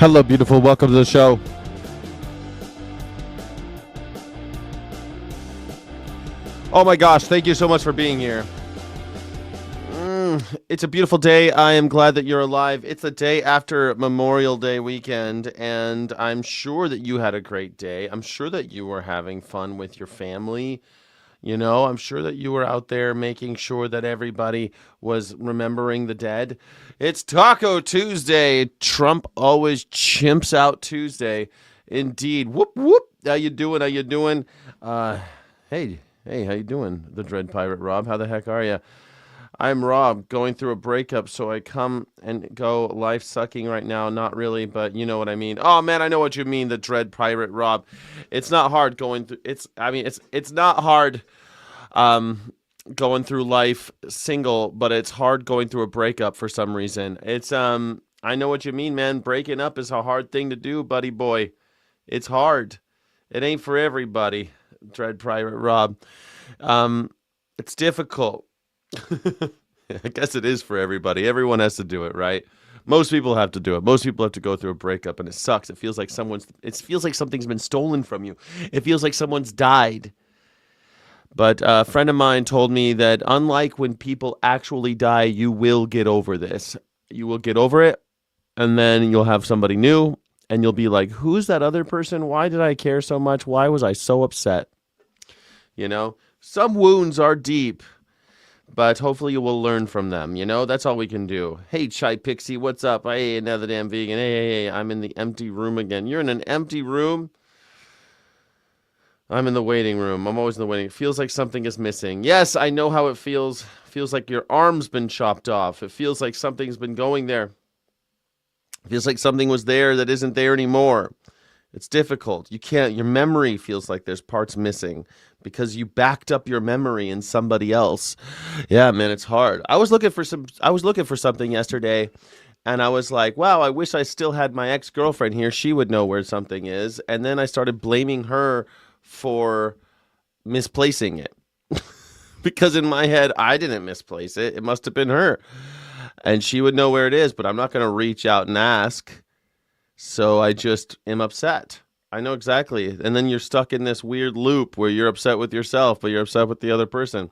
Hello, beautiful. Welcome to the show. Oh my gosh, thank you so much for being here. It's a beautiful day. I am glad that you're alive. It's the day after Memorial Day weekend, and I'm sure that you had a great day. I'm sure that you were having fun with your family. You know, I'm sure that you were out there making sure that everybody was remembering the dead. It's Taco Tuesday. Trump always chimps out Tuesday. Indeed. Whoop, whoop. How you doing? How you doing? Hey, how you doing? The Dread Pirate Rob. How the heck are you? I'm Rob, going through a breakup, so I come and go life sucking right now. Not really, but you know what I mean. Oh man, I know what you mean, the Dread Pirate Rob. It's not hard going through it's not hard going through life single, but it's hard going through a breakup for some reason. It's I know what you mean, man. Breaking up is a hard thing to do, buddy boy. It's hard. It ain't for everybody, Dread Pirate Rob. It's difficult. I guess it is for everybody. Everyone has to do it, right? Most people have to do it. Most people have to go through a breakup, and it sucks. It feels like something's been stolen from you. It feels like someone's died. But a friend of mine told me that unlike when people actually die, you will get over this. You will get over it, and then you'll have somebody new, and you'll be like, who's that other person? Why did I care so much? Why was I so upset? You know, some wounds are deep. But hopefully you will learn from them, you know? That's all we can do. Hey, Chai Pixie, what's up? Hey, another damn vegan. Hey, I'm in the empty room again. You're in an empty room? I'm in the waiting room. I'm always in the waiting. It feels like something is missing. Yes, I know how it feels. It feels like your arm's been chopped off. It feels like something's been going there. It feels like something was there that isn't there anymore. It's difficult. Your memory feels like there's parts missing because you backed up your memory in somebody else. Yeah, man, it's hard. I was looking for something yesterday, and I was like, wow, I wish I still had my ex-girlfriend here. She would know where something is. And then I started blaming her for misplacing it. Because in my head, I didn't misplace it. It must have been her. And she would know where it is, but I'm not going to reach out and ask. So I just am upset. I know exactly. And then you're stuck in this weird loop where you're upset with yourself, but you're upset with the other person.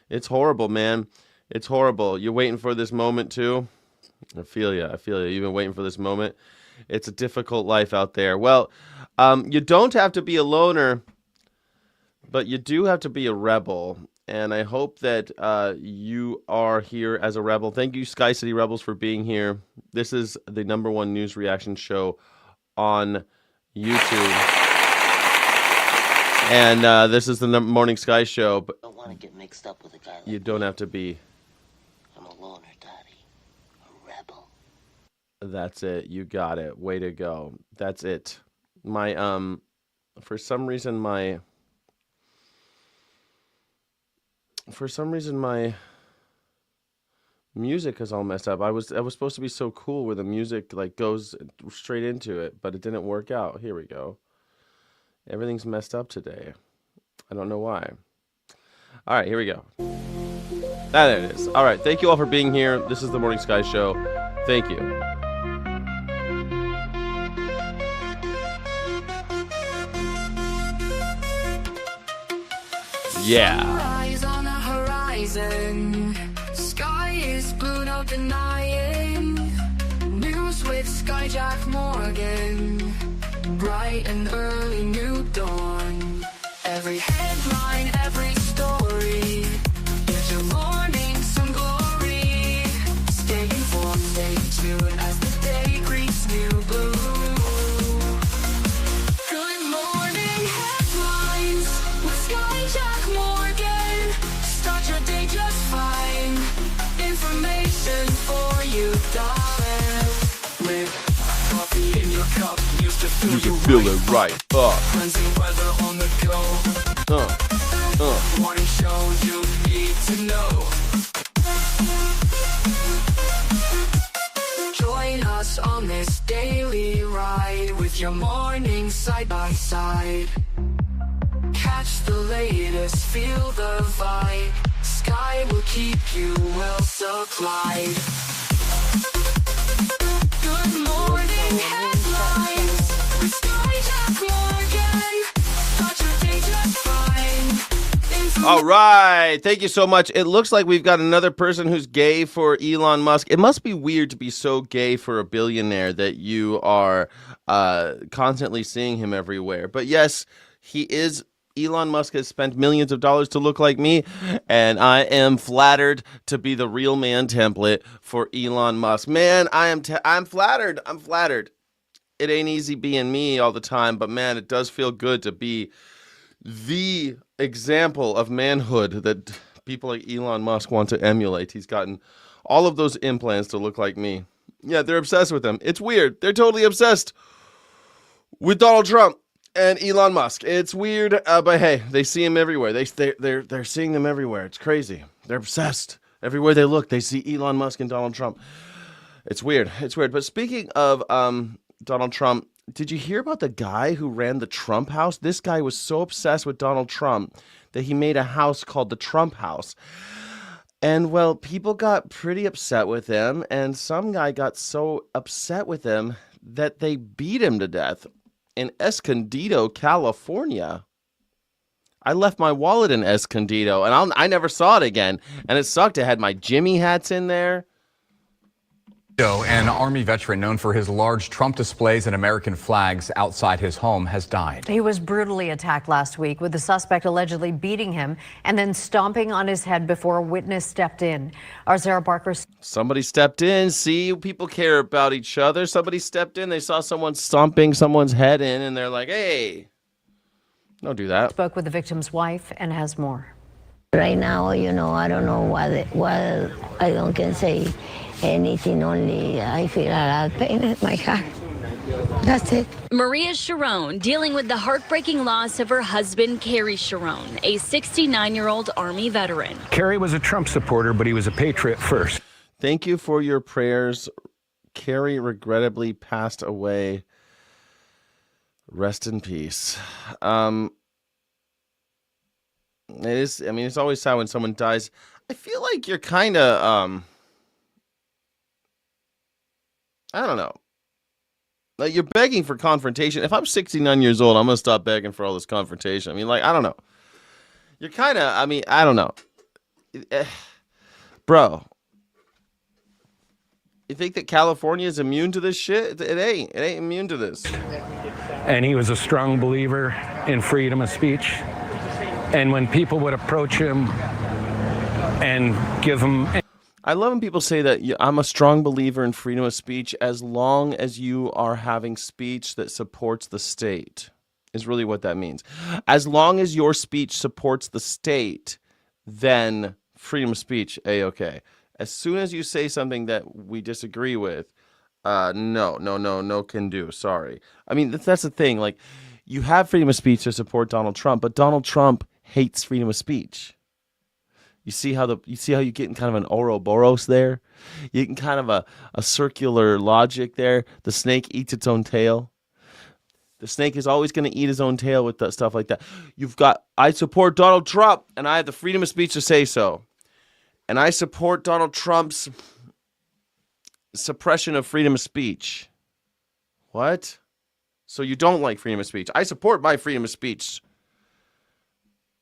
It's horrible, man. It's horrible. You're waiting for this moment too. I feel you. You've been waiting for this moment. It's a difficult life out there. Well, you don't have to be a loner, but you do have to be a rebel. And I hope that you are here as a rebel. Thank you, Sky City Rebels, for being here. This is the #1 news reaction show on YouTube. And this is the Morning Sky Show. But I don't want to get mixed up with a guy like you don't have to be. I'm a loner, Daddy. A rebel. That's it. You got it. Way to go. That's it. My for some reason my music is all messed up. I was supposed to be so cool where the music like goes straight into it, but it didn't work out. Here we go. Everything's messed up today. I don't know why. All right, here we go. There it is. All right, thank you all for being here. This is the Morning Sky Show. Thank you. Yeah. Sky is blue, no denying. News with Skyjack Morgan. Bright and early new dawn. Every headline, every story. Gives your morning some glory. Stay informed, stay tuned as the day greets new blue. Good morning headlines with Skyjack Morgan. Start your day just fine. Information for you, darling. With coffee in your cup, used to feel it right. Cleansing weather on the go. Morning shows you need to know. Join us on this daily ride with your morning side by side. Catch the latest, feel the vibe. Sky will keep you well supplied. Good morning headlines. All right. Thank you so much. It looks like we've got another person who's gay for Elon Musk. It must be weird to be so gay for a billionaire that you are constantly seeing him everywhere. But yes, he is. Elon Musk has spent millions of dollars to look like me, and I am flattered to be the real man template for Elon Musk. Man, I'm flattered. I'm flattered. It ain't easy being me all the time, but man, it does feel good to be the example of manhood that people like Elon Musk want to emulate. He's gotten all of those implants to look like me. Yeah, they're obsessed with him. It's weird. They're totally obsessed with Donald Trump and Elon Musk. It's weird, but hey, they see him everywhere. They're seeing them everywhere. It's crazy. They're obsessed. Everywhere they look, they see Elon Musk and Donald Trump. It's weird. It's weird. But speaking of Donald Trump, did you hear about the guy who ran the Trump house? This guy was so obsessed with Donald Trump that he made a house called the Trump House. And well, people got pretty upset with him, and some guy got so upset with him that they beat him to death in Escondido, California. I left my wallet in Escondido, and I never saw it again. And it sucked. It had my Jimmy hats in there. An Army veteran known for his large Trump displays and American flags outside his home has died. He was brutally attacked last week, with the suspect allegedly beating him and then stomping on his head before a witness stepped in. Our Sarah Barker. Somebody stepped in. See, people care about each other. Somebody stepped in. They saw someone stomping someone's head in, and they're like, hey, don't do that. Spoke with the victim's wife and has more. Right now, I don't know what I don't can say anything, only I feel a lot of pain in my heart. That's it. Maria Sharon dealing with the heartbreaking loss of her husband, Kerry Sharon, a 69-year-old Army veteran. Kerry was a Trump supporter, but he was a patriot first. Thank you for your prayers. Kerry regrettably passed away. Rest in peace. It's always sad when someone dies. I feel like you're kind of, I don't know. Like, you're begging for confrontation. If I'm 69 years old, I'm going to stop begging for all this confrontation. I don't know. You're kind of, I don't know. Bro, you think that California is immune to this shit? It ain't. It ain't immune to this. And he was a strong believer in freedom of speech. And when people would approach him and give him... I love when people say that I'm a strong believer in freedom of speech as long as you are having speech that supports the state, is really what that means. As long as your speech supports the state, then freedom of speech, A-okay. As soon as you say something that we disagree with, no can do. Sorry. That's the thing. Like, you have freedom of speech to support Donald Trump, but Donald Trump hates freedom of speech. You see how you get in kind of an Ouroboros there? You get in kind of a circular logic there. The snake eats its own tail. The snake is always going to eat his own tail with that stuff like that. I support Donald Trump, and I have the freedom of speech to say so. And I support Donald Trump's suppression of freedom of speech. What? So you don't like freedom of speech? I support my freedom of speech.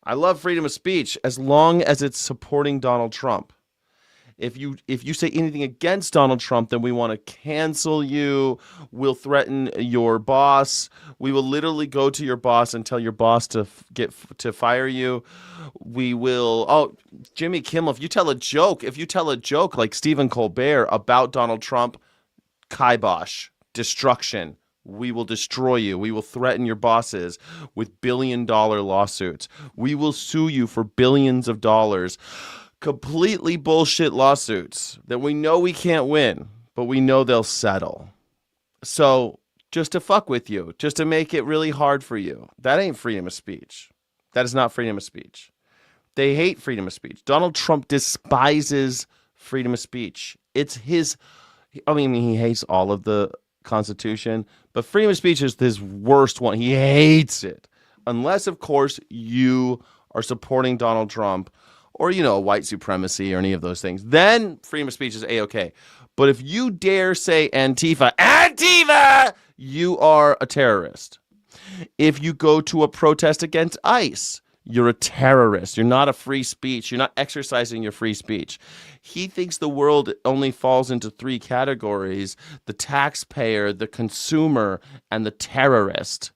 I love freedom of speech as long as it's supporting Donald Trump. If you say anything against Donald Trump, then we want to cancel you. We'll threaten your boss. We will literally go to your boss and tell your boss to fire you. We will. Oh, Jimmy Kimmel, if you tell a joke like Stephen Colbert about Donald Trump, kibosh, destruction. We will destroy you. We will threaten your bosses with billion-dollar lawsuits. We will sue you for billions of dollars. Completely bullshit lawsuits that we know we can't win, but we know they'll settle. So just to fuck with you, just to make it really hard for you, that ain't freedom of speech. That is not freedom of speech. They hate freedom of speech. Donald Trump despises freedom of speech. It's his, he hates all of the Constitution, but freedom of speech is his worst one. He hates it. Unless, of course, you are supporting Donald Trump or, white supremacy or any of those things. Then freedom of speech is A-okay. But if you dare say Antifa, you are a terrorist. If you go to a protest against ICE, You're a terrorist. You're not a free speech. You're not exercising your free speech. He thinks the world only falls into three categories: the taxpayer, the consumer, and the terrorist.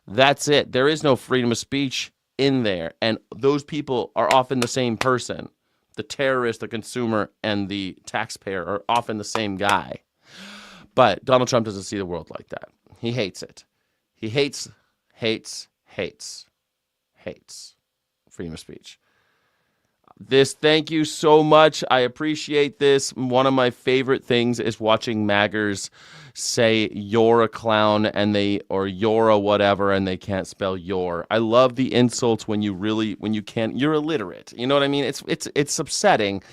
That's it. There is no freedom of speech in there. And those people are often the same person. The terrorist, the consumer, and the taxpayer are often the same guy. But Donald Trump doesn't see the world like that. He hates it. He hates freedom of speech. Thank you so much. I appreciate this. One of my favorite things is watching maggers say you're a clown or you're a whatever, and they can't spell your. I love the insults when you can't, you're illiterate. You know what I mean? It's upsetting,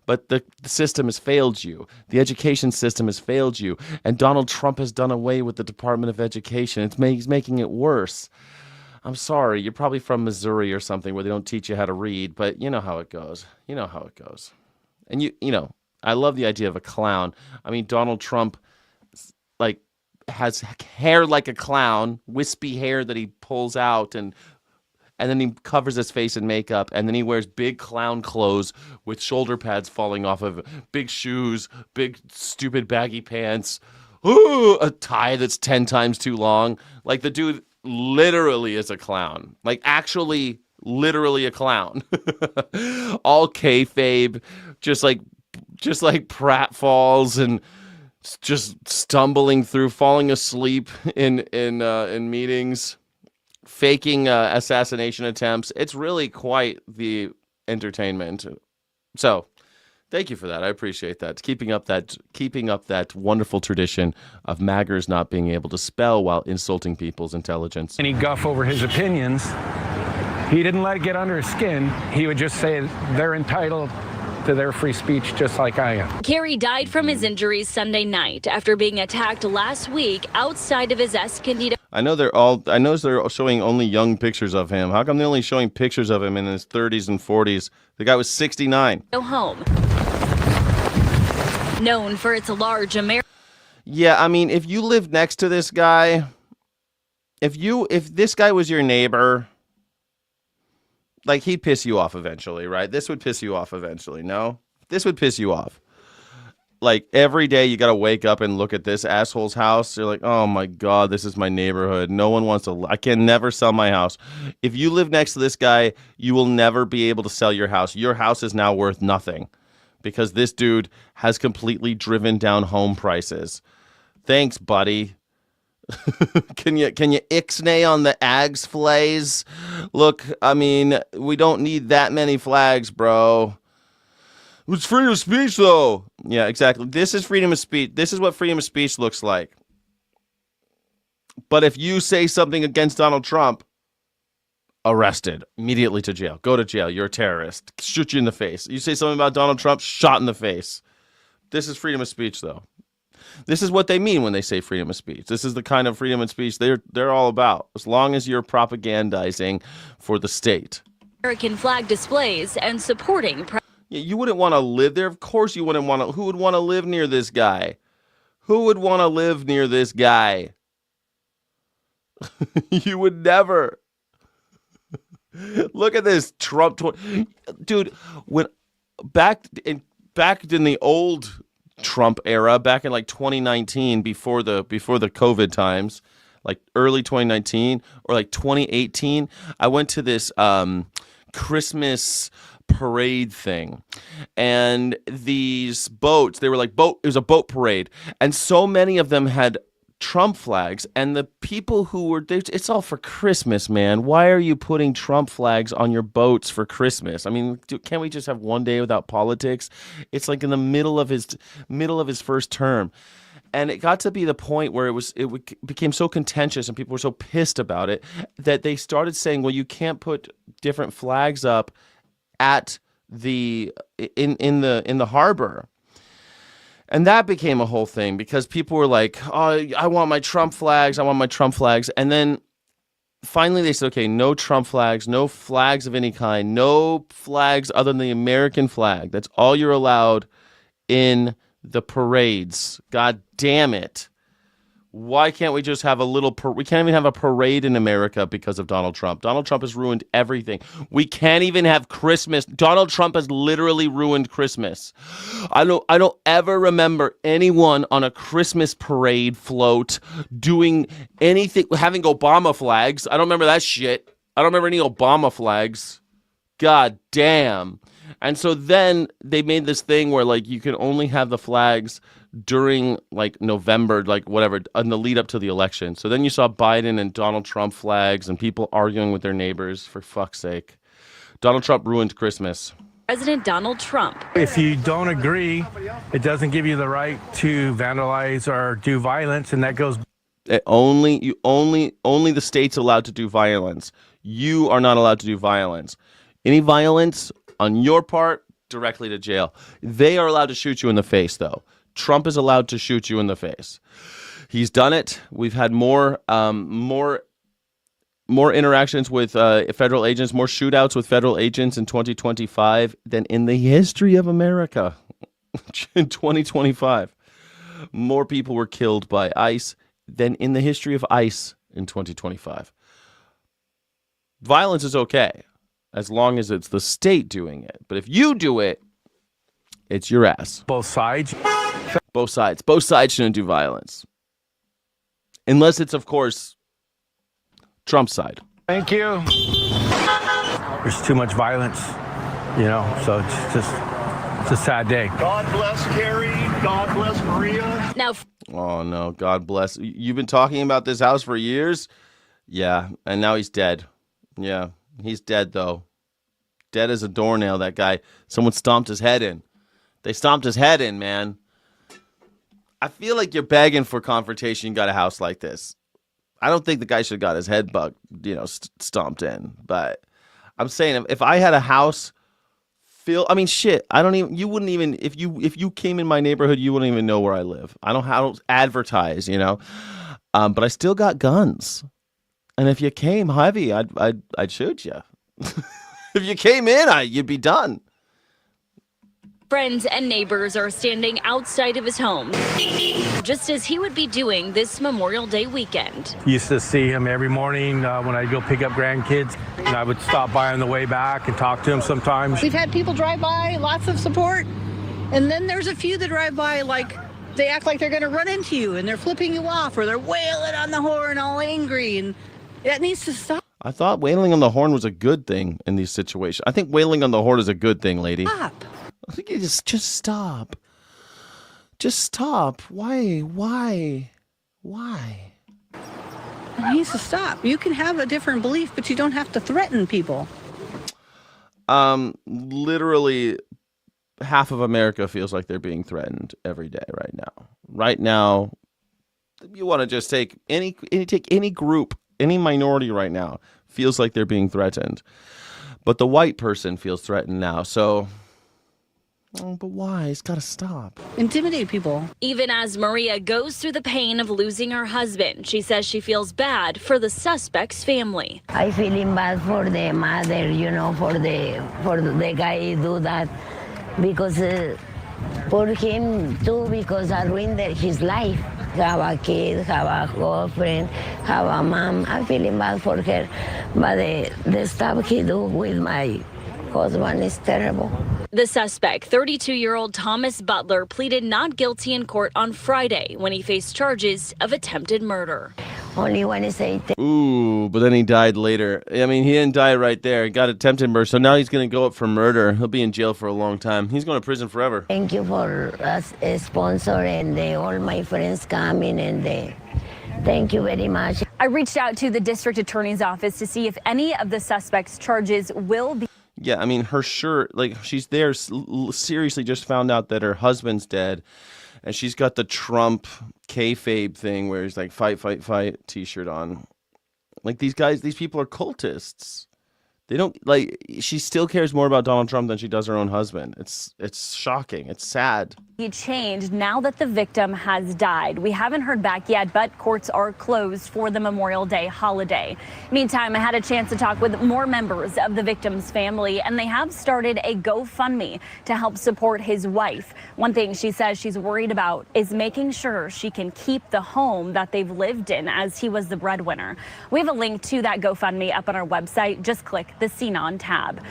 but the system has failed you. The education system has failed you. And Donald Trump has done away with the Department of Education. He's making it worse. I'm sorry, you're probably from Missouri or something where they don't teach you how to read, but you know how it goes. You know how it goes. And I love the idea of a clown. I mean, Donald Trump has hair like a clown, wispy hair that he pulls out, and then he covers his face in makeup, and then he wears big clown clothes with shoulder pads falling off of it, big shoes, big stupid baggy pants, a tie that's 10 times too long. Like, the dude literally is a clown. Like, actually, literally a clown. All kayfabe, just like pratfalls and just stumbling through, falling asleep in meetings, faking assassination attempts. It's really quite the entertainment. So, thank you for that. I appreciate that. Keeping up that wonderful tradition of maggers not being able to spell while insulting people's intelligence. Any guff over his opinions, he didn't let it get under his skin. He would just say they're entitled to their free speech just like I am. Kerry died from his injuries Sunday night after being attacked last week outside of his Escondido. I know they're showing only young pictures of him. How come they're only showing pictures of him in his 30s and 40s? The guy was 69. Home. Known for its large American. Yeah, I mean, if you lived next to this guy, if this guy was your neighbor, like, he'd piss you off eventually, right? This would piss you off eventually, no? This would piss you off. Like, every day you got to wake up and look at this asshole's house. You're like, oh my God, this is my neighborhood. No one wants to, I can never sell my house. If you live next to this guy, you will never be able to sell your house. Your house is now worth nothing because this dude has completely driven down home prices. Thanks, buddy. Can you ixnay on the Ags flays? Look, I mean, we don't need that many flags, bro. It's freedom of speech, though. Yeah, exactly. This is freedom of speech. This is what freedom of speech looks like. But if you say something against Donald Trump, arrested, immediately to jail. Go to jail. You're a terrorist. Shoot you in the face. You say something about Donald Trump, shot in the face. This is freedom of speech, though. This is what they mean when they say freedom of speech. This is the kind of freedom of speech they're all about, as long as you're propagandizing for the state. American flag displays and supporting. Yeah, you wouldn't want to live there. Of course you wouldn't want to. Who would want to live near this guy? Who would want to live near this guy? You would never. Look at this Trump. Dude, when back in the old Trump era, back in like 2019, before the COVID times, like early 2019 or like 2018, I went to this Christmas parade thing, and these boats, they were like it was a boat parade, and so many of them had Trump flags, and the people who were there, it's all for Christmas, man. Why are you putting Trump flags on your boats for Christmas? I mean, can't we just have one day without politics? It's like in the middle of his first term. And it got to be the point where it became so contentious and people were so pissed about it that they started saying, well, you can't put different flags up at in the harbor. And that became a whole thing because people were like, oh, I want my Trump flags. I want my Trump flags. And then finally they said, okay, no Trump flags, no flags of any kind, no flags other than the American flag. That's all you're allowed in the parades. God damn it. Why can't we just have a little we can't even have a parade in America because of Donald Trump. Donald Trump has ruined everything. We can't even have Christmas. Donald Trump has literally ruined Christmas. I don't ever remember anyone on a Christmas parade float doing anything, having Obama flags. I don't remember that shit. I don't remember any Obama flags. God damn. And so then they made this thing where like you can only have the flags during like November, like whatever, in the lead up to the election. So then you saw Biden and Donald Trump flags and people arguing with their neighbors. For fuck's sake. Donald Trump ruined Christmas. President Donald Trump. If you don't agree, it doesn't give you the right to vandalize or do violence, and that goes. Only the state's allowed to do violence. You are not allowed to do violence. Any violence on your part, directly to jail. They are allowed to shoot you in the face, though. Trump is allowed to shoot you in the face. He's done it. We've had more interactions with federal agents, more shootouts with federal agents in 2025 than in the history of America. In 2025, more people were killed by ICE than in the history of ICE in 2025. Violence is okay as long as it's the state doing it. But if you do it, it's your ass. Both sides. Both sides. Both sides shouldn't do violence. Unless it's, of course, Trump's side. Thank you. There's too much violence, so it's a sad day. God bless Carrie. God bless Maria. Now, oh, no. God bless. You've been talking about this house for years? Yeah. And now he's dead. Yeah. He's dead, though. Dead as a doornail, that guy. Someone stomped his head in. They stomped his head in, man. I feel like you're begging for confrontation. You got a house like this. I don't think the guy should have got his head stomped in. But I'm saying if I had a house shit. You wouldn't even, if you came in my neighborhood, you wouldn't even know where I live. I don't advertise, but I still got guns. And if you came heavy, I'd shoot you. If you came in, you'd be done. friends and neighbors are standing outside of his home, just as he would be doing this Memorial Day weekend. Used to see him every morning when I'd go pick up grandkids. And I would stop by on the way back and talk to him sometimes. We've had people drive by, lots of support. And then there's a few that drive by like they act like they're going to run into you and they're flipping you off or they're wailing on the horn all angry. And that needs to stop. I thought wailing on the horn was a good thing in these situations. I think wailing on the horn is a good thing, lady. Stop. I think you just stop. Just stop. Why? It needs to stop. You can have a different belief, but you don't have to threaten people. Literally half of America feels like they're being threatened every day right now. Right now, you want to just take any group, any minority right now feels like they're being threatened. But the white person feels threatened now. So, but why? It's got to stop. Intimidate people. Even as Maria goes through the pain of losing her husband, she says she feels bad for the suspect's family. I feeling bad for the mother, for the guy who do that, because for him too, because I ruined his life. Have a kid, have a girlfriend, have a mom. I'm feeling bad for her, but the stuff he do with my husband is terrible. The suspect, 32-year-old Thomas Butler, pleaded not guilty in court on Friday when he faced charges of attempted murder. Only when he say. Ooh, but then he died later. I mean, he didn't die right there. He got attempted murder, so now he's going to go up for murder. He'll be in jail for a long time. He's going to prison forever. Thank you for us, a sponsor, and all my friends coming, and thank you very much. I reached out to the district attorney's office to see if any of the suspect's charges will be. Yeah, I mean, her shirt, she's there, seriously just found out that her husband's dead. And she's got the Trump kayfabe thing where he's like, fight, fight, fight t-shirt on. Like these people are cultists. They don't like. She still cares more about Donald Trump than she does her own husband. It's shocking. It's sad. He changed now that the victim has died. We haven't heard back yet, but courts are closed for the Memorial Day holiday. Meantime, I had a chance to talk with more members of the victim's family, and they have started a GoFundMe to help support his wife. One thing she says she's worried about is making sure she can keep the home that they've lived in, as he was the breadwinner. We have a link to that GoFundMe up on our website. Just click the Scene On tab.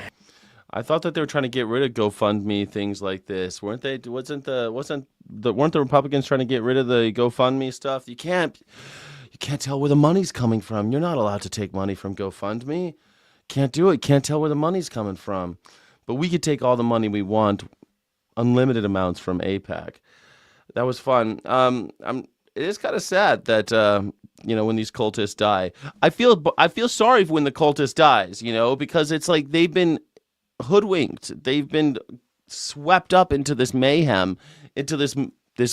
I thought that they were trying to get rid of GoFundMe things like this, weren't they? Weren't the Republicans trying to get rid of the GoFundMe stuff? You can't tell where the money's coming from. You're not allowed to take money from GoFundMe. Can't do it. Can't tell where the money's coming from. But we could take all the money we want, unlimited amounts from AIPAC. That was fun. It is kind of sad that when these cultists die. I feel sorry when the cultist dies, because it's like they've been hoodwinked. They've been swept up into this mayhem, into this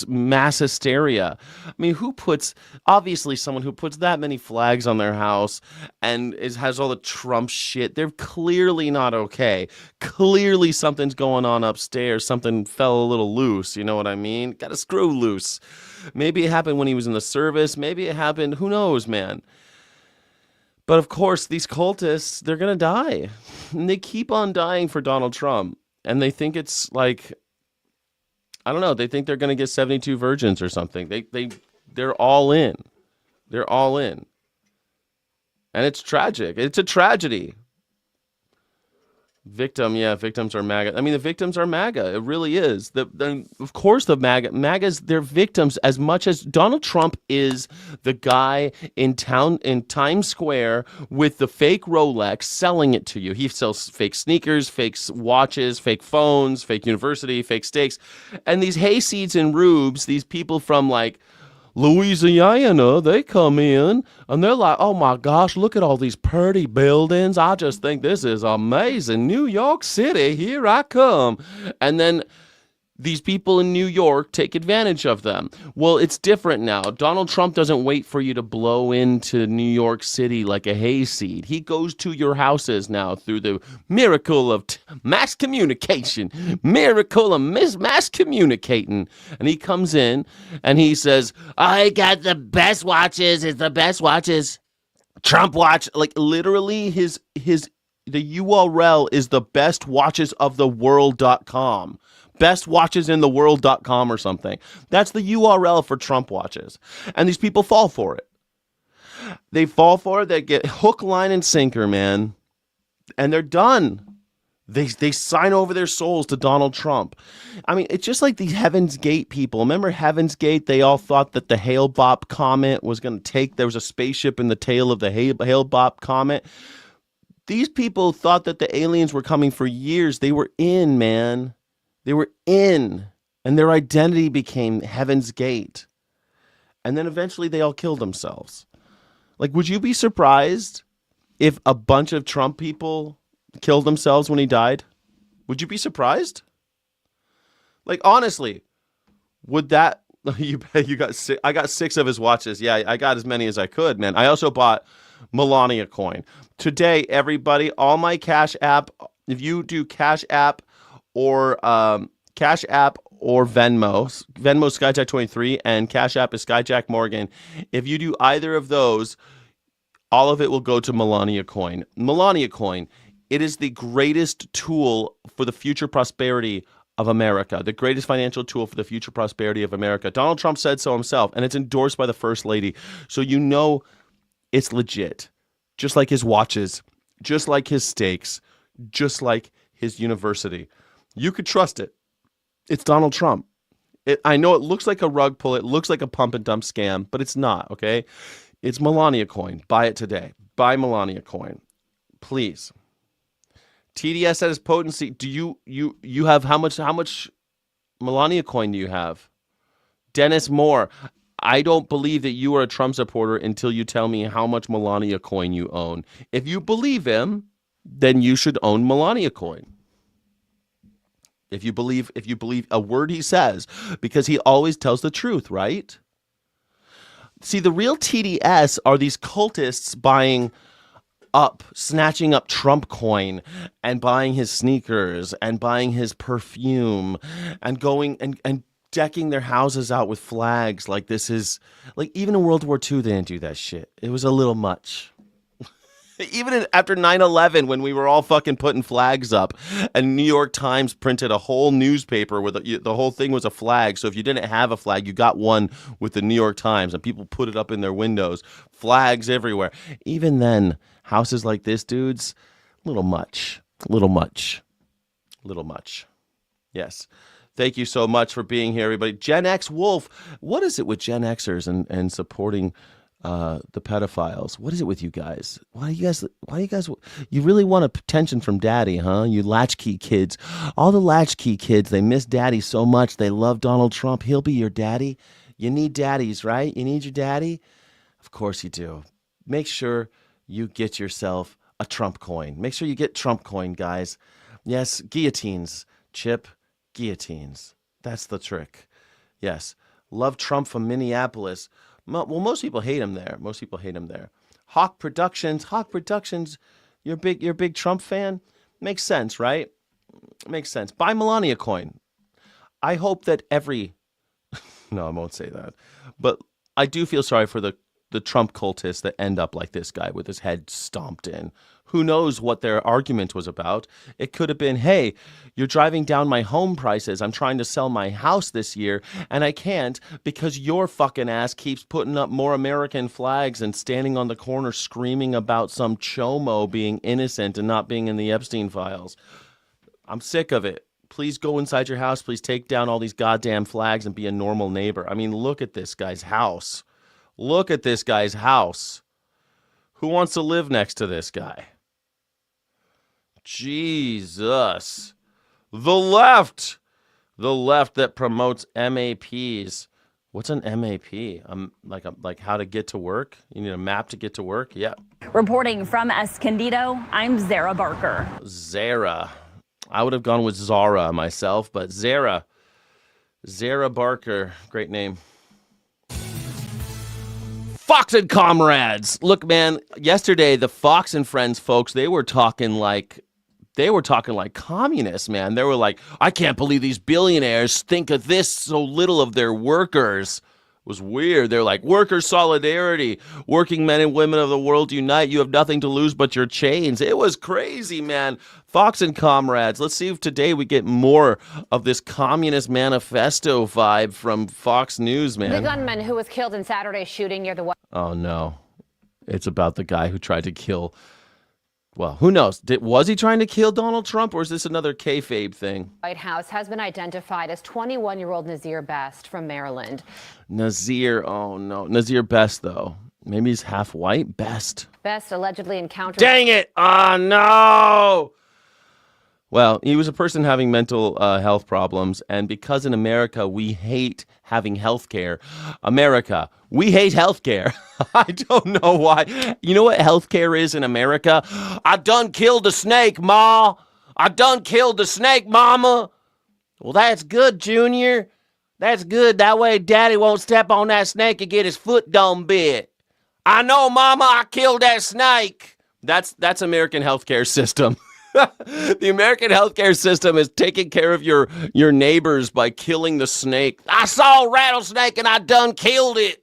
mass hysteria. I mean, obviously someone who puts that many flags on their house and has all the Trump shit, they're clearly not okay. Clearly something's going on upstairs. Something fell a little loose, you know what I mean? Got a screw loose. Maybe it happened when he was in the service. Maybe it happened, who knows, man. But of course, these cultists, they're going to die. And they keep on dying for Donald Trump. And they think it's like, I don't know, they think they're going to get 72 virgins or something. They're all in. They're all in. And it's tragic. It's a tragedy. Victims are MAGA. I mean, the victims are MAGA. It really is. Of course, the MAGAs, they're victims as much as Donald Trump is the guy in Times Square with the fake Rolex selling it to you. He sells fake sneakers, fake watches, fake phones, fake university, fake steaks. And these hayseeds and rubes, these people from like Louisiana, they come in and they're like, oh my gosh, look at all these pretty buildings. I just think this is amazing. New York City, here I come. And then these people in New York take advantage of them. Well, it's different now. Donald Trump doesn't wait for you to blow into New York City like a hayseed. He goes to your houses now through the miracle of mass communication, miracle of mass communicating. And he comes in and he says, I got the best watches. It's the best watches. Trump watch. Like literally the URL is the bestwatchesoftheworld.com. bestwatchesintheworld.com or something. That's the URL for Trump watches. And these people fall for it. They fall for it. They get hook, line, and sinker, man. And they're done. They sign over their souls to Donald Trump. I mean, it's just like these Heaven's Gate people. Remember Heaven's Gate? They all thought that the Hale-Bopp comet was going to there was a spaceship in the tail of the Hale-Bopp comet. These people thought that the aliens were coming for years. They were in, man. They were in, and their identity became Heaven's Gate. And then eventually they all killed themselves. Like, would you be surprised if a bunch of Trump people killed themselves when he died? Would you be surprised? Like, honestly, would that... You got six, I got 6 of his watches. Yeah, I got as many as I could, man. I also bought Melania coin. Today, everybody, all my Cash App, if you do Cash App or Venmo Skyjack23 and Cash App is Skyjack Morgan. If you do either of those, all of it will go to Melania coin. Melania coin, it is the greatest tool for the future prosperity of America, the greatest financial tool for the future prosperity of America. Donald Trump said so himself, and it's endorsed by the First Lady. So you know it's legit. Just like his watches, just like his steaks, just like his university. You could trust it. It's Donald Trump. I know it looks like a rug pull. It looks like a pump and dump scam, but it's not, okay? It's Melania coin. Buy it today. Buy Melania coin. Please. TDS at its potency. Do you have how much Melania coin do you have? Dennis Moore. I don't believe that you are a Trump supporter until you tell me how much Melania coin you own. If you believe him, then you should own Melania coin. If you believe a word he says, because he always tells the truth, right? See, the real TDS are these cultists buying up, snatching up Trump coin and buying his sneakers and buying his perfume and going and decking their houses out with flags like this is like even in World War II they didn't do that shit. It was a little much. Even after 9/11, when we were all fucking putting flags up, and New York Times printed a whole newspaper where the whole thing was a flag. So if you didn't have a flag, you got one with the New York Times, and people put it up in their windows. Flags everywhere. Even then, houses like this, dudes, little much. Yes. Thank you so much for being here, everybody. Gen X Wolf, what is it with Gen Xers and supporting the pedophiles? What is it with you guys? Why you guys, you really want attention from daddy, huh? You latchkey kids. All the latchkey kids, they miss daddy so much. They love Donald Trump. He'll be your daddy. You need daddies, right? You need your daddy? Of course you do. Make sure you get yourself a Trump coin. Make sure you get Trump coin, guys. Yes, guillotines, Chip, guillotines. That's the trick. Yes. Love Trump from Minneapolis. Well, most people hate him there. Hawk Productions, you're a big Trump fan? Makes sense, right? Makes sense. Buy Melania coin. I hope that no, I won't say that. But I do feel sorry for the Trump cultists that end up like this guy with his head stomped in. Who knows what their argument was about? It could have been, hey, you're driving down my home prices. I'm trying to sell my house this year, and I can't because your fucking ass keeps putting up more American flags and standing on the corner screaming about some chomo being innocent and not being in the Epstein files. I'm sick of it. Please go inside your house. Please take down all these goddamn flags and be a normal neighbor. I mean, look at this guy's house. Look at this guy's house. Who wants to live next to this guy? Jesus. The left that promotes MAPs. What's an MAP? Like how to get to work? You need a map to get to work? Yeah. Reporting from Escondido, I'm Zara Barker. Zara. I would have gone with Zara myself, but Zara Barker. Great name. Fox and comrades. Look, man, yesterday the Fox and Friends folks, they were talking like communists, man. They were like, I can't believe these billionaires think of this so little of their workers. It was weird. They're like, worker solidarity, working men and women of the world unite. You have nothing to lose but your chains. It was crazy, man. Fox and comrades. Let's see if today we get more of this communist manifesto vibe from Fox News, man. The gunman who was killed in Saturday's shooting near the... Oh, no. It's about the guy who tried to kill... Well, who knows? Was he trying to kill Donald Trump, or is this another kayfabe thing? White House has been identified as 21-year-old Nazir Best from Maryland. Nazir, oh no. Nazir Best, though. Maybe he's half white? Best allegedly encountered... Dang it! Oh, no! Well, he was a person having mental health problems, and because in America we hate having health care, we hate health care. I don't know why. You know what health care is in America? I done killed the snake, Ma. I done killed the snake, Mama. Well, that's good, Junior. That's good. That way Daddy won't step on that snake and get his foot done bit. I know, Mama, I killed that snake. That's American healthcare system. The American healthcare system is taking care of your neighbors by killing the snake. I saw a rattlesnake and I done killed it.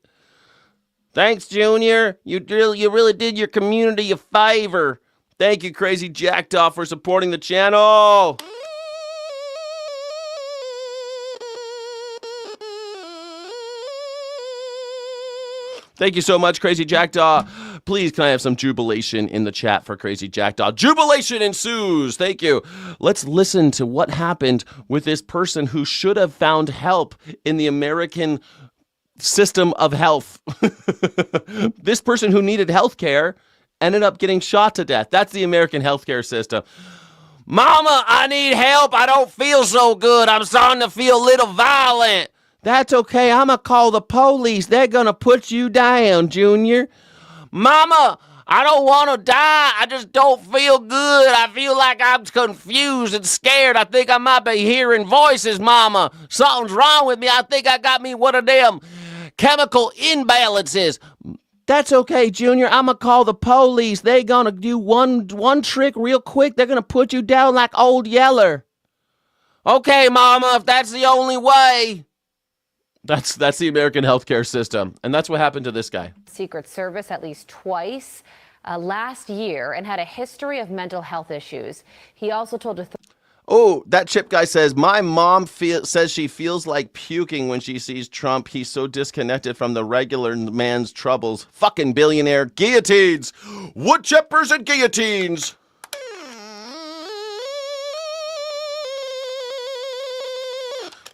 Thanks, Junior. You really did your community a favor. Thank you, Crazy Jackdaw, for supporting the channel. Thank you so much, Crazy Jackdaw. Please, can I have some jubilation in the chat for Crazy Jackdaw? Jubilation ensues. Thank you. Let's listen to what happened with this person who should have found help in the American system of health. This person who needed health care ended up getting shot to death. That's the American healthcare system. Mama, I need help. I don't feel so good. I'm starting to feel a little violent. That's okay. I'm going to call the police. They're going to put you down, Junior. Mama, I don't want to die. I just don't feel good. I feel like I'm confused and scared. I think I might be hearing voices, Mama. Something's wrong with me. I think I got me one of them chemical imbalances. That's okay, Junior. I'm going to call the police. They going to do one trick real quick. They're going to put you down like Old Yeller. Okay, Mama, if that's the only way. That's the American healthcare system. And that's what happened to this guy. Secret Service at least twice last year and had a history of mental health issues. He also told authorities. Oh, that Chip guy says, my mom says she feels like puking when she sees Trump. He's so disconnected from the regular man's troubles. Fucking billionaire. Guillotines. Wood chippers and guillotines.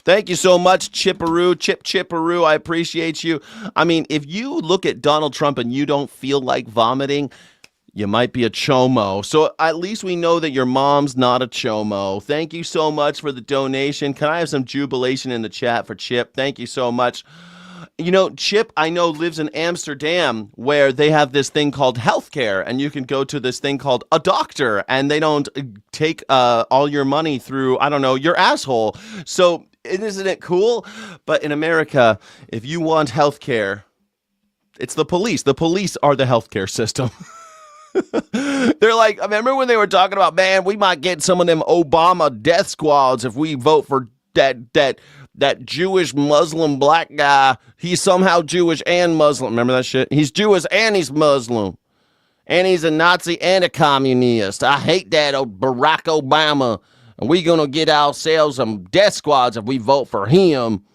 Thank you so much, Chipperoo. Chipperoo, I appreciate you. I mean, if you look at Donald Trump and you don't feel like vomiting, you might be a chomo. So at least we know that your mom's not a chomo. Thank you so much for the donation. Can I have some jubilation in the chat for Chip? Thank you so much. You know, Chip, I know, lives in Amsterdam where they have this thing called healthcare, and you can go to this thing called a doctor, and they don't take all your money through, I don't know, your asshole. So isn't it cool? But in America, if you want healthcare, it's the police. The police are the healthcare system. They're like, I remember when they were talking about, man, we might get some of them Obama death squads if we vote for that Jewish Muslim black guy. He's somehow Jewish and Muslim. Remember that shit? He's Jewish and he's Muslim. And he's a Nazi and a communist. I hate that old Barack Obama. And we gonna get ourselves some death squads if we vote for him.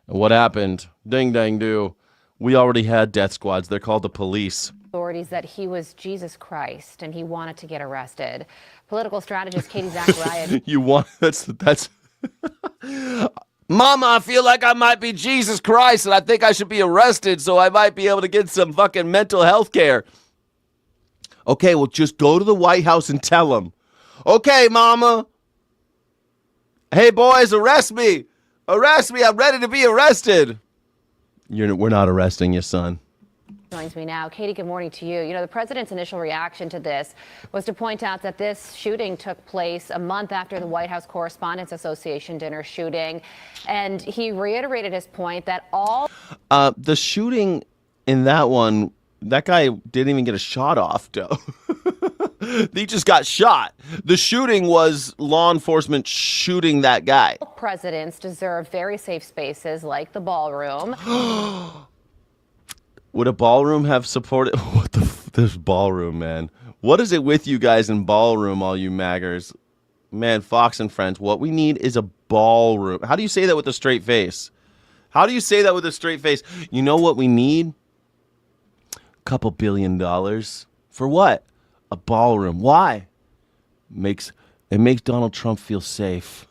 And what happened? Ding, dang, do. We already had death squads. They're called the police. Authorities that he was Jesus Christ and he wanted to get arrested. Political strategist Katie Zachariah. You want, that's Mama, I feel like I might be Jesus Christ and I think I should be arrested so I might be able to get some fucking mental health care. Okay, well, just go to the White House and tell them. Okay, Mama. Hey, boys, arrest me. Arrest me. I'm ready to be arrested. We're not arresting you, son. Joins me now. Katie, good morning to you. You know, the president's initial reaction to this was to point out that this shooting took place a month after the White House Correspondents Association dinner shooting. And he reiterated his point that all the shooting in that one, that guy didn't even get a shot off, though. He just got shot. The shooting was law enforcement shooting that guy. presidents deserve very safe spaces like the ballroom. Would a ballroom have supported? What this ballroom, man? What is it with you guys in ballroom, all you maggers? Man, Fox and Friends, what we need is a ballroom. How do you say that with a straight face? How do you say that with a straight face? You know what we need? A couple $1 billion. For what? A ballroom. Why? It makes Donald Trump feel safe.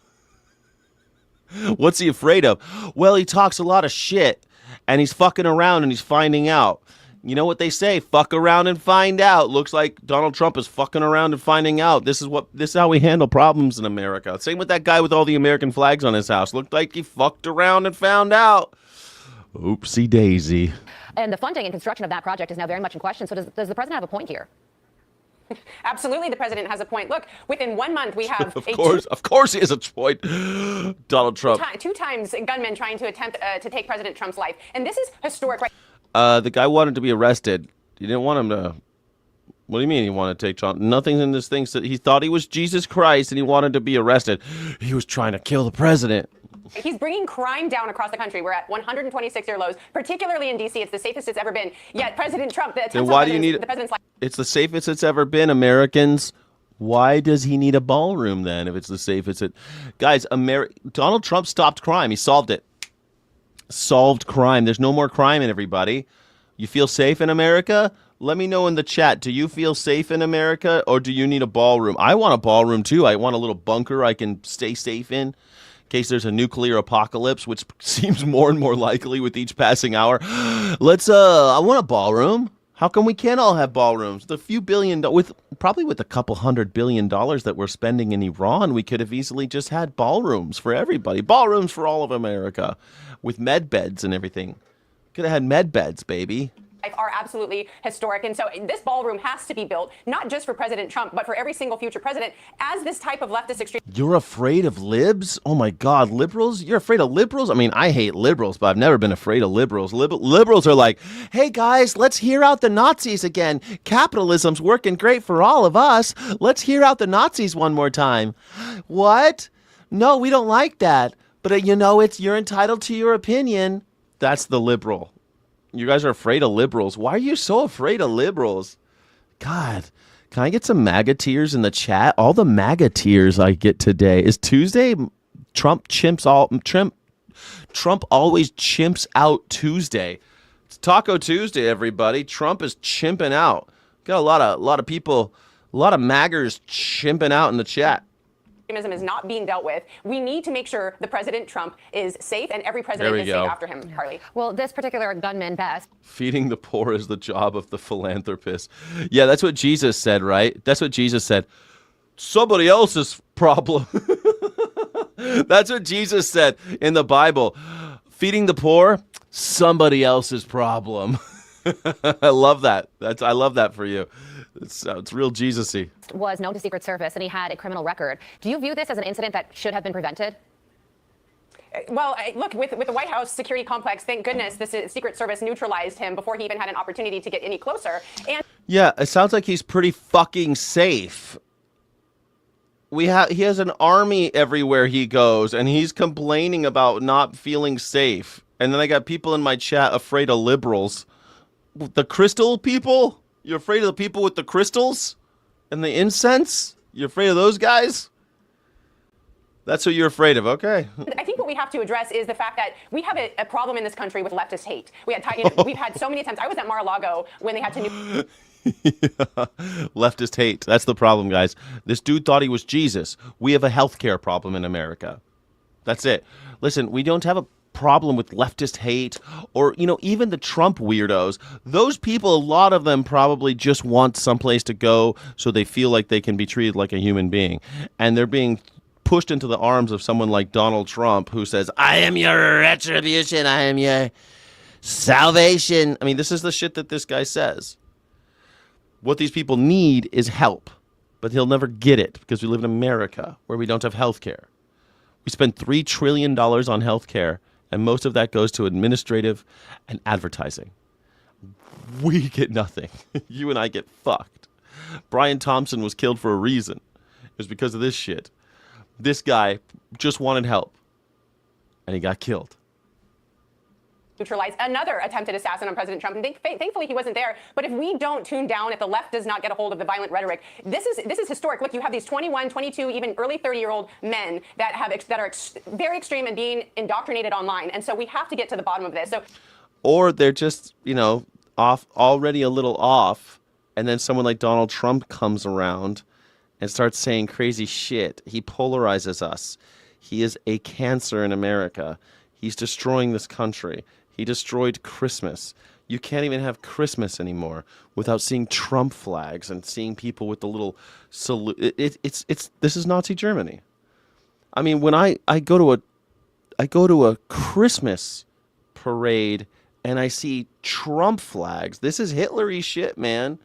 What's he afraid of? Well, he talks a lot of shit, and he's fucking around and he's finding out. You know what they say? Fuck around and find out. Looks like Donald Trump is fucking around and finding out. This is how we handle problems in America. Same with that guy with all the American flags on his house. Looked like he fucked around and found out. Oopsie daisy. And the funding and construction of that project is now very much in question. So does the president have a point here? Absolutely, the president has a point. Look, within 1 month, we have of course he has a point. Donald Trump. two times gunmen trying to attempt to take President Trump's life. And this is historic, right? The guy wanted to be arrested. He didn't want him to. What do you mean he wanted to take Trump? Nothing in this thing said he thought he was Jesus Christ and he wanted to be arrested. He was trying to kill the president. He's bringing crime down across the country. We're at 126-year lows, particularly in D.C. It's the safest it's ever been. Yet President Trump, then why do you need the president's life? It's the safest it's ever been, Americans. Why does he need a ballroom then if it's the safest it? Guys, Donald Trump stopped crime. He solved it. Solved crime. There's no more crime in everybody. You feel safe in America? Let me know in the chat. Do you feel safe in America or do you need a ballroom? I want a ballroom too. I want a little bunker I can stay safe in case there's a nuclear apocalypse, which seems more and more likely with each passing hour. I want a ballroom. How come we can't all have ballrooms? The few billion, probably with a couple $100 billion that we're spending in Iran, we could have easily just had ballrooms for everybody. Ballrooms for all of America with med beds and everything. Could have had med beds, baby. are absolutely historic. And so this ballroom has to be built, not just for President Trump, but for every single future president, as this type of leftist extreme. You're afraid of libs? Oh my God, liberals? You're afraid of liberals? I mean, I hate liberals, but I've never been afraid of liberals. Liberals are like, hey guys, let's hear out the Nazis again. Capitalism's working great for all of us. Let's hear out the Nazis one more time. What? No, we don't like that. But you're entitled to your opinion. That's the liberal. You guys are afraid of liberals. Why are you so afraid of liberals? God, can I get some MAGA tears in the chat? All the MAGA tears I get today. Is Tuesday Trump always chimps out Tuesday. It's Taco Tuesday, everybody. Trump is chimping out. Got a lot of people, a lot of MAGers chimping out in the chat. Extremism is not being dealt with. We need to make sure the President Trump is safe and every president is safe after him, Carly. Well, this particular gunman, Bess. Feeding the poor is the job of the philanthropist. Yeah, that's what Jesus said, right? That's what Jesus said. Somebody else's problem. That's what Jesus said in the Bible. Feeding the poor, somebody else's problem. I love that. I love that for you. It's real Jesus-y. Was known to Secret Service and he had a criminal record. Do you view this as an incident that should have been prevented? Well, look, with the White House security complex, thank goodness the Secret Service neutralized him before he even had an opportunity to get any closer. And yeah, it sounds like he's pretty fucking safe. He has an army everywhere he goes, and he's complaining about not feeling safe. And then I got people in my chat afraid of liberals. The crystal people? You're afraid of the people with the crystals and the incense? You're afraid of those guys? That's who you're afraid of. Okay. I think what we have to address is the fact that we have a problem in this country with leftist hate. We've had so many attempts. I was at Mar-a-Lago when they had to. Yeah. Leftist hate. That's the problem, guys. This dude thought he was Jesus. We have a healthcare problem in America. That's it. Listen, we don't have a problem with leftist hate or, even the Trump weirdos. Those people, a lot of them probably just want someplace to go so they feel like they can be treated like a human being. And they're being pushed into the arms of someone like Donald Trump who says, I am your retribution. I am your salvation. I mean, this is the shit that this guy says. What these people need is help, but he'll never get it because we live in America where we don't have health care. We spend $3 trillion on health care, and most of that goes to administrative and advertising. We get nothing. You and I get fucked. Brian Thompson was killed for a reason. It was because of this shit. This guy just wanted help, and he got killed. Neutralize another attempted assassin on President Trump. And thankfully, he wasn't there. But if we don't tune down, if the left does not get a hold of the violent rhetoric, this is historic. Look, you have these 21, 22, even early 30-year-old men that are very extreme and being indoctrinated online. And so we have to get to the bottom of this. Or they're just, off, already a little off, and then someone like Donald Trump comes around and starts saying crazy shit. He polarizes us. He is a cancer in America. He's destroying this country. He destroyed Christmas. You can't even have Christmas anymore without seeing Trump flags and seeing people with the little salute. This is Nazi Germany. I mean, when I go to a Christmas parade and I see Trump flags, this is Hitler-y shit, man.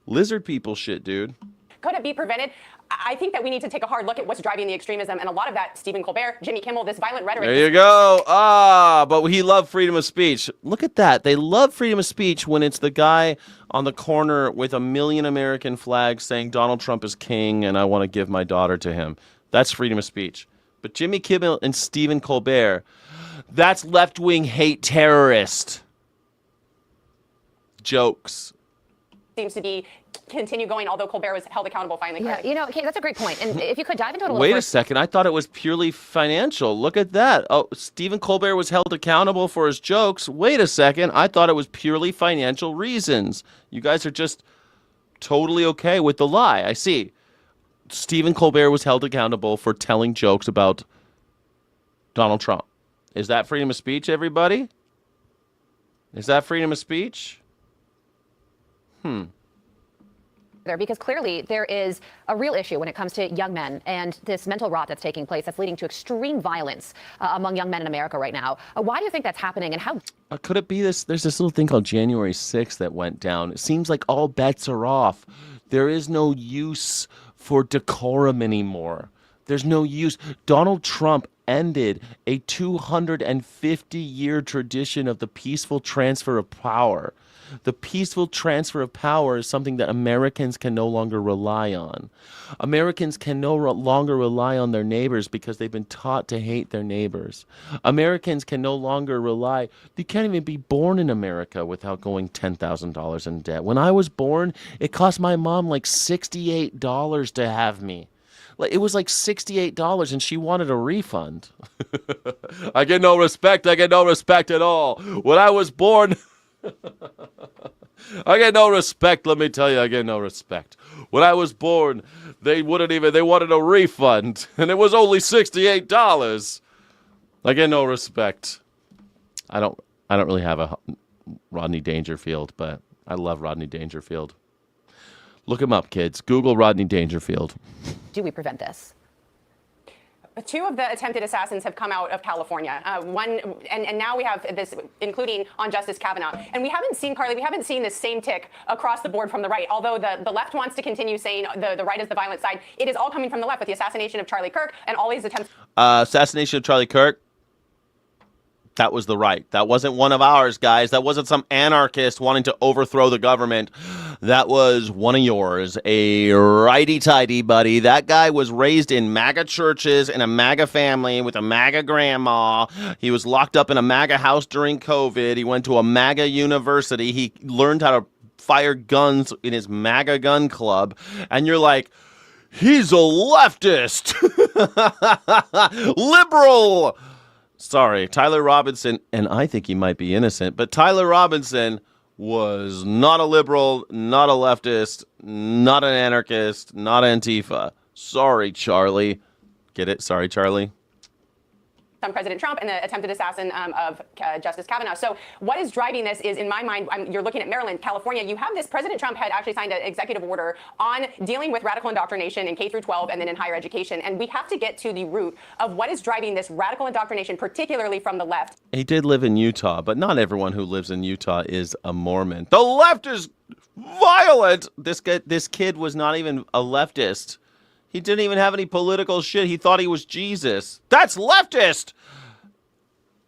Lizard people shit, dude. Could it be prevented? I think that we need to take a hard look at what's driving the extremism, and a lot of that, Stephen Colbert, Jimmy Kimmel, this violent rhetoric. There you go. But he loved freedom of speech. Look at that. They love freedom of speech when it's the guy on the corner with 1 million American flags saying Donald Trump is king and I want to give my daughter to him. That's freedom of speech. But Jimmy Kimmel and Stephen Colbert, that's left-wing hate terrorist. Jokes. Seems to be continue going, although Colbert was held accountable finally. Yeah, Kate, that's a great point. And if you could dive into it a little Wait a second. I thought it was purely financial. Look at that. Oh, Stephen Colbert was held accountable for his jokes. Wait a second. I thought it was purely financial reasons. You guys are just totally okay with the lie. I see. Stephen Colbert was held accountable for telling jokes about Donald Trump. Is that freedom of speech, everybody? Is that freedom of speech? because clearly there is a real issue when it comes to young men and this mental rot that's taking place that's leading to extreme violence among young men in America right now. Why do you think that's happening, and how? Could it be this? There's this little thing called January 6th that went down. It seems like all bets are off. There is no use for decorum anymore. There's no use. Donald Trump ended a 250-year tradition of the peaceful transfer of power. The peaceful transfer of power is something that Americans can no longer rely on. Americans can no longer rely on their neighbors because they've been taught to hate their neighbors. Americans can no longer rely. You can't even be born in America without going $10,000 in debt. When I was born, it cost my mom like $68 to have me. It was like $68 and she wanted a refund. I get no respect. I get no respect at all. When I was born, I get no respect. Let me tell you, I get no respect. When I was born, they wanted a refund and it was only $68. I get no respect. I don't really have a Rodney Dangerfield, but I love Rodney Dangerfield. Look him up, kids. Google Rodney Dangerfield. Do we prevent this? Two of the attempted assassins have come out of California. And now we have this, including on Justice Kavanaugh. And we haven't seen, Carly, this same tick across the board from the right. Although the left wants to continue saying the right is the violent side, it is all coming from the left with the assassination of Charlie Kirk and all these attempts. Assassination of Charlie Kirk. That was the right. That wasn't one of ours, guys. That wasn't some anarchist wanting to overthrow the government. That was one of yours, a righty-tighty buddy. That guy was raised in MAGA churches in a MAGA family with a MAGA grandma. He was locked up in a MAGA house during COVID. He went to a MAGA university. He learned how to fire guns in his MAGA gun club. And you're like, he's a leftist. Liberal. Sorry, Tyler Robinson, and I think he might be innocent, but Tyler Robinson was not a liberal, not a leftist, not an anarchist, not Antifa. Sorry, Charlie. Get it? Sorry, Charlie. On President Trump and the attempted assassin of Justice Kavanaugh. So what is driving this is, in my mind, you're looking at Maryland, California. You have this, President Trump had actually signed an executive order on dealing with radical indoctrination in K through 12 and then in higher education. And we have to get to the root of what is driving this radical indoctrination, particularly from the left. He did live in Utah, but not everyone who lives in Utah is a Mormon. The left is violent. This kid was not even a leftist. He didn't even have any political shit. He thought he was Jesus. That's leftist.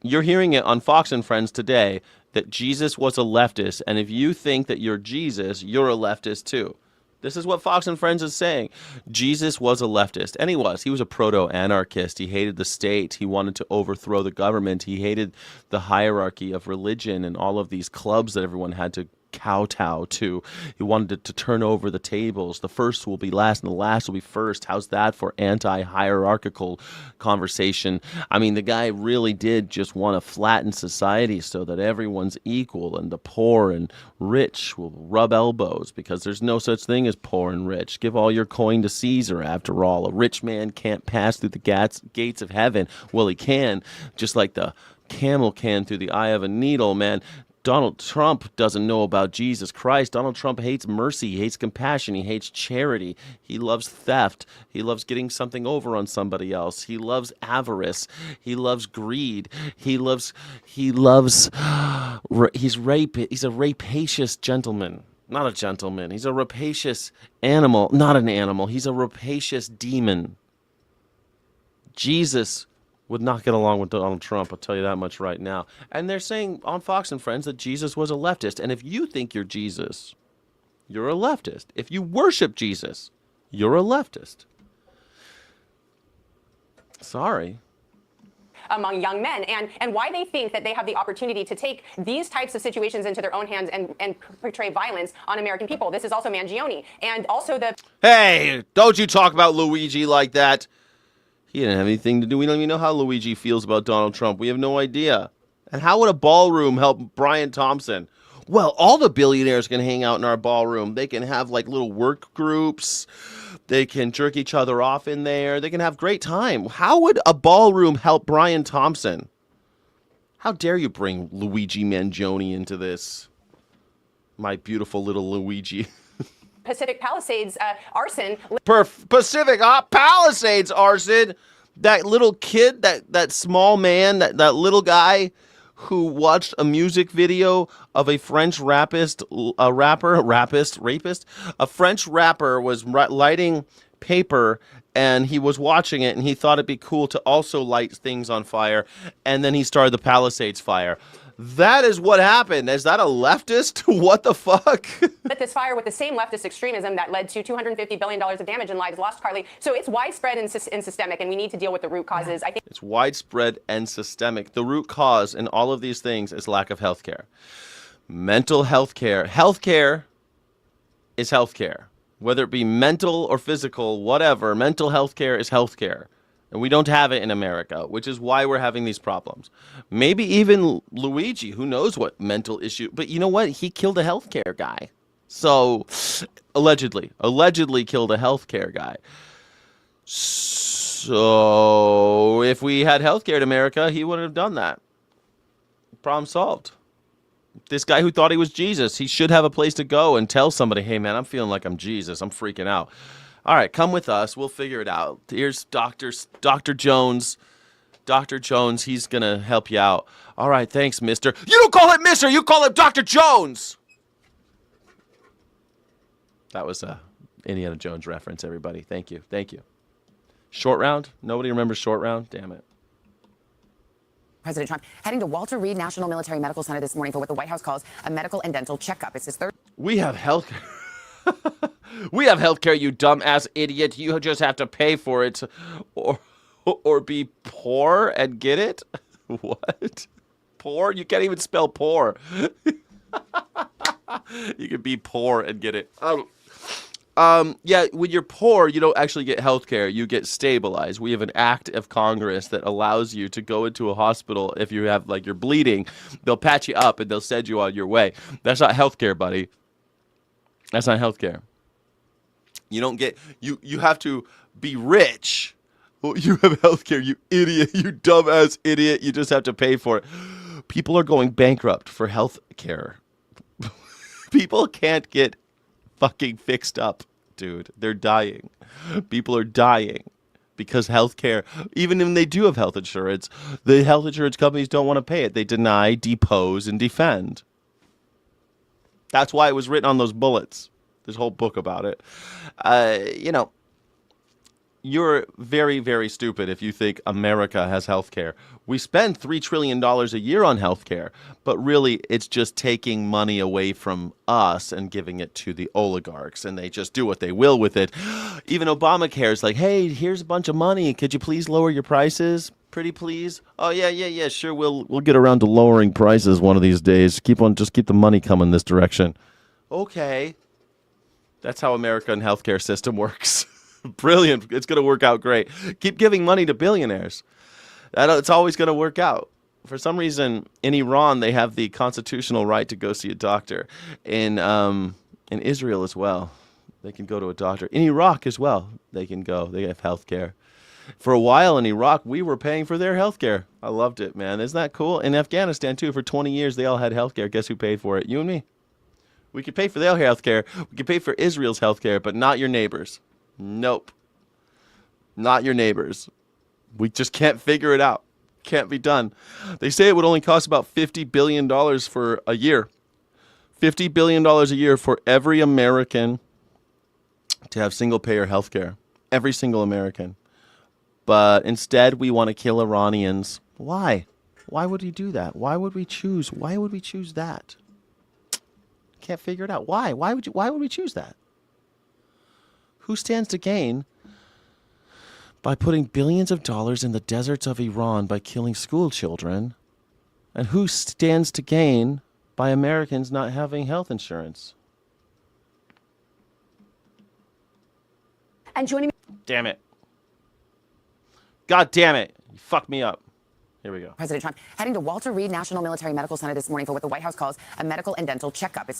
You're hearing it on Fox and Friends today that Jesus was a leftist. And if you think that you're Jesus, you're a leftist too. This is what Fox and Friends is saying. Jesus was a leftist. And he was. He was a proto-anarchist. He hated the state. He wanted to overthrow the government. He hated the hierarchy of religion and all of these clubs that everyone had to kowtow to. He wanted to turn over the tables. The first will be last and the last will be first. How's that for anti-hierarchical conversation? I mean, the guy really did just want to flatten society so that everyone's equal and the poor and rich will rub elbows because there's no such thing as poor and rich. Give all your coin to Caesar, after all. A rich man can't pass through the gates of heaven. Well, he can, just like the camel can through the eye of a needle, man. Donald Trump doesn't know about Jesus Christ. Donald Trump hates mercy. He hates compassion. He hates charity. He loves theft. He loves getting something over on somebody else. He loves avarice. He loves greed. He's a rapacious gentleman. Not a gentleman. He's a rapacious animal. Not an animal. He's a rapacious demon. Jesus would not get along with Donald Trump, I'll tell you that much right now. And they're saying on Fox and Friends that Jesus was a leftist. And if you think you're Jesus, you're a leftist. If you worship Jesus, you're a leftist. Sorry. Among young men and why they think that they have the opportunity to take these types of situations into their own hands and portray violence on American people. This is also Mangione. And also Hey, don't you talk about Luigi like that. He didn't have anything to do. We don't even know how Luigi feels about Donald Trump. We have no idea. And how would a ballroom help Brian Thompson? Well, all the billionaires can hang out in our ballroom. They can have like little work groups. They can jerk each other off in there. They can have great time. How would a ballroom help Brian Thompson? How dare you bring Luigi Mangione into this? My beautiful little Luigi. Pacific Palisades arson. Pacific Palisades arson. That little kid, that small man, that little guy who watched a music video of a French rapist, a French rapper was lighting paper, and he was watching it, and he thought it'd be cool to also light things on fire, and then he started the Palisades fire. That is what happened. Is that a leftist? What the fuck? But this fire with the same leftist extremism that led to $250 billion of damage and lives lost, Carly. So it's widespread and systemic, and we need to deal with the root causes. I think it's widespread and systemic. The root cause in all of these things is lack of health care. Mental health care. Health care is health care. Whether it be mental or physical, whatever, mental health care is health care. And we don't have it in America, which is why we're having these problems. Maybe even Luigi, who knows what mental issue. But you know what? He killed a healthcare guy. So, allegedly killed a healthcare guy. So, if we had healthcare in America, he wouldn't have done that. Problem solved. This guy who thought he was Jesus, he should have a place to go and tell somebody, hey, man, I'm feeling like I'm Jesus. I'm freaking out. All right, come with us. We'll figure it out. Here's Dr. Jones. Dr. Jones, he's going to help you out. All right, thanks, mister. You don't call him mister. You call him Dr. Jones. That was a Indiana Jones reference, everybody. Thank you. Thank you. Short round? Nobody remembers short round? Damn it. President Trump heading to Walter Reed National Military Medical Center this morning for what the White House calls a medical and dental checkup. It's his third. We have health. We have healthcare, you dumbass idiot. You just have to pay for it or be poor and get it? What? Poor? You can't even spell poor. You can be poor and get it. Yeah, when you're poor, you don't actually get healthcare. You get stabilized. We have an act of Congress that allows you to go into a hospital if you have, like, you're bleeding. They'll patch you up and they'll send you on your way. That's not healthcare, buddy. That's not healthcare. You don't get, you have to be rich. Well, you have healthcare, you idiot, you dumbass idiot. You just have to pay for it. People are going bankrupt for healthcare. People can't get fucking fixed up, dude. They're dying. People are dying because healthcare, even when they do have health insurance, the health insurance companies don't want to pay it. They deny, depose, and defend. That's why it was written on those bullets. There's a whole book about it. You're very, very stupid if you think America has health care. We spend $3 trillion a year on health care, but really it's just taking money away from us and giving it to the oligarchs, and they just do what they will with it. Even Obamacare is like, hey, here's a bunch of money. Could you please lower your prices? Pretty please? Oh, yeah, sure. We'll get around to lowering prices one of these days. Just keep the money coming this direction. Okay. That's how American healthcare system works. Brilliant. It's going to work out great. Keep giving money to billionaires. It's always going to work out. For some reason, in Iran, they have the constitutional right to go see a doctor. In Israel as well, they can go to a doctor. In Iraq as well, they can go. They have health care. For a while in Iraq, we were paying for their health care. I loved it, man. Isn't that cool? In Afghanistan, too, for 20 years, they all had health care. Guess who paid for it? You and me. We could pay for their health care. We could pay for Israel's health care, but not your neighbors. Nope. Not your neighbors. We just can't figure it out. Can't be done. They say it would only cost about $50 billion for a year. $50 billion a year for every American to have single-payer health care. Every single American. But instead, we want to kill Iranians. Why? Why would we do that? Why would we choose that? Can't figure it out. Why? Why would we choose that? Who stands to gain by putting billions of dollars in the deserts of Iran by killing school children? And who stands to gain by Americans not having health insurance? And joining me. Damn it. God damn it. You fucked me up. Here we go. President Trump heading to Walter Reed National Military Medical Center this morning for what the White House calls a medical and dental checkup.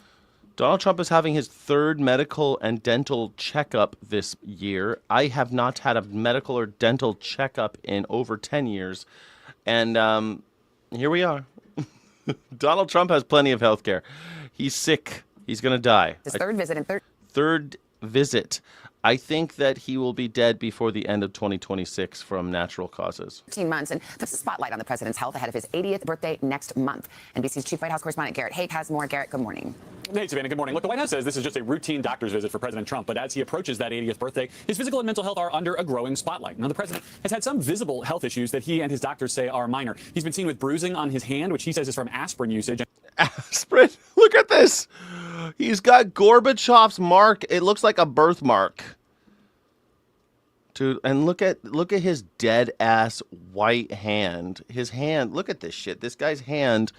Donald Trump is having his third medical and dental checkup this year. I have not had a medical or dental checkup in over 10 years. And here we are. Donald Trump has plenty of health care. He's sick. He's going to die. His third visit in third visit. I think that he will be dead before the end of 2026 from natural causes. 15 months and puts a spotlight on the president's health ahead of his 80th birthday next month. NBC's chief White House correspondent Garrett Haake has more. Garrett, good morning. Hey, Savannah, good morning. Look, the White House says this is just a routine doctor's visit for President Trump, but as he approaches that 80th birthday, his physical and mental health are under a growing spotlight. Now, the president has had some visible health issues that he and his doctors say are minor. He's been seen with bruising on his hand, which he says is from aspirin usage. Aspirin? Look at this. He's got Gorbachev's mark. It looks like a birthmark. Dude, and look at his dead ass white hand. His hand, look at this shit. This guy's hand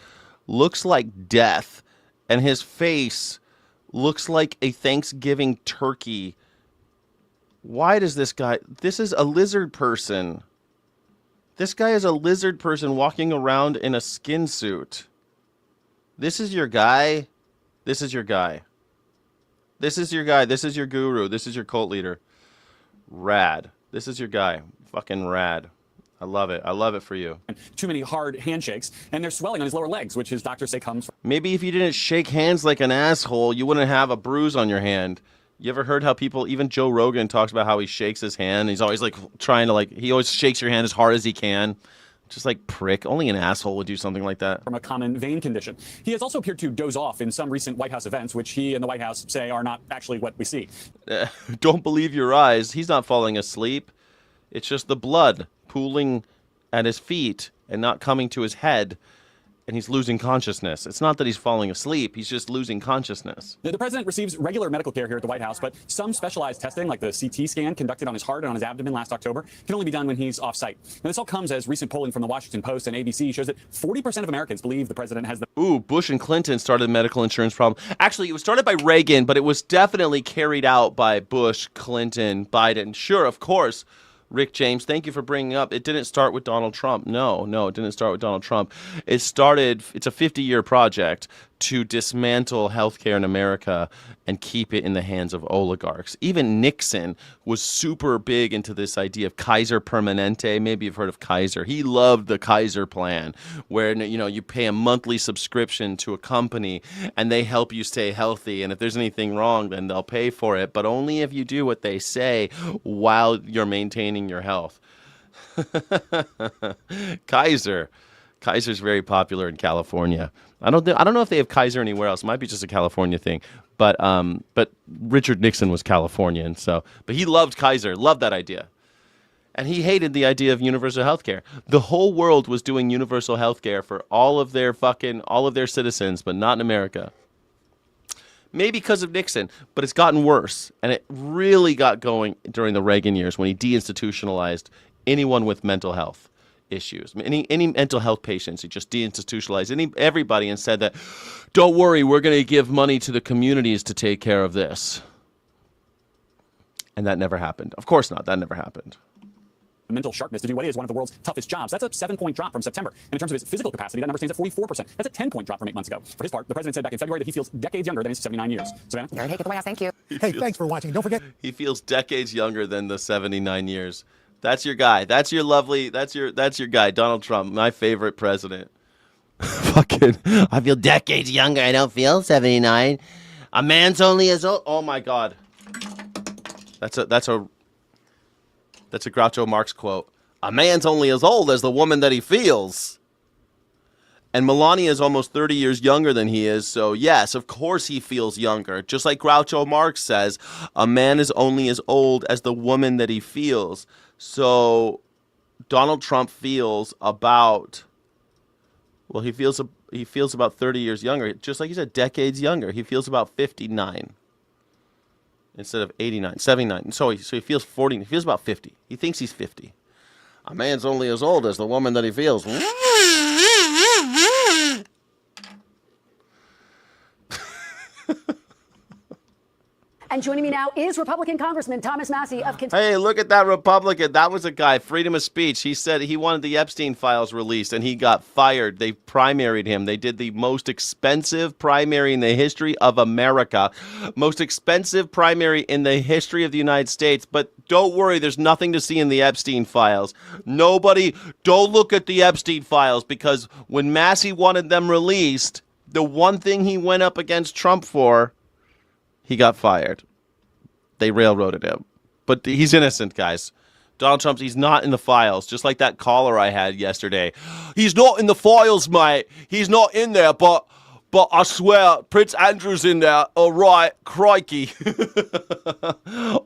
looks like death, and his face looks like a Thanksgiving turkey. Why does this guy? This is a lizard person. This guy is a lizard person walking around in a skin suit. This is your guy. This is your guy. This is your guy. This is your guru. This is your cult leader. Rad. This is your guy. Fucking rad. I love it. I love it for you. Too many hard handshakes, and there's swelling on his lower legs, which his doctors say comes from. Maybe if you didn't shake hands like an asshole, you wouldn't have a bruise on your hand. You ever heard how people, even Joe Rogan talks about how he shakes his hand? He's always like trying to he always shakes your hand as hard as he can. Just like prick. Only an asshole would do something like that. From a common vein condition. He has also appeared to doze off in some recent White House events, which he and the White House say are not actually what we see. Don't believe your eyes. He's not falling asleep. It's just the blood pooling at his feet and not coming to his head, and he's losing consciousness. It's not that he's falling asleep. He's just losing consciousness. The president receives regular medical care here at the White House, but some specialized testing, like the CT scan conducted on his heart and on his abdomen last October, can only be done when he's off-site. Now, this all comes as recent polling from the Washington Post and ABC shows that 40% of Americans believe the president has the... Ooh, Bush and Clinton started the medical insurance problem. Actually, it was started by Reagan, but it was definitely carried out by Bush, Clinton, Biden. Sure, of course. Rick James, thank you for bringing up. It didn't start with Donald Trump. No, it didn't start with Donald Trump. It's a 50-year project to dismantle healthcare in America and keep it in the hands of oligarchs. Even Nixon was super big into this idea of Kaiser Permanente. Maybe you've heard of Kaiser. He loved the Kaiser plan, where you pay a monthly subscription to a company and they help you stay healthy. And if there's anything wrong, then they'll pay for it, but only if you do what they say while you're maintaining your health. Kaiser's very popular in California. I don't know if they have Kaiser anywhere else. It might be just a California thing. But Richard Nixon was Californian, but he loved Kaiser, loved that idea. And he hated the idea of universal health care. The whole world was doing universal health care for all of their citizens, but not in America. Maybe because of Nixon, but it's gotten worse. And it really got going during the Reagan years when he deinstitutionalized anyone with mental health issues. Any mental health patients, he just deinstitutionalized everybody and said that, don't worry, we're going to give money to the communities to take care of this. And that never happened. Of course not. That never happened. Mental sharpness to do what is one of the world's toughest jobs. That's a 7-point drop from September. And in terms of his physical capacity, that number stands at 44%. That's a 10-point drop from 8 months ago. For his part, the president said back in February that he feels decades younger than his 79 years. Savannah? Garrett Haake at the White House. Thank you. Hey, thanks for watching. Don't forget. He feels decades younger than the 79 years. That's your guy. That's your guy, Donald Trump, my favorite president. Fucking, I feel decades younger. I don't feel 79. A man's only as old. Oh my God. That's a Groucho Marx quote. A man's only as old as the woman that he feels. And Melania is almost 30 years younger than he is, so yes, of course he feels younger. Just like Groucho Marx says, a man is only as old as the woman that he feels. So Donald Trump feels about, he feels about 30 years younger. Just like you said, decades younger. He feels about 59 instead of 89, 79. So he feels 40. He feels about 50. He thinks he's 50. A man's only as old as the woman that he feels. And joining me now is Republican Congressman Thomas Massie of Kentucky. Hey, look at that Republican. That was a guy, freedom of speech. He said he wanted the Epstein files released, and he got fired. They primaried him. They did the most expensive primary in the history of America. Most expensive primary in the history of the United States. But don't worry, there's nothing to see in the Epstein files. Don't look at the Epstein files, because when Massie wanted them released, the one thing he went up against Trump for, he got fired. They railroaded him. But he's innocent, guys. Donald Trump, he's not in the files, just like that caller I had yesterday. He's not in the files, mate. He's not in there, but I swear, Prince Andrew's in there. All right, crikey.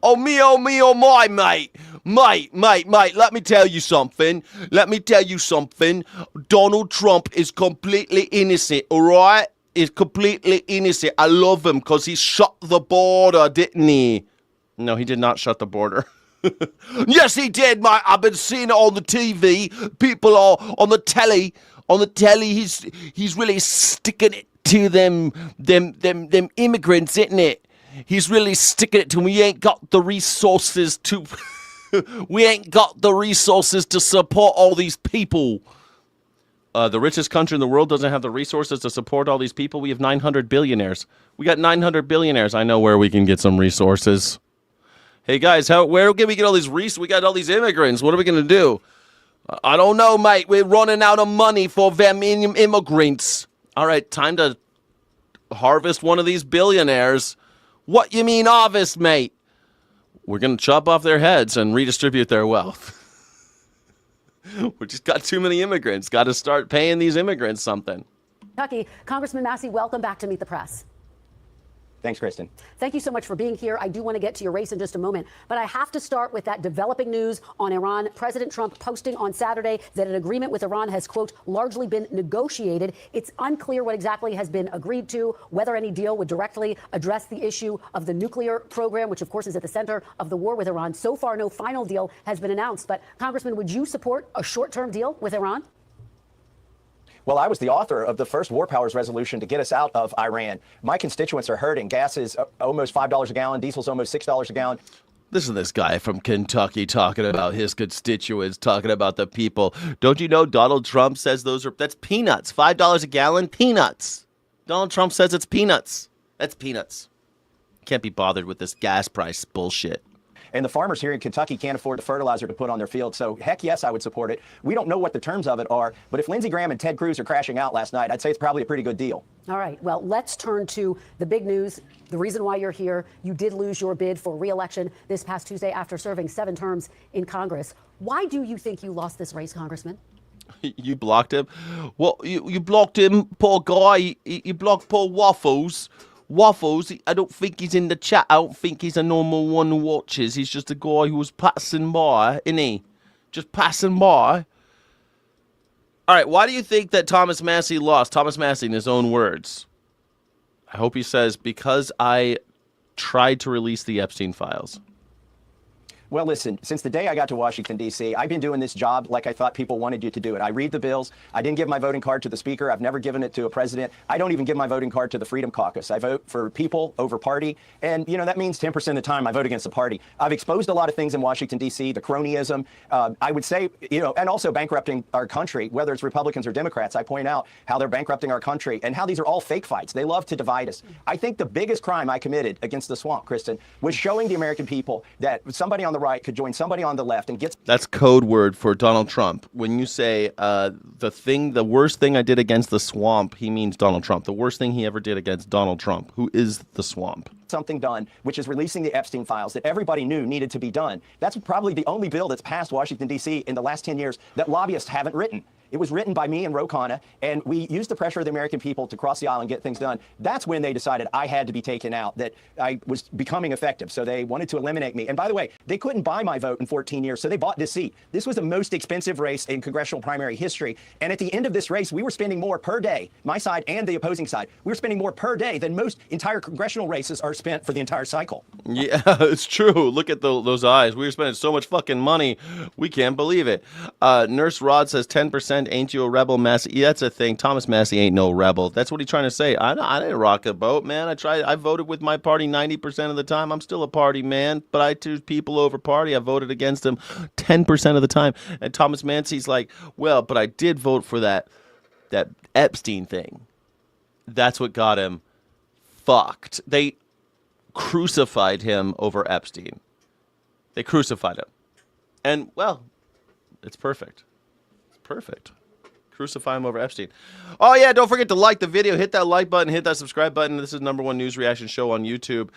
Oh, me, oh, my, mate. Mate, let me tell you something. Donald Trump is completely innocent, all right? He's completely innocent. I love him because he shut the border, didn't he? No, he did not shut the border. Yes, he did, mate. I've been seeing it on the TV. People are on the telly. He's really sticking it to them immigrants, isn't it? He's really sticking it to them. We ain't got the resources to support all these people. The richest country in the world doesn't have the resources to support all these people. We have 900 billionaires. We got 900 billionaires. I know where we can get some resources. Hey, guys, where can we get all these resources? We got all these immigrants. What are we going to do? I don't know, mate. We're running out of money for them immigrants. All right, time to harvest one of these billionaires. What you mean harvest, mate? We're going to chop off their heads and redistribute their wealth. We just got too many immigrants. Got to start paying these immigrants something. Kentucky, Congressman Massey, welcome back to Meet the Press. Thanks, Kristen. Thank you so much for being here. I do want to get to your race in just a moment, but I have to start with that developing news on Iran. President Trump posting on Saturday that an agreement with Iran has, quote, largely been negotiated. It's unclear what exactly has been agreed to, whether any deal would directly address the issue of the nuclear program, which, of course, is at the center of the war with Iran. So far, no final deal has been announced. But, Congressman, would you support a short-term deal with Iran? Well, I was the author of the first War Powers resolution to get us out of Iran. My constituents are hurting. Gas is almost $5 a gallon. Diesel's almost $6 a gallon. Listen to this guy from Kentucky talking about his constituents, talking about the people. Don't you know Donald Trump says that's peanuts. $5 a gallon, peanuts. Donald Trump says it's peanuts. That's peanuts. Can't be bothered with this gas price bullshit. And the farmers here in Kentucky can't afford the fertilizer to put on their fields. So, heck yes, I would support it. We don't know what the terms of it are, but if Lindsey Graham and Ted Cruz are crashing out last night, I'd say it's probably a pretty good deal. All right. Well, let's turn to the big news. The reason why you're here, you did lose your bid for re-election this past Tuesday after serving 7 terms in Congress. Why do you think you lost this race, Congressman? You blocked him? Well, you blocked him, poor guy. You blocked poor Waffles. Waffles, I don't think he's in the chat. I don't think he's a normal one who watches. He's just a guy who was passing by, isn't he? Just passing by. All right, why do you think that Thomas Massey lost? Thomas Massey, in his own words. I hope he says, because I tried to release the Epstein files. Well, listen, since the day I got to Washington, D.C., I've been doing this job like I thought people wanted you to do it. I read the bills. I didn't give my voting card to the speaker. I've never given it to a president. I don't even give my voting card to the Freedom Caucus. I vote for people over party. And, you know, that means 10% of the time I vote against the party. I've exposed a lot of things in Washington, D.C., the cronyism. I would say, you know, and also bankrupting our country, whether it's Republicans or Democrats. I point out how they're bankrupting our country and how these are all fake fights. They love to divide us. I think the biggest crime I committed against the swamp, Kristen, was showing the American people that somebody on the right could join somebody on the left and get. That's code word for Donald Trump. When you say the worst thing I did against the swamp, he means Donald Trump. The worst thing he ever did against Donald Trump, who is the swamp. Something done, which is releasing the Epstein files that everybody knew needed to be done. That's probably the only bill that's passed Washington, D.C. in the last 10 years that lobbyists haven't written. It was written by me and Ro Khanna, and we used the pressure of the American people to cross the aisle and get things done. That's when they decided I had to be taken out, that I was becoming effective. So they wanted to eliminate me. And by the way, they couldn't buy my vote in 14 years, so they bought this seat. This was the most expensive race in congressional primary history. And at the end of this race, we were spending more per day, my side and the opposing side. We were spending more per day than most entire congressional races are spent for the entire cycle. Yeah, it's true. Look at those eyes. We were spending so much fucking money. We can't believe it. Nurse Rod says 10%, ain't you a rebel, Massey? Yeah, that's a thing. Thomas Massey ain't no rebel. That's what he's trying to say. I didn't rock a boat, man. I voted with my party 90% of the time. I'm still a party man, but I choose people over party. I voted against him 10% of the time. And Thomas Massey's like, well, but I did vote for that Epstein thing. That's what got him fucked. They crucified him over Epstein. They crucified him. And, well, it's perfect. It's perfect. Crucify him over Epstein. Oh, yeah, don't forget to like the video. Hit that like button. Hit that subscribe button. This is the #1 news reaction show on YouTube.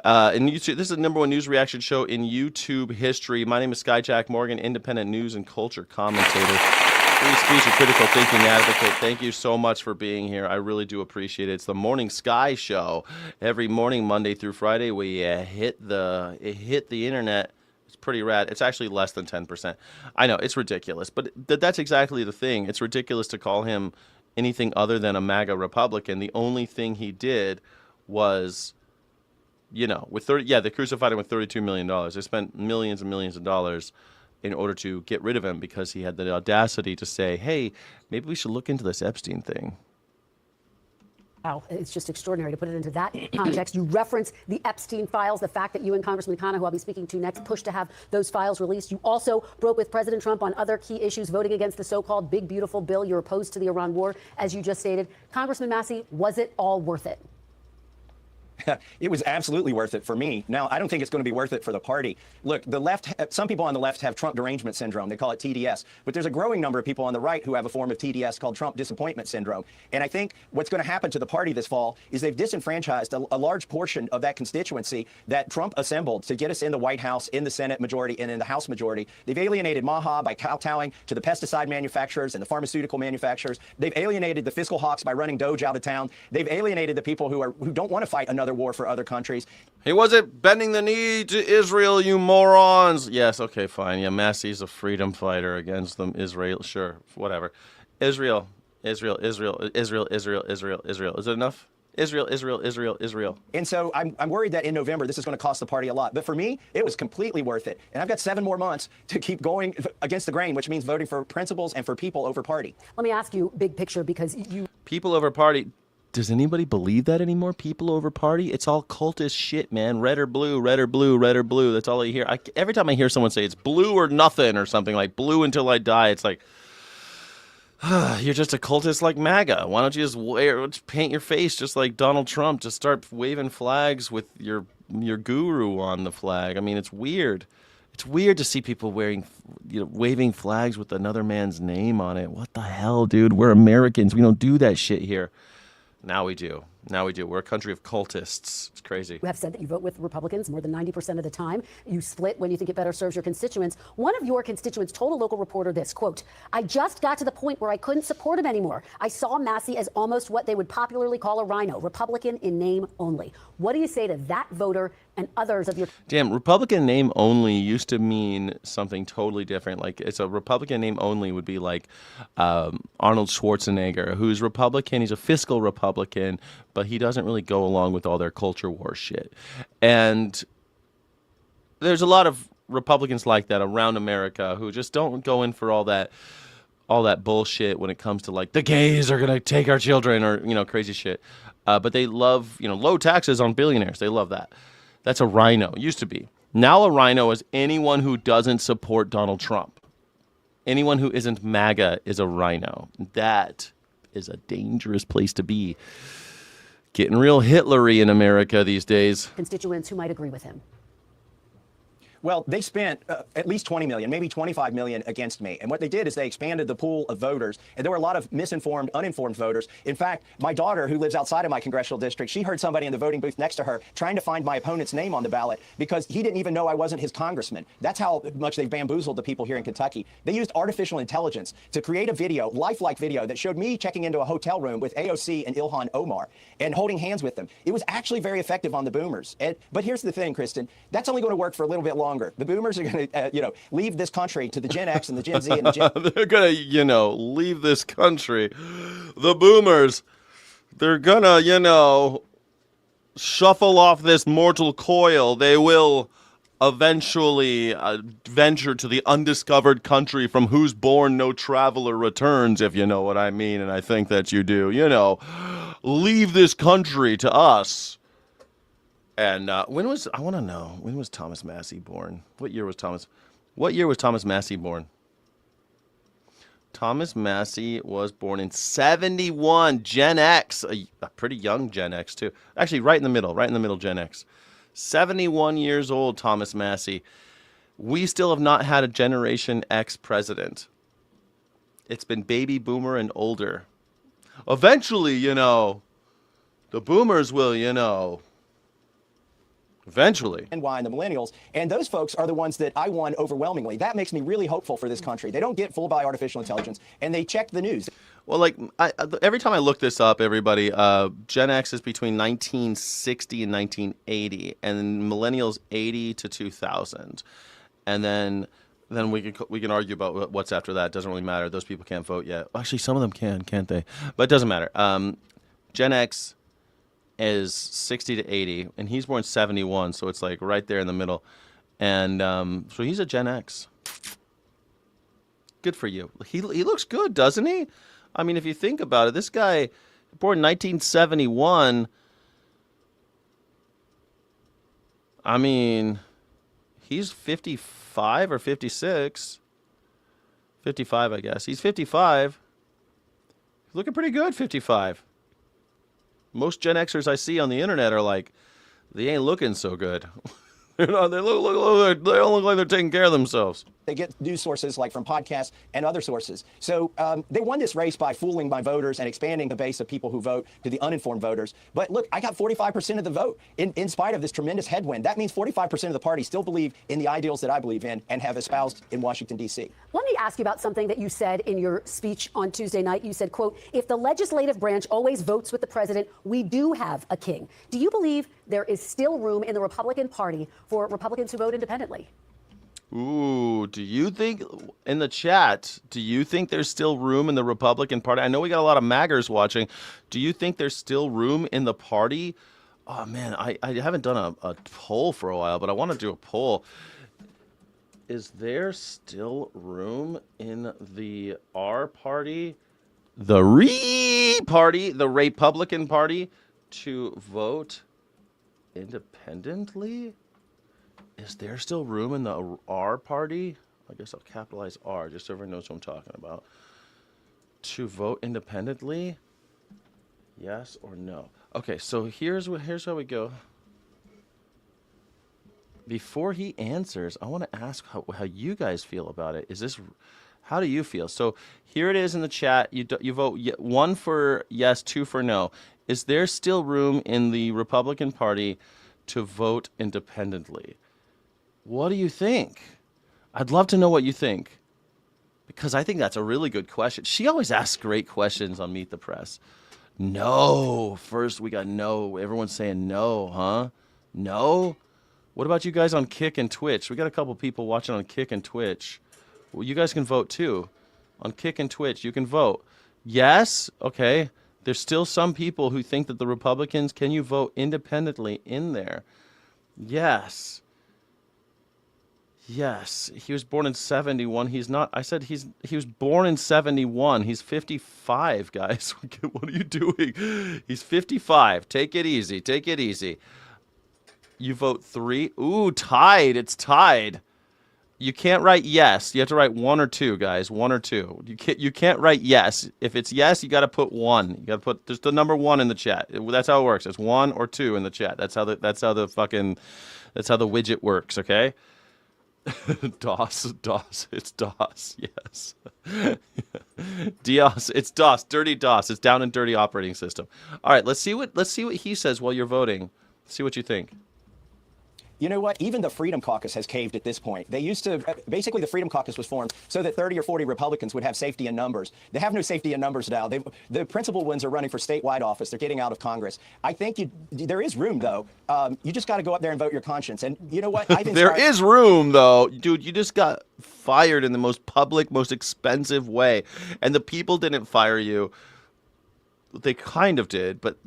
This is the #1 news reaction show in YouTube history. My name is Skyjack Morgan, independent news and culture commentator, free speech and critical thinking advocate. Thank you so much for being here. I really do appreciate it. It's the Morning Sky Show. Every morning, Monday through Friday, we hit the internet. It's pretty rad. It's actually less than 10%. I know, it's ridiculous, but that's exactly the thing. It's ridiculous to call him anything other than a MAGA Republican. The only thing he did was, they crucified him with $32 million. They spent millions and millions of dollars in order to get rid of him because he had the audacity to say, hey, maybe we should look into this Epstein thing. Wow, it's just extraordinary to put it into that context. You reference the Epstein files, the fact that you and Congressman Khanna, who I'll be speaking to next, pushed to have those files released. You also broke with President Trump on other key issues, voting against the so-called big, beautiful bill. You're opposed to the Iran war, as you just stated. Congressman Massey, was it all worth it? It was absolutely worth it for me. Now, I don't think it's going to be worth it for the party. Look, the left, some people on the left have Trump derangement syndrome. They call it TDS. But there's a growing number of people on the right who have a form of TDS called Trump disappointment syndrome. And I think what's going to happen to the party this fall is they've disenfranchised a large portion of that constituency that Trump assembled to get us in the White House, in the Senate majority, and in the House majority. They've alienated MAHA by kowtowing to the pesticide manufacturers and the pharmaceutical manufacturers. They've alienated the fiscal hawks by running Doge out of town. They've alienated the people who don't want to fight another war for other countries. He wasn't bending the knee to Israel, you morons. Yes, okay, fine. Yeah, Massey's a freedom fighter against them. Israel, sure, whatever. Israel. Is it enough? Israel. And so I'm worried that in November, this is going to cost the party a lot. But for me, it was completely worth it. And I've got 7 more months to keep going against the grain, which means voting for principles and for people over party. Let me ask you, big picture, because you... People over party. Does anybody believe that anymore? People over party? It's all cultist shit, man. Red or blue, red or blue, red or blue. That's all I hear. Every time I hear someone say it's blue or nothing or something like blue until I die, it's like, you're just a cultist like MAGA. Why don't you just paint your face just like Donald Trump? Just start waving flags with your guru on the flag. I mean, it's weird. It's weird to see people waving flags with another man's name on it. What the hell, dude? We're Americans. We don't do that shit here. Now we do. We're a country of cultists. It's crazy. You have said that you vote with Republicans more than 90% of the time. You split when you think it better serves your constituents. One of your constituents told a local reporter this, quote, I just got to the point where I couldn't support him anymore. I saw Massey as almost what they would popularly call a rhino, Republican in name only. What do you say to that voter and others of your... Damn, Republican name only used to mean something totally different. Like, it's a Republican name only would be like Arnold Schwarzenegger, who's Republican. He's a fiscal Republican, but he doesn't really go along with all their culture war shit. And there's a lot of Republicans like that around America who just don't go in for all that bullshit when it comes to like the gays are going to take our children or, crazy shit. But they love, low taxes on billionaires. They love that. That's a rhino. Used to be. Now a rhino is anyone who doesn't support Donald Trump. Anyone who isn't MAGA is a rhino. That is a dangerous place to be. Getting real Hitlery in America these days. Constituents who might agree with him. Well, they spent at least 20 million, maybe 25 million against me. And what they did is they expanded the pool of voters. And there were a lot of misinformed, uninformed voters. In fact, my daughter, who lives outside of my congressional district, she heard somebody in the voting booth next to her trying to find my opponent's name on the ballot because he didn't even know I wasn't his congressman. That's how much they've bamboozled the people here in Kentucky. They used artificial intelligence to create a video, lifelike video, that showed me checking into a hotel room with AOC and Ilhan Omar and holding hands with them. It was actually very effective on the boomers. But here's the thing, Kristen, that's only going to work for a little bit longer. The boomers are going to, leave this country to the Gen X and the Gen Z and the Gen... They're going to, leave this country. The boomers, they're going to, shuffle off this mortal coil. They will eventually venture to the undiscovered country from whose bourne no traveler returns, if you know what I mean, and I think that you do. Leave this country to us. And when was Thomas Massey born? What year was Thomas Massey born? Thomas Massey was born in 71, Gen X, a pretty young Gen X too. Actually, right in the middle, Gen X. 71 years old, Thomas Massey. We still have not had a Generation X president. It's been baby boomer and older. Eventually, the boomers will, eventually. And the millennials. And those folks are the ones that I won overwhelmingly. That makes me really hopeful for this country. They don't get fooled by artificial intelligence, and they check the news. Well, every time I look this up, everybody, Gen X is between 1960 and 1980, and millennials 80 to 2000. And then we can argue about what's after that. It doesn't really matter. Those people can't vote yet. Actually, some of them can, can't they? But it doesn't matter. Gen X is 60 to 80, and he's born 71, so it's like right there in the middle. And so he's a Gen X. Good for you. He looks good, doesn't he? I mean, if you think about it, this guy, born 1971, I mean, he's 55 or 56. 55, I guess. He's 55. He's looking pretty good, 55. Most Gen Xers I see on the internet are like, they ain't looking so good. They don't look like they're taking care of themselves. They get news sources like from podcasts and other sources. So they won this race by fooling my voters and expanding the base of people who vote to the uninformed voters. But look, I got 45% of the vote in spite of this tremendous headwind. That means 45% of the party still believe in the ideals that I believe in and have espoused in Washington, D.C. Let me ask you about something that you said in your speech on Tuesday night. You said, quote, if the legislative branch always votes with the president, we do have a king. Do you believe there is still room in the Republican Party for Republicans who vote independently? Ooh, do you think, in the chat, do you think there's still room in the Republican Party? I know we got a lot of MAGers watching. Do you think there's still room in the party? Oh, man, I haven't done a poll for a while, but I want to do a poll. Is there still room in the R party, the Republican Party, to vote independently? Is there still room in the R party? I guess I'll capitalize R just so everyone knows what I'm talking about. To vote independently? Yes or no? Okay, so here's how we go. Before he answers, I want to ask how you guys feel about it. How do you feel? So here it is in the chat. You vote 1 for yes, 2 for no. Is there still room in the Republican Party to vote independently? What do you think? I'd love to know what you think, because I think that's a really good question. She always asks great questions on Meet the Press. No. First we got no. Everyone's saying no, huh? No? What about you guys on Kick and Twitch? We got a couple people watching on Kick and Twitch. Well, you guys can vote too. On Kick and Twitch, you can vote. Yes? Okay. There's still some people who think that the Republicans, can you vote independently in there? Yes. Yes, he was born in 71. He's not. I said he was born in 71. He's 55, guys. What are you doing? He's 55. Take it easy. Take it easy. You vote 3. Ooh, tied. It's tied. You can't write yes. You have to write 1 or 2, guys. 1 or 2. You can't write yes. If it's yes, you got to put 1. You got to put there's the number 1 in the chat. That's how it works. It's 1 or 2 in the chat. That's how the widget works, okay? DOS, it's DOS, yes. DOS, it's DOS, dirty DOS. It's down and dirty operating system. All right, let's see what he says while you're voting. See what you think. You know what? Even the Freedom Caucus has caved at this point. They used to, basically the Freedom Caucus was formed so that 30 or 40 Republicans would have safety in numbers. They have no safety in numbers now. The principal ones are running for statewide office. They're getting out of Congress. I think there is room, though. You just got to go up there and vote your conscience. And you know what? There is room, though. Dude, you just got fired in the most public, most expensive way. And the people didn't fire you. They kind of did, but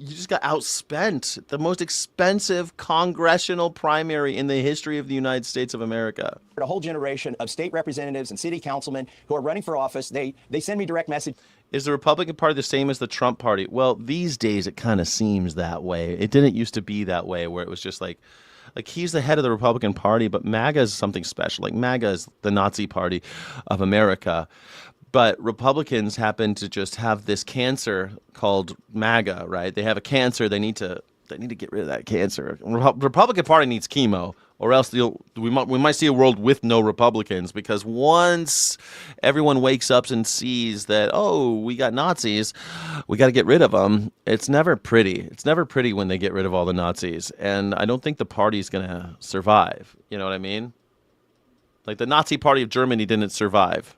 you just got outspent. The most expensive congressional primary in the history of the United States of America. A whole generation of state representatives and city councilmen who are running for office. They send me direct message. Is the Republican Party the same as the Trump Party? Well, these days it kind of seems that way. It didn't used to be that way, where it was just like he's the head of the Republican Party, but MAGA is something special. Like MAGA is the Nazi Party of America. But Republicans happen to just have this cancer called MAGA, right? They have a cancer. They need to get rid of that cancer. Republican Party needs chemo. or else we might see a world with no Republicans, because once everyone wakes up and sees that, oh, we got Nazis, we got to get rid of them, it's never pretty. It's never pretty when they get rid of all the Nazis, and I don't think the party's going to survive. You know what I mean? Like the Nazi Party of Germany didn't survive.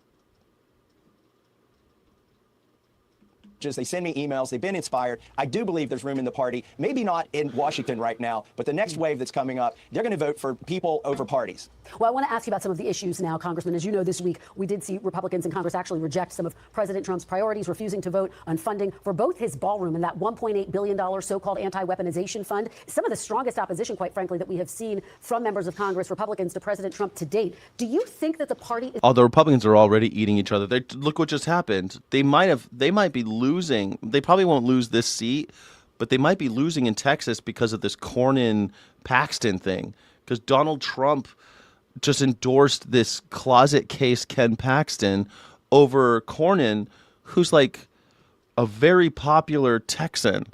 They send me emails. They've been inspired. I do believe there's room in the party. Maybe not in Washington right now, but the next wave that's coming up, they're going to vote for people over parties. Well, I want to ask you about some of the issues now, Congressman. As you know, this week we did see Republicans in Congress actually reject some of President Trump's priorities, refusing to vote on funding for both his ballroom and that $1.8 billion so-called anti-weaponization fund. Some of the strongest opposition, quite frankly, that we have seen from members of Congress, Republicans, to President Trump to date. Do you think that the party is... Oh, the Republicans are already eating each other. Look what just happened. They might be losing. They probably won't lose this seat, but they might be losing in Texas because of this Cornyn-Paxton thing. Because Donald Trump just endorsed this closet case Ken Paxton over Cornyn, who's like a very popular Texan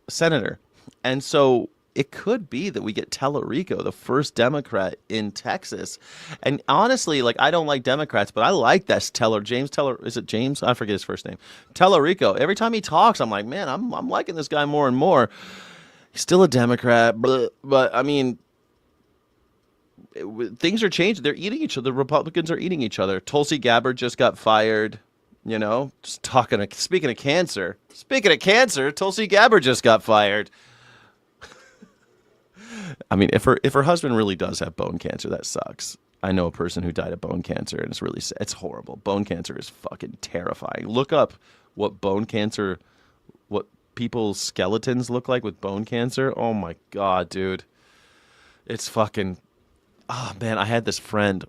senator. And so it could be that we get Tellerico, the first Democrat in Texas. And honestly, like, I don't like Democrats, but I like that James Teller. Is it James? I forget his first name. Tellerico. Every time he talks, I'm like, man, I'm liking this guy more and more. He's still a Democrat, but I mean, things are changing. They're eating each other. The Republicans are eating each other. Tulsi Gabbard just got fired. You know, just speaking of cancer, Tulsi Gabbard just got fired. I mean, if her husband really does have bone cancer, that sucks. I know a person who died of bone cancer, and it's horrible. Bone cancer is fucking terrifying. Look up what people's skeletons look like with bone cancer. Oh my God, dude. It's fucking, oh man, I had this friend.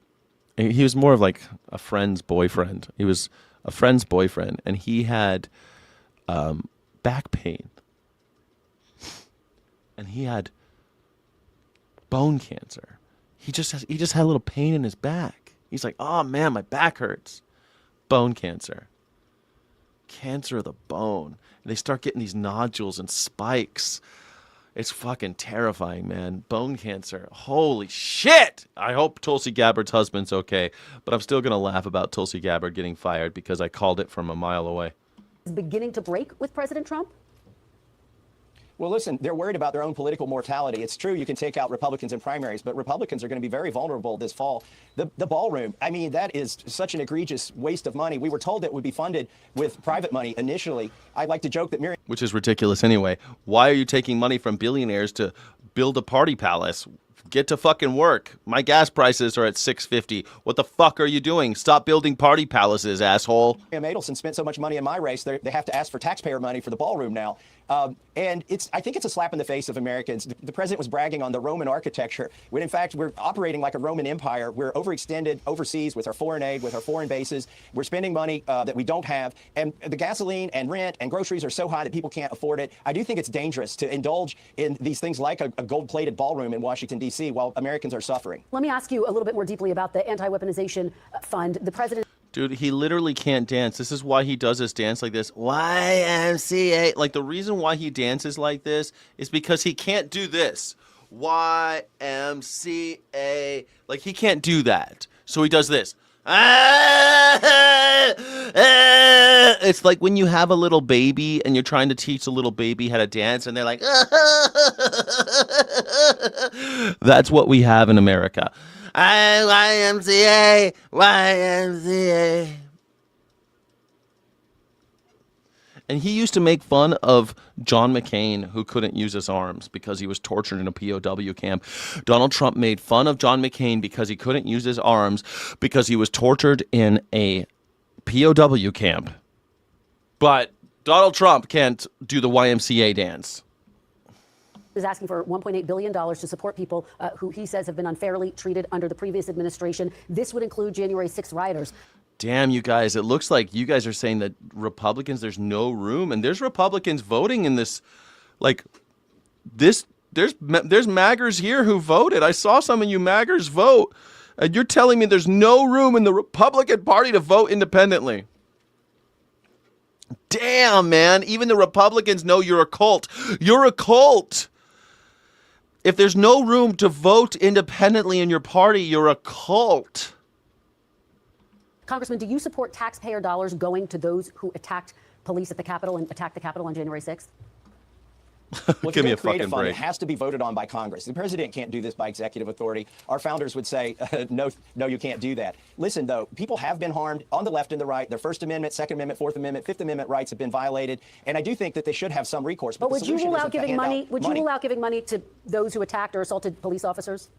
He was more of like a friend's boyfriend. He was a friend's boyfriend, and he had back pain. And he had bone cancer. He just had a little pain in his back. He's like, oh man, my back hurts. Bone cancer. Cancer of the bone. And they start getting these nodules and spikes. It's fucking terrifying, man. Bone cancer. Holy shit! I hope Tulsi Gabbard's husband's okay, but I'm still going to laugh about Tulsi Gabbard getting fired because I called it from a mile away. Is beginning to break with President Trump? Well, listen, they're worried about their own political mortality. It's true you can take out Republicans in primaries, but Republicans are going to be very vulnerable this fall. The ballroom, I mean, that is such an egregious waste of money. We were told it would be funded with private money initially. I like to joke that Miriam... Which is ridiculous anyway. Why are you taking money from billionaires to build a party palace? Get to fucking work. My gas prices are at $6.50. What the fuck are you doing? Stop building party palaces, asshole. Miriam Adelson spent so much money in my race, they have to ask for taxpayer money for the ballroom now. And I think it's a slap in the face of Americans. The president was bragging on the Roman architecture, when in fact we're operating like a Roman empire. We're overextended overseas with our foreign aid, with our foreign bases. We're spending money that we don't have. And the gasoline and rent and groceries are so high that people can't afford it. I do think it's dangerous to indulge in these things like a gold-plated ballroom in Washington, D.C. while Americans are suffering. Let me ask you a little bit more deeply about the anti-weaponization fund. The president... Dude, he literally can't dance. This is why he does this dance like this. YMCA. Like, the reason why he dances like this is because he can't do this. YMCA. Like, he can't do that. So he does this. It's like when you have a little baby and you're trying to teach a little baby how to dance and they're like, that's what we have in America. YMCA, YMCA. And he used to make fun of John McCain, who couldn't use his arms because he was tortured in a POW camp. Donald Trump made fun of John McCain because he couldn't use his arms because he was tortured in a POW camp. But Donald Trump can't do the YMCA dance. Is asking for $1.8 billion to support people who he says have been unfairly treated under the previous administration. This would include January 6th rioters. Damn, you guys, it looks like you guys are saying that Republicans, there's no room. And there's Republicans voting in this, like, this, there's maggers here who voted. I saw some of you maggers vote. And you're telling me there's no room in the Republican Party to vote independently. Damn, man. Even the Republicans know you're a cult. You're a cult. If there's no room to vote independently in your party, you're a cult. Congressman, do you support taxpayer dollars going to those who attacked police at the Capitol and attacked the Capitol on January 6th? Well, Give me a create fucking fund, break. it has to be voted on by Congress. The president can't do this by executive authority. Our founders would say, no, you can't do that. Listen, though, people have been harmed on the left and the right. Their First Amendment, Second Amendment, Fourth Amendment, Fifth Amendment rights have been violated. And I do think that they should have some recourse. But the would you solution rule out isn't to giving hand money? out Would you rule out giving money to those who attacked or assaulted police officers?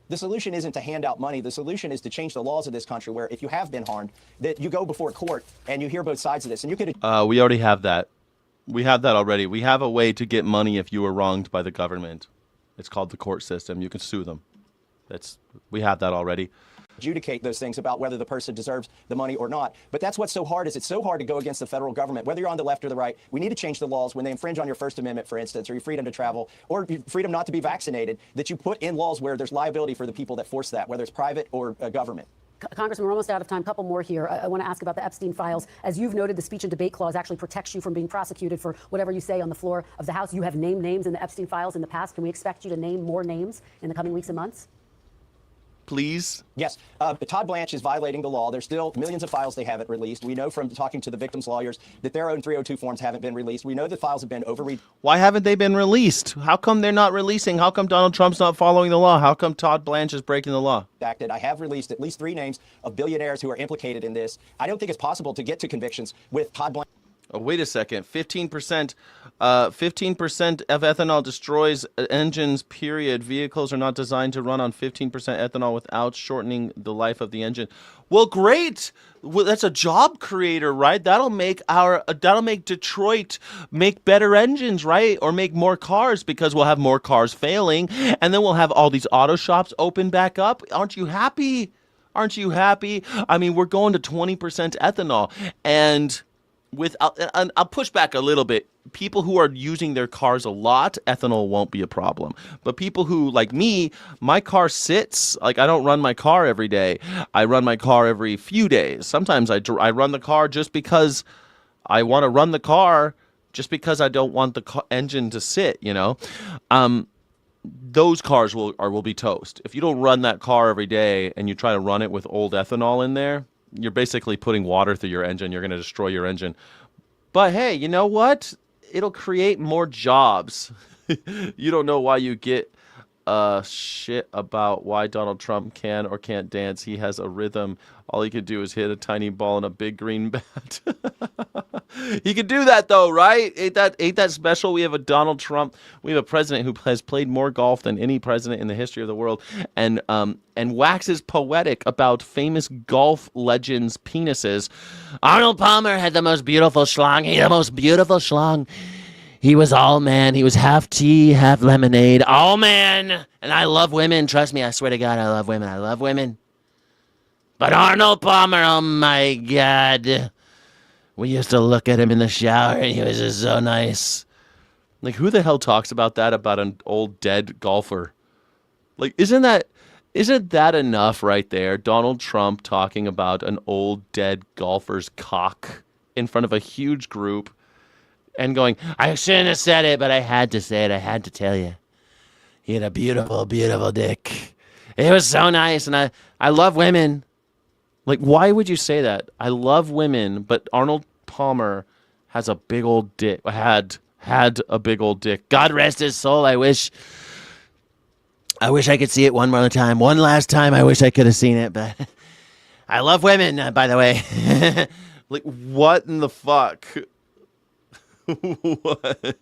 The solution isn't to hand out money. The solution is to change the laws of this country where if you have been harmed, that you go before court and you hear both sides of this. And you could. We already have that. We have that already. We have a way to get money if you were wronged by the government. It's called the court system. You can sue them. We have that already. Adjudicate those things about whether the person deserves the money or not. But that's what's so hard is it's so hard to go against the federal government, whether you're on the left or the right. We need to change the laws when they infringe on your First Amendment, for instance, or your freedom to travel, or your freedom not to be vaccinated, that you put in laws where there's liability for the people that force that, whether it's private or government. Congressman, we're almost out of time. A couple more here. I want to ask about the Epstein files. As you've noted, the speech and debate clause actually protects you from being prosecuted for whatever you say on the floor of the House. You have named names in the Epstein files in the past. Can we expect you to name more names in the coming weeks and months? Please? Yes. Todd Blanche is violating the law. There's still millions of files they haven't released. We know from talking to the victims' lawyers that their own 302 forms haven't been released. We know the files have been overread. Why haven't they been released? How come they're not releasing? How come Donald Trump's not following the law? How come Todd Blanche is breaking the law? I have released at least 3 names of billionaires who are implicated in this. I don't think it's possible to get to convictions with Todd Blanche. Oh, wait a second. 15% of ethanol destroys engines, period. Vehicles are not designed to run on 15% ethanol without shortening the life of the engine. Well, great. Well, that's a job creator, right? That'll make Detroit make better engines, right? Or make more cars because we'll have more cars failing. And then we'll have all these auto shops open back up. Aren't you happy? Aren't you happy? I mean, we're going to 20% ethanol. And I'll push back a little bit. People who are using their cars a lot, ethanol won't be a problem. But people who, like me, my car sits. Like, I don't run my car every day. I run my car every few days. Sometimes I run the car just because I want to run the car, just because I don't want the engine to sit, you know? Those cars will be toast. If you don't run that car every day and you try to run it with old ethanol in there, you're basically putting water through your engine. You're going to destroy your engine. But hey, you know what? It'll create more jobs. You don't know why you get shit about why Donald Trump can or can't dance. He has a rhythm. All he can do is hit a tiny ball in a big green bat. He can do that though, right? Ain't that special? We have a Donald Trump. We have a president who has played more golf than any president in the history of the world, and waxes poetic about famous golf legends' penises. Arnold Palmer had the most beautiful schlong. He had the most beautiful schlong. He was all man. He was half tea, half lemonade. All man. And I love women. Trust me, I swear to God, I love women. I love women. But Arnold Palmer, oh my God. We used to look at him in the shower and he was just so nice. Like, who the hell talks about that about an old dead golfer? Like, isn't that enough right there? Donald Trump talking about an old dead golfer's cock in front of a huge group and going, I shouldn't have said it, but I had to say it. I had to tell you. He had a beautiful, beautiful dick. It was so nice, and I love women. Like, why would you say that? I love women, but Arnold Palmer has a big old dick. Had a big old dick. God rest his soul. I wish I could see it one more time. One last time, I wish I could have seen it, but I love women, by the way. Like, what in the fuck? What?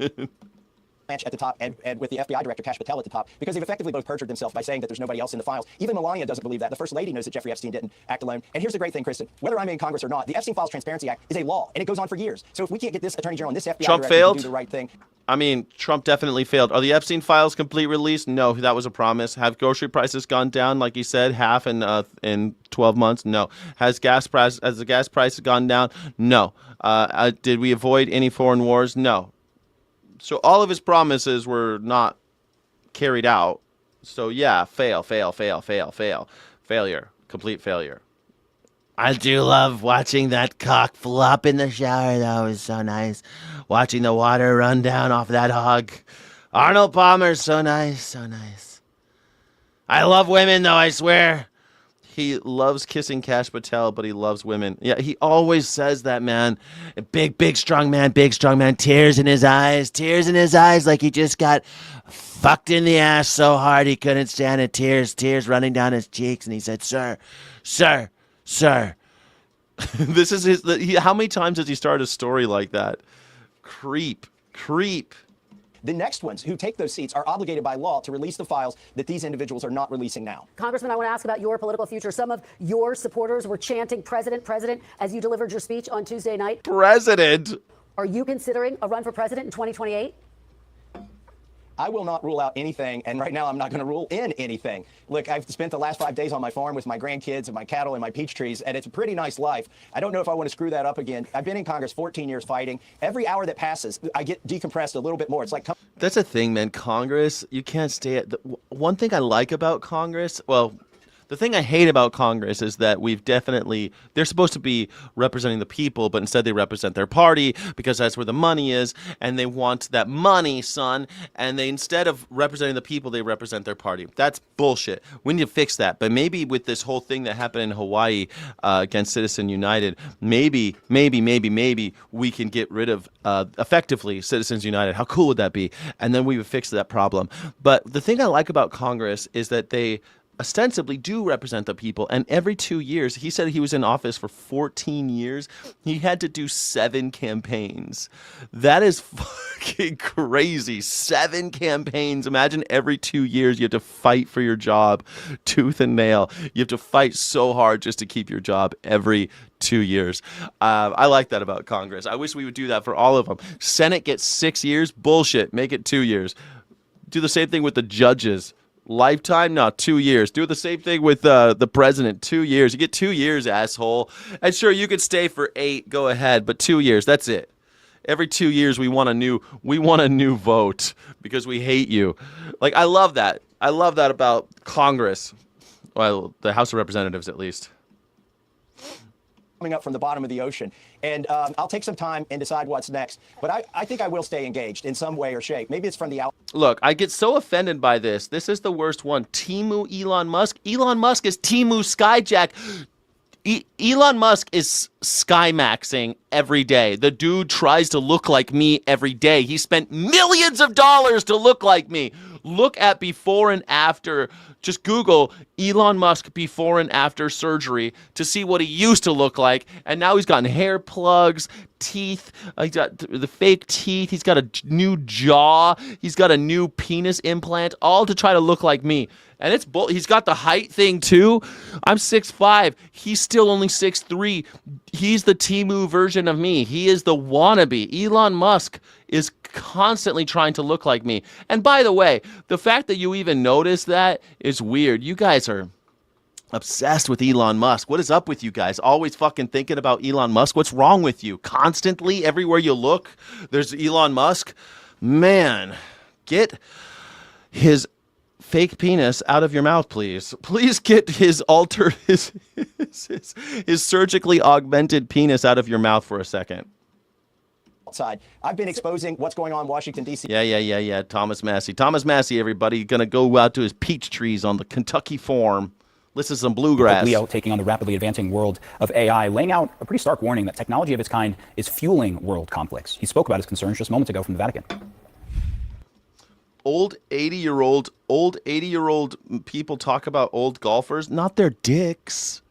At the top and with the FBI director, Kash Patel, at the top, because they've effectively both perjured themselves by saying that there's nobody else in the files. Even Melania doesn't believe that. The First Lady knows that Jeffrey Epstein didn't act alone. And here's the great thing, Kristen. Whether I'm in Congress or not, the Epstein Files Transparency Act is a law, and it goes on for years. So if we can't get this Attorney General and this FBI Trump director failed? to do the right thing. I mean, Trump definitely failed. Are the Epstein files complete release? No, that was a promise. Have grocery prices gone down, like he said, half in 12 months? No. Has the gas price gone down? No. Did we avoid any foreign wars? No. So all of his promises were not carried out. So yeah, failure, complete failure. I do love watching that cock flop in the shower. That was so nice. Watching the water run down off that hog. Arnold Palmer's so nice, so nice. I love women, though, I swear. He loves kissing Kash Patel, but he loves women. Yeah, he always says that, man. Big, strong man, tears in his eyes, like he just got fucked in the ass so hard he couldn't stand it. Tears running down his cheeks. And he said, sir. This is how many times has he started a story like that? Creep. The next ones who take those seats are obligated by law to release the files that these individuals are not releasing now. Congressman, I want to ask about your political future. Some of your supporters were chanting president, president as you delivered your speech on Tuesday night. President. Are you considering a run for president in 2028? I will not rule out anything, and right now I'm not going to rule in anything. Look, I've spent the last 5 days on my farm with my grandkids and my cattle and my peach trees, and it's a pretty nice life. I don't know if I want to screw that up again. I've been in Congress 14 years fighting. Every hour that passes, I get decompressed a little bit more. It's like... That's the thing, man. Congress, you can't stay at... One thing I like about Congress, well... The thing I hate about Congress is that they're supposed to be representing the people, but instead they represent their party because that's where the money is, and they want that money, son, and instead of representing the people, they represent their party. That's bullshit. We need to fix that. But maybe with this whole thing that happened in Hawaii against Citizens United, maybe we can get rid of effectively Citizens United. How cool would that be? And then we would fix that problem. But the thing I like about Congress is that they ostensibly do represent the people, and every 2 years, he said he was in office for 14 years, he had to do 7 campaigns. That is fucking crazy. 7 campaigns. Imagine every 2 years you have to fight for your job tooth and nail. You have to fight so hard just to keep your job every 2 years. I like that about Congress. I wish we would do that for all of them. Senate gets 6 years. Bullshit. Make it 2 years. Do the same thing with the judges. Lifetime? No, 2 years. Do the same thing with the president. 2 years. You get 2 years, asshole. And sure, you could stay for 8. Go ahead, but 2 years. That's it. Every 2 years, we want a new vote because we hate you. Like, I love that. I love that about Congress. Well, the House of Representatives, at least. Coming up from the bottom of the ocean. And I'll take some time and decide what's next. But I think I will stay engaged in some way or shape. Maybe it's from the out. Look, I get so offended by this. This is the worst one. Timu Elon Musk. Elon Musk is Timu Skyjack. Elon Musk is skymaxing every day. The dude tries to look like me every day. He spent millions of dollars to look like me. Look at before and after. Just Google Elon Musk before and after surgery to see what he used to look like. And now he's gotten hair plugs, teeth. He's got the fake teeth. He's got a new jaw. He's got a new penis implant, all to try to look like me. And he's got the height thing too. I'm 6'5". He's still only 6'3". He's the Timu version of me. He is the wannabe. Elon Musk is constantly trying to look like me. And by the way, the fact that you even notice that is weird. You guys are obsessed with Elon Musk. What is up with you guys? Always fucking thinking about Elon Musk. What's wrong with you? Constantly, everywhere you look, there's Elon Musk. Man, get his fake penis out of your mouth, please. Please get his surgically augmented penis out of your mouth for a second. Outside. I've been exposing what's going on in Washington, D.C. Yeah. Thomas Massey, everybody. Going to go out to his peach trees on the Kentucky farm. Listen to some bluegrass. Leo taking on the rapidly advancing world of AI, laying out a pretty stark warning that technology of its kind is fueling world conflicts. He spoke about his concerns just moments ago from the Vatican. Old 80-year-old people talk about old golfers, not their dicks.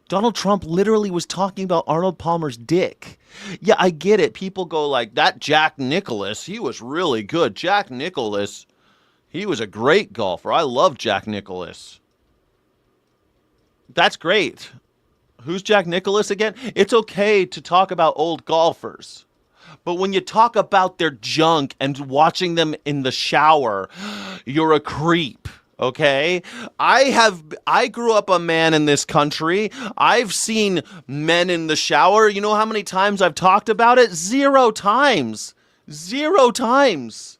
Donald Trump literally was talking about Arnold Palmer's dick. Yeah, I get it. People go like, that Jack Nicklaus, he was really good. Jack Nicklaus, he was a great golfer. I love Jack Nicklaus. That's great. Who's Jack Nicklaus again? It's okay to talk about old golfers. But when you talk about their junk and watching them in the shower, you're a creep. Okay, I grew up a man in this country. I've seen men in the shower. You know how many times I've talked about it? 0 times. 0 times.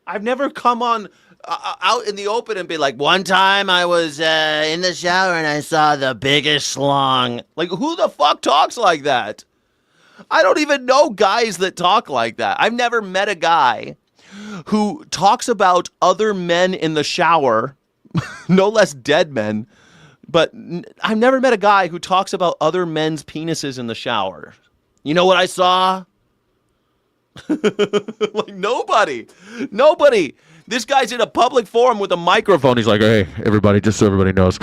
I've never come on out in the open and be like, one time I was in the shower and I saw the biggest schlong. Like, who the fuck talks like that? I don't even know guys that talk like that. I've never met a guy who talks about other men in the shower, no less dead men, but I've never met a guy who talks about other men's penises in the shower. You know what I saw? Like nobody. This guy's in a public forum with a microphone. He's like, hey, everybody, just so everybody knows,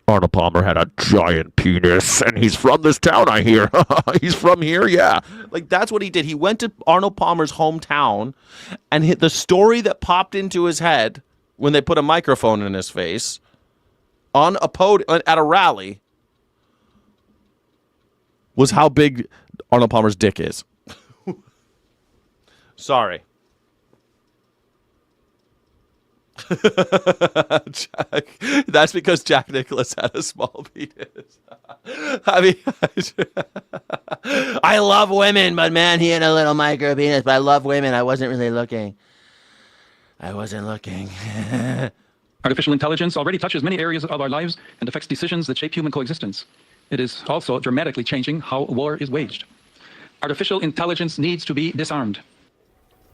Arnold Palmer had a giant penis, and he's from this town, I hear. He's from here, yeah. Like, that's what he did. He went to Arnold Palmer's hometown, and the story that popped into his head when they put a microphone in his face on a podium at a rally was how big Arnold Palmer's dick is. Sorry. That's because Jack Nicklaus had a small penis. I mean, I love women, but man, he had a little micro penis. But I love women. I wasn't really looking. Artificial intelligence already touches many areas of our lives and affects decisions that shape human coexistence. It is also dramatically changing how war is waged. Artificial intelligence needs to be disarmed.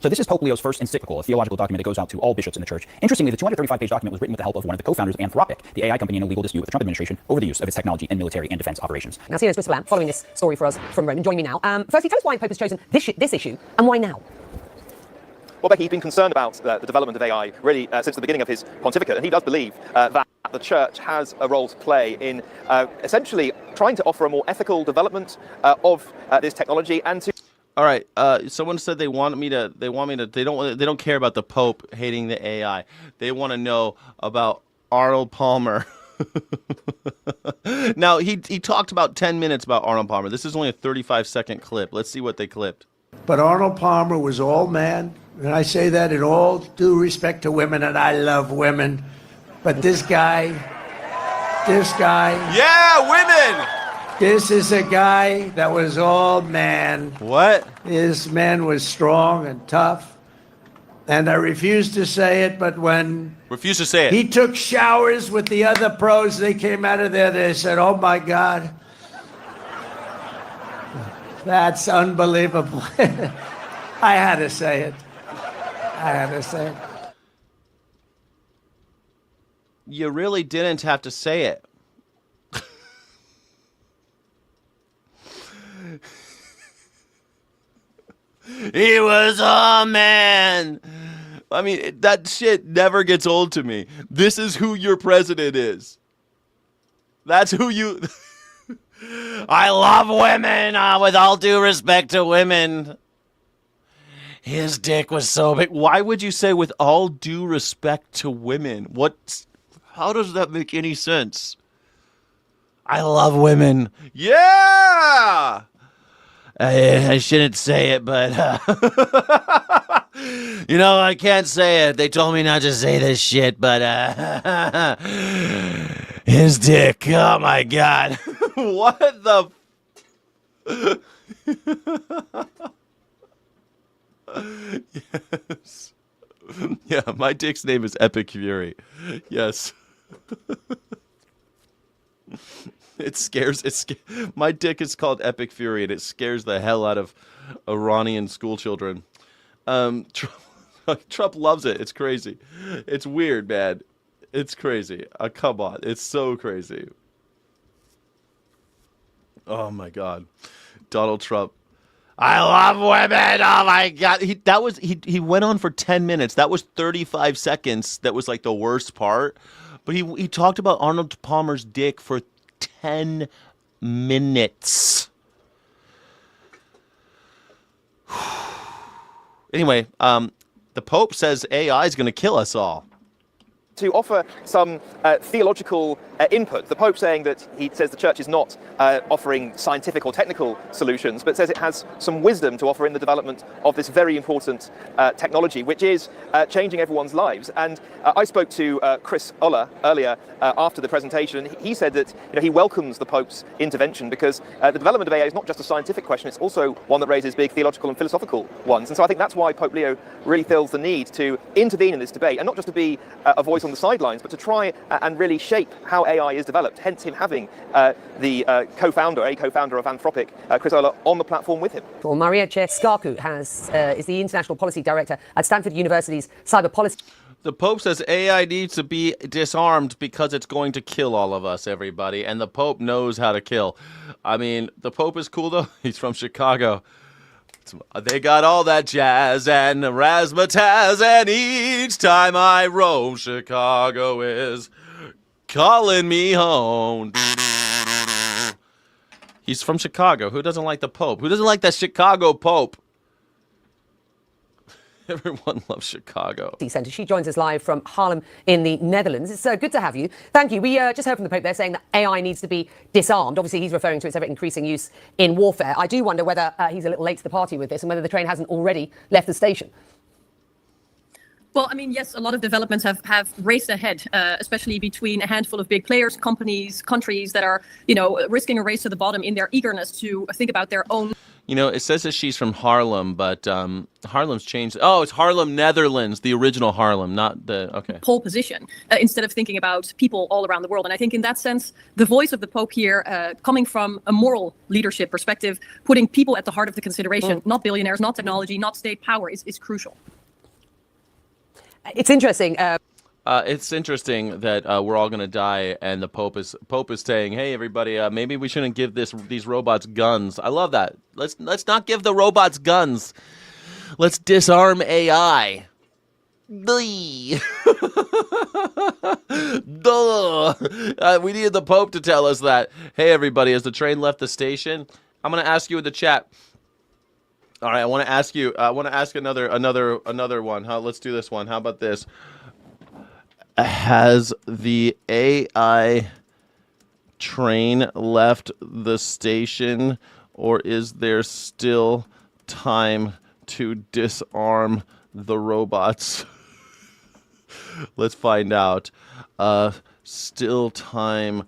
So this is Pope Leo's first encyclical, a theological document that goes out to all bishops in the church. Interestingly, the 235-page document was written with the help of one of the co-founders of Anthropic, the AI company in a legal dispute with the Trump administration over the use of its technology in military and defense operations. Now, Sienna's Crystal Lamp, following this story for us from Rome, join me now. Firstly, tell us why the Pope has chosen this issue, and why now? Well, Becky, he's been concerned about the development of AI really since the beginning of his pontificate, and he does believe that the church has a role to play in essentially trying to offer a more ethical development of this technology and to... All right. Someone said they don't care about the Pope hating the AI. They want to know about Arnold Palmer. Now, he talked about 10 minutes about Arnold Palmer. This is only a 35-second clip. Let's see what they clipped. But Arnold Palmer was all man, and I say that in all due respect to women, and I love women. But this guy. Yeah, women! This is a guy that was all man. What? His man was strong and tough. And I refuse to say it, but when Refuse to say it. he took showers with the other pros, they came out of there, they said, oh my God. That's unbelievable. I had to say it. You really didn't have to say it. He was a man. I mean, that shit never gets old to me. This is who your president is. That's who you... I love women, with all due respect to women. His dick was so big. Why would you say with all due respect to women? How does that make any sense? I love women. Yeah! I shouldn't say it, but I can't say it. They told me not to say this shit, but his dick. Oh my God. What the Yes. Yeah, my dick's name is Epic Fury. Yes. My dick is called Epic Fury, and it scares the hell out of Iranian school children. Trump loves it. It's crazy. It's weird, man. It's crazy. Come on. It's so crazy. Oh my God. Donald Trump. I love women. Oh my God. He went on for 10 minutes. That was 35 seconds. That was like the worst part. But he talked about Arnold Palmer's dick for 10 minutes. Anyway, the Pope says AI is going to kill us all. To offer some theological input. The Pope saying that he says the church is not offering scientific or technical solutions, but says it has some wisdom to offer in the development of this very important technology, which is changing everyone's lives. And I spoke to Chris Uller earlier after the presentation, and he said that he welcomes the Pope's intervention because the development of AI is not just a scientific question, it's also one that raises big theological and philosophical ones. And so I think that's why Pope Leo really feels the need to intervene in this debate, and not just to be a voice on on the sidelines, but to try and really shape how AI is developed, hence him having the co-founder of Anthropic, Chris Olah, on the platform with him. Well, Maria Ceausescu is the International Policy Director at Stanford University's Cyber Policy. The Pope says AI needs to be disarmed because it's going to kill all of us, everybody. And the Pope knows how to kill. I mean, the Pope is cool, though. He's from Chicago. They got all that jazz and razzmatazz, and each time I roam, Chicago is calling me home. He's from Chicago. Who doesn't like the Pope? Who doesn't like that Chicago Pope? Everyone loves Chicago. Centre. She joins us live from Haarlem in the Netherlands. It's good to have you. Thank you. We just heard from the Pope there saying that AI needs to be disarmed. Obviously, he's referring to its ever-increasing use in warfare. I do wonder whether he's a little late to the party with this and whether the train hasn't already left the station. Well, I mean, yes, a lot of developments have raced ahead, especially between a handful of big players, companies, countries that are, risking a race to the bottom in their eagerness to think about their own. It says that she's from Haarlem, but Haarlem's changed. Oh, it's Haarlem, Netherlands, the original Haarlem, not the, okay. Pole position, instead of thinking about people all around the world. And I think in that sense, the voice of the Pope here, coming from a moral leadership perspective, putting people at the heart of the consideration, not billionaires, not technology, not state power, is crucial. It's interesting. It's interesting that we're all going to die, and the Pope is saying, "Hey, everybody, maybe we shouldn't give these robots guns." I love that. Let's not give the robots guns. Let's disarm AI. We needed the Pope to tell us that. Hey, everybody, as the train left the station, I'm going to ask you in the chat. All right, I want to ask you. I want to ask another one. Let's do this one. How about this? Has the AI train left the station, or is there still time to disarm the robots? Let's find out. Still time.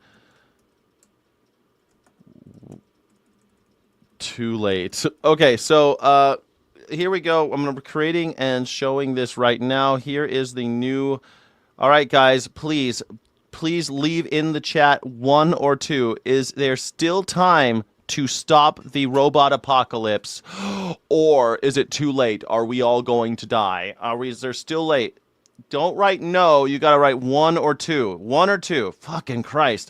Too late. Okay, so here we go. I'm creating and showing this right now. Here is the new. All right, guys, please leave in the chat 1 or 2. Is there still time to stop the robot apocalypse, or is it too late? Are we all going to die? Is there still late? Don't write no. You got to write 1 or 2. 1 or 2. Fucking Christ.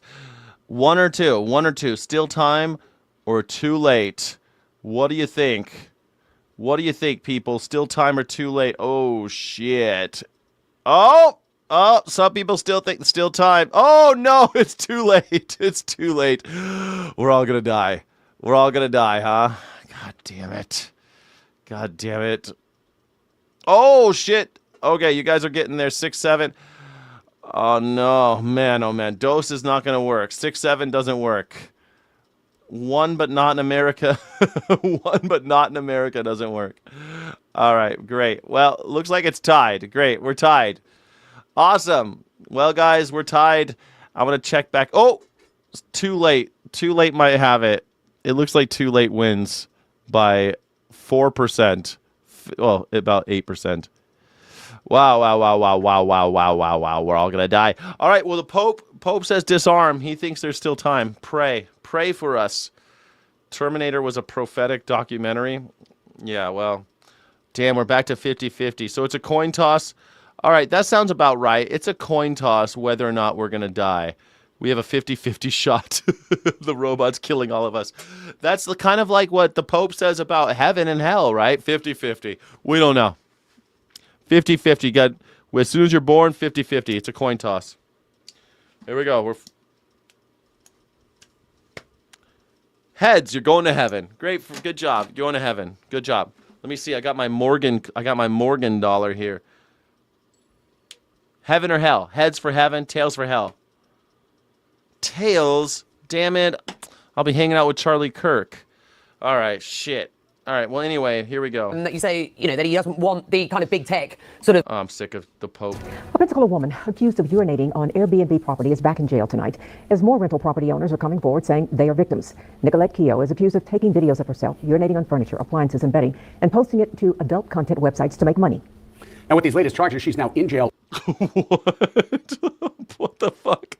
1 or 2. 1 or 2. Still time or too late? What do you think? What do you think, people? Still time or too late? Oh, shit. Oh, some people still think it's still time. Oh, no, it's too late. It's too late. We're all going to die. We're all going to die, huh? God damn it. God damn it. Oh, shit. Okay, you guys are getting there. 6, 7. Oh, no. Man, oh, man. Dose is not going to work. 6, 7 doesn't work. 1 but not in America. 1 but not in America doesn't work. All right, great. Well, looks like it's tied. Great, we're tied. Awesome. Well, guys, we're tied. I'm going to check back. Oh, it's too late. Too late might have it. It looks like too late wins by 4%. Well, about 8%. Wow. We're all going to die. All right, well, the Pope says disarm. He thinks there's still time. Pray for us. Terminator was a prophetic documentary. Yeah, well, damn, we're back to 50-50. So it's a coin toss. All right, that sounds about right. It's a coin toss whether or not we're going to die. We have a 50-50 shot. The robot's killing all of us. That's the kind of like what the Pope says about heaven and hell, right? 50-50. We don't know. 50-50. As soon as you're born, 50-50. It's a coin toss. Here we go. Heads, you're going to heaven. Great. Good job. You're going to heaven. Good job. Let me see. I got my Morgan dollar here. Heaven or hell? Heads for heaven, tails for hell. Tails? Damn it. I'll be hanging out with Charlie Kirk. All right, shit. All right, well, anyway, here we go. And that you say, that he doesn't want the kind of big tech sort of... Oh, I'm sick of the Pope. A Pensacola woman accused of urinating on Airbnb property is back in jail tonight as more rental property owners are coming forward saying they are victims. Nicolette Keogh is accused of taking videos of herself urinating on furniture, appliances, and bedding and posting it to adult content websites to make money. And with these latest charges, she's now in jail. What the fuck?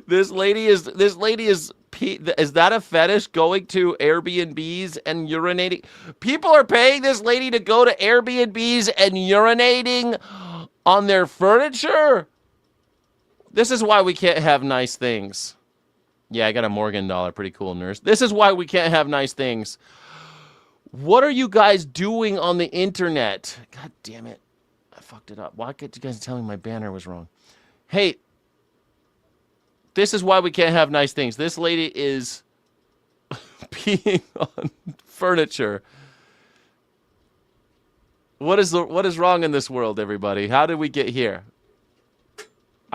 This lady is that a fetish, going to Airbnbs and urinating? People are paying this lady to go to Airbnbs and urinating on their furniture? This is why we can't have nice things. Yeah, I got a Morgan dollar. Pretty cool, nurse. This is why we can't have nice things. What are you guys doing on the internet? God damn it. I fucked it up. Why can't you guys tell me my banner was wrong? Hey, this is why we can't have nice things. This lady is peeing on furniture. What is wrong in this world, everybody? How did we get here?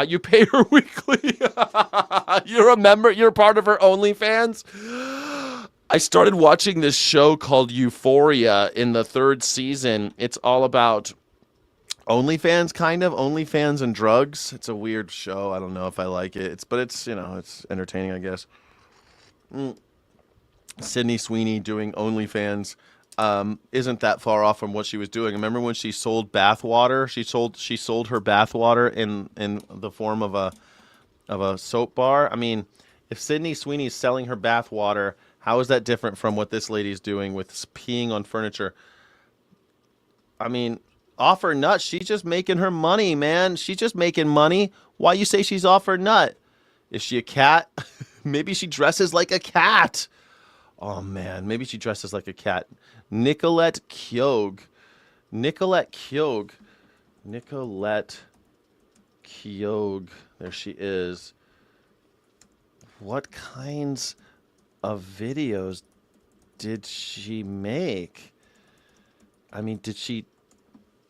You pay her weekly. You're a member. You're part of her OnlyFans. I started watching this show called Euphoria in the 3rd season. It's all about OnlyFans, kind of. OnlyFans and drugs. It's a weird show. I don't know if I like it. But it's entertaining, I guess. Sydney Sweeney doing OnlyFans isn't that far off from what she was doing. Remember when she sold bathwater? She sold her bathwater in the form of a soap bar. I mean, if Sydney Sweeney is selling her bathwater, how is that different from what this lady's doing with peeing on furniture? I mean, off her nut. She's just making her money, man. She's just making money. Why you say she's off her nut? Is she a cat? Maybe she dresses like a cat. Oh, man. Maybe she dresses like a cat. Nicolette Kyogue. Nicolette Kyogue. Nicolette Kyogue. There she is. What kinds of videos did she make? I mean, did she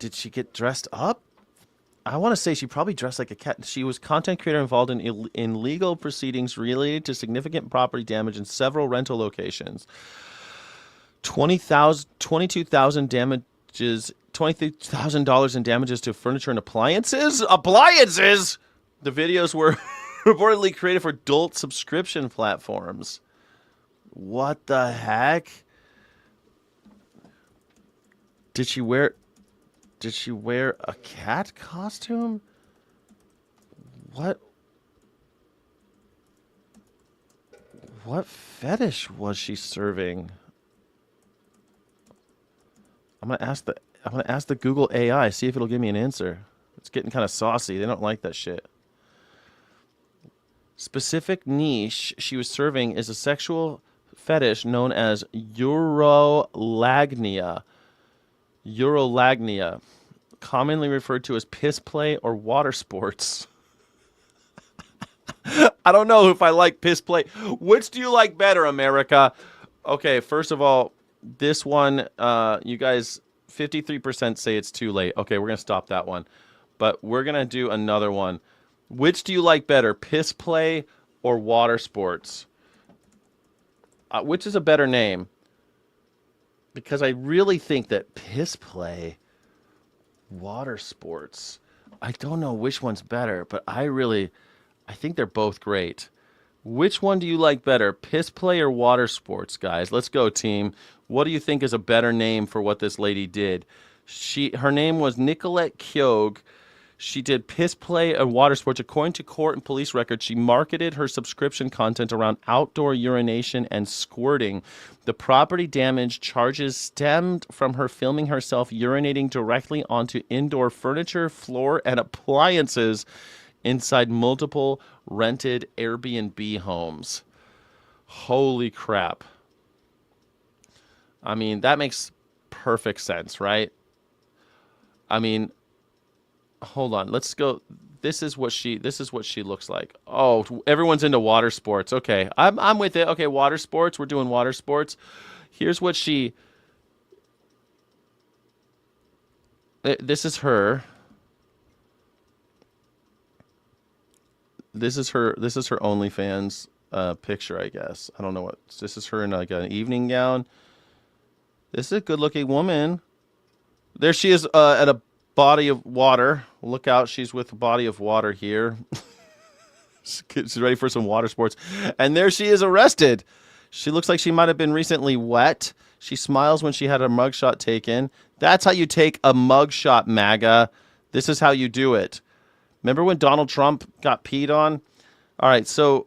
get dressed up? I want to say she probably dressed like a cat. She was content creator involved in legal proceedings related to significant property damage in several rental locations. $22,000 damages, $23,000 in damages to furniture and appliances. Appliances. The videos were reportedly created for adult subscription platforms. What the heck? Did she wear a cat costume? What fetish was she serving? I'm gonna ask the Google AI, see if it'll give me an answer. It's getting kind of saucy. They don't like that shit. Specific niche she was serving is a sexual fetish known as urolagnia. Urolagnia, commonly referred to as piss play or water sports. I don't know if I like piss play. Which do you like better, America? Okay, first of all, this one, you guys, 53% say it's too late. Okay, we're going to stop that one. But we're going to do another one. Which do you like better, piss play or water sports? Which is a better name? Because I really think that piss play, water sports, I don't know which one's better, but I think they're both great. Which one do you like better, piss play or water sports, guys? Let's go, team. What do you think is a better name for what this lady did? Her name was Nicolette Kyogue. She did piss play and water sports. According to court and police records, she marketed her subscription content around outdoor urination and squirting. The property damage charges stemmed from her filming herself urinating directly onto indoor furniture, floor, and appliances inside multiple rented Airbnb homes. Holy crap. I mean, that makes perfect sense, right? I mean, hold on. Let's go. This is what she looks like. Oh, everyone's into water sports. Okay. I'm with it. Okay, water sports. We're doing water sports. Here's what this is her. This is her OnlyFans picture, I guess. I don't know this is her in like an evening gown. This is a good-looking woman. There she is at a body of water. Look out, she's with a body of water here. She's ready for some water sports. And there she is arrested. She looks like she might have been recently wet. She smiles when she had a mugshot taken. That's how you take a mugshot, MAGA. This is how you do it. Remember when Donald Trump got peed on? All right, so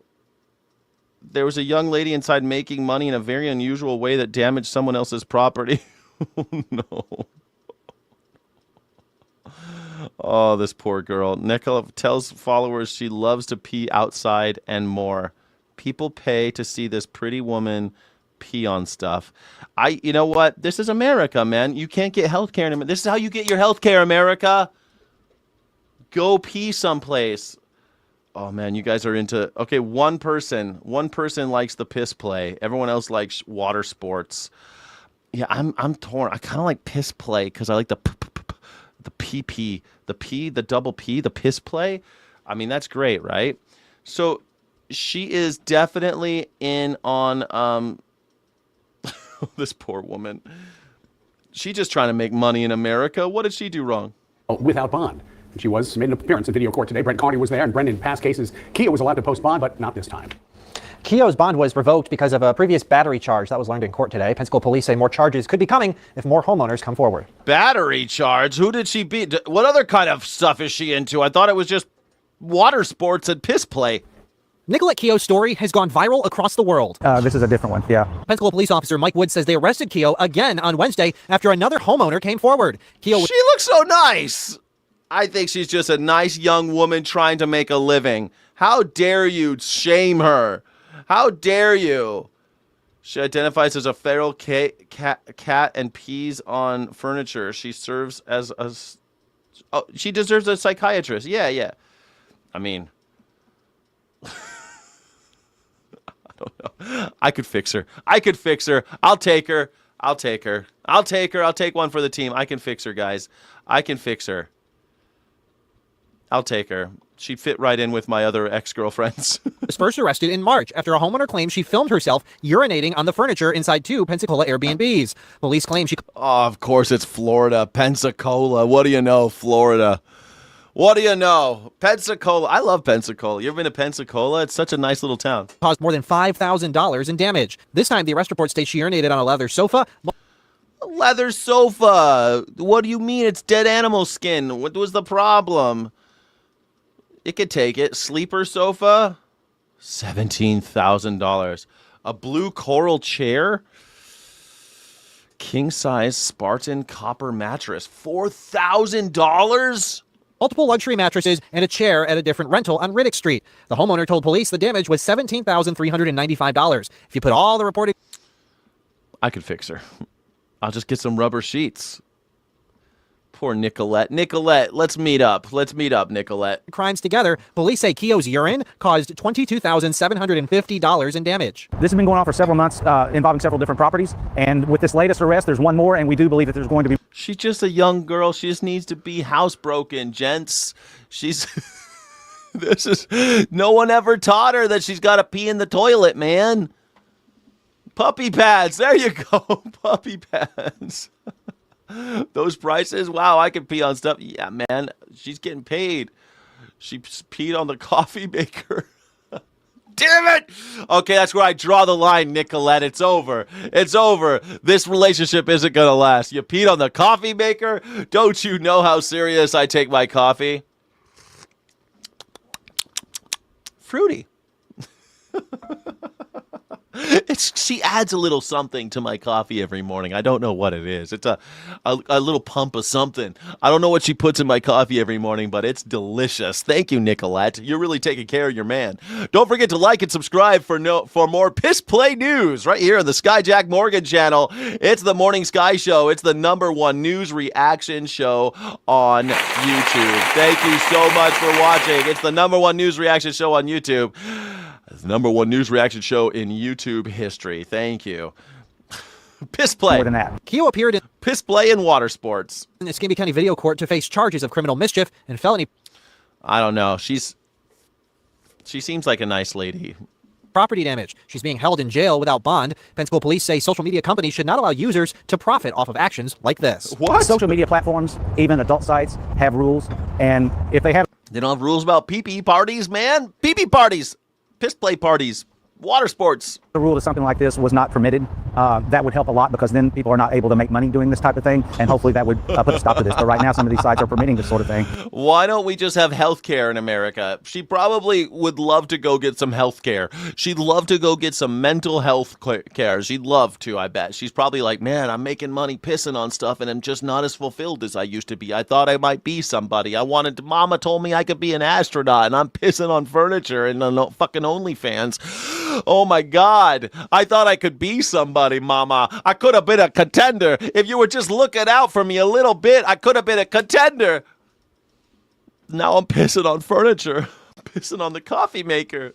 there was a young lady inside making money in a very unusual way that damaged someone else's property. Oh, no. Oh, this poor girl. Nicola tells followers she loves to pee outside and more. People pay to see this pretty woman pee on stuff. You know what? This is America, man. You can't get health care in America. This is how you get your health care, America. Go pee someplace. Oh, man, you guys are into... Okay, one person likes the piss play. Everyone else likes water sports. Yeah, I'm torn. I kind of like piss play because I like the PP, the double P, the piss play. I mean, that's great, right? So she is definitely in on this poor woman. She's just trying to make money in America. What did she do wrong? Without bond. She made an appearance in video court today. Brent Carney was there, and Brendan, in past cases, Kia was allowed to post bond, but not this time. Keogh's bond was revoked because of a previous battery charge. That was learned in court today. Pensacola police say more charges could be coming if more homeowners come forward. Battery charge? Who did she beat? What other kind of stuff is she into? I thought it was just water sports and piss play. Nicolette Keogh's story has gone viral across the world. This is a different one, yeah. Pensacola police officer Mike Wood says they arrested Keogh again on Wednesday after another homeowner came forward. She looks so nice. I think she's just a nice young woman trying to make a living. How dare you shame her? How dare you? She identifies as a feral cat and pees on furniture. She serves as a... Oh, she deserves a psychiatrist. Yeah. I mean... I don't know. I could fix her. I'll take her. I'll take one for the team. I can fix her, guys. I can fix her. I'll take her. She'd fit right in with my other ex-girlfriends. Was first arrested in March after a homeowner claimed she filmed herself urinating on the furniture inside 2 Pensacola Airbnbs. Police claim she... Oh, of course it's Florida. Pensacola. What do you know, Florida? What do you know? Pensacola. I love Pensacola. You ever been to Pensacola? It's such a nice little town. Caused more than $5,000 in damage. This time, the arrest report states she urinated on a leather sofa. Leather sofa? What do you mean? It's dead animal skin. What was the problem? It could take it. Sleeper sofa? $17,000. A blue coral chair? King-size Spartan copper mattress? $4,000? Multiple luxury mattresses and a chair at a different rental on Riddick Street. The homeowner told police the damage was $17,395. If you put all the reported... I could fix her. I'll just get some rubber sheets. Poor Nicolette. Nicolette, let's meet up. Nicolette. Crimes together, police say Keogh's urine caused $22,750 in damage. This has been going on for several months, involving several different properties. And with this latest arrest, there's one more, and we do believe that there's going to be... She's just a young girl. She just needs to be housebroken, gents. She's... No one ever taught her that she's got to pee in the toilet, man. Puppy pads. There you go. Puppy pads. Those prices, wow, I can pee on stuff. Yeah, man, she's getting paid. She peed on the coffee maker. Damn it! Okay, that's where I draw the line, Nicolette. It's over. This relationship isn't going to last. You peed on the coffee maker? Don't you know how serious I take my coffee? Fruity. She adds a little something to my coffee every morning. I don't know what it is. It's a little pump of something. I don't know what she puts in my coffee every morning, but it's delicious. Thank you, Nicolette. You're really taking care of your man. Don't forget to like and subscribe for more Piss Play news right here on the Skyjack Morgan channel. It's the Morning Sky Show. It's the #1 news reaction show on YouTube. Thank you so much for watching. It's the #1 news reaction show on YouTube. The #1 news reaction show in YouTube history. Thank you. Piss play. More than that. Keogh appeared in piss play and water sports in Escambia County Video Court to face charges of criminal mischief and felony. I don't know. She seems like a nice lady. Property damage. She's being held in jail without bond. Pensacola police say social media companies should not allow users to profit off of actions like this. What? Social media platforms, even adult sites, have rules, and if they have... They don't have rules about pee-pee parties, man. Pee-pee parties. Piss play parties, water sports. the rule that something like this was not permitted, that would help a lot, because then people are not able to make money doing this type of thing, and hopefully that would put a stop to this. But right now, some of these sites are permitting this sort of thing. Why don't we just have health care in America? She probably would love to go get some health care. She'd love to go get some mental health care. She'd love to, I bet. She's probably like, man, I'm making money pissing on stuff, and I'm just not as fulfilled as I used to be. I thought I might be somebody. Mama told me I could be an astronaut, and I'm pissing on furniture and on fucking OnlyFans. Oh my God. I thought I could be somebody, Mama. I could have been a contender. If you were just looking out for me a little bit, I could have been a contender. Now I'm pissing on furniture. Pissing on the coffee maker.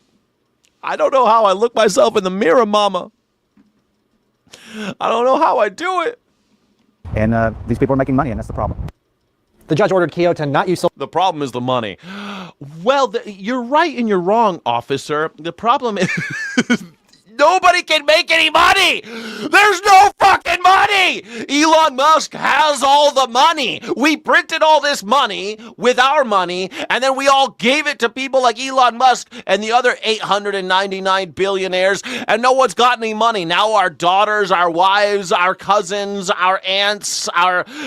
I don't know how I look myself in the mirror, Mama. I don't know how I do it. And these people are making money, and that's the problem. The judge ordered Keogh to not use... The problem is the money. Well, you're right and you're wrong, officer. The problem is... Nobody can make any money. There's no fucking money. Elon Musk has all the money. We printed all this money with our money, and then we all gave it to people like Elon Musk and the other 899 billionaires, and no one's got any money. Now our daughters, our wives, our cousins, our aunts,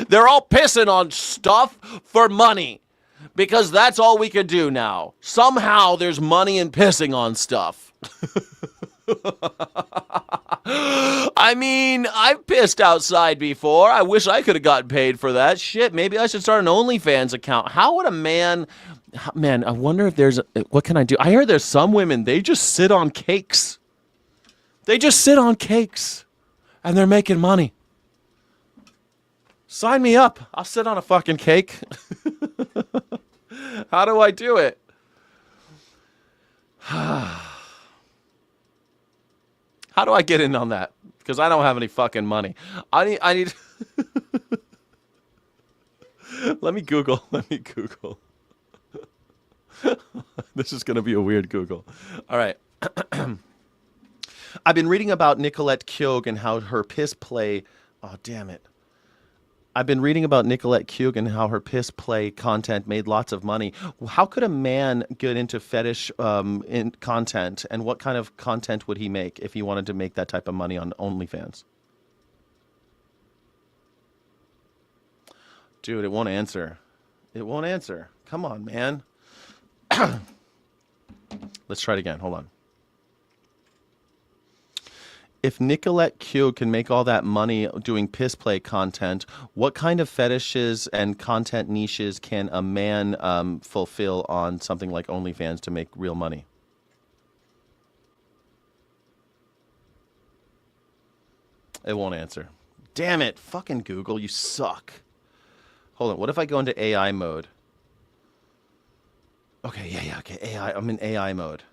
they're all pissing on stuff for money. Because that's all we could do now. Somehow there's money in pissing on stuff. I mean, I've pissed outside before. I wish I could have gotten paid for that. Shit, maybe I should start an OnlyFans account. How would a man, I wonder if what can I do? I heard there's some women, they just sit on cakes. They just sit on cakes and they're making money. Sign me up. I'll sit on a fucking cake. How do I do it? How do I get in on that? Because I don't have any fucking money. I need Let me Google. This is going to be a weird Google. All right. I've been reading about Nicolette Keogh and how her piss play... Oh, damn it. I've been reading about Nicolette Keogh and how her piss play content made lots of money. How could a man get into fetish in content, and what kind of content would he make if he wanted to make that type of money on OnlyFans? Dude, it won't answer. It won't answer. Come on, man. Let's try it again. Hold on. If Nicolette Keogh can make all that money doing piss play content, what kind of fetishes and content niches can a man fulfill on something like OnlyFans to make real money? It won't answer. Damn it. Fucking Google, you suck. Hold on. What if I go into AI mode? Okay, yeah, okay. AI. I'm in AI mode.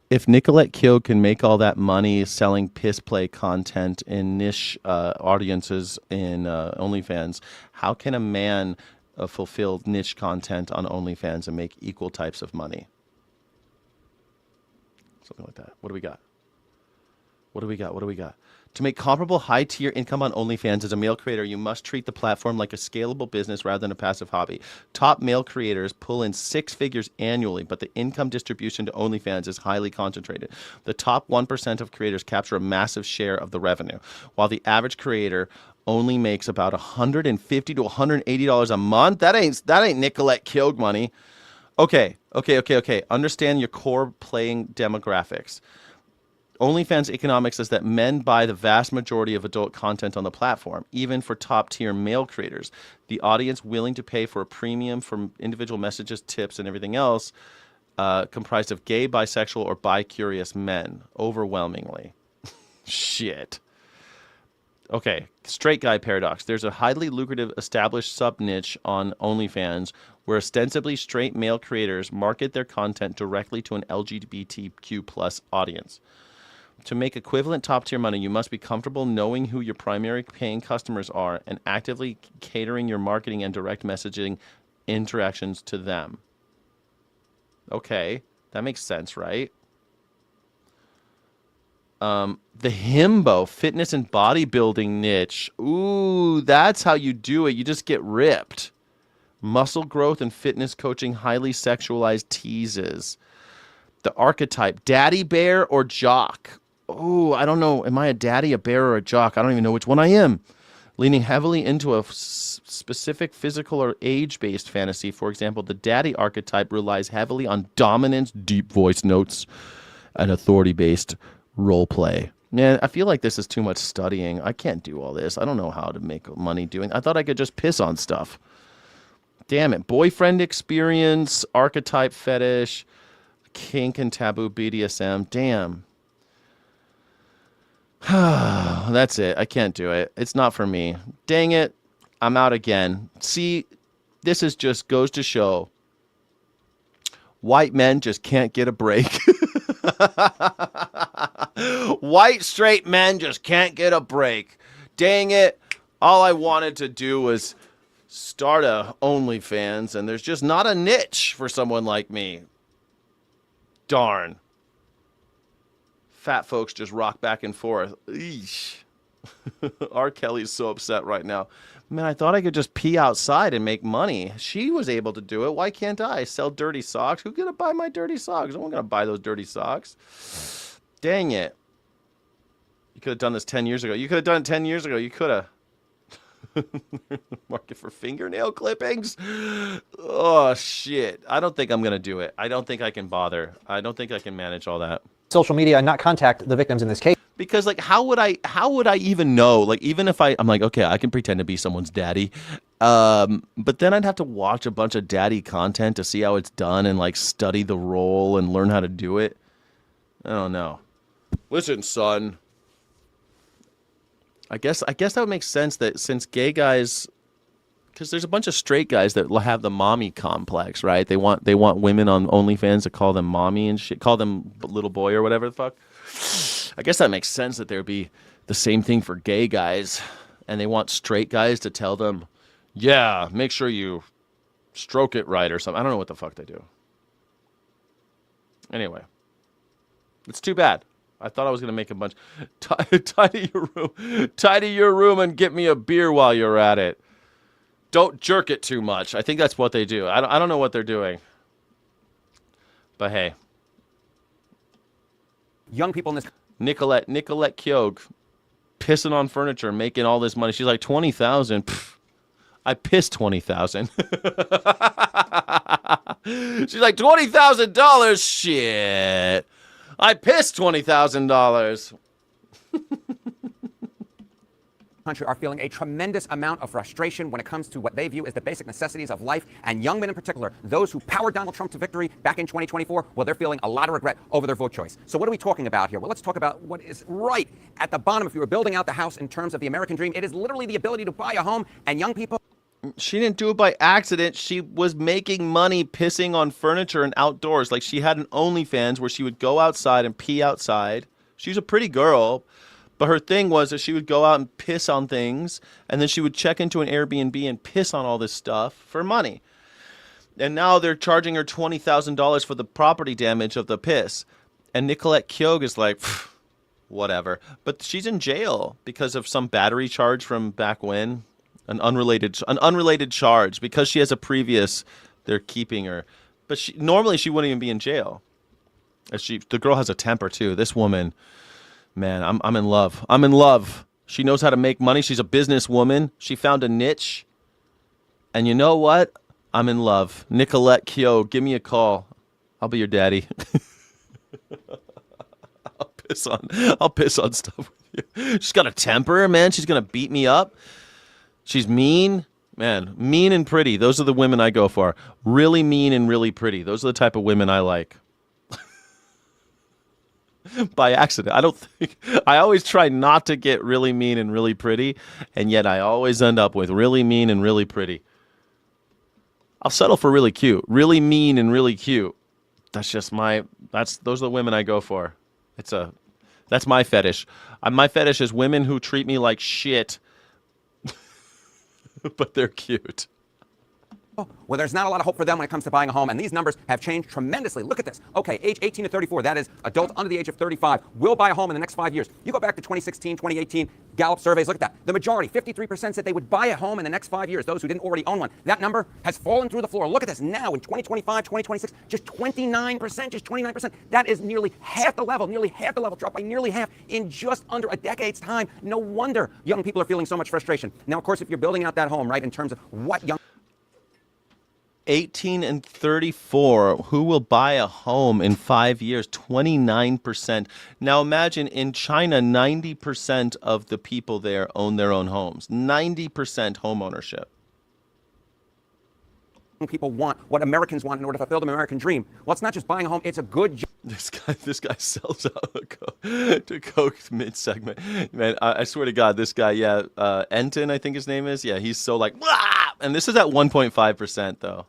If Nicolette Keogh can make all that money selling piss play content in niche audiences in OnlyFans, how can a man fulfill niche content on OnlyFans and make equal types of money? Something like that. What do we got? To make comparable high-tier income on OnlyFans as a male creator, you must treat the platform like a scalable business rather than a passive hobby. Top male creators pull in 6 figures annually, but the income distribution to OnlyFans is highly concentrated. The top 1% of creators capture a massive share of the revenue, while the average creator only makes about $150 to $180 a month. That ain't Nicolette Keogh money. Okay. Understand your core playing demographics. OnlyFans economics is that men buy the vast majority of adult content on the platform, even for top-tier male creators. The audience willing to pay for a premium for individual messages, tips, and everything else comprised of gay, bisexual, or bi-curious men, overwhelmingly. Shit. Okay, straight guy paradox. There's a highly lucrative established sub-niche on OnlyFans where ostensibly straight male creators market their content directly to an LGBTQ plus audience. To make equivalent top-tier money, you must be comfortable knowing who your primary paying customers are and actively catering your marketing and direct messaging interactions to them. Okay, that makes sense, right? The himbo, fitness and bodybuilding niche. Ooh, that's how you do it. You just get ripped. Muscle growth and fitness coaching, highly sexualized teases. The archetype, daddy bear or jock? Oh, I don't know. Am I a daddy, a bear, or a jock? I don't even know which one I am. Leaning heavily into a specific physical or age-based fantasy. For example, the daddy archetype relies heavily on dominance, deep voice notes, and authority-based role play. Man, I feel like this is too much studying. I can't do all this. I don't know how to make money doing. I thought I could just piss on stuff. Damn it. Boyfriend experience, archetype fetish, kink and taboo BDSM. Damn. That's it. I can't do it. It's not for me. Dang it. I'm out again. See, this is just goes to show white men just can't get a break. White straight men just can't get a break. Dang it. All I wanted to do was start a OnlyFans, and there's just not a niche for someone like me. Darn. Fat folks just rock back and forth. Eesh. R. Kelly's so upset right now. Man, I thought I could just pee outside and make money. She was able to do it. Why can't I? Sell dirty socks? Who's going to buy my dirty socks? No one's going to buy those dirty socks. Dang it. You could have done this 10 years ago. You could have done it 10 years ago. You could have. Market for fingernail clippings? Oh, shit. I don't think I'm going to do it. I don't think I can bother. I don't think I can manage all that. Social media and not contact the victims in this case. Because, like, how would I even know? Like, even if I'm like, okay, I can pretend to be someone's daddy. But then I'd have to watch a bunch of daddy content to see how it's done and, like, study the role and learn how to do it. I don't know. Listen, son. I guess that would make sense that since gay guys, because there's a bunch of straight guys that have the mommy complex, right? They want women on OnlyFans to call them mommy and shit, call them little boy or whatever the fuck. I guess that makes sense that there'd be the same thing for gay guys, and they want straight guys to tell them, yeah, make sure you stroke it right or something. I don't know what the fuck they do. Anyway, it's too bad. I thought I was gonna make a bunch. Tidy your room and get me a beer while you're at it. Don't jerk it too much. I think that's what they do. I don't know what they're doing. But hey. Young people in this... Nicolette Kyogue, pissing on furniture, making all this money. She's like, 20,000. I pissed 20,000. She's like, $20,000. Shit. I pissed $20,000. Country are feeling a tremendous amount of frustration when it comes to what they view as the basic necessities of life, and young men in particular, those who powered Donald Trump to victory back in 2024, well, they're feeling a lot of regret over their vote choice. So what are we talking about here? Well, let's talk about what is right at the bottom. If you were building out the house in terms of the American dream, it is literally the ability to buy a home, and young people... She didn't do it by accident. She was making money pissing on furniture and outdoors. Like, she had an OnlyFans where she would go outside and pee outside. She's a pretty girl. But her thing was that she would go out and piss on things, and then she would check into an Airbnb and piss on all this stuff for money. And now they're charging her $20,000 for the property damage of the piss. And Nicolette Kyogue is like, whatever. But she's in jail because of some battery charge from back when. An unrelated charge because she has a previous. They're keeping her. But normally she wouldn't even be in jail. The girl has a temper too. This woman... Man, I'm in love. I'm in love. She knows how to make money. She's a businesswoman. She found a niche. And you know what? I'm in love. Nicolette Kyogue, give me a call. I'll be your daddy. I'll piss on stuff with you. She's got a temper, man. She's gonna beat me up. She's mean. Man, mean and pretty. Those are the women I go for. Really mean and really pretty. Those are the type of women I like. By accident. I always try not to get really mean and really pretty, and yet I always end up with really mean and really pretty. I'll settle for really cute. Really mean and really cute. Those are the women I go for. That's my fetish. My fetish is women who treat me like shit, but they're cute. Well, there's not a lot of hope for them when it comes to buying a home, and these numbers have changed tremendously. Look at this. Okay, age 18 to 34, that is adults under the age of 35, will buy a home in the next 5 years. You go back to 2016, 2018, Gallup surveys, look at that. The majority, 53%, said they would buy a home in the next 5 years, those who didn't already own one. That number has fallen through the floor. Look at this now in 2025, 2026, just 29%. That is nearly half the level, dropped by nearly half in just under a decade's time. No wonder young people are feeling so much frustration. Now, of course, if you're building out that home, right, in terms of what young 18 and 34, who will buy a home in 5 years? 29%. Now imagine in China, 90% of the people there own their own homes. 90% home ownership. people want, what Americans want in order to fulfill the American dream. Well, it's not just buying a home, it's a good job. This guy sells out to Coke mid-segment. Man, I swear to God, this guy, Enton, I think his name is. Yeah, he's so like, "Wah!" And this is at 1.5% though.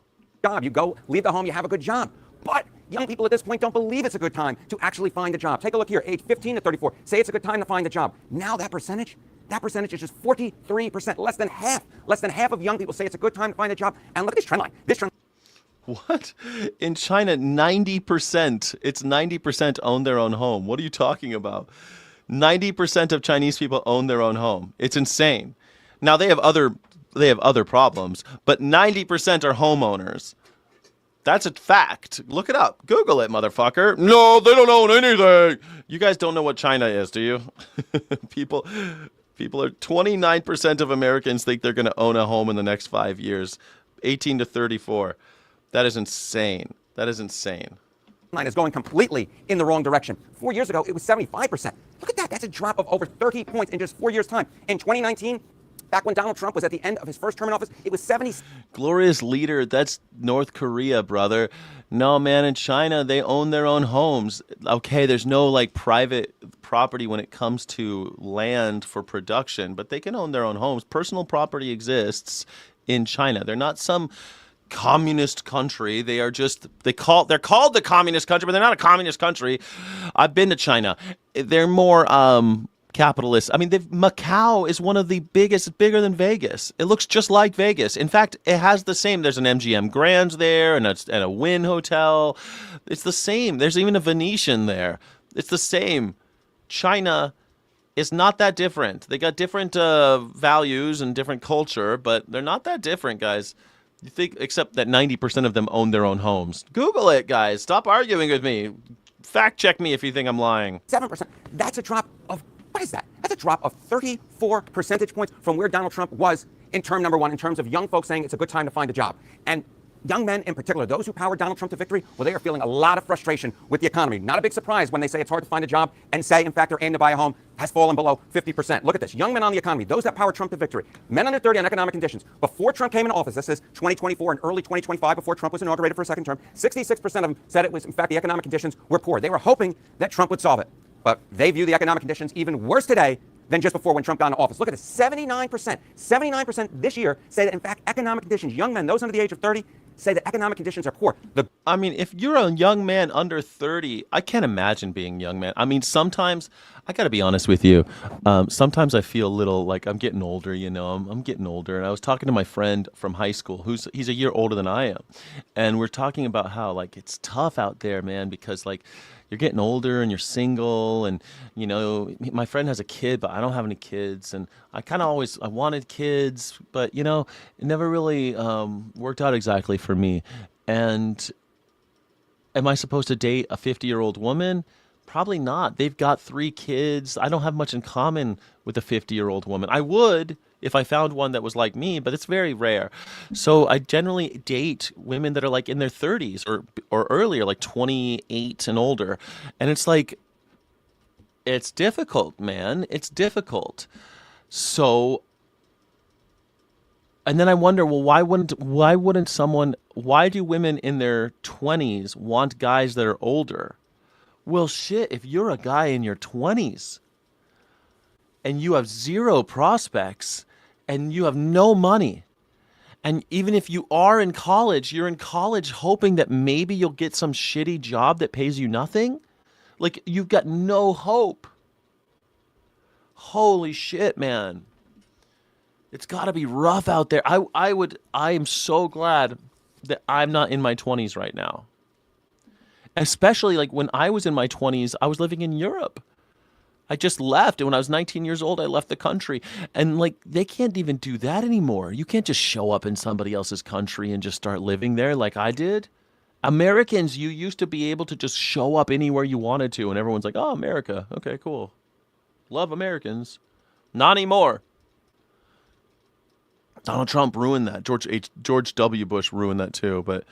You go, leave the home, you have a good job. But young people at this point don't believe it's a good time to actually find a job. Take a look here, age 15 to 34. Say it's a good time to find a job. Now that percentage is just 43%, less than half of young people say it's a good time to find a job. And look at this trend line. What? In China, 90%, it's 90% own their own home. What are you talking about? 90% of Chinese people own their own home. It's insane. Now they have other problems, but 90% are homeowners. That's a fact. Look it up. Google it, motherfucker. No, they don't own anything. You guys don't know what China is, do you? People are 29% of Americans think they're going to own a home in the next 5 years. 18 to 34. That is insane. Line is going completely in the wrong direction. 4 years ago, it was 75%. Look at that. That's a drop of over 30 points in just 4 years' time. In 2019, back when Donald Trump was at the end of his first term in office, it was 70. Glorious leader, that's North Korea, brother. No, man, in China, they own their own homes. Okay, there's no like private property when it comes to land for production, but they can own their own homes. Personal property exists in China. They're not some communist country. They're called the communist country, but they're not a communist country. I've been to China. They're more capitalist. I mean, Macau is one of the biggest. It's bigger than Vegas. It looks just like Vegas. In fact, it has the same. There's an MGM Grand there and a Wynn Hotel. It's the same. There's even a Venetian there. It's the same. China is not that different. They got different values and different culture, but they're not that different, guys. You think, except that 90% of them own their own homes. Google it, guys. Stop arguing with me. Fact check me if you think I'm lying. 7%. That's a drop of, what is that? That's a drop of 34 percentage points from where Donald Trump was in term number one, in terms of young folks saying it's a good time to find a job. And young men in particular, those who powered Donald Trump to victory, well, they are feeling a lot of frustration with the economy. Not a big surprise when they say it's hard to find a job and say, in fact, their aim to buy a home has fallen below 50%. Look at this. Young men on the economy, those that powered Trump to victory, men under 30 on economic conditions. Before Trump came into office, this is 2024 and early 2025, before Trump was inaugurated for a second term, 66% of them said it was, in fact, the economic conditions were poor. They were hoping that Trump would solve it. But they view the economic conditions even worse today than just before when Trump got into office. Look at this, 79% this year say that, in fact, economic conditions, young men, those under the age of 30, say that economic conditions are poor. I mean, if you're a young man under 30, I can't imagine being a young man. I mean, sometimes, I got to be honest with you, sometimes I feel a little like I'm getting older, you know, I'm getting older. And I was talking to my friend from high school, he's a year older than I am. And we're talking about how, like, it's tough out there, man, because, like, you're getting older and you're single and, you know, my friend has a kid, but I don't have any kids. And I wanted kids, but, you know, it never really worked out exactly for me. And am I supposed to date a 50-year-old woman? Probably not. They've got 3 kids. I don't have much in common with a 50-year-old woman. I would if I found one that was like me, but it's very rare. So I generally date women that are like in their 30s or earlier, like 28 and older. And it's like, it's difficult, man. It's difficult. So, and then I wonder, well, why do women in their 20s want guys that are older? Well, shit, if you're a guy in your 20s and you have 0 prospects and you have no money, and even if you are in college, you're in college hoping that maybe you'll get some shitty job that pays you nothing, like you've got no hope. Holy shit, man. It's got to be rough out there. I am so glad that I'm not in my 20s right now. Especially like when I was in my 20s, I was living in Europe. I just left, and when I was 19 years old, I left the country. And like they can't even do that anymore. You can't just show up in somebody else's country and just start living there like I did. Americans, you used to be able to just show up anywhere you wanted to, and everyone's like, "Oh, America. Okay, cool. Love Americans." Not anymore. Donald Trump ruined that. George W. Bush ruined that too, but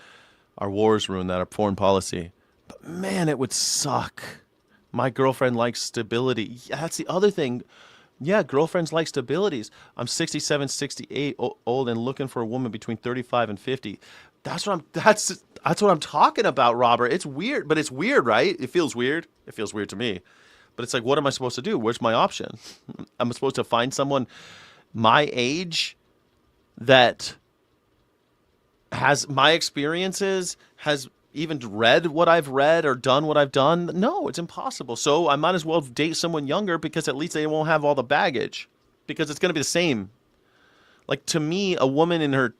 our wars ruined that, our foreign policy. But man, it would suck. My girlfriend likes stability. Yeah, that's the other thing. Yeah, girlfriends like stabilities. I'm 67, 68 old and looking for a woman between 35 and 50. That's what I'm talking about, Robert. It's weird, but it's weird, right? It feels weird. It feels weird to me. But it's like, what am I supposed to do? Where's my option? I'm supposed to find someone my age that has my experiences, has even read what I've read or done what I've done. No, it's impossible. So I might as well date someone younger because at least they won't have all the baggage, because it's going to be the same. Like to me, a woman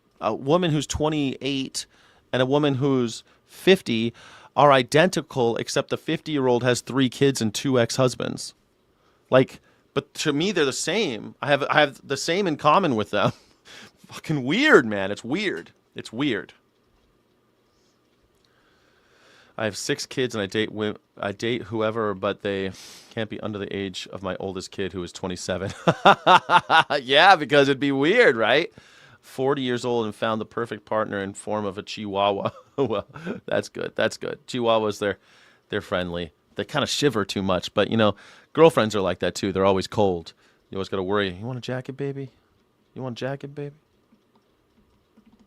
who's 28 and a woman who's 50 are identical, except the 50-year-old has 3 kids and 2 ex-husbands. Like, but to me, they're the same. I have the same in common with them. Fucking weird, man. It's weird. It's weird. I have 6 kids and I date whoever, but they can't be under the age of my oldest kid, who is 27. Yeah, because it'd be weird, right? 40 years old and found the perfect partner in form of a Chihuahua. Well, that's good. That's good. Chihuahuas, they're friendly. They kind of shiver too much, but you know, girlfriends are like that too. They're always cold. You always got to worry. You want a jacket, baby? You want a jacket, baby?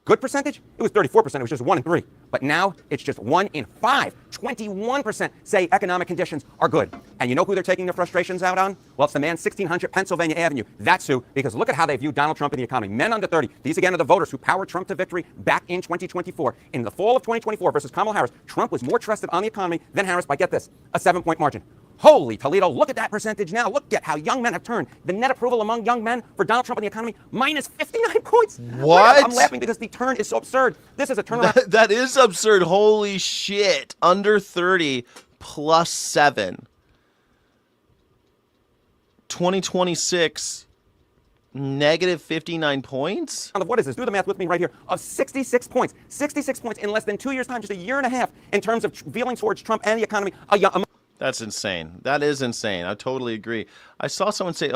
Good percentage? It was 34%. It was just 1 in 3. But now it's just 1 in 5. 21% say economic conditions are good. And you know who they're taking their frustrations out on? Well, it's the man 1600 Pennsylvania Avenue. That's who, because look at how they view Donald Trump and the economy. Men under 30. These again are the voters who powered Trump to victory back in 2024. In the fall of 2024 versus Kamala Harris, Trump was more trusted on the economy than Harris by, get this, a 7-point margin. Holy Toledo, look at that percentage now. Look at how young men have turned. The net approval among young men for Donald Trump and the economy, minus 59 points. What? I'm laughing because the turn is so absurd. This is a turnaround. That is absurd. Holy shit. Under 30 plus 7. 2026, negative 59 points? What is this? Do the math with me right here. Of 66 points. 66 points in less than 2 years' time, just a year and a half, in terms of feeling towards Trump and the economy. That's insane. That is insane. I totally agree. I saw someone say,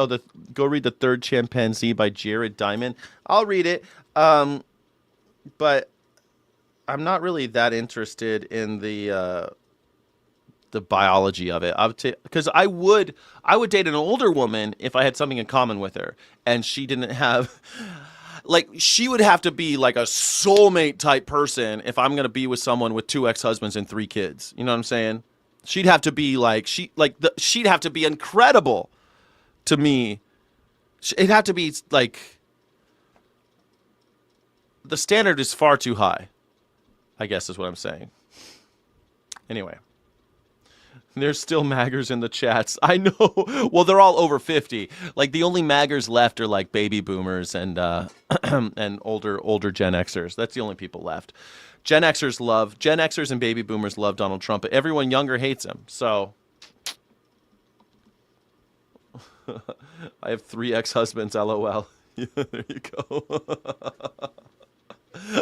go read The Third Chimpanzee by Jared Diamond. I'll read it. But I'm not really that interested in the biology of it. Because I would date an older woman if I had something in common with her. And she didn't have... Like, she would have to be like a soulmate type person if I'm going to be with someone with 2 ex-husbands and 3 kids. You know what I'm saying? She'd have to be like, she'd have to be incredible to me. It'd have to be like, the standard is far too high, I guess is what I'm saying. Anyway, there's still maggers in the chats. I know. Well, they're all over 50. Like, the only maggers left are like baby boomers and and older Gen Xers. That's the only people left. Gen Xers and baby boomers love Donald Trump, but everyone younger hates him. So I have 3 ex-husbands, LOL. Yeah, there you go.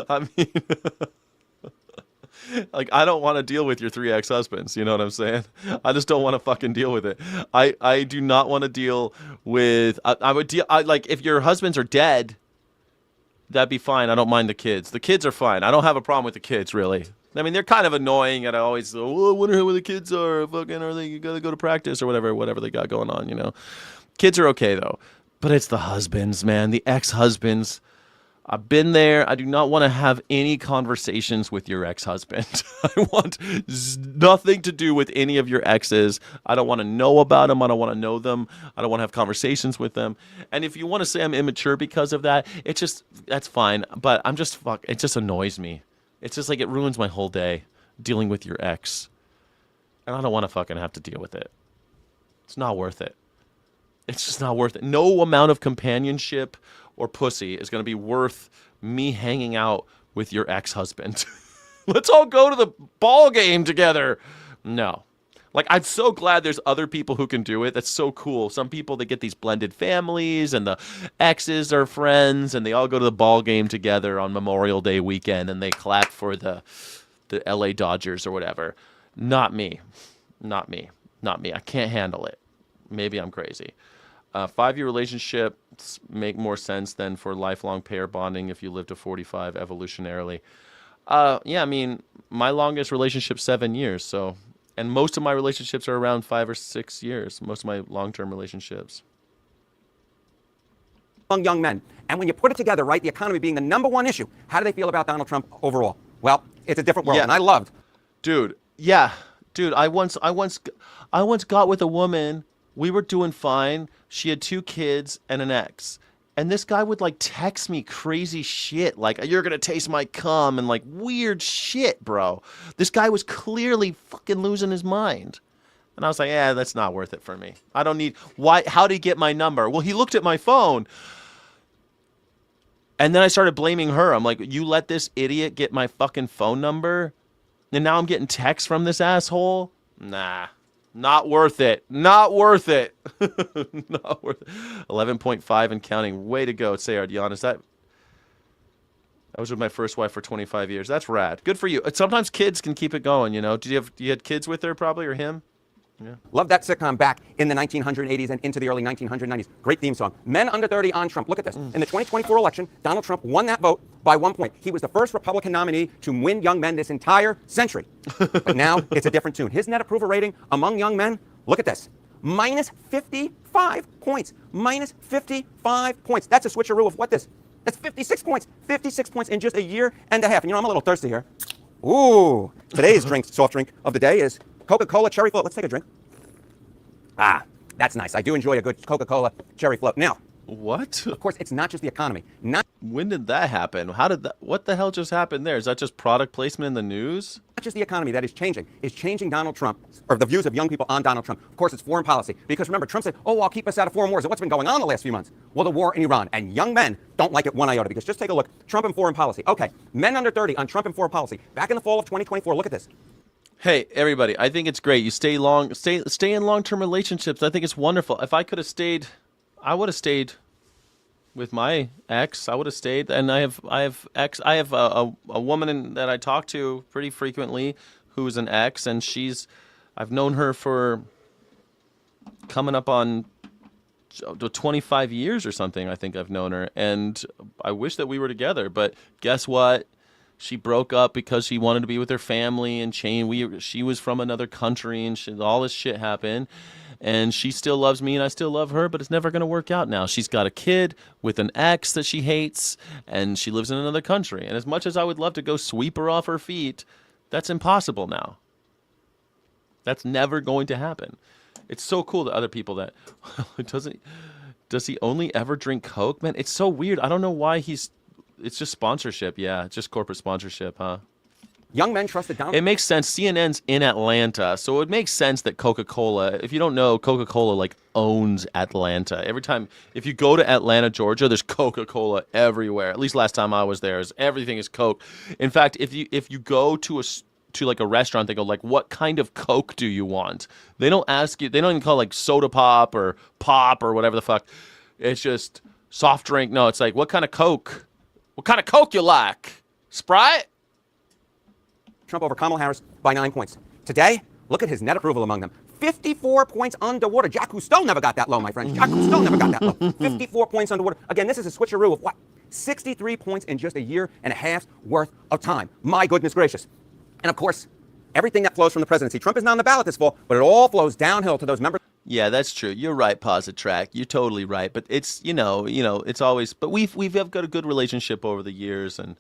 I mean, like, I don't want to deal with your 3 ex-husbands. You know what I'm saying? I just don't want to fucking deal with it. I do not want to deal with, like, if your husbands are dead, that'd be fine. I don't mind the kids. The kids are fine. I don't have a problem with the kids, really. I mean, they're kind of annoying, and I always, I wonder who the kids are. Fucking, are they gotta go to practice or whatever they got going on, you know? Kids are okay, though. But it's the husbands, man. The ex-husbands. I've been there. I do not want to have any conversations with your ex-husband. I want nothing to do with any of your exes. I don't want to know about them. I don't want to know them. I don't want to have conversations with them. And if you want to say I'm immature because of that, that's fine. But it just annoys me. It's just like, it ruins my whole day dealing with your ex. And I don't want to fucking have to deal with it. It's not worth it. It's just not worth it. No amount of companionship or pussy is going to be worth me hanging out with your ex-husband. Let's all go to the ball game together. No. Like, I'm so glad there's other people who can do it. That's so cool. Some people, they get these blended families, and the exes are friends, and they all go to the ball game together on Memorial Day weekend, and they clap for the LA Dodgers or whatever. Not me. Not me. Not me. I can't handle it. Maybe I'm crazy. 5-year relationships make more sense than for lifelong pair bonding if you live to 45 evolutionarily. Yeah, I mean, my longest relationship 7 years, so, and most of my relationships are around 5 or 6 years. Most of my long-term relationships. Among young men. And when you put it together, right, the economy being the number one issue, how do they feel about Donald Trump overall? Well, it's a different world, Yeah. and I loved. Dude, yeah. Dude, I once got with a woman. We were doing fine. She had 2 kids and an ex. And this guy would like text me crazy shit, like, you're going to taste my cum, and like weird shit, bro. This guy was clearly fucking losing his mind. And I was like, yeah, that's not worth it for me. I don't need, why, how did he get my number? Well, he looked at my phone. And then I started blaming her. I'm like, you let this idiot get my fucking phone number? And now I'm getting texts from this asshole? Nah. Not worth it. Not worth it. Not worth it. 11.5 and counting. Way to go, Sayar Giannis. That was with my first wife for 25 years. That's rad. Good for you. Sometimes kids can keep it going, you know. You had kids with her probably, or him? Yeah. Love that sitcom back in the 1980s and into the early 1990s. Great theme song. Men under 30 on Trump. Look at this. In the 2024 election, Donald Trump won that vote by 1 point. He was the first Republican nominee to win young men this entire century. But now it's a different tune. His net approval rating among young men, look at this. Minus 55 points. Minus 55 points. That's a switcheroo of what this? That's 56 points. 56 points in just a year and a half. And you know, I'm a little thirsty here. Ooh. Today's soft drink of the day is Coca-Cola cherry float. Let's take a drink. Ah, that's nice. I do enjoy a good Coca-Cola cherry float. Now, what? Of course, it's not just the economy. When did that happen? How did that? What the hell just happened there? Is that just product placement in the news? Not just the economy that is changing Donald Trump, or the views of young people on Donald Trump. Of course, it's foreign policy. Because remember, Trump said, oh, I'll keep us out of foreign wars. And what's been going on the last few months? Well, the war in Iran. And young men don't like it one iota. Because just take a look. Trump and foreign policy. Okay, men under 30 on Trump and foreign policy. Back in the fall of 2024, look at this. Hey, everybody, I think it's great. You stay in long-term relationships. I think it's wonderful. If I could have stayed, I would have stayed with my ex. I would have stayed. And I have a woman that I talk to pretty frequently who's an ex, and I've known her for coming up on 25 years or something. I think I've known her, and I wish that we were together, but guess what? She broke up because she wanted to be with her family, and she was from another country, and all this shit happened. And she still loves me, and I still love her, but it's never going to work out now. She's got a kid with an ex that she hates, and she lives in another country. And as much as I would love to go sweep her off her feet, that's impossible now. That's never going to happen. It's so cool that other people that does he only ever drink Coke? Man, it's so weird. I don't know why it's just sponsorship. Yeah, it's just corporate sponsorship, huh? Young men trusted Donald. It makes sense. CNN's in Atlanta, so it makes sense that Coca-Cola, if you don't know, Coca-Cola like owns Atlanta. Every time, if you go to Atlanta, Georgia, there's Coca-Cola everywhere. At least last time I was there, everything is Coke. In fact, if you go to like a restaurant, they go like, what kind of Coke do you want? They don't ask you. They don't even call it like soda pop or whatever the fuck. It's just soft drink. No, it's like, what kind of Coke? What kind of Coke you like? Sprite? Trump over Kamala Harris by 9 points. Today, look at his net approval among them. 54 points underwater. Jacques Cousteau never got that low, my friend. Jacques Cousteau never got that low. 54 points underwater. Again, this is a switcheroo of what? 63 points in just a year and a half's worth of time. My goodness gracious. And of course, everything that flows from the presidency. Trump is not on the ballot this fall, but it all flows downhill to those members. Yeah, that's true. You're right, Positrack. You're totally right. But it's, you know, it's always, but we've got a good relationship over the years, and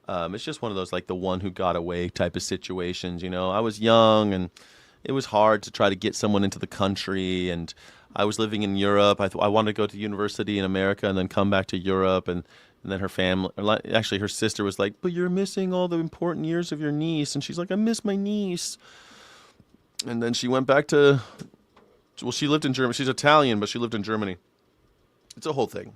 it's just one of those like the one who got away type of situations. You know, I was young, and it was hard to try to get someone into the country, and I was living in Europe. I wanted to go to university in America and then come back to Europe, and then her family, actually her sister was like, but you're missing all the important years of your niece. And she's like, I miss my niece. And then she went back to, well, she lived in Germany. She's Italian, but she lived in Germany. It's a whole thing.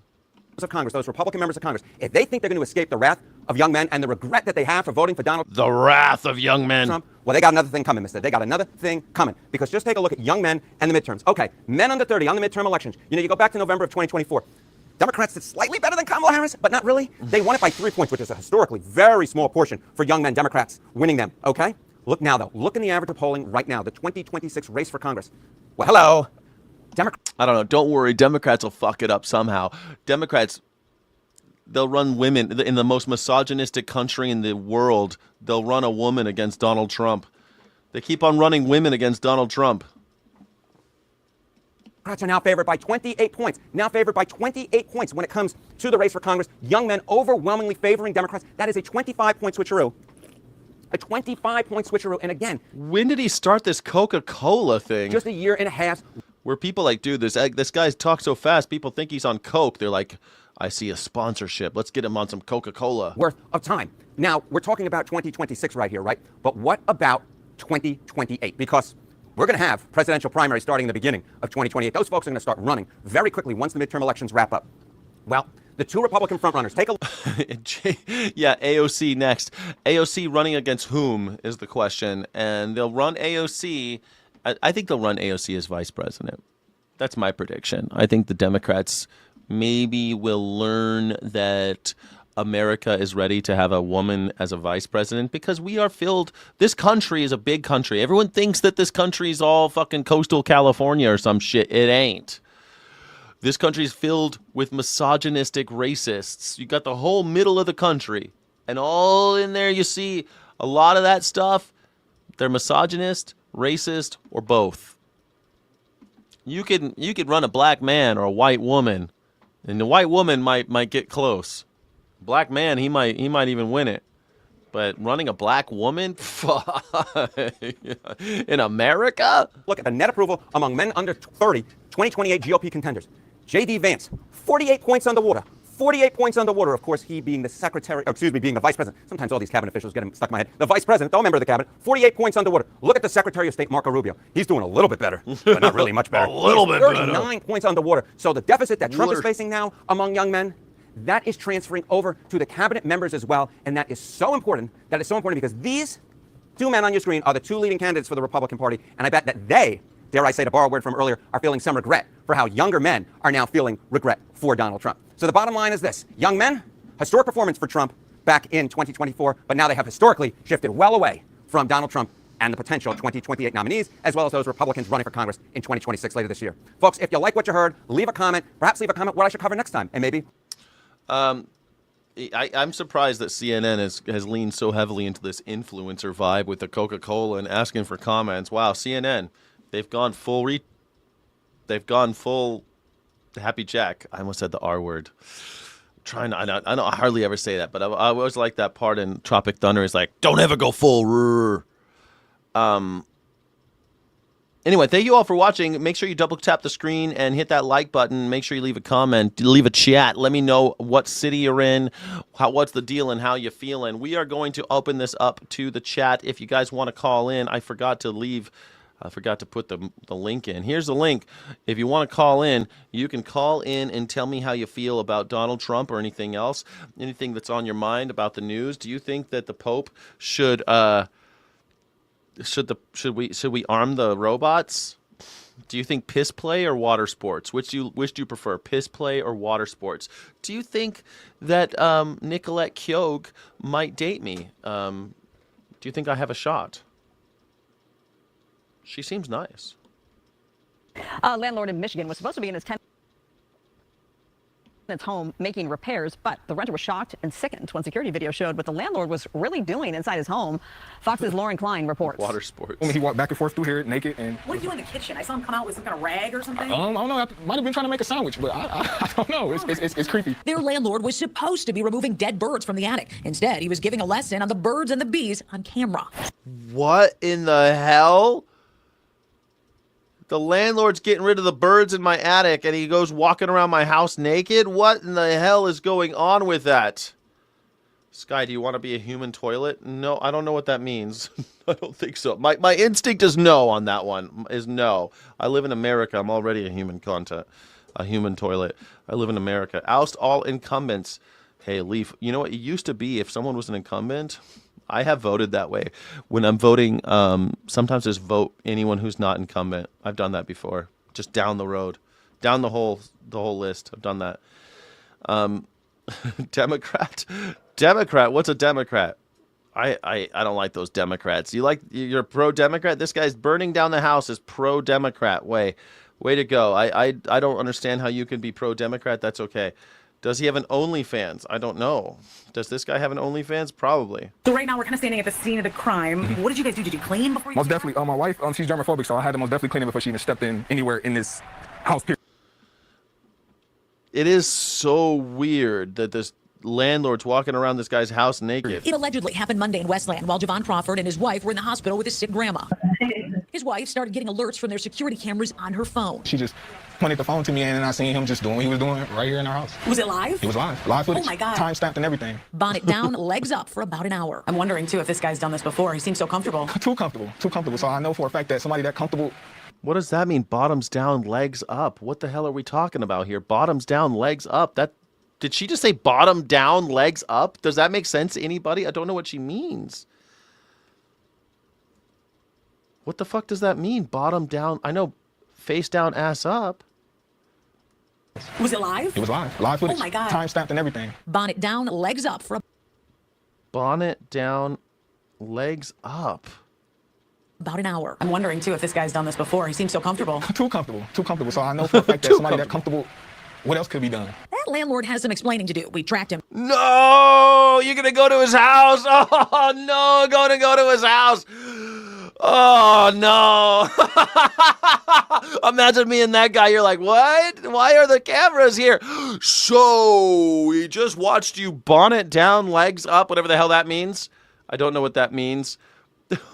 of Congress, those Republican members of Congress, if they think they're going to escape the wrath of young men and the regret that they have for voting for Donald The wrath of young men. Trump, well, they got another thing coming, mister. They got another thing coming. Because just take a look at young men and the midterms. Okay, men under 30 on the midterm elections. You know, you go back to November of 2024. Democrats did slightly better than Kamala Harris, but not really. They won it by 3 points, which is a historically very small portion for young men Democrats winning them, okay? Look now, though. Look in the average of polling right now, the 2026 race for Congress. Well, hello. I don't know. Don't worry. Democrats will fuck it up somehow. Democrats, they'll run women in the most misogynistic country in the world. They'll run a woman against Donald Trump. They keep on running women against Donald Trump. Democrats are now favored by 28 points. Now favored by 28 points when it comes to the race for Congress. Young men overwhelmingly favoring Democrats. That is a 25-point switcheroo. A 25-point switcheroo. And again, when did he start this Coca-Cola thing? Just a year and a half. Where people like, dude, this guy's talk so fast, people think he's on Coke. They're like, I see a sponsorship. Let's get him on some Coca-Cola. Worth of time. Now, we're talking about 2026 right here, right? But what about 2028? Because we're going to have presidential primaries starting in the beginning of 2028. Those folks are going to start running very quickly once the midterm elections wrap up. Well, the two Republican frontrunners, take a look. Yeah, AOC next. AOC running against whom is the question. And they'll run AOC. I think they'll run AOC as vice president. That's my prediction. I think the Democrats maybe will learn that America is ready to have a woman as a vice president because we are filled. This country is a big country. Everyone thinks that this country is all fucking coastal California or some shit. It ain't. This country is filled with misogynistic racists. You got the whole middle of the country, and all in there you see a lot of that stuff. They're misogynist, racist, or both. You could run a black man or a white woman, and the white woman might get close. Black man, he might even win it. But running a black woman in America? Look at the net approval among men under 30, 2028 GOP contenders. J.D. Vance, 48 points underwater. 48 points underwater, of course, he being the being the vice president. Sometimes all these cabinet officials get him stuck in my head. The vice president, no member of the cabinet, 48 points underwater. Look at the Secretary of State, Marco Rubio. He's doing a little bit better, but not really much better. A little bit better. 39 points underwater. So the deficit that Trump is facing now among young men, that is transferring over to the cabinet members as well. And that is so important. That is so important because these two men on your screen are the two leading candidates for the Republican Party. And I bet that they, dare I say to borrow a word from earlier, are feeling some regret for how younger men are now feeling regret for Donald Trump. So the bottom line is this. Young men, historic performance for Trump back in 2024, but now they have historically shifted well away from Donald Trump and the potential 2028 nominees, as well as those Republicans running for Congress in 2026 later this year. Folks, if you like what you heard, leave a comment. Perhaps leave a comment what I should cover next time, and maybe... I'm surprised that CNN has leaned so heavily into this influencer vibe with the Coca-Cola and asking for comments. Wow, CNN, they've gone full Happy Jack. I almost said the R word. I don't hardly ever say that, but I always like that part in Tropic Thunder is like, don't ever go full rrr. Anyway, thank you all for watching. Make sure you double tap the screen and hit that like button. Make sure you leave a comment, leave a chat. Let me know what city you're in, what's the deal, and how you feeling. We are going to open this up to the chat. If you guys want to call in, I forgot to put the link in. Here's the link. If you want to call in, you can call in and tell me how you feel about Donald Trump or anything else, anything that's on your mind about the news. Do you think that the Pope should we arm the robots? Do you think piss play or water sports? Which do you prefer, piss play or water sports? Do you think that Nicolette Kyogue might date me? Do you think I have a shot? She seems nice. A landlord in Michigan was supposed to be in his tenant's home making repairs, but the renter was shocked and sickened when security video showed what the landlord was really doing inside his home. Fox's Lauren Klein reports. Water sports. He walked back and forth through here naked and... What did you do in the kitchen? I saw him come out with some kind of rag or something. I don't know. I might have been trying to make a sandwich, but I don't know. It's creepy. Their landlord was supposed to be removing dead birds from the attic. Instead, he was giving a lesson on the birds and the bees on camera. What in the hell? The landlord's getting rid of the birds in my attic, and he goes walking around my house naked? What in the hell is going on with that? Sky, do you want to be a human toilet? No, I don't know what that means. I don't think so. My instinct is no on that one, is no. I live in America. I'm already a human content. a human toilet. I live in America. Oust all incumbents. Hey, Leaf, you know what? It used to be if someone was an incumbent, I have voted that way. When I'm voting, sometimes just vote anyone who's not incumbent. I've done that before. Just down the road, down the whole list. I've done that. Democrat. What's a Democrat? I don't like those Democrats. You're pro-Democrat? This guy's burning down the house is pro-Democrat. Way to go. I don't understand how you can be pro-Democrat. That's okay. Does he have an OnlyFans? I don't know. Does this guy have an OnlyFans? Probably. So right now we're kind of standing at the scene of the crime. What did you guys do? Did you clean before you? Most definitely. My wife, she's germophobic, so I had to most definitely clean it before she even stepped in anywhere in this house. Period. It is so weird that this landlord's walking around this guy's house naked. It allegedly happened Monday in Westland while Javon Crawford and his wife were in the hospital with his sick grandma. His wife started getting alerts from their security cameras on her phone. She just pointed the phone to me, and then I seen him just doing what he was doing right here in our house. Was it live? It was live. Live footage. Oh my God. Time stamped and everything. Bonnet down, legs up for about an hour. I'm wondering too if this guy's done this before. He seems so comfortable. Too comfortable. So I know for a fact that somebody that comfortable. What does that mean? Bottoms down, legs up. What the hell are we talking about here? Bottoms down, legs up. Did she just say bottom down, legs up? Does that make sense to anybody? I don't know what she means. What the fuck does that mean? Bottom down. I know face down, ass up. Was it live? It was live. Live footage. Oh my God. Time stamped and everything. Bonnet down, legs up for Bonnet down, legs up. about an hour. I'm wondering too if this guy's done this before. He seems so comfortable. Too comfortable. So I know for a fact that somebody that comfortable. What else could be done? That landlord has some explaining to do. We tracked him. No, you're gonna go to his house. Oh no, gonna go to his house. Oh no. Imagine me and that guy. You're like, what? Why are the cameras here? So we just watched you bonnet down, legs up, whatever the hell that means. I don't know what that means.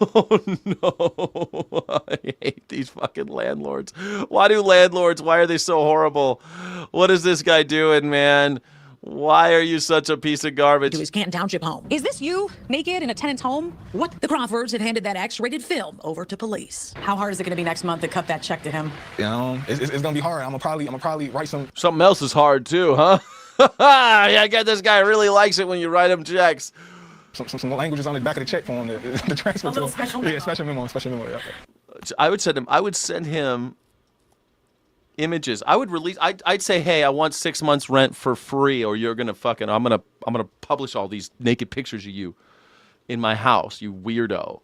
Oh no. I hate these fucking landlords. Why are they so horrible? What is this guy doing, man? Why are you such a piece of garbage? To his Canton Township home. Is this you, naked in a tenant's home? What? The Crawfords have handed that X-rated film over to police. How hard is it going to be next month to cut that check to him? You know, it's gonna be hard. I'm gonna probably write some. Something else is hard too, huh? Yeah, I get this guy really likes it when you write him checks. Some languages on the back of the check for him to transfer to him. Special memo. Yeah, special memo. Yeah. I would send him images. I'd say, hey, I want 6 months rent for free, or you're gonna fucking I'm gonna publish all these naked pictures of you in my house, you weirdo.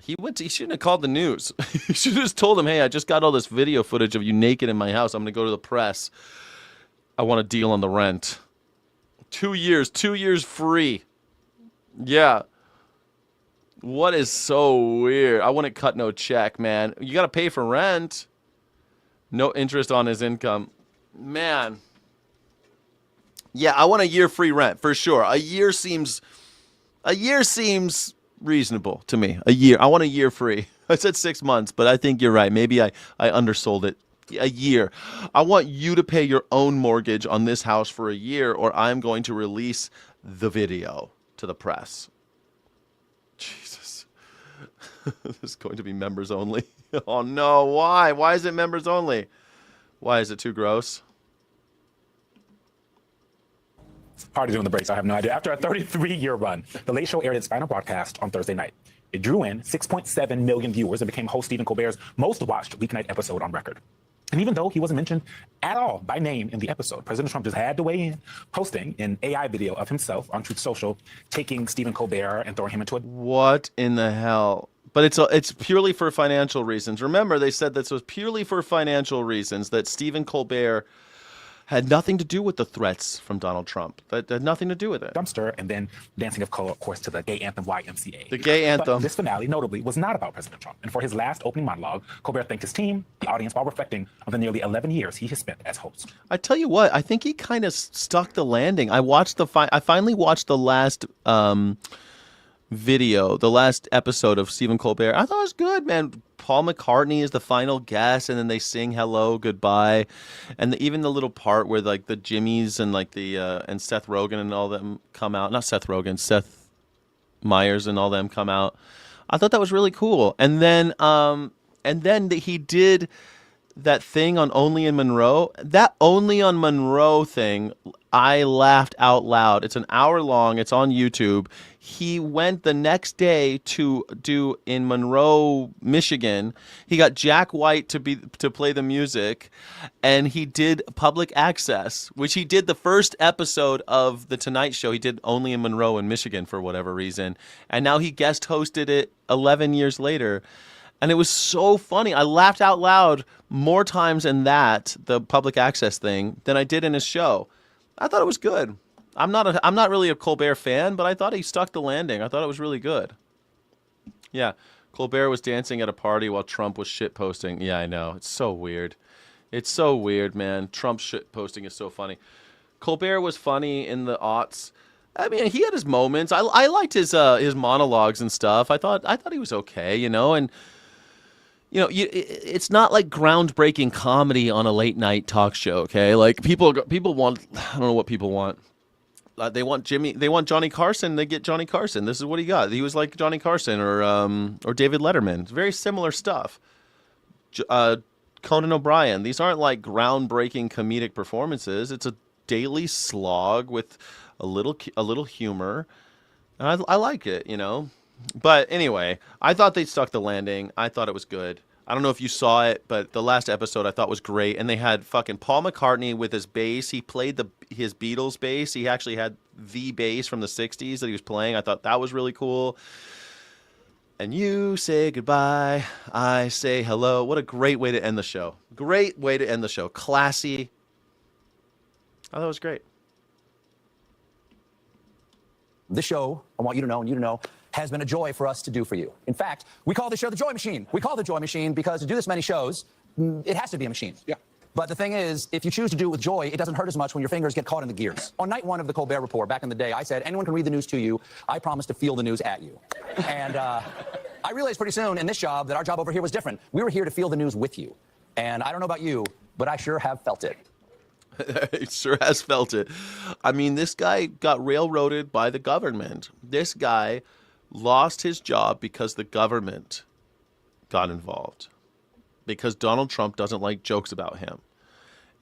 He shouldn't have called the news. He should have just told him, hey, I just got all this video footage of you naked in my house. I'm gonna go to the press. I want a deal on the rent. 2 years free. Yeah. What is so weird? I wouldn't cut no check, man. You got to pay for rent. No interest on his income. Man. Yeah, I want a year free rent for sure. A year seems reasonable to me. A year. I want a year free. I said 6 months, but I think you're right. Maybe I undersold it. A year. I want you to pay your own mortgage on this house for a year, or I'm going to release the video to the press. Jesus. This is going to be members only. Oh no, why? Why is it members only? Why is it too gross? Hard to do in the breaks, I have no idea. After a 33-year run, The Late Show aired its final broadcast on Thursday night. It drew in 6.7 million viewers and became host Stephen Colbert's most watched weeknight episode on record. And even though he wasn't mentioned at all by name in the episode, President Trump just had to weigh in, posting an AI video of himself on Truth Social, taking Stephen Colbert and throwing him into a... What in the hell? But it's purely for financial reasons. Remember, they said this was purely for financial reasons, that Stephen Colbert had nothing to do with the threats from Donald Trump. That had nothing to do with it. Dumpster, and then dancing, of course, to the gay anthem YMCA. The gay anthem. But this finale, notably, was not about President Trump. And for his last opening monologue, Colbert thanked his team, the audience, while reflecting on the nearly 11 years he has spent as host. I tell you what, I think he kind of stuck the landing. I finally watched the last video, the last episode of Stephen Colbert. I thought it was good, man. Paul McCartney is the final guest, and then they sing hello, goodbye, and even the little part where like the Jimmys and like the and Seth Rogen and all them come out. Not Seth Rogen, Seth Meyers and all them come out. I thought that was really cool. And then he did that thing on Only in Monroe, that Only on Monroe thing, I laughed out loud. It's an hour long. It's on YouTube. He went the next day to do in Monroe, Michigan. He got Jack White to play the music, and he did public access, which he did the first episode of The Tonight Show. He did Only in Monroe in Michigan for whatever reason, and now he guest hosted it 11 years later. And it was so funny. I laughed out loud more times in that, the public access thing, than I did in his show. I thought it was good. I'm not really a Colbert fan, but I thought he stuck the landing. I thought it was really good. Yeah, Colbert was dancing at a party while Trump was shitposting. Yeah, I know. It's so weird. It's so weird, man. Trump shitposting is so funny. Colbert was funny in the aughts. I mean, he had his moments. I liked his monologues and stuff. I thought he was okay, you know, and. You know, it's not like groundbreaking comedy on a late night talk show. Okay, like people want. I don't know what people want. They want Johnny Carson. They get Johnny Carson. This is what he got. He was like Johnny Carson or David Letterman. It's very similar stuff. Conan O'Brien. These aren't like groundbreaking comedic performances. It's a daily slog with a little humor, and I like it. You know. But anyway, I thought they stuck the landing. I thought it was good. I don't know if you saw it, but the last episode I thought was great. And they had fucking Paul McCartney with his bass. He played his Beatles bass. He actually had the bass from the 60s that he was playing. I thought that was really cool. And you say goodbye. I say hello. What a great way to end the show. Great way to end the show. Classy. I thought it was great. This show, I want you to know, and you to know, has been a joy for us to do for you. In fact, we call this show the Joy Machine. We call it the Joy Machine because to do this many shows, it has to be a machine. Yeah. But the thing is, if you choose to do it with joy, it doesn't hurt as much when your fingers get caught in the gears. On night one of the Colbert Report, back in the day, I said, anyone can read the news to you. I promise to feel the news at you. And I realized pretty soon in this job that our job over here was different. We were here to feel the news with you. And I don't know about you, but I sure have felt it. It sure has felt it. I mean, this guy got railroaded by the government. This guy lost his job because the government got involved. Because Donald Trump doesn't like jokes about him.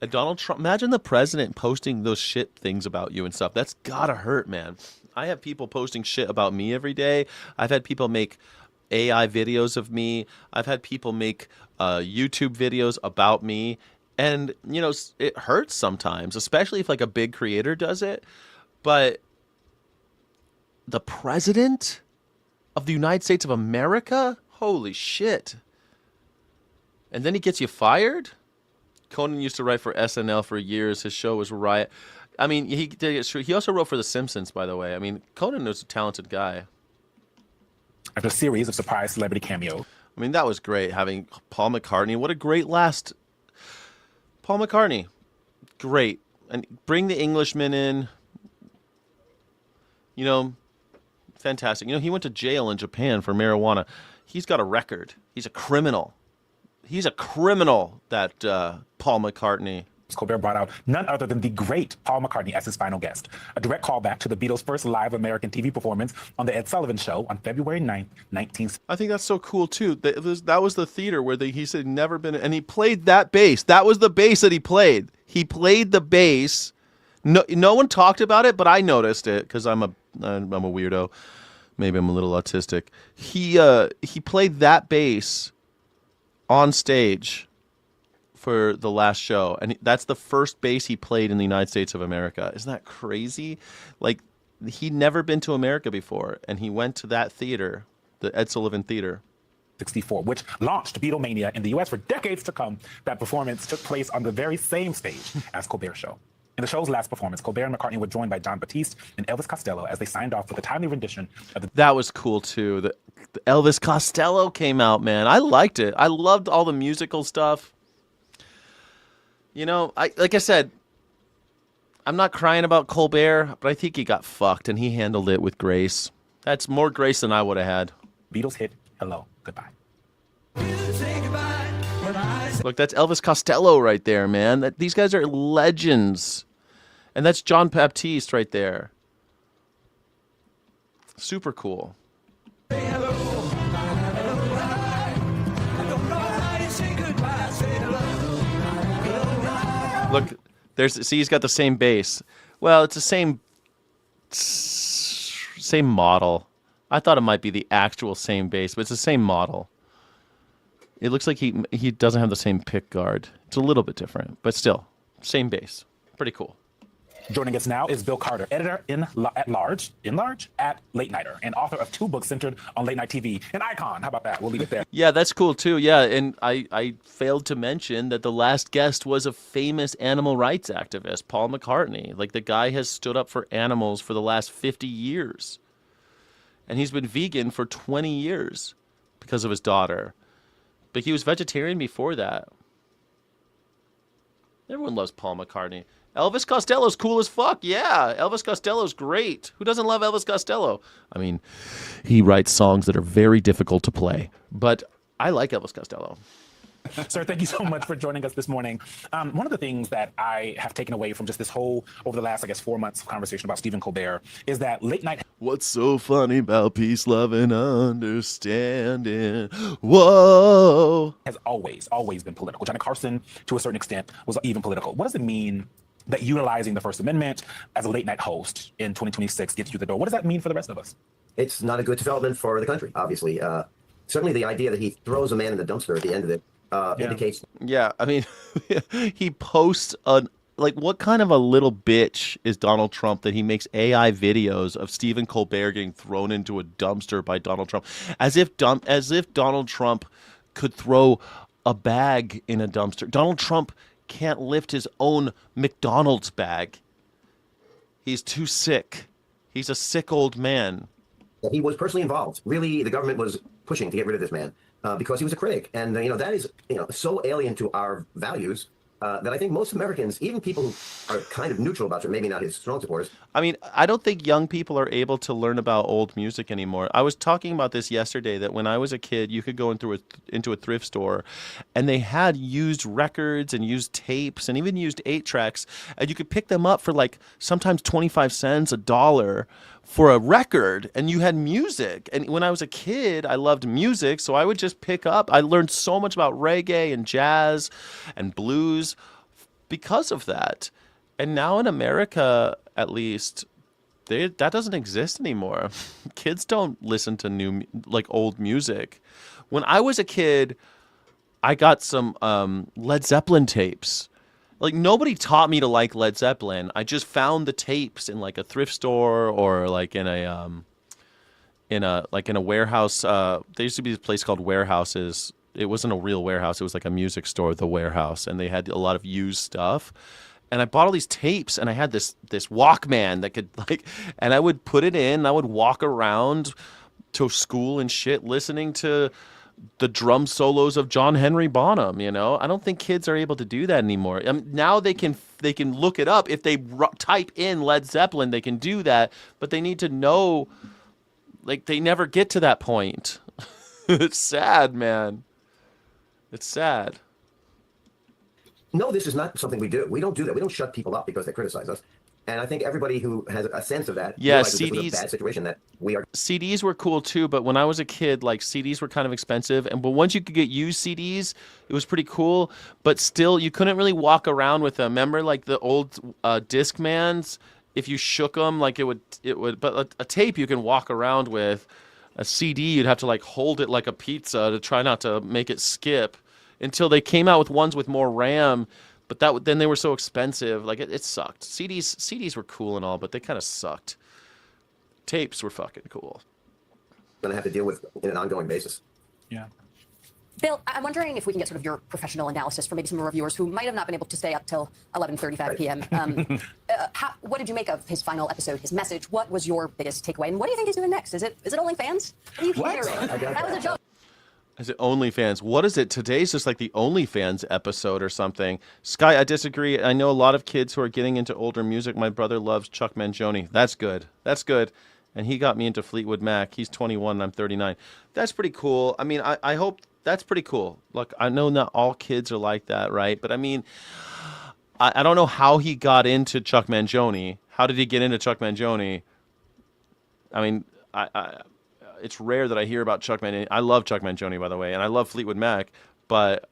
And Donald Trump, imagine the president posting those shit things about you and stuff. That's gotta hurt, man. I have people posting shit about me every day. I've had people make AI videos of me. I've had people make YouTube videos about me. And, you know, it hurts sometimes, especially if like a big creator does it. But the president of the United States of America? Holy shit. And then he gets you fired? Conan used to write for SNL for years. His show was Riot. I mean, he also wrote for The Simpsons, by the way. I mean, Conan was a talented guy. After a series of surprise celebrity cameos. I mean, that was great, having Paul McCartney. What a great last... Paul McCartney, great. And bring the Englishman in. You know, fantastic. You know, he went to jail in Japan for marijuana. He's got a record. He's a criminal. He's a criminal, that Paul McCartney. Colbert brought out none other than the great Paul McCartney as his final guest. A direct callback to the Beatles' first live American TV performance on The Ed Sullivan Show on February 9th, 1960. I think that's so cool, too. That was the theater where he said he'd never been... And he played that bass. That was the bass that he played. He played the bass. No one talked about it, but I noticed it because I'm a weirdo. Maybe I'm a little autistic. He played that bass on stage for the last show, and that's the first bass he played in the United States of America. Isn't that crazy? Like, he'd never been to America before, and he went to that theater, the Ed Sullivan Theater. 64, which launched Beatlemania in the U.S. for decades to come. That performance took place on the very same stage as Colbert's show. In the show's last performance, Colbert and McCartney were joined by John Batiste and Elvis Costello as they signed off with a timely rendition of the... That was cool, too. The Elvis Costello came out, man. I liked it. I loved all the musical stuff. You know, like I said, I'm not crying about Colbert, but I think he got fucked, and he handled it with grace. That's more grace than I would have had. Beatles hit Hello, Goodbye. Look, that's Elvis Costello right there, man. These guys are legends. And that's John Baptiste right there. Super cool. Look, he's got the same bass. Well, it's the same model. I thought it might be the actual same bass, but it's the same model. It looks like he doesn't have the same pick guard. It's a little bit different, but still, same bass. Pretty cool. Joining us now is Bill Carter, editor at large at Late Nighter, and author of 2 books centered on late night TV. An icon. How about that? We'll leave it there. Yeah, that's cool too. Yeah, and I failed to mention that the last guest was a famous animal rights activist, Paul McCartney. Like, the guy has stood up for animals for the last 50 years. And he's been vegan for 20 years because of his daughter. But he was vegetarian before that. Everyone loves Paul McCartney. Elvis Costello's cool as fuck. Yeah, Elvis Costello's great. Who doesn't love Elvis Costello? I mean, he writes songs that are very difficult to play, but I like Elvis Costello. Sir, thank you so much for joining us this morning. One of the things that I have taken away from just this whole, over the last, 4 months of conversation about Stephen Colbert is that late night. What's so funny about peace, love, and understanding? Whoa. Has always been political. Johnny Carson, to a certain extent, was even political. What does it mean that utilizing the First Amendment as a late night host in 2026 gets you the door? What does that mean for the rest of us? It's not a good development for the country, obviously. Certainly the idea that he throws a man in the dumpster at the end of it indicates. Yeah, I mean, he posts what kind of a little bitch is Donald Trump that he makes AI videos of Stephen Colbert getting thrown into a dumpster by Donald Trump, as if Donald Trump could throw a bag in a dumpster. Donald Trump can't lift his own McDonald's bag. He's too sick. He's a sick old man. He was personally involved. Really, the government was pushing to get rid of this man because he was a critic. And, that is, so alien to our values that I think most Americans, even people who are kind of neutral about it, maybe not his strong supporters. I mean, I don't think young people are able to learn about old music anymore. I was talking about this yesterday, that when I was a kid, you could go into a thrift store and they had used records and used tapes and even used 8-tracks, and you could pick them up for sometimes 25 cents, $1 for a record, and you had music. And when I was a kid, I loved music, so I would just pick up. I learned so much about reggae and jazz and blues because of that. And now in America, at least, that doesn't exist anymore. Kids don't listen to old music. When I was a kid, I got some Led Zeppelin tapes. Nobody taught me to like Led Zeppelin. I just found the tapes in a thrift store or in a warehouse. There used to be this place called Warehouses. It wasn't a real warehouse. It was like a music store, the Warehouse, and they had a lot of used stuff. And I bought all these tapes, and I had this Walkman that could and I would put it in. And I would walk around to school and shit, listening to the drum solos of John Henry Bonham. I don't think kids are able to do that anymore. Now they can look it up. If they type in Led Zeppelin, they can do that, but they need to know. They never get to that point. It's sad, man. It's sad. No, this is not something we do. We don't do that. We don't shut people up because they criticize us. And I think everybody who has a sense of that realizes this was a bad situation that we are. CDs were cool too, but when I was a kid, CDs were kind of expensive. But once you could get used CDs, it was pretty cool. But still, you couldn't really walk around with them. Remember, the old Discmans? If you shook them, it would. But a tape you can walk around with. A CD, you'd have to hold it like a pizza to try not to make it skip. Until they came out with ones with more RAM. But then they were so expensive. It sucked. CDs were cool and all, but they kind of sucked. Tapes were fucking cool. Going to have to deal with in an ongoing basis. Yeah. Bill, I'm wondering if we can get sort of your professional analysis for maybe some of our viewers who might have not been able to stay up till 11:35 p.m. What did you make of his final episode, his message? What was your biggest takeaway? And what do you think he's doing next? Is it OnlyFans? What are you hearing? That was a joke. Is it OnlyFans? What is it? Today's just the OnlyFans episode or something. Sky, I disagree. I know a lot of kids who are getting into older music. My brother loves Chuck Mangione. That's good. That's good. And he got me into Fleetwood Mac. He's 21 and I'm 39. That's pretty cool. I mean, I hope that's pretty cool. Look, I know not all kids are like that, right? But I mean, I don't know how he got into Chuck Mangione. How did he get into Chuck Mangione? I mean, it's rare that I hear about Chuck Mangione. I love Chuck Mangione, by the way, and I love Fleetwood Mac, but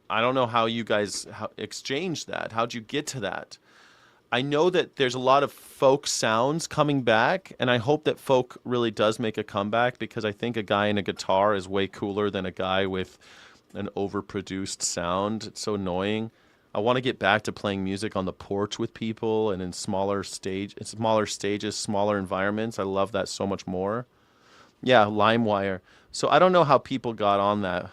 I don't know how you guys exchanged that. How'd you get to that? I know that there's a lot of folk sounds coming back, and I hope that folk really does make a comeback, because I think a guy in a guitar is way cooler than a guy with an overproduced sound. It's so annoying. I want to get back to playing music on the porch with people and in smaller stages, smaller environments. I love that so much more. Yeah, LimeWire. So I don't know how people got on that.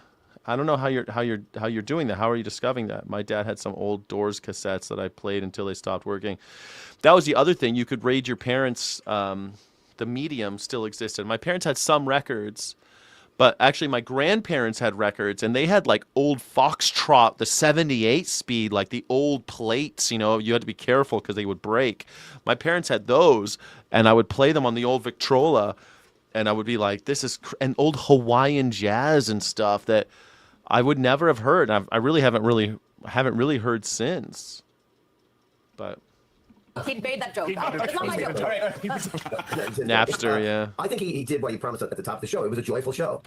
I don't know how you're doing that. How are you discovering that? My dad had some old Doors cassettes that I played until they stopped working. That was the other thing. You could raid your parents. The medium still existed. My parents had some records, but actually my grandparents had records, and they had like old Foxtrot, the 78 speed, like the old plates. You know, you had to be careful because they would break. My parents had those, and I would play them on the old Victrola, and I would be like, "This is an old Hawaiian jazz and stuff that I would never have heard." I really haven't really heard since. But He made that joke. It's not my joke. Napster, yeah. I think he did what he promised at the top of the show. It was a joyful show.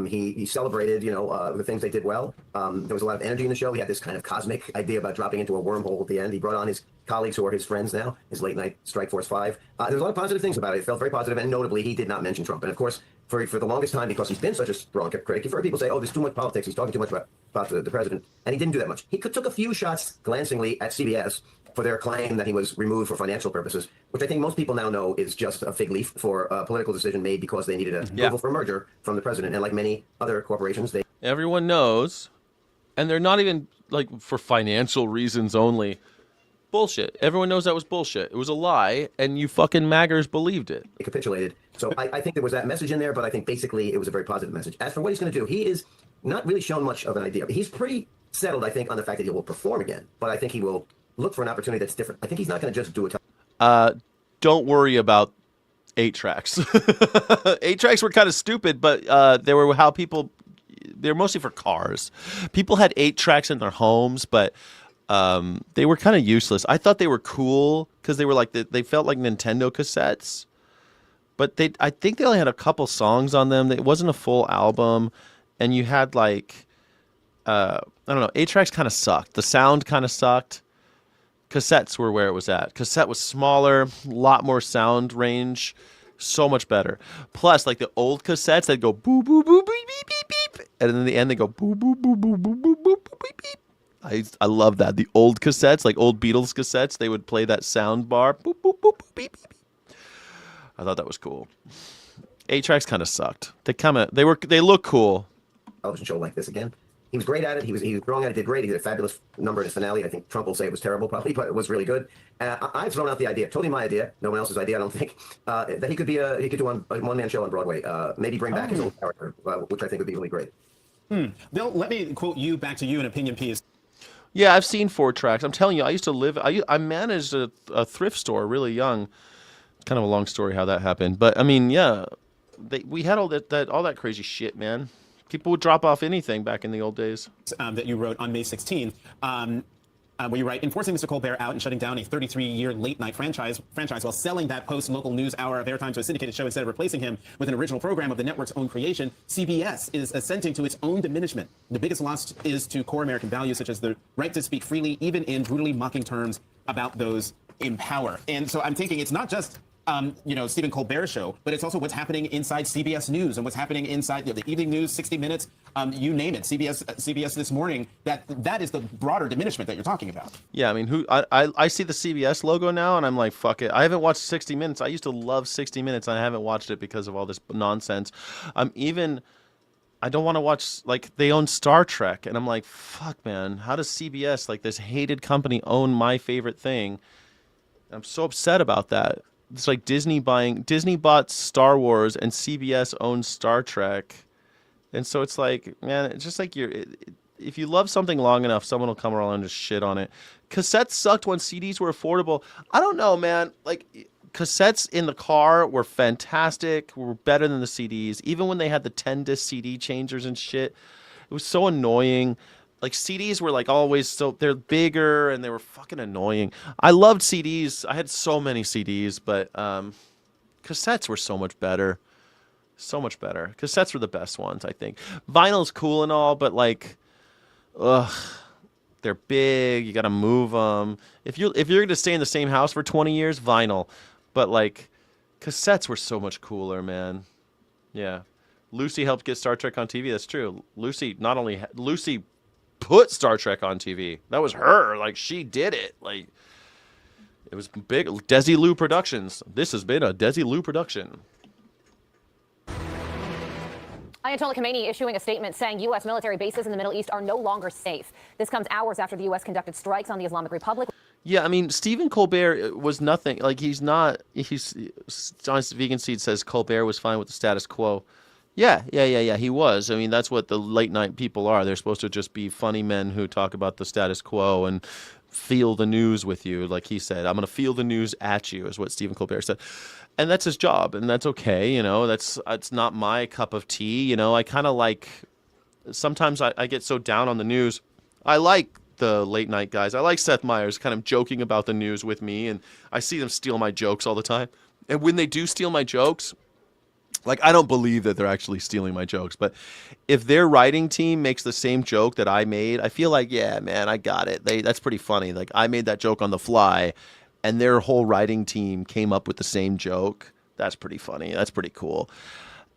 He celebrated, the things they did well. There was a lot of energy in the show. He had this kind of cosmic idea about dropping into a wormhole at the end. He brought on his colleagues who are his friends now, his late night Strike Force 5. There was a lot of positive things about it. It felt very positive, and notably, he did not mention Trump. And of course, for the longest time, because he's been such a strong critic, you've heard people say, "Oh, there's too much politics. He's talking too much about the president," and he didn't do that much. He took a few shots glancingly at CBS for their claim that he was removed for financial purposes, which I think most people now know is just a fig leaf for a political decision made because they needed a approval for a merger from the president. And like many other corporations, Everyone knows, and they're not even like for financial reasons only. Bullshit. Everyone knows that was bullshit. It was a lie, and you fucking maggers believed it. He capitulated. So I think there was that message in there, but I think basically it was a very positive message. As for what he's going to do, he is not really shown much of an idea. He's pretty settled, I think, on the fact that he will perform again, but I think he will look for an opportunity that's different. I think he's not going to just do it. Don't worry about 8-tracks. 8-tracks were kind of stupid, but they were how people. They're mostly for cars. People had 8-tracks in their homes, but they were kind of useless. I thought they were cool because they were like they felt like Nintendo cassettes, but I think they only had a couple songs on them. It wasn't a full album, and you had like I don't know. 8-tracks kind of sucked. The sound kind of sucked. Cassettes were where it was at. Cassette was smaller, a lot more sound range, so much better. Plus, like the old cassettes, they'd go boo boo boo beep beep beep beep, and in the end they go boo boo boo boo boo boo boo beep beep. I love that. The old cassettes, like old Beatles cassettes, they would play that sound bar. Boop boop boop boop beep beep. I thought that was cool. 8-tracks kind of sucked. They look cool. Television show like this again. He was great at it. He was growing at it. Did great. He did a fabulous number in his finale. I think Trump will say it was terrible, probably, but it was really good. I've thrown out the idea, totally my idea, no one else's idea, I don't think, that he could do a one-man show on Broadway. Maybe bring back his old character, which I think would be really great. Bill, let me quote you back to you an opinion piece. Yeah, I've seen 4-tracks. I'm telling you, I used to live. I managed a thrift store really young. Kind of a long story how that happened, but I mean, yeah, we had all that crazy shit, man. People would drop off anything back in the old days. That you wrote on May 16th, where you write, enforcing Mr. Colbert out and shutting down a 33-year late-night franchise while selling that post-local news hour of airtime to a syndicated show instead of replacing him with an original program of the network's own creation, CBS is assenting to its own diminishment. The biggest loss is to core American values, such as the right to speak freely, even in brutally mocking terms about those in power. And so I'm thinking it's not just Stephen Colbert's show, but it's also what's happening inside CBS News and what's happening inside the evening news, 60 Minutes, you name it, CBS This Morning. That is the broader diminishment that you're talking about. Yeah, I mean, I see the CBS logo now, and I'm like, fuck it. I haven't watched 60 Minutes. I used to love 60 Minutes, and I haven't watched it because of all this nonsense. I don't want to watch, like, they own Star Trek, and I'm like, fuck, man, how does CBS, like, this hated company, own my favorite thing? I'm so upset about that. It's like Disney bought Star Wars and CBS owns Star Trek. And so it's like, man, it's just like if you love something long enough, someone will come around and just shit on it. Cassettes sucked when CDs were affordable. I don't know, man. Like, cassettes in the car were fantastic, were better than the CDs. Even when they had the 10-disc CD changers and shit, it was so annoying. Like, CDs were like always they're bigger and they were fucking annoying. I loved CDs. I had so many CDs, but cassettes were so much better. So much better. Cassettes were the best ones, I think. Vinyl's cool and all, but like, ugh, they're big. You got to move them. If you're going to stay in the same house for 20 years, vinyl. But like cassettes were so much cooler, man. Yeah. Lucy helped get Star Trek on TV. That's true. Lucy put Star Trek on TV. That was her. Like she did it. Like it was big. Desilu Productions. This has been a Desilu production. Ayatollah Khamenei issuing a statement saying U.S. military bases in the Middle East are no longer safe. This comes hours after the U.S. conducted strikes on the Islamic Republic. Yeah, I mean, Stephen Colbert was nothing. Like, John Vegan Seed says Colbert was fine with the status quo. Yeah, he was. I mean, that's what the late night people are. They're supposed to just be funny men who talk about the status quo and feel the news with you. Like he said, I'm going to feel the news at you, is what Stephen Colbert said. And that's his job, and that's okay. It's not my cup of tea. I kind of like, sometimes I get so down on the news. I like the late night guys. I like Seth Meyers kind of joking about the news with me, and I see them steal my jokes all the time. And when they do steal my jokes, like, I don't believe that they're actually stealing my jokes, but if their writing team makes the same joke that I made, I feel like, yeah, man, I got it. That's pretty funny. Like, I made that joke on the fly, and their whole writing team came up with the same joke. That's pretty funny. That's pretty cool.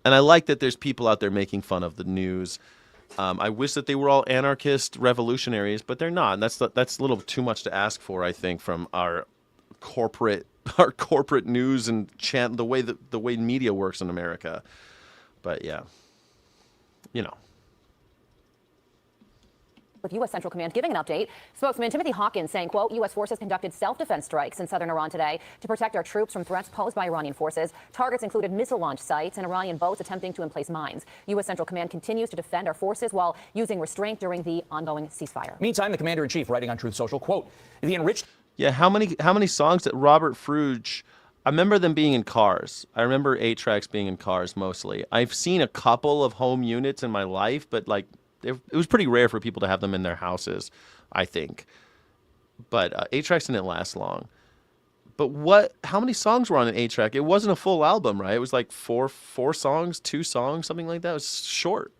And I like that there's people out there making fun of the news. I wish that they were all anarchist revolutionaries, but they're not. And that's a little too much to ask for, I think, from our corporate news and the way media works in America. But yeah, With U.S. Central Command giving an update, spokesman Timothy Hawkins saying, quote, U.S. forces conducted self-defense strikes in southern Iran today to protect our troops from threats posed by Iranian forces. Targets included missile launch sites and Iranian boats attempting to emplace mines. U.S. Central Command continues to defend our forces while using restraint during the ongoing ceasefire. Meantime, the commander-in-chief writing on Truth Social, quote, the enriched... Yeah, how many songs that Robert Fruge, I remember them being in cars. I remember 8-tracks being in cars mostly. I've seen a couple of home units in my life, but like, it was pretty rare for people to have them in their houses, I think. But 8-tracks didn't last long. But how many songs were on an 8-track? It wasn't a full album, right? It was like four songs, 2 songs, something like that. It was short.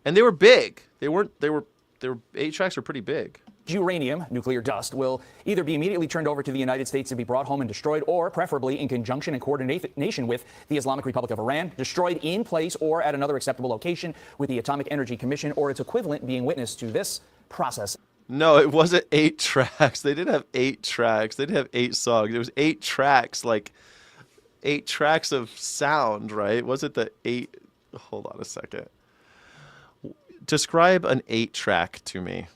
And they were big. 8-tracks were pretty big. Uranium, nuclear dust, will either be immediately turned over to the United States to be brought home and destroyed, or preferably in conjunction and coordination with the Islamic Republic of Iran, destroyed in place or at another acceptable location with the Atomic Energy Commission or its equivalent being witness to this process. No, it wasn't 8 tracks. They didn't have 8 tracks. They didn't have 8 songs. It was 8 tracks, like 8 tracks of sound, right? Was it the 8? Hold on a second. Describe an 8-track to me.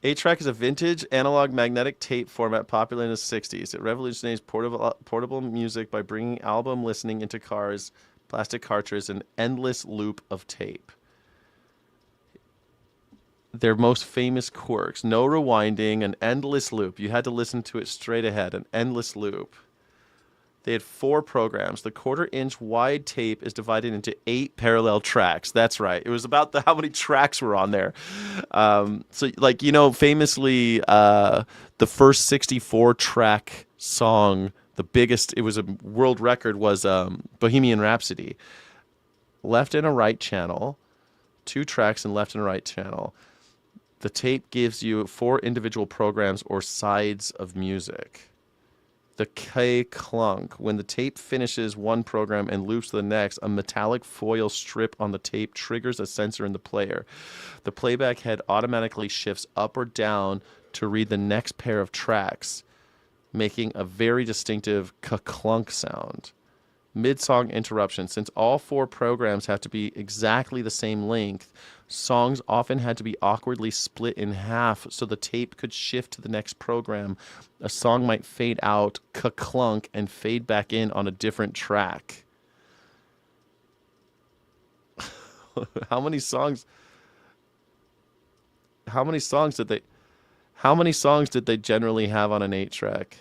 8-track is a vintage analog magnetic tape format popular in the 60s. It revolutionized portable music by bringing album listening into cars, plastic cartridges, an endless loop of tape. Their most famous quirks: no rewinding, an endless loop. You had to listen to it straight ahead, an endless loop. They had 4 programs. The 1/4-inch wide tape is divided into 8 parallel tracks. That's right. It was about how many tracks were on there. So, like, famously, the first 64-track song, the biggest, it was a world record, was Bohemian Rhapsody. Left and a right channel, 2 tracks in left and right channel. The tape gives you 4 individual programs or sides of music. The K clunk. When the tape finishes one program and loops to the next, a metallic foil strip on the tape triggers a sensor in the player. The playback head automatically shifts up or down to read the next pair of tracks, making a very distinctive ka-clunk sound. Mid-song interruption. Since all 4 programs have to be exactly the same length, songs often had to be awkwardly split in half so the tape could shift to the next program. A song might fade out, ka-clunk, and fade back in on a different track. How many songs did they generally have on an 8-track?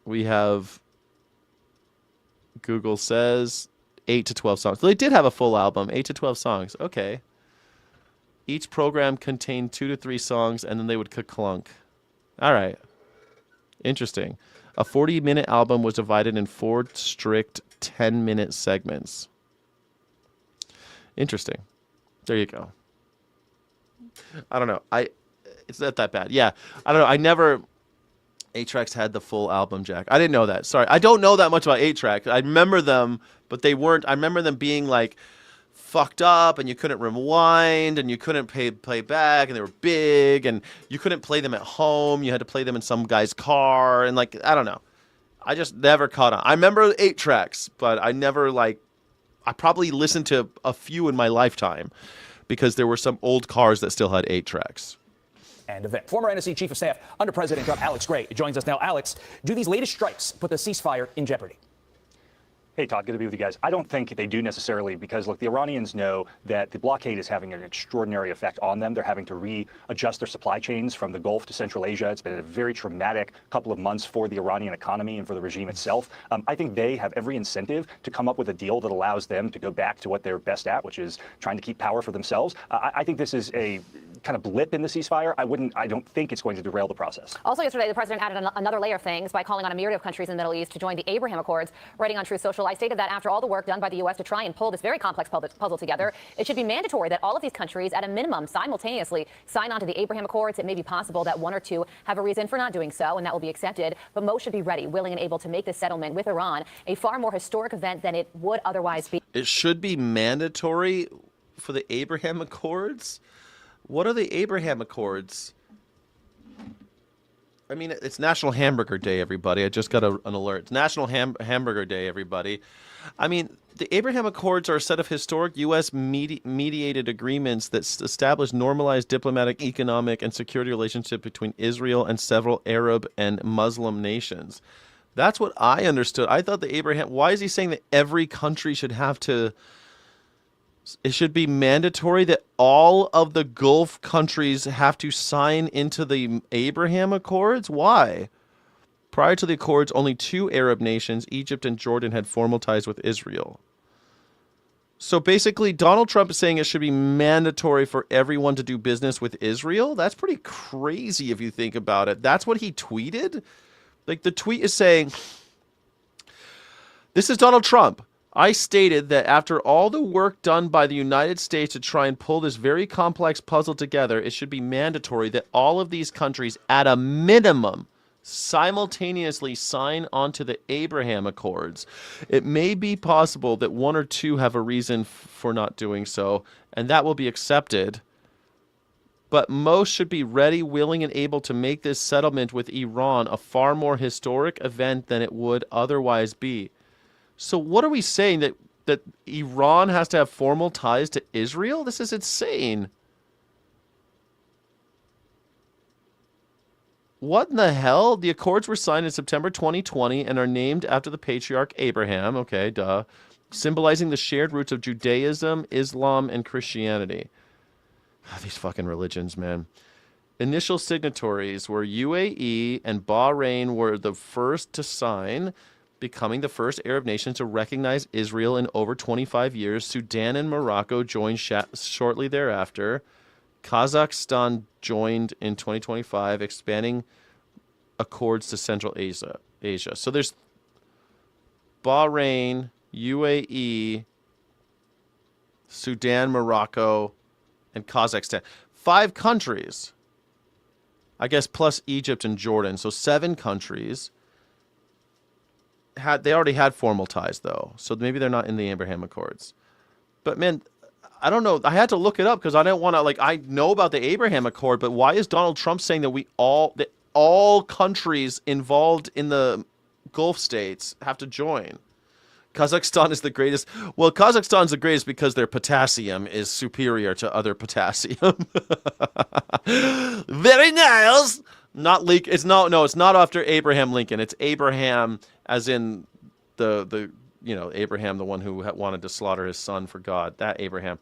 We have, Google says, 8 to 12 songs. So they did have a full album, 8 to 12 songs. Okay. Each program contained 2 to 3 songs, and then they would ka-clunk. All right. Interesting. A 40-minute album was divided in 4 strict 10-minute segments. Interesting. There you go. I don't know. It's not that bad. Yeah. I don't know. I never. 8-Tracks had the full album, Jack. I didn't know that. Sorry. I don't know that much about 8-Track. I remember them, but they weren't. I remember them being like fucked up, and you couldn't rewind, and you couldn't play back, and they were big, and you couldn't play them at home. You had to play them in some guy's car, and like, I don't know. I just never caught on. I remember 8-Tracks, but I never like. I probably listened to a few in my lifetime because there were some old cars that still had 8-Tracks. And event. Former NSC Chief of Staff under President Trump, Alex Gray, joins us now. Alex, do these latest strikes put the ceasefire in jeopardy? Hey, Todd, good to be with you guys. I don't think they do necessarily because, look, the Iranians know that the blockade is having an extraordinary effect on them. They're having to readjust their supply chains from the Gulf to Central Asia. It's been a very traumatic couple of months for the Iranian economy and for the regime itself. I think they have every incentive to come up with a deal that allows them to go back to what they're best at, which is trying to keep power for themselves. I think this is a kind of blip in the ceasefire. I don't think it's going to derail the process. Also yesterday, the president added another layer of things by calling on a myriad of countries in the Middle East to join the Abraham Accords. Writing on Truth Social, I stated that after all the work done by the U.S. to try and pull this very complex puzzle together, it should be mandatory that all of these countries, at a minimum, simultaneously sign on to the Abraham Accords. It may be possible that one or two have a reason for not doing so, and that will be accepted. But most should be ready, willing, and able to make this settlement with Iran a far more historic event than it would otherwise be. It should be mandatory for the Abraham Accords? What are the Abraham Accords? I mean, it's National Hamburger Day, everybody. I just got an alert. It's National Hamburger Day, everybody. I mean, the Abraham Accords are a set of historic U.S. mediated agreements that establish normalized diplomatic, economic, and security relationship between Israel and several Arab and Muslim nations. That's what I understood. I thought the Abraham... Why is he saying that every country should have to... It should be mandatory that all of the Gulf countries have to sign into the Abraham Accords? Why? Prior to the Accords, only 2 Arab nations, Egypt and Jordan, had formal ties with Israel. So basically, Donald Trump is saying it should be mandatory for everyone to do business with Israel? That's pretty crazy if you think about it. That's what he tweeted? Like, the tweet is saying, this is Donald Trump. I stated that after all the work done by the United States to try and pull this very complex puzzle together, it should be mandatory that all of these countries, at a minimum, simultaneously sign onto the Abraham Accords. It may be possible that one or two have a reason for not doing so, and that will be accepted. But most should be ready, willing, and able to make this settlement with Iran a far more historic event than it would otherwise be. So what are we saying? That Iran has to have formal ties to Israel? This is insane. What in the hell? The accords were signed in September 2020 and are named after the patriarch Abraham. Okay, duh. Symbolizing the shared roots of Judaism, Islam, and Christianity. These fucking religions, man. Initial signatories were UAE and Bahrain were the first to sign, becoming the first Arab nation to recognize Israel in over 25 years. Sudan and Morocco joined shortly thereafter. Kazakhstan joined in 2025, expanding accords to Central Asia. So there's Bahrain, UAE, Sudan, Morocco, and Kazakhstan. 5 countries. I guess plus Egypt and Jordan. So 7 countries. They already had formal ties, though. So maybe they're not in the Abraham Accords. But, man, I don't know. I had to look it up because I didn't want to, like, I know about the Abraham Accord, but why is Donald Trump saying that all countries involved in the Gulf states have to join? Kazakhstan is the greatest. Well, Kazakhstan's the greatest because their potassium is superior to other potassium. Very nice. Not leak. It's not after Abraham Lincoln. It's Abraham, as in the Abraham, the one who wanted to slaughter his son for God. That Abraham.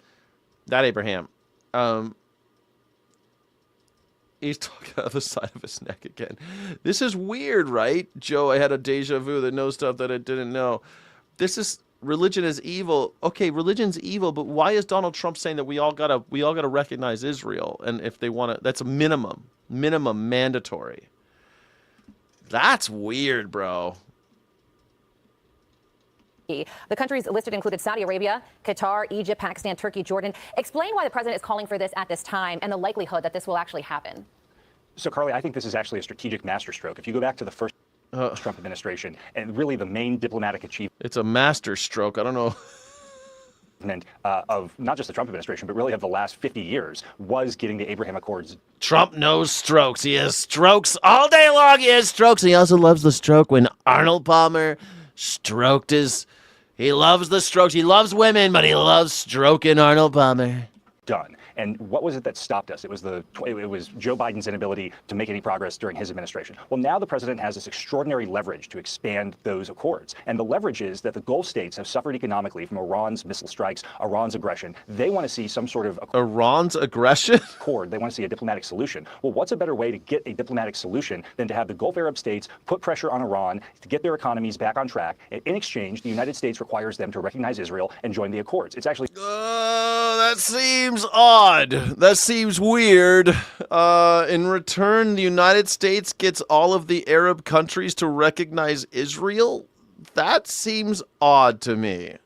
He's talking out of the side of his neck again. This is weird, right, Joe? I had a deja vu that knows stuff that I didn't know. This is religion is evil. Okay, religion's evil, but why is Donald Trump saying that we all gotta recognize Israel? And if they want to, that's a minimum mandatory. That's weird, bro. The countries listed included Saudi Arabia, Qatar, Egypt, Pakistan, Turkey, Jordan. Explain why the president is calling for this at this time and the likelihood that this will actually happen. So, Carly, I think this is actually a strategic masterstroke. If you go back to the first Trump administration, and really the main diplomatic achievement. It's a masterstroke. I don't know. Of not just the Trump administration, but really of the last 50 years, was getting the Abraham Accords. Trump knows strokes. He has strokes all day long. He has strokes. He also loves the stroke when Arnold Palmer stroked his. He loves the strokes. He loves women, but he loves stroking Arnold Palmer. Done. And what was it that stopped us? It was Joe Biden's inability to make any progress during his administration. Well, now the president has this extraordinary leverage to expand those accords. And the leverage is that the Gulf states have suffered economically from Iran's missile strikes, Iran's aggression. They want to see some sort of Iran's aggression accord. They want to see a diplomatic solution. Well, what's a better way to get a diplomatic solution than to have the Gulf Arab states put pressure on Iran to get their economies back on track? And in exchange, the United States requires them to recognize Israel and join the accords. It's actually that seems odd. That seems weird. In return, the United States gets all of the Arab countries to recognize Israel? That seems odd to me.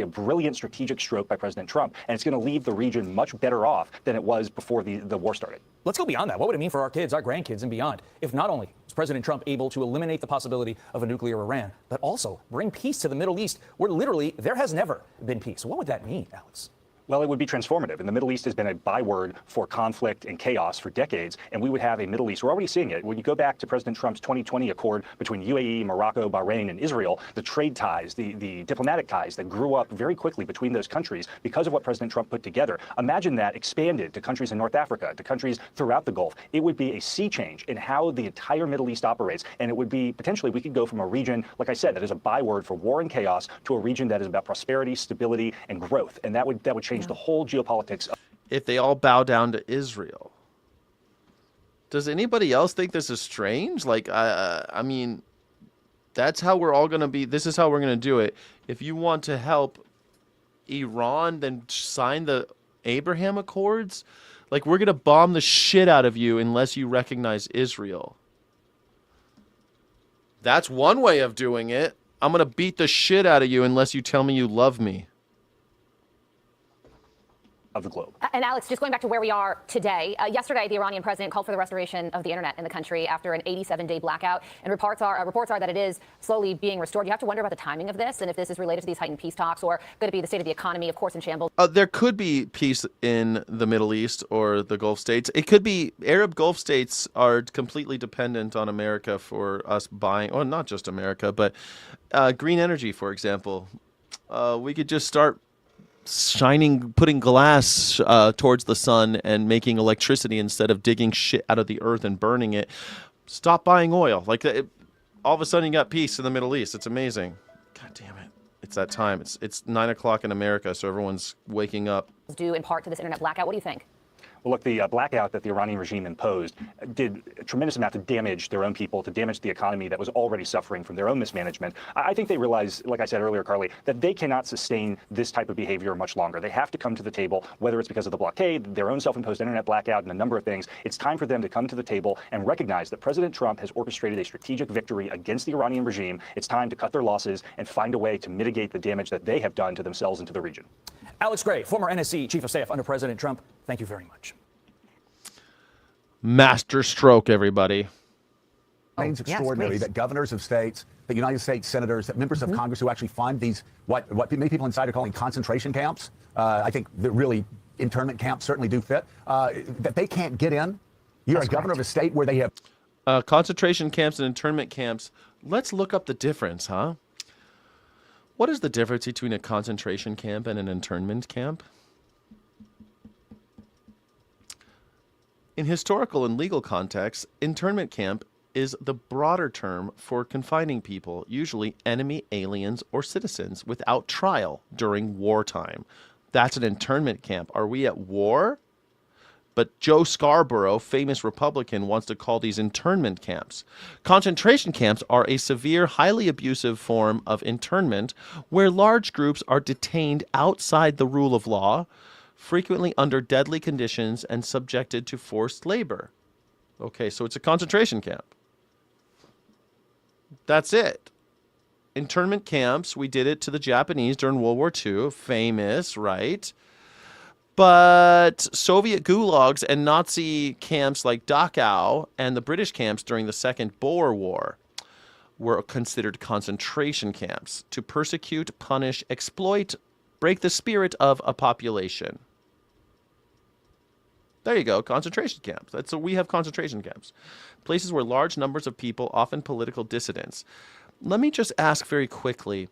A brilliant strategic stroke by President Trump, and it's going to leave the region much better off than it was before the war started. Let's go beyond that. What would it mean for our kids, our grandkids, and beyond if not only is President Trump able to eliminate the possibility of a nuclear Iran, but also bring peace to the Middle East, where literally there has never been peace? What would that mean, Alex? Well, it would be transformative. And the Middle East has been a byword for conflict and chaos for decades, and we would have a Middle East. We're already seeing it. When you go back to President Trump's 2020 accord between UAE, Morocco, Bahrain, and Israel, the trade ties, the diplomatic ties that grew up very quickly between those countries because of what President Trump put together. Imagine that expanded to countries in North Africa, to countries throughout the Gulf. It would be a sea change in how the entire Middle East operates, and it would be potentially, we could go from a region, like I said, that is a byword for war and chaos, to a region that is about prosperity, stability, and growth. And that would change the whole geopolitics. If they all bow down to Israel. Does anybody else think this is strange? Like, I mean, that's how we're all going to be. This is how we're going to do it. If you want to help Iran, then sign the Abraham Accords. Like, we're going to bomb the shit out of you unless you recognize Israel. That's one way of doing it. I'm going to beat the shit out of you unless you tell me you love me. Of the globe. And Alex, just going back to where we are today, yesterday the Iranian president called for the restoration of the internet in the country after an 87-day blackout, and reports are that it is slowly being restored. You have to wonder about the timing of this and if this is related to these heightened peace talks or going to be the state of the economy, of course, in shambles. There could be peace in the Middle East or the Gulf states. It could be Arab Gulf states are completely dependent on America for us buying, or not just America, but green energy, for example. We could just start putting glass towards the sun and making electricity instead of digging shit out of the earth and burning it. Stop buying oil. Like, all of a sudden you got peace in the Middle East. It's amazing. God damn it. It's that time. It's 9 o'clock in America, so everyone's waking up. Due in part to this internet blackout. What do you think? Well, look, the blackout that the Iranian regime imposed did a tremendous amount to damage their own people, to damage the economy that was already suffering from their own mismanagement. I think they realize, like I said earlier, Carly, that they cannot sustain this type of behavior much longer. They have to come to the table, whether it's because of the blockade, their own self-imposed internet blackout, and a number of things. It's time for them to come to the table and recognize that President Trump has orchestrated a strategic victory against the Iranian regime. It's time to cut their losses and find a way to mitigate the damage that they have done to themselves and to the region. Alex Gray, former NSC Chief of Staff under President Trump, thank you very much. Master stroke, everybody. It's extraordinary that governors of states, that United States senators, that members of Congress who actually fund these, what many people inside are calling concentration camps, I think that really internment camps certainly do fit, that they can't get in. You're a governor of a state where they have... concentration camps and internment camps. Let's look up the difference, huh? What is the difference between a concentration camp and an internment camp? In historical and legal contexts, internment camp is the broader term for confining people, usually enemy aliens or citizens, without trial during wartime. That's an internment camp. Are we at war? But Joe Scarborough, famous Republican, wants to call these internment camps. Concentration camps are a severe, highly abusive form of internment where large groups are detained outside the rule of law, frequently under deadly conditions and subjected to forced labor. Okay, so it's a concentration camp. That's it. internment camps. We did it to the Japanese during World War II. Famous, right? But Soviet gulags and Nazi camps like Dachau and the British camps during the Second Boer War were considered concentration camps to persecute, punish, exploit, break the spirit of a population. There you go, concentration camps. So we have concentration camps. Places where large numbers of people, often political dissidents. Let me just ask very quickly.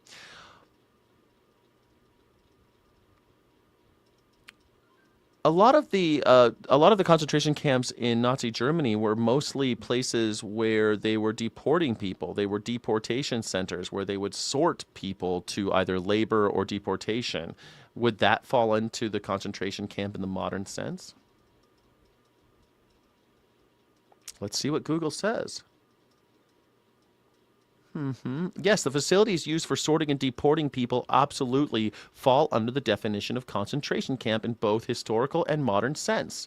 A lot of the concentration camps in Nazi Germany were mostly places where they were deporting people. They were deportation centers where they would sort people to either labor or deportation. Would that fall into the concentration camp in the modern sense? Let's see what Google says. Yes, the facilities used for sorting and deporting people absolutely fall under the definition of concentration camp in both historical and modern sense.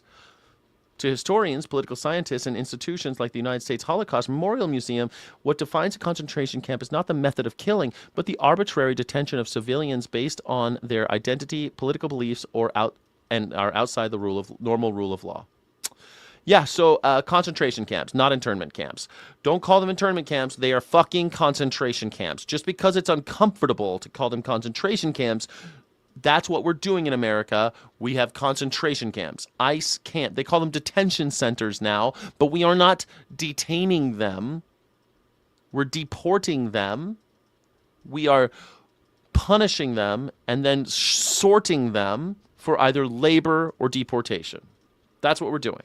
To historians, political scientists, and institutions like the United States Holocaust Memorial Museum, what defines a concentration camp is not the method of killing, but the arbitrary detention of civilians based on their identity, political beliefs, or are outside the normal rule of law. Yeah, so concentration camps, not internment camps. Don't call them internment camps. They are fucking concentration camps. Just because it's uncomfortable to call them concentration camps, that's what we're doing in America. We have concentration camps. ICE camp. They call them detention centers now, but we are not detaining them. We're deporting them. We are punishing them and then sorting them for either labor or deportation. That's what we're doing.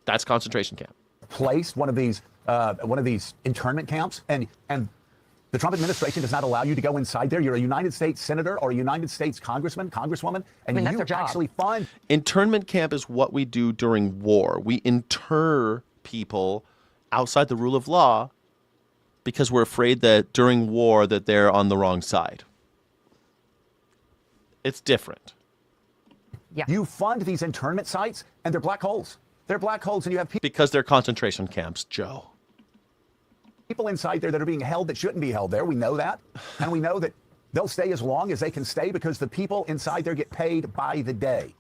That's concentration camp. Placed one of these internment camps, and the Trump administration does not allow you to go inside there. You're a United States senator or a United States congressman, congresswoman, and you actually fund. Internment camp is what we do during war. We inter people outside the rule of law because we're afraid that during war that they're on the wrong side. It's different. Yeah. You fund these internment sites, and they're black holes. They're black holes, and you have people. Because they're concentration camps, Joe. People inside there that are being held that shouldn't be held there. We know that. And we know that they'll stay as long as they can stay because the people inside there get paid by the day.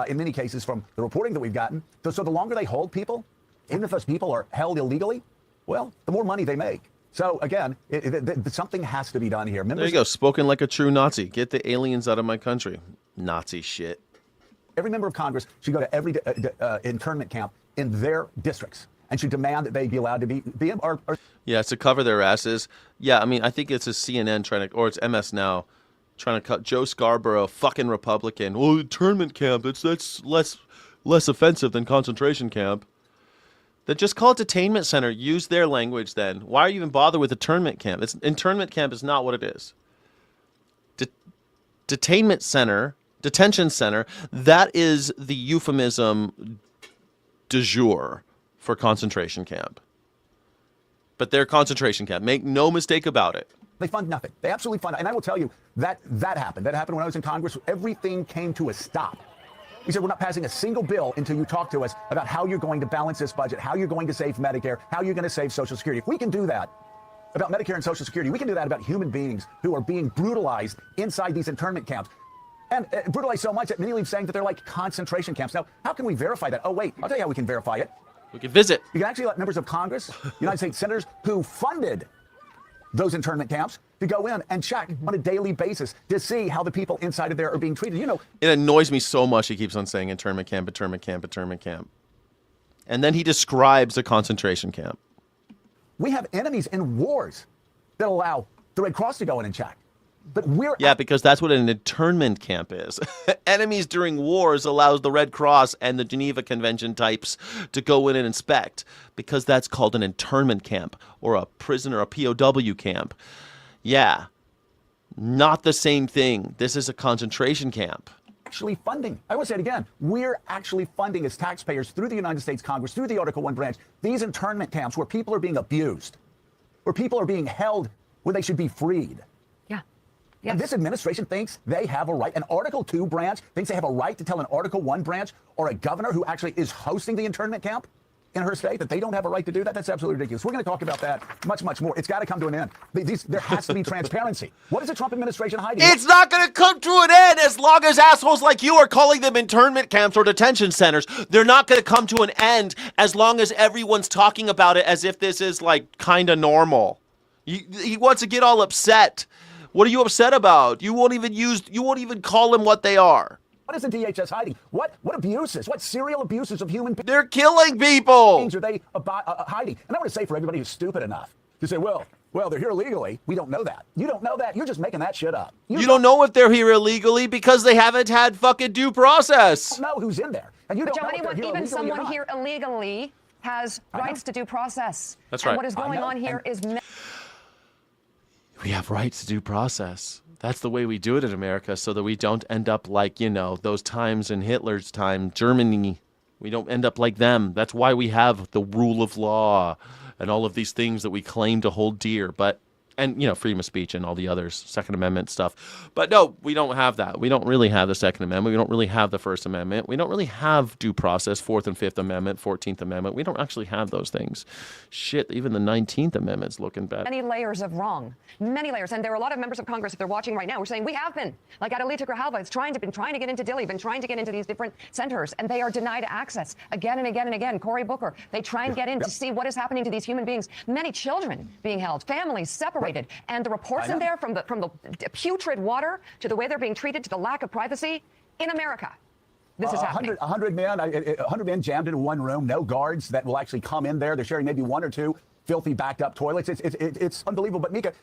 In many cases, from the reporting that we've gotten. So the longer they hold people, even if those people are held illegally, well, the more money they make. So again, something has to be done here. There you go. Spoken like a true Nazi. Get the aliens out of my country. Nazi shit. Every member of Congress should go to every internment camp in their districts and should demand that they be allowed to be Yeah, it's to cover their asses. Yeah, I mean, I think it's a CNN or it's MS Now, trying to cut Joe Scarborough, fucking Republican. Oh, internment camp, that's less offensive than concentration camp. Then just call it detainment center. Use their language then. Why are you even bother with internment camp? Internment camp is not what it is. Detention center, that is the euphemism du jour for concentration camp. But they're concentration camp. Make no mistake about it. They fund nothing. They absolutely fund. And I will tell you that happened. That happened when I was in Congress. Everything came to a stop. We said, we're not passing a single bill until you talk to us about how you're going to balance this budget, how you're going to save Medicare, how you're going to save Social Security. If we can do that about Medicare and Social Security, we can do that about human beings who are being brutalized inside these internment camps. And brutalized so much that many leave saying that they're like concentration camps. Now, how can we verify that? Oh, wait, I'll tell you how we can verify it. We can visit. You can actually let members of Congress, United States senators who funded those internment camps to go in and check on a daily basis to see how the people inside of there are being treated. You know, it annoys me so much he keeps on saying internment camp, internment camp, internment camp. And then he describes a concentration camp. We have enemies in wars that allow the Red Cross to go in and check. But yeah, because that's what an internment camp is. Enemies during wars allows the Red Cross and the Geneva Convention types to go in and inspect, because that's called an internment camp or a prison or a POW camp. Yeah, not the same thing. This is a concentration camp. Actually funding. I will say it again. We're actually funding as taxpayers through the United States Congress, through the Article 1 branch, these internment camps where people are being abused, where people are being held where they should be freed. Yes. And this administration thinks they have a right. An Article 2 branch thinks they have a right to tell an Article 1 branch or a governor who actually is hosting the internment camp in her state that they don't have a right to do that? That's absolutely ridiculous. We're going to talk about that much, much more. It's got to come to an end. There has to be transparency. What is the Trump administration hiding? It's not going to come to an end as long as assholes like you are calling them internment camps or detention centers. They're not going to come to an end as long as everyone's talking about it as if this is like kind of normal. He wants to get all upset. What are you upset about? You won't even call them what they are. What is the DHS hiding? What abuses? What serial abuses of human beings? They're killing people. Are they hiding? And I want to say for everybody who's stupid enough to say, well, they're here illegally. We don't know that. You don't know that. You're just making that shit up. You don't know if they're here illegally because they haven't had fucking due process. You don't know who's in there. And you don't know if they're here even illegally or someone not. here illegally has rights to due process. That's and right. What is going on here is we have rights to due process. That's the way we do it in America so that we don't end up like, those times in Hitler's time, Germany. We don't end up like them. That's why we have the rule of law and all of these things that we claim to hold dear. And freedom of speech and all the others, Second Amendment stuff. But no, we don't have that. We don't really have the Second Amendment. We don't really have the First Amendment. We don't really have due process, Fourth and Fifth Amendment, 14th Amendment. We don't actually have those things. Shit, even the 19th Amendment's looking bad. many layers of wrong, many layers. And there are a lot of members of Congress, if they're watching right now, who are saying, we have been. Like Adalita Grijalva has been trying to get into Dilley, been trying to get into these different centers, and they are denied access again and again and again. Cory Booker, they try and get in to see what is happening to these human beings. Many children being held, families separated, and the reports in there from the putrid water to the way they're being treated to the lack of privacy in America. This is happening. 100 men jammed in one room, no guards that will actually come in there. They're sharing maybe one or two filthy backed up toilets. It's unbelievable. But Mika,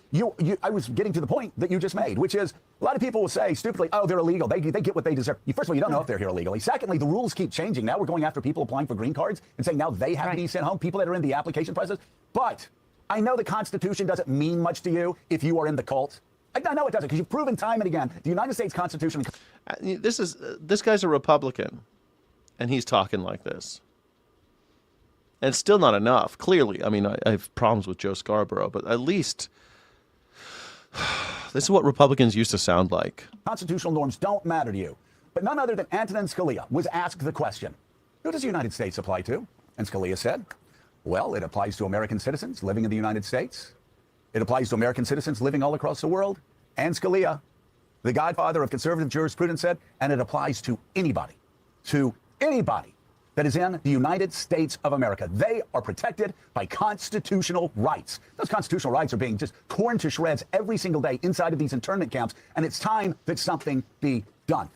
I was getting to the point that you just made, which is a lot of people will say stupidly, oh, they're illegal. They get what they deserve. First of all, you don't know if they're here illegally. Secondly, the rules keep changing. Now we're going after people applying for green cards and saying now they have to be sent home, people that are in the application process. But I know the Constitution doesn't mean much to you if you are in the cult. I know it doesn't, because you've proven time and again the United States Constitution. This guy's a Republican, and he's talking like this. And it's still not enough. Clearly, I mean, I have problems with Joe Scarborough, but at least this is what Republicans used to sound like. Constitutional norms don't matter to you. But none other than Antonin Scalia was asked the question, who does the United States apply to? And Scalia said, well, it applies to American citizens living in the United States. It applies to American citizens living all across the world. And Scalia, the godfather of conservative jurisprudence, said, and it applies to anybody that is in the United States of America. They are protected by constitutional rights. Those constitutional rights are being just torn to shreds every single day inside of these internment camps, and it's time that something be done.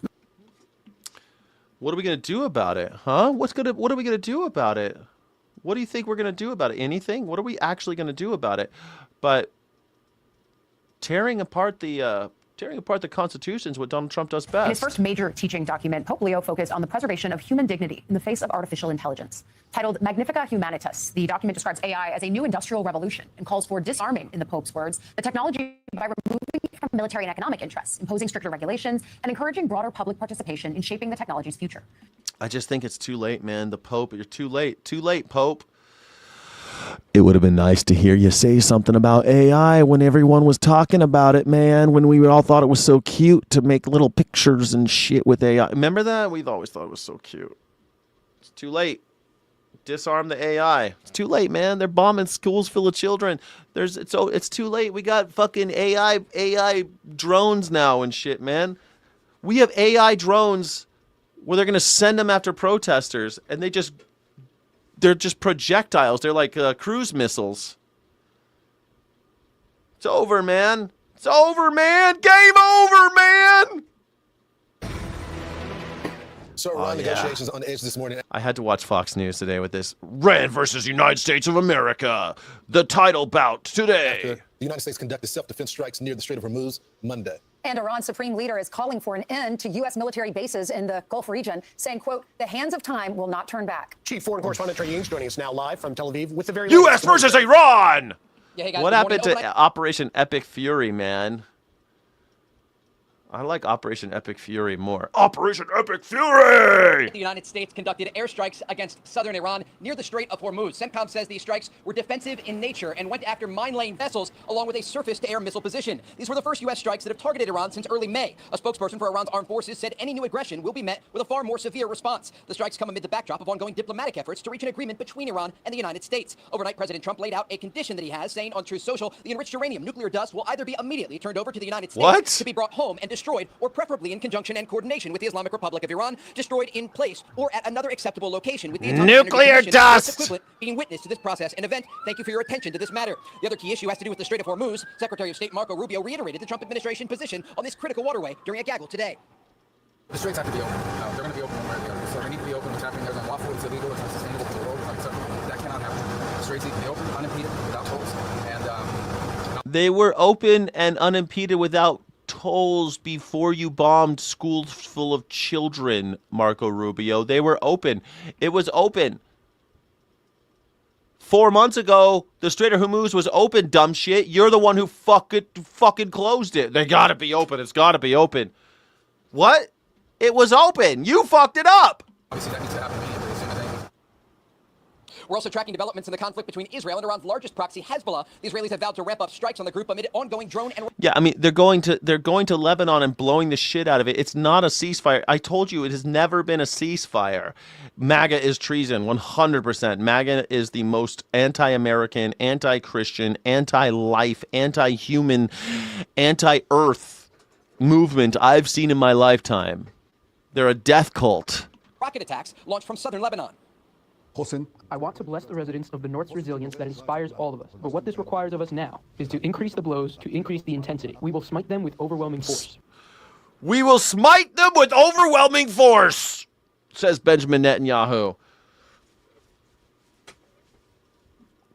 What are we going to do about it, huh? What are we going to do about it? What do you think we're going to do about it? Anything? What are we actually going to do about it? But tearing apart the Constitution is what Donald Trump does best. In his first major teaching document, Pope Leo focused on the preservation of human dignity in the face of artificial intelligence. Titled Magnifica Humanitas, the document describes AI as a new industrial revolution and calls for disarming, in the Pope's words, the technology by removing it from military and economic interests, imposing stricter regulations, and encouraging broader public participation in shaping the technology's future. I just think it's too late, man. The Pope, you're too late. Too late, Pope. It would have been nice to hear you say something about AI when everyone was talking about it, man. When we all thought it was so cute to make little pictures and shit with AI. Remember that? We've always thought it was so cute. It's too late. Disarm the AI. It's too late, man. They're bombing schools full of children. It's too late. We got fucking AI drones now and shit, man. We have AI drones where they're gonna send them after protesters, and they're just projectiles. They're like cruise missiles. It's over, man. It's over, man. Game over, man. So Iran negotiations on edge this morning. I had to watch Fox News today with this Iran versus United States of America, the title bout today. The United States conducted self-defense strikes near the Strait of Hormuz Monday. And Iran's supreme leader is calling for an end to U.S. military bases in the Gulf region, saying, quote, the hands of time will not turn back. Chief Foreign Correspondent Trey Ying's joining us now live from Tel Aviv with the very U.S. versus Iran! Yeah, hey guys, What good happened morning. to Operation Epic Fury, man? I like Operation Epic Fury more. Operation Epic Fury! The United States conducted airstrikes against southern Iran near the Strait of Hormuz. CENTCOM says these strikes were defensive in nature and went after mine-laying vessels along with a surface-to-air missile position. These were the first U.S. strikes that have targeted Iran since early May. A spokesperson for Iran's armed forces said any new aggression will be met with a far more severe response. The strikes come amid the backdrop of ongoing diplomatic efforts to reach an agreement between Iran and the United States. Overnight, President Trump laid out a condition that he has, saying on Truth Social, the enriched uranium nuclear dust will either be immediately turned over to the United States to be brought home and destroyed, or preferably in conjunction and coordination with the Islamic Republic of Iran, destroyed in place or at another acceptable location with the Atomic Nuclear Energy Commission, dust! or its equivalent, being witness to this process and event. Thank you for your attention to this matter. The other key issue has to do with the Strait of Hormuz. Secretary of State Marco Rubio reiterated the Trump administration position on this critical waterway during a gaggle today. The straits have to be open. They're going to be open one way or the other. So they need to be open. What's happening there is unlawful, it's illegal, it's unsustainable for the world, it's unacceptable. That cannot happen. The straits need to be open, unimpeded, without tolls. And They were open and unimpeded without tolls before you bombed schools full of children, Marco Rubio. They were open. It was open. 4 months ago, the Strait of Hormuz was open, dumb shit. You're the one who fucking closed it. They gotta be open. It's gotta be open. What? It was open. You fucked it up. obviously that needs to happen immediately as soon as they We're also tracking developments in the conflict between Israel and Iran's largest proxy, Hezbollah. The Israelis have vowed to ramp up strikes on the group amid ongoing drone and... Yeah, I mean, they're going to Lebanon and blowing the shit out of it. It's not a ceasefire. I told you it has never been a ceasefire. MAGA is treason, 100%. MAGA is the most anti-American, anti-Christian, anti-life, anti-human, anti-earth movement I've seen in my lifetime. They're a death cult. Rocket attacks launched from southern Lebanon. I want to bless the residents of the North's resilience that inspires all of us. But what this requires of us now is to increase the blows, to increase the intensity. We will smite them with overwhelming force. We will smite them with overwhelming force, says Benjamin Netanyahu.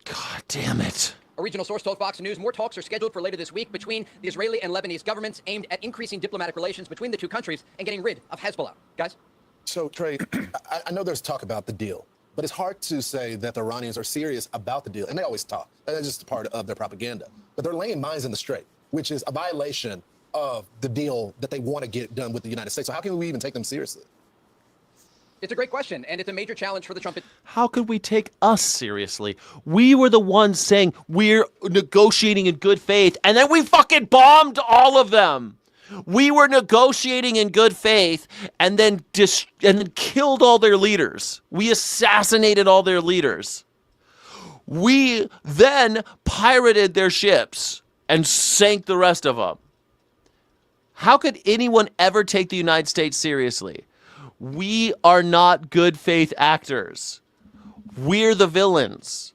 God damn it. A regional source told Fox News more talks are scheduled for later this week between the Israeli and Lebanese governments aimed at increasing diplomatic relations between the two countries and getting rid of Hezbollah. Guys? So, Trey, I know there's talk about the deal, but it's hard to say that the Iranians are serious about the deal. And they always talk. That's just part of their propaganda. But they're laying mines in the strait, which is a violation of the deal that they want to get done with the United States. So how can we even take them seriously? It's a great question, and it's a major challenge for the Trump... How could we take us seriously? We were the ones saying we're negotiating in good faith, and then we fucking bombed all of them. We were negotiating in good faith and then killed all their leaders. We assassinated all their leaders. We then pirated their ships and sank the rest of them. How could anyone ever take the United States seriously? We are not good faith actors. We're the villains.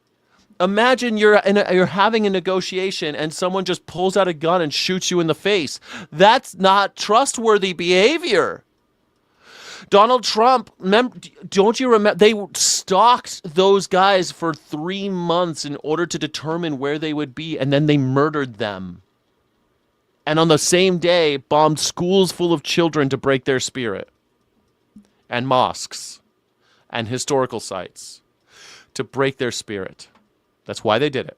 Imagine you're having a negotiation and someone just pulls out a gun and shoots you in the face. That's not trustworthy behavior. Donald Trump, don't you remember? They stalked those guys for 3 months in order to determine where they would be, and then they murdered them. And on the same day, bombed schools full of children to break their spirit. And mosques and historical sites to break their spirit. That's why they did it.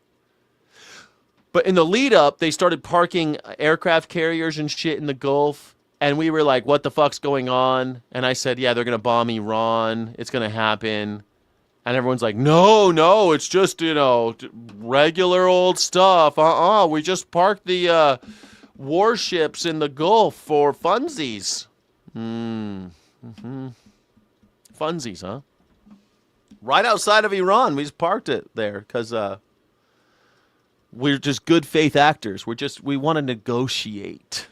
But in the lead up, they started parking aircraft carriers and shit in the Gulf. And we were like, what the fuck's going on? And I said, yeah, they're going to bomb Iran. It's going to happen. And everyone's like, no, it's just, regular old stuff. We just parked the warships in the Gulf for funsies. Funsies, huh? Right outside of Iran. We just parked it there because we're just good faith actors. We want to negotiate.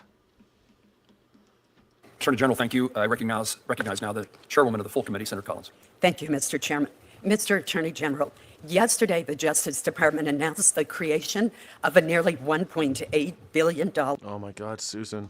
Attorney General, thank you. I recognize now the chairwoman of the full committee, Senator Collins. Thank you, Mr. Chairman. Mr. Attorney General, yesterday the Justice Department announced the creation of a nearly $1.8 billion... Oh my God, Susan,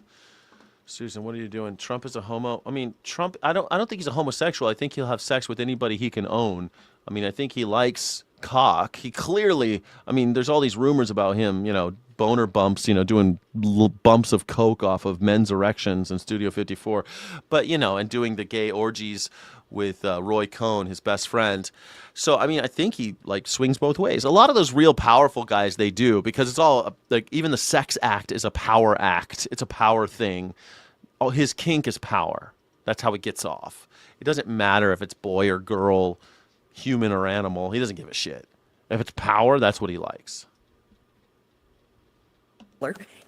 what are you doing? Trump is a homo. I mean, Trump, I don't think he's a homosexual. I think he'll have sex with anybody he can own. I mean, I think he likes cock. He clearly, there's all these rumors about him, boner bumps, doing bumps of coke off of men's erections in Studio 54. But, and doing the gay orgies with Roy Cohn, his best friend. So, I think he swings both ways. A lot of those real powerful guys, they do, because it's all even the sex act is a power act. It's a power thing. oh, his kink is power. That's how he gets off. It doesn't matter if it's boy or girl, human or animal. He doesn't give a shit. If it's power, that's what he likes.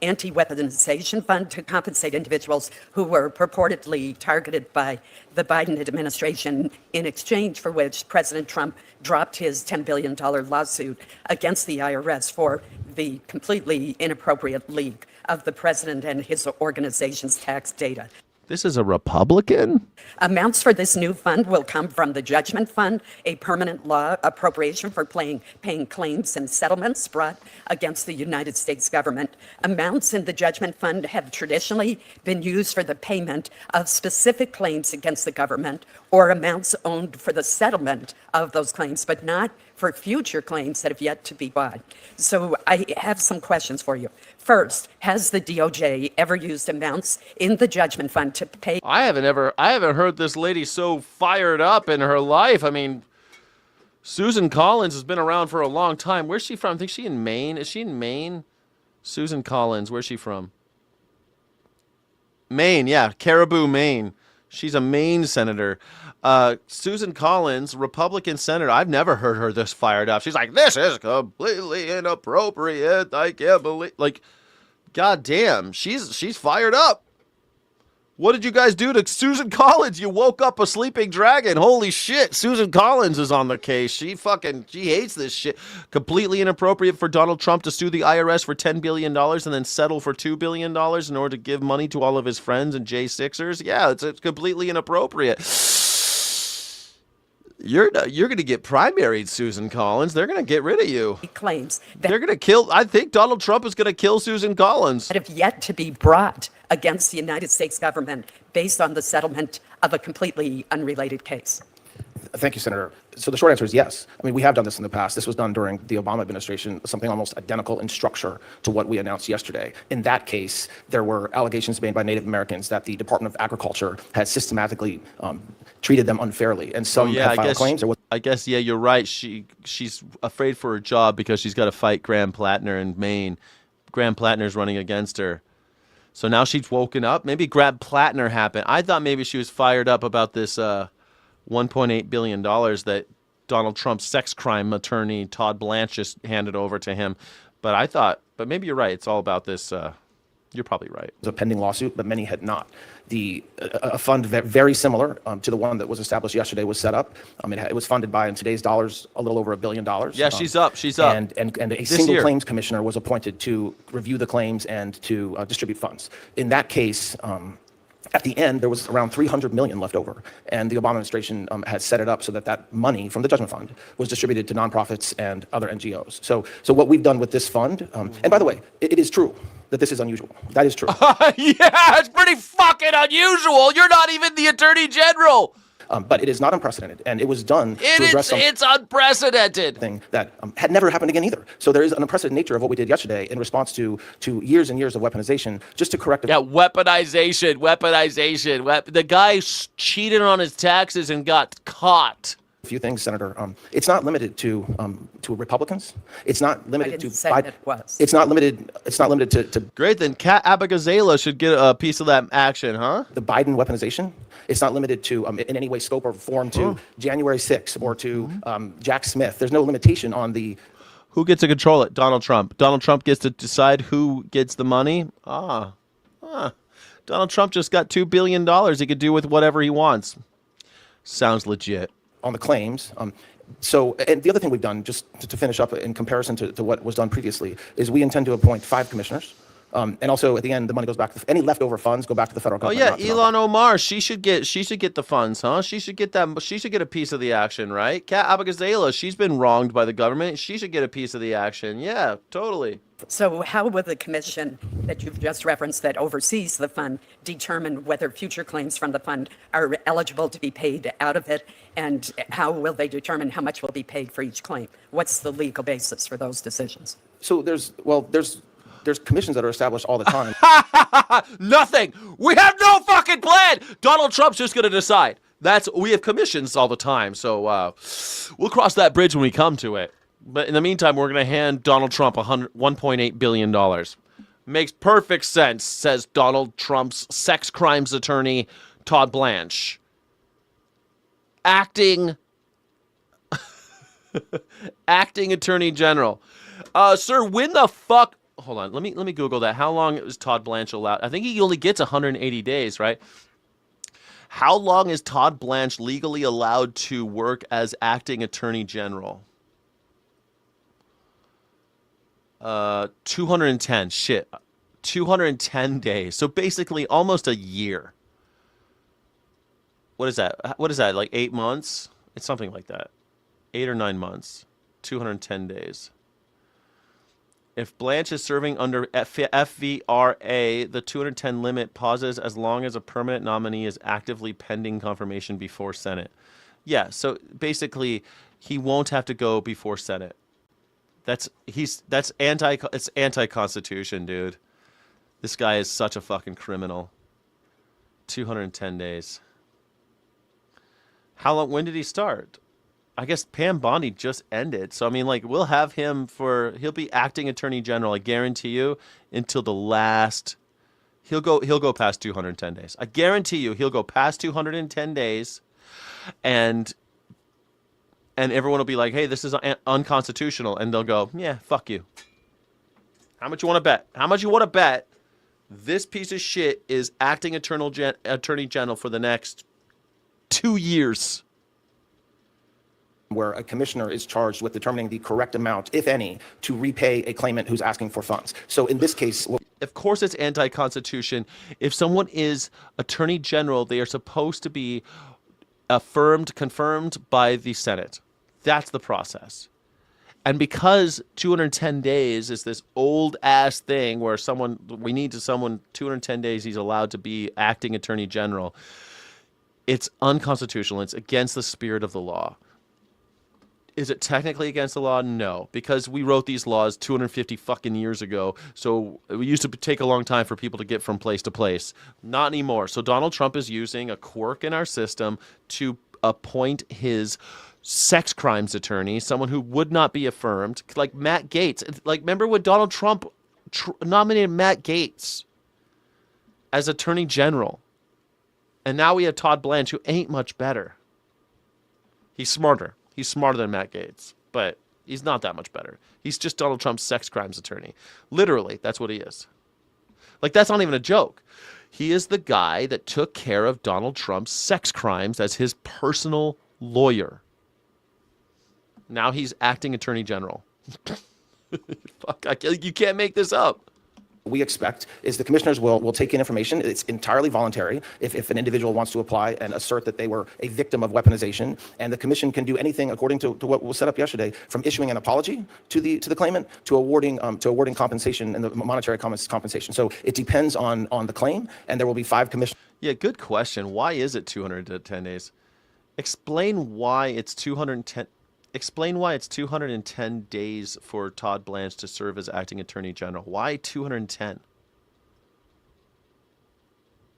Anti-weaponization fund to compensate individuals who were purportedly targeted by the Biden administration, in exchange for which President Trump dropped his $10 billion lawsuit against the IRS for the completely inappropriate leak of the president and his organization's tax data. This is a Republican? Amounts for this new fund will come from the Judgment Fund, a permanent law appropriation for paying claims and settlements brought against the United States government. Amounts in the Judgment Fund have traditionally been used for the payment of specific claims against the government or amounts owed for the settlement of those claims, but not for future claims that have yet to be bought. So I have some questions for you. First, has the DOJ ever used amounts in the Judgment Fund to pay? I haven't heard this lady so fired up in her life. I mean, Susan Collins has been around for a long time. Where's she from? I think she's in Maine. Is she in Maine? Susan Collins, where's she from? Maine, yeah, Caribou, Maine. She's a Maine senator. Susan Collins, Republican senator. I've never heard her this fired up. She's like, this is completely inappropriate. I can't believe, like, goddamn, she's fired up. What did you guys do to Susan Collins? You woke up a sleeping dragon. Holy shit. Susan Collins is on the case. She hates this shit. Completely inappropriate for Donald Trump to sue the IRS for $10 billion and then settle for $2 billion in order to give money to all of his friends and J6ers. Yeah, it's completely inappropriate. You're going to get primaried, Susan Collins. They're going to get rid of you. Claims they're going to kill. I think Donald Trump is going to kill Susan Collins. That have yet to be brought against the United States government based on the settlement of a completely unrelated case. Thank you, Senator. So the short answer is yes. I mean, we have done this in the past. This was done during the Obama administration, something almost identical in structure to what we announced yesterday. In that case, there were allegations made by Native Americans that the Department of Agriculture had systematically treated them unfairly, and some have filed claims. I guess, yeah, you're right. She's afraid for her job because she's got to fight Graham Plattner in Maine. Graham Plattner's running against her. So now she's woken up. Maybe Graham Plattner happened. I thought maybe she was fired up about this $1.8 billion that Donald Trump's sex crime attorney, Todd Blanche, just handed over to him. But maybe you're right. It's all about this. You're probably right. It was a pending lawsuit, but many had not. A fund very similar to the one that was established yesterday was set up. It was funded by, in today's dollars, a little over $1 billion. Yeah, she's up. And a single claims commissioner was appointed to review the claims and to distribute funds. In that case, at the end, there was around $300 million left over, and the Obama administration had set it up so that money from the Judgment Fund was distributed to nonprofits and other NGOs. So what we've done with this fund, and by the way, it is true that this is unusual. That is true. Yeah, it's pretty fucking unusual. You're not even the Attorney General. But it is not unprecedented, and it was done to address it's unprecedented thing that had never happened again either. So there is an unprecedented nature of what we did yesterday in response to years and years of weaponization, just to correct. Weaponization. The guy cheated on his taxes and got caught. A few things, Senator. It's not limited to Republicans. It's not limited to Biden. It's not limited. It's not limited to. Great, then Kat Abigazela should get a piece of that action, huh? The Biden weaponization. It's not limited to, in any way, scope, or form to January 6th or to Jack Smith. There's no limitation on the. Who gets to control it? Donald Trump. Donald Trump gets to decide who gets the money. Donald Trump just got $2 billion. He could do with whatever he wants. Sounds legit. On the claims. So, and the other thing we've done, just to finish up in comparison to what was done previously, is we intend to appoint 5 commissioners. And also, at the end, the money goes back to any leftover funds go back to the federal government. Oh yeah, Ilhan Omar, she should get the funds, huh? She should get that. She should get a piece of the action, right? Kat Abigazela, she's been wronged by the government. She should get a piece of the action. Yeah, totally. So how will the commission that you've just referenced that oversees the fund determine whether future claims from the fund are eligible to be paid out of it? And how will they determine how much will be paid for each claim? What's the legal basis for those decisions? So there's commissions that are established all the time. Nothing. We have no fucking plan. Donald Trump's just going to decide. We have commissions all the time. So we'll cross that bridge when we come to it. But in the meantime, we're going to hand Donald Trump $1.8 billion. Makes perfect sense, says Donald Trump's sex crimes attorney, Todd Blanche. Acting Attorney General. Sir, when the fuck... Hold on, let me Google that. How long is Todd Blanche allowed? I think he only gets 180 days, right? How long is Todd Blanche legally allowed to work as acting Attorney General? 210. Shit. 210 days. So basically almost a year. What is that? What is that? Like 8 months? It's something like that. 8 or 9 months. 210 days. If Blanche is serving under FVRA, the 210 limit pauses as long as a permanent nominee is actively pending confirmation before Senate. Yeah, so basically he won't have to go before Senate. It's anti-constitution, dude. This guy is such a fucking criminal. 210 days. How long? When did he start? I guess Pam Bondi just ended. So, I mean, like, we'll have him he'll be acting Attorney General, I guarantee you, until the last. He'll go past 210 days. I guarantee you he'll go past 210 days, and everyone will be like, hey, this is unconstitutional. And they'll go, yeah, fuck you. How much you want to bet? How much you want to bet this piece of shit is acting Attorney General for the next 2 years? Where a commissioner is charged with determining the correct amount, if any, to repay a claimant who's asking for funds. So in this case... Of course it's anti-constitution. If someone is Attorney General, they are supposed to be confirmed by the Senate. That's the process. And because 210 days is this old-ass thing where we need someone 210 days, he's allowed to be acting Attorney General, it's unconstitutional. It's against the spirit of the law. Is it technically against the law? No, because we wrote these laws 250 fucking years ago. So it used to take a long time for people to get from place to place. Not anymore. So Donald Trump is using a quirk in our system to appoint his sex crimes attorney, someone who would not be affirmed, like Matt Gaetz. Like, remember when Donald Trump nominated Matt Gaetz as Attorney General? And now we have Todd Blanche, who ain't much better. He's smarter. He's smarter than Matt Gaetz, but he's not that much better. He's just Donald Trump's sex crimes attorney. Literally, that's what he is. Like, that's not even a joke. He is the guy that took care of Donald Trump's sex crimes as his personal lawyer. Now he's acting Attorney General. Fuck, you can't make this up. We expect is the commissioners will take in information. It's entirely voluntary if an individual wants to apply and assert that they were a victim of weaponization, and the commission can do anything according to what was set up yesterday, from issuing an apology to the claimant to awarding compensation and the monetary compensation. So it depends on the claim, and there will be 5 commissioners. Yeah, good question. Why is it 210 days? Explain why it's 210. Explain why it's 210 days for Todd Blanche to serve as acting Attorney General. Why 210?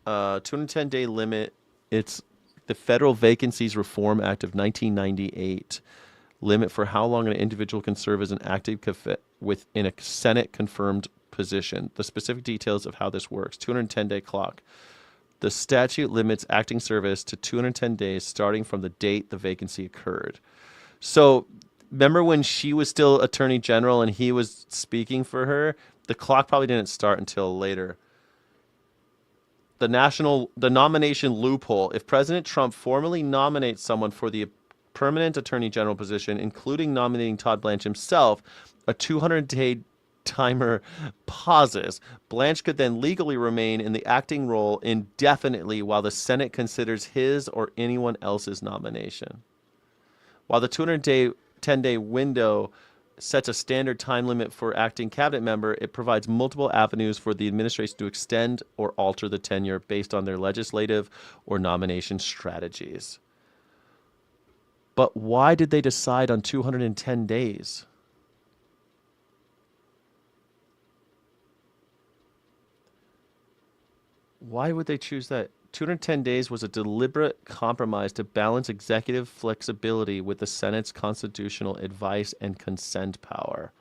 210-day limit. It's the Federal Vacancies Reform Act of 1998. Limit for how long an individual can serve as an active within a Senate-confirmed position. The specific details of how this works. 210-day clock. The statute limits acting service to 210 days starting from the date the vacancy occurred. So, remember when she was still Attorney General and he was speaking for her? The clock probably didn't start until later. The nomination loophole. If President Trump formally nominates someone for the permanent Attorney General position, including nominating Todd Blanche himself, a 200-day timer pauses. Blanche could then legally remain in the acting role indefinitely while the Senate considers his or anyone else's nomination. While the 210-day window sets a standard time limit for acting cabinet member, it provides multiple avenues for the administration to extend or alter the tenure based on their legislative or nomination strategies. But why did they decide on 210 days? Why would they choose that? 210 days was a deliberate compromise to balance executive flexibility with the Senate's constitutional advice and consent power.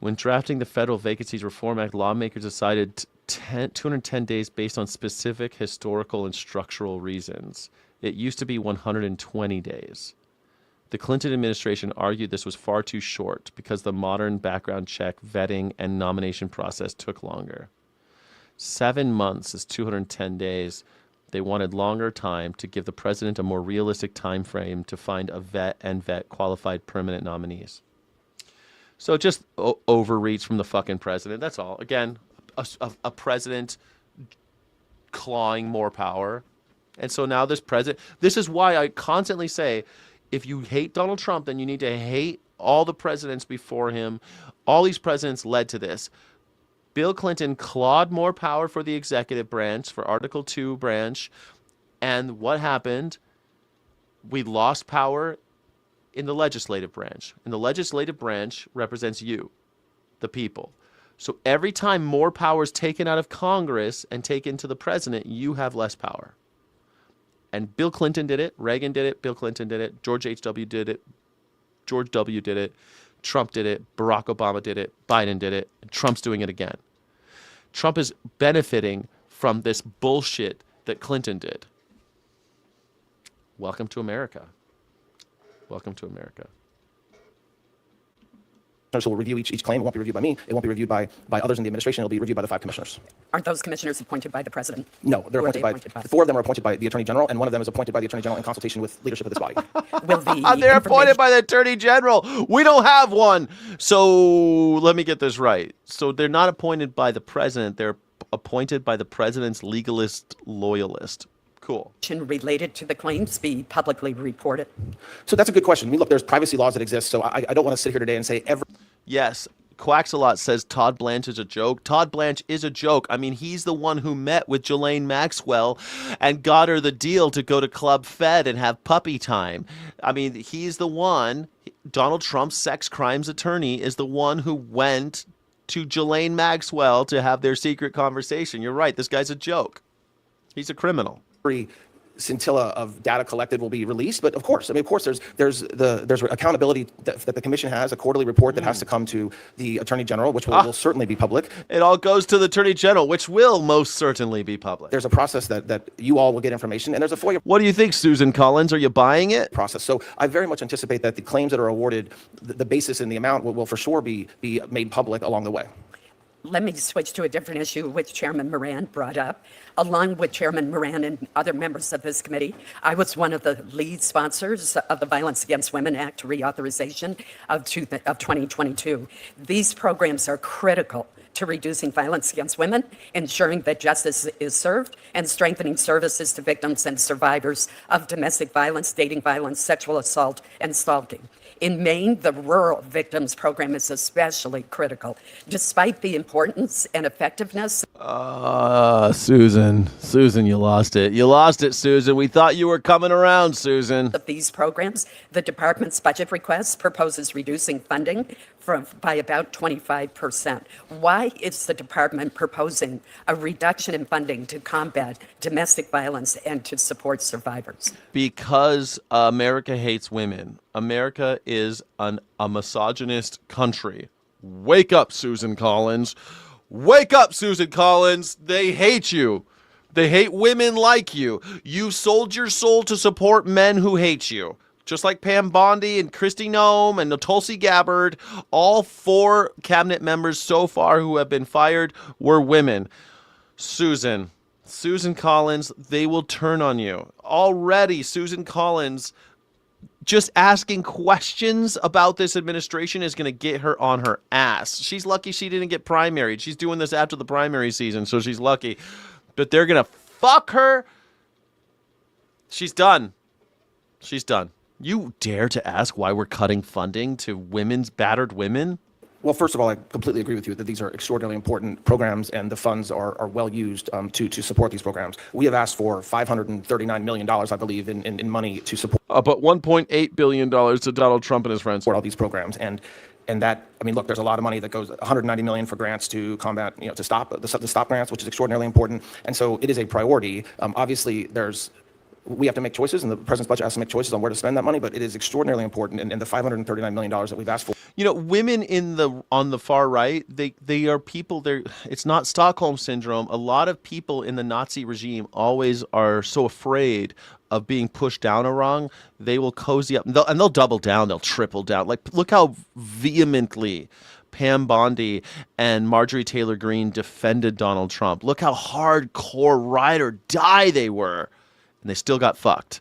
When drafting the Federal Vacancies Reform Act, lawmakers decided 210 days based on specific historical and structural reasons. It used to be 120 days. The Clinton administration argued this was far too short because the modern background check, vetting, and nomination process took longer. 7 months is 210 days. They wanted longer time to give the president a more realistic time frame to find a vet qualified permanent nominees. So just overreach from the fucking president. That's all. Again, a president clawing more power. And so now this president, this is why I constantly say, if you hate Donald Trump, then you need to hate all the presidents before him. All these presidents led to this. Bill Clinton clawed more power for the executive branch, for Article 2 branch. And what happened? We lost power in the legislative branch. And the legislative branch represents you, the people. So every time more power is taken out of Congress and taken to the president, you have less power. And Bill Clinton did it. Reagan did it. Bill Clinton did it. George H.W. did it. George W. did it. Trump did it. Barack Obama did it. Biden did it. And Trump's doing it again. Trump is benefiting from this bullshit that Clinton did. Welcome to America. Welcome to America. So we'll review each claim. It won't be reviewed by me. It won't be reviewed by others in the administration. It'll be reviewed by the 5 commissioners. Aren't those commissioners appointed by the president? No, they're appointed by 4 of them are appointed by the Attorney General, and one of them is appointed by the Attorney General in consultation with leadership of this body. They're appointed by the Attorney General. We don't have one. So let me get this right. So they're not appointed by the president. They're appointed by the president's legalist loyalist. Cool. Related to the claims be publicly reported? So that's a good question. I mean, look, there's privacy laws that exist, so I don't want to sit here today and say every... Yes, Quacks-a-Lot says Todd Blanche is a joke. Todd Blanche is a joke. I mean, he's the one who met with Ghislaine Maxwell and got her the deal to go to Club Fed and have puppy time. I mean, he's the one, Donald Trump's sex crimes attorney is the one who went to Ghislaine Maxwell to have their secret conversation. You're right, this guy's a joke. He's a criminal. Scintilla of data collected will be released, but of course, there's accountability that the commission has, a quarterly report that has to come to the Attorney General, which will certainly be public. It all goes to the Attorney General, which will most certainly be public. There's a process that you all will get information, and there's a FOIA. What do you think, Susan Collins? Are you buying it? Process. So I very much anticipate that the claims that are awarded, the basis and the amount will for sure be made public along the way. Let me switch to a different issue which Chairman Moran brought up. Along with Chairman Moran and other members of this committee, I was one of the lead sponsors of the Violence Against Women Act reauthorization of 2022. These programs are critical to reducing violence against women, ensuring that justice is served, and strengthening services to victims and survivors of domestic violence, dating violence, sexual assault, and stalking. In Maine, the Rural Victims Program is especially critical. Despite the importance and effectiveness... Susan, you lost it. You lost it, Susan. We thought you were coming around, Susan. ...of these programs, the department's budget request proposes reducing funding by about 25%. Why is the department proposing a reduction in funding to combat domestic violence and to support survivors? Because America hates women. America is a misogynist country. Wake up, Susan Collins. Wake up, Susan Collins. They hate you. They hate women like you. You sold your soul to support men who hate you. Just like Pam Bondi and Kristi Noem and Tulsi Gabbard, all 4 cabinet members so far who have been fired were women. Susan Collins, they will turn on you. Already, Susan Collins, just asking questions about this administration is going to get her on her ass. She's lucky she didn't get primaried. She's doing this after the primary season, so she's lucky. But they're going to fuck her. She's done. She's done. You dare to ask why we're cutting funding to battered women? Well, first of all, I completely agree with you that these are extraordinarily important programs, and the funds are well used to support these programs. We have asked for $539 million, I believe, in money to support. But $1.8 billion to Donald Trump and his friends. For all these programs. And that, I mean, look, there's a lot of money that goes, $190 million for grants to combat, to stop the stop grants, which is extraordinarily important. And so it is a priority. Obviously, we have to make choices, and the president's budget has to make choices on where to spend that money, but it is extraordinarily important, and the $539 million that we've asked for. You know, women on the far right, they are people. It's not Stockholm syndrome. A lot of people in the Nazi regime always are so afraid of being pushed down a rung. They will cozy up, and they'll double down. They'll triple down. Like, look how vehemently Pam Bondi and Marjorie Taylor Greene defended Donald Trump. Look how hardcore ride or die they were, and they still got fucked.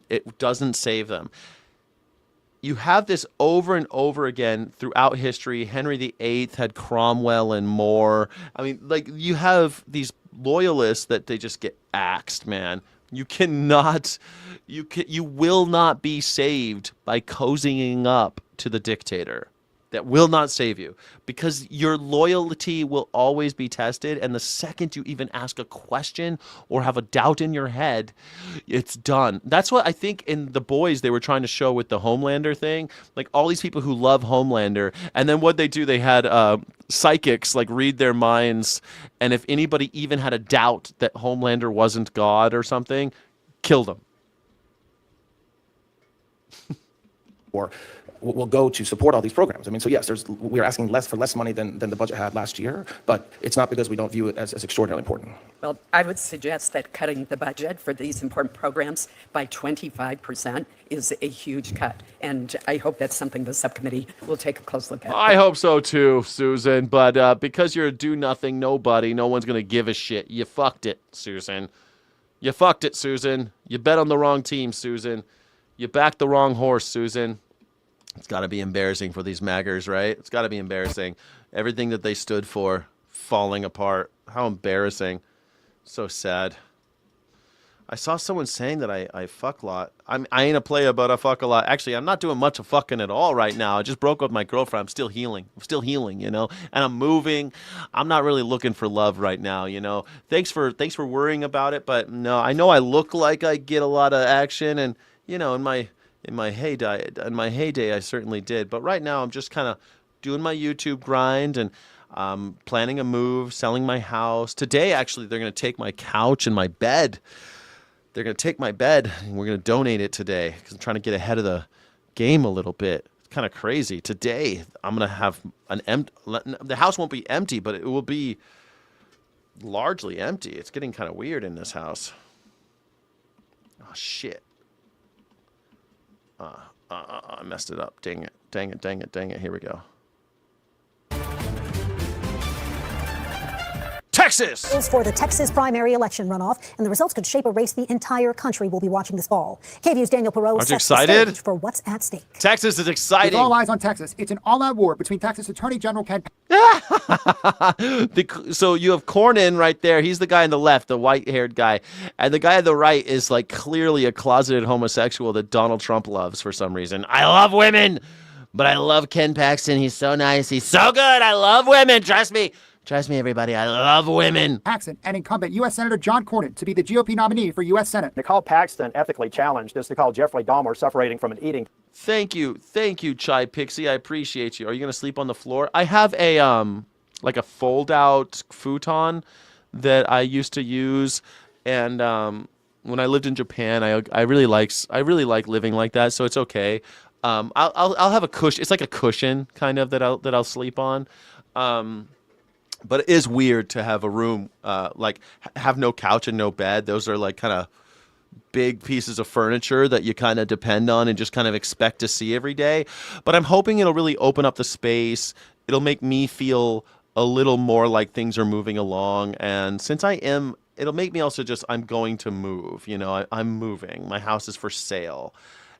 It doesn't save them. You have this over and over again throughout history. Henry VIII had Cromwell and More. I mean, like, you have these loyalists that they just get axed, man. You will not be saved by cozying up to the dictator. That will not save you, because your loyalty will always be tested. And the second you even ask a question or have a doubt in your head, it's done. That's what I think in The Boys they were trying to show with the Homelander thing. Like, all these people who love Homelander, and then what they do, they had psychics like read their minds. And if anybody even had a doubt that Homelander wasn't God or something, killed them. Or will go to support all these programs. I mean, so yes, we're asking for less money than the budget had last year, but it's not because we don't view it as extraordinarily important. Well, I would suggest that cutting the budget for these important programs by 25% is a huge cut. And I hope that's something the subcommittee will take a close look at. I hope so too, Susan. But because you're a do-nothing nobody, no one's going to give a shit. You fucked it, Susan. You fucked it, Susan. You bet on the wrong team, Susan. You backed the wrong horse, Susan. It's got to be embarrassing for these maggers, right? It's got to be embarrassing. Everything that they stood for falling apart. How embarrassing. So sad. I saw someone saying that I fuck a lot. I ain't a player, but I fuck a lot. Actually, I'm not doing much of fucking at all right now. I just broke up with my girlfriend. I'm still healing. You know? And I'm moving. I'm not really looking for love right now, you know? Thanks for worrying about it, but no, I know I look like I get a lot of action, and, you know, in my heyday, I certainly did. But right now, I'm just kind of doing my YouTube grind and planning a move, selling my house. Today, actually, they're going to take my couch and my bed. They're going to take my bed, and we're going to donate it today because I'm trying to get ahead of the game a little bit. It's kind of crazy. Today, I'm going to have the house won't be empty, but it will be largely empty. It's getting kind of weird in this house. Oh, shit. I messed it up. Dang it. Here we go. Texas! For the Texas primary election runoff, and the results could shape a race the entire country will be watching this fall. KVU's Daniel Perot Aren't you sets the excited? stage for what's at stake. Texas is exciting. With all eyes on Texas, it's an all-out war between Texas Attorney General Ken. So you have Cornyn right there. He's the guy on the left, the white-haired guy. And the guy on the right is like clearly a closeted homosexual that Donald Trump loves for some reason. I love women, but I love Ken Paxton. He's so nice. He's so good. I love women. Trust me. Trust me, everybody. I love women. Paxton and incumbent U.S. Senator John Cornyn to be the GOP nominee for U.S. Senate. Nicole Paxton ethically challenged is to call Jeffrey Dahmer suffering from an eating. Thank you, Chai Pixie. I appreciate you. Are you gonna sleep on the floor? I have a like a fold-out futon that I used to use, and when I lived in Japan, I really like living like that. So it's okay. I'll have a cushion. It's like a cushion kind of that I'll sleep on. But it is weird to have a room, like have no couch and no bed. Those are like kind of big pieces of furniture that you kind of depend on and just kind of expect to see every day. But I'm hoping it'll really open up the space. It'll make me feel a little more like things are moving along. And since it'll make me also just, I'm going to move. You know, I'm moving. My house is for sale.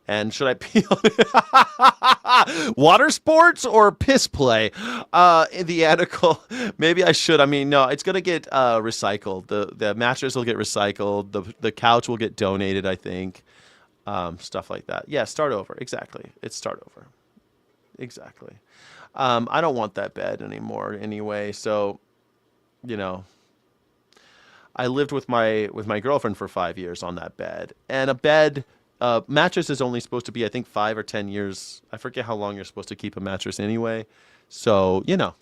And should I pee on it? Water sports or piss play? In the article, maybe I should. I mean, no, it's going to get recycled. The mattress will get recycled. The couch will get donated, I think. Stuff like that. Yeah, start over. Exactly. It's start over. Exactly. I don't want that bed anymore anyway. So, you know, I lived with my girlfriend for 5 years on that bed. And a bed... mattress is only supposed to be, I think, 5 or 10 years. I forget how long you're supposed to keep a mattress anyway. So, you know,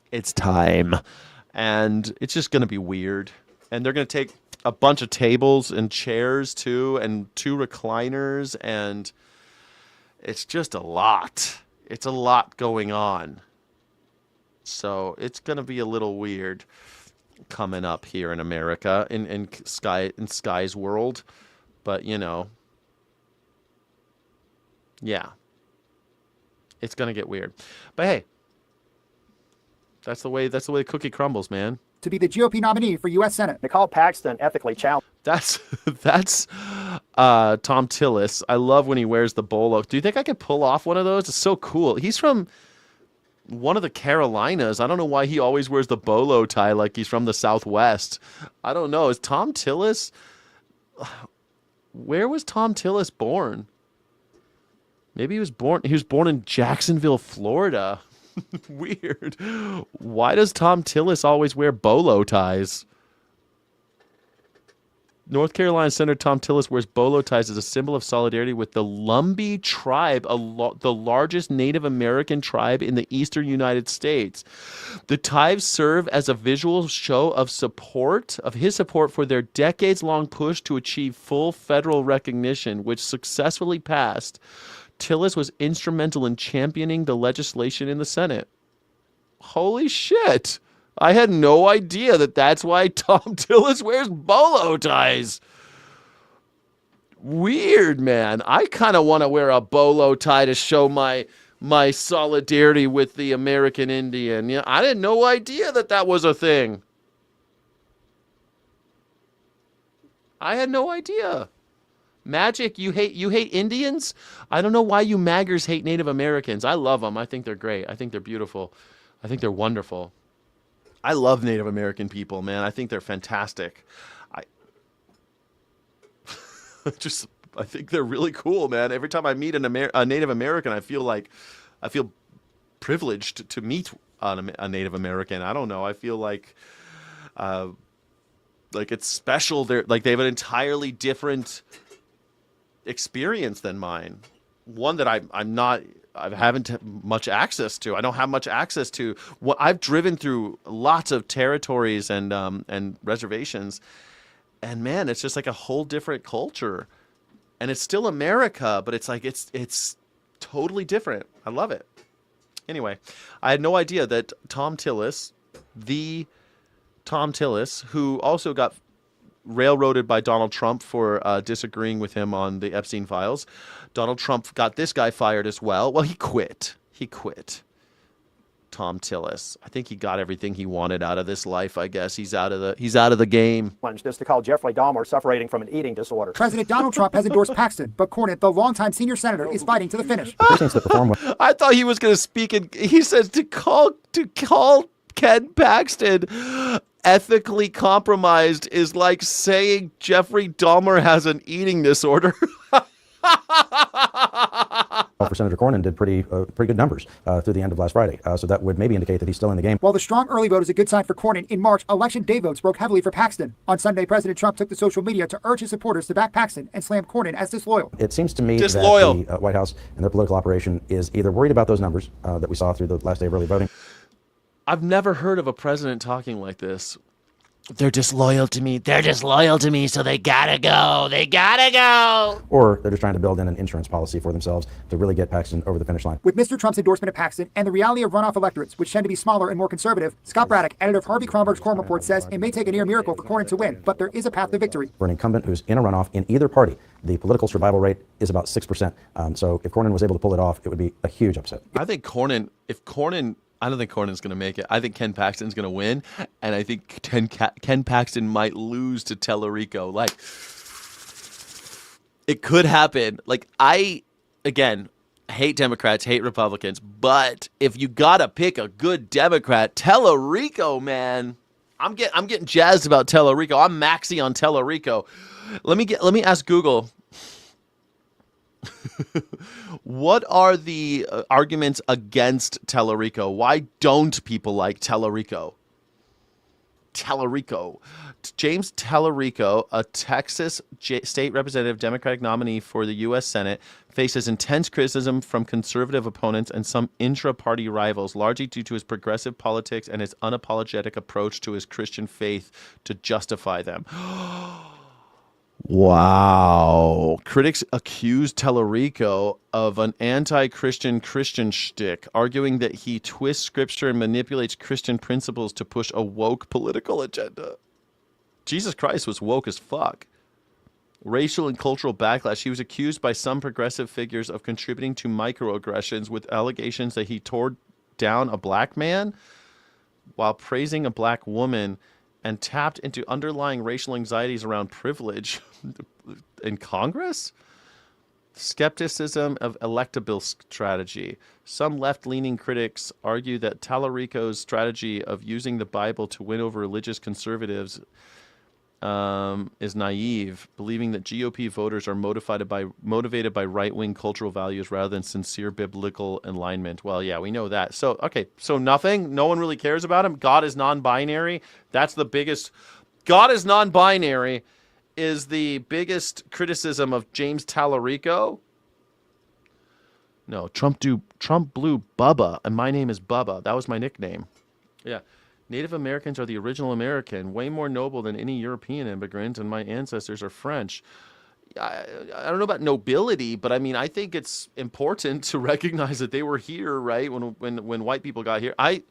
it's time. And it's just going to be weird. And they're going to take a bunch of tables and chairs too, and 2 recliners, and it's just a lot. It's a lot going on. So it's going to be a little weird coming up here in America, in Sky's world. But, you know, yeah, it's going to get weird. But hey, that's the way the cookie crumbles, man. To be the GOP nominee for U.S. Senate. Nicole Paxton ethically challenged. That's Tom Tillis. I love when he wears the bolo. Do you think I could pull off one of those? It's so cool. He's from one of the Carolinas. I don't know why he always wears the bolo tie like he's from the Southwest. I don't know. Is Tom Tillis... Where was Tom Tillis born? Maybe he was born in Jacksonville, Florida. Weird. Why does Tom Tillis always wear bolo ties? North Carolina Senator Tom Tillis wears bolo ties as a symbol of solidarity with the Lumbee tribe, the largest Native American tribe in the eastern United States. The ties serve as a visual show of his support for their decades-long push to achieve full federal recognition, which successfully passed. Tillis was instrumental in championing the legislation in the Senate. Holy shit! I had no idea that's why Tom Tillis wears bolo ties. Weird, man. I kind of want to wear a bolo tie to show my solidarity with the American Indian. Yeah, I had no idea that was a thing. I had no idea. Magic, you hate Indians? I don't know why you maggers hate Native Americans. I love them. I think they're great. I think they're beautiful. I think they're wonderful. I love Native American people, man. I think they're fantastic. I think they're really cool, man. Every time I meet a Native American, I feel privileged to meet a Native American. I don't know. I feel like it's special. They have an entirely different experience than mine. One that I haven't much access to. I don't have much access to. I've driven through lots of territories and reservations, and man, it's just like a whole different culture. And it's still America, but it's like it's totally different. I love it. Anyway, I had no idea that Tom Tillis, who also got railroaded by Donald Trump for disagreeing with him on the Epstein files. Donald Trump got this guy fired as well. Well, he quit. Tom Tillis. I think he got everything he wanted out of this life. I guess he's out of the game. This to call Jeffrey Dahmer suffering from an eating disorder. President Donald Trump has endorsed Paxton, but Cornyn, the longtime senior senator, is fighting to the finish. I thought he was going to speak, and he says to call Ken Paxton ethically compromised is like saying Jeffrey Dahmer has an eating disorder. For Senator Cornyn did pretty good numbers through the end of last Friday. So that would maybe indicate that he's still in the game. While the strong early vote is a good sign for Cornyn, in March, election day votes broke heavily for Paxton. On Sunday, President Trump took to social media to urge his supporters to back Paxton and slam Cornyn as disloyal. It seems to me that the White House and their political operation is either worried about those numbers that we saw through the last day of early voting. I've never heard of a president talking like this. They're disloyal to me. They're disloyal to me, so they gotta go. They gotta go. Or they're just trying to build in an insurance policy for themselves to really get Paxton over the finish line. With Mr. Trump's endorsement of Paxton and the reality of runoff electorates, which tend to be smaller and more conservative, Scott Braddock, editor of Harvey Kronberg's Quorum Report, says it may take a near miracle for Cornyn to win, but there is a path to victory. For an incumbent who's in a runoff in either party, the political survival rate is about 6%. So if Cornyn was able to pull it off, it would be a huge upset. I don't think Cornyn's going to make it. I think Ken Paxton's going to win, and I think Ken Paxton might lose to Tellerico. Like, it could happen. Like, I hate Democrats, hate Republicans, but if you got to pick a good Democrat, Tellerico, man. I'm getting jazzed about Tellerico. I'm maxi on Tellerico. Let me ask Google. What are the arguments against Tellerico? Why don't people like Tellerico? Tallarico. James Tallarico, a Texas state representative Democratic nominee for the U.S. Senate, faces intense criticism from conservative opponents and some intra-party rivals, largely due to his progressive politics and his unapologetic approach to his Christian faith to justify them. Wow. Critics accuse Tallarico of an anti-Christian Christian shtick, arguing that he twists scripture and manipulates Christian principles to push a woke political agenda. Jesus Christ was woke as fuck. Racial and cultural backlash. He was accused by some progressive figures of contributing to microaggressions with allegations that he tore down a black man while praising a black woman and tapped into underlying racial anxieties around privilege in Congress? Skepticism of electable strategy. Some left-leaning critics argue that Tallarico's strategy of using the Bible to win over religious conservatives is naive, believing that GOP voters are motivated by right-wing cultural values rather than sincere biblical alignment. Well, yeah, we know that. So, okay, so nothing? No one really cares about him? God is non-binary? That's the biggest... God is non-binary is the biggest criticism of James Tallarico? No, Trump blew Bubba, and my name is Bubba. That was my nickname. Yeah. Native Americans are the original American, way more noble than any European immigrant, and my ancestors are French. I don't know about nobility, but I mean, I think it's important to recognize that they were here, right? When white people got here. I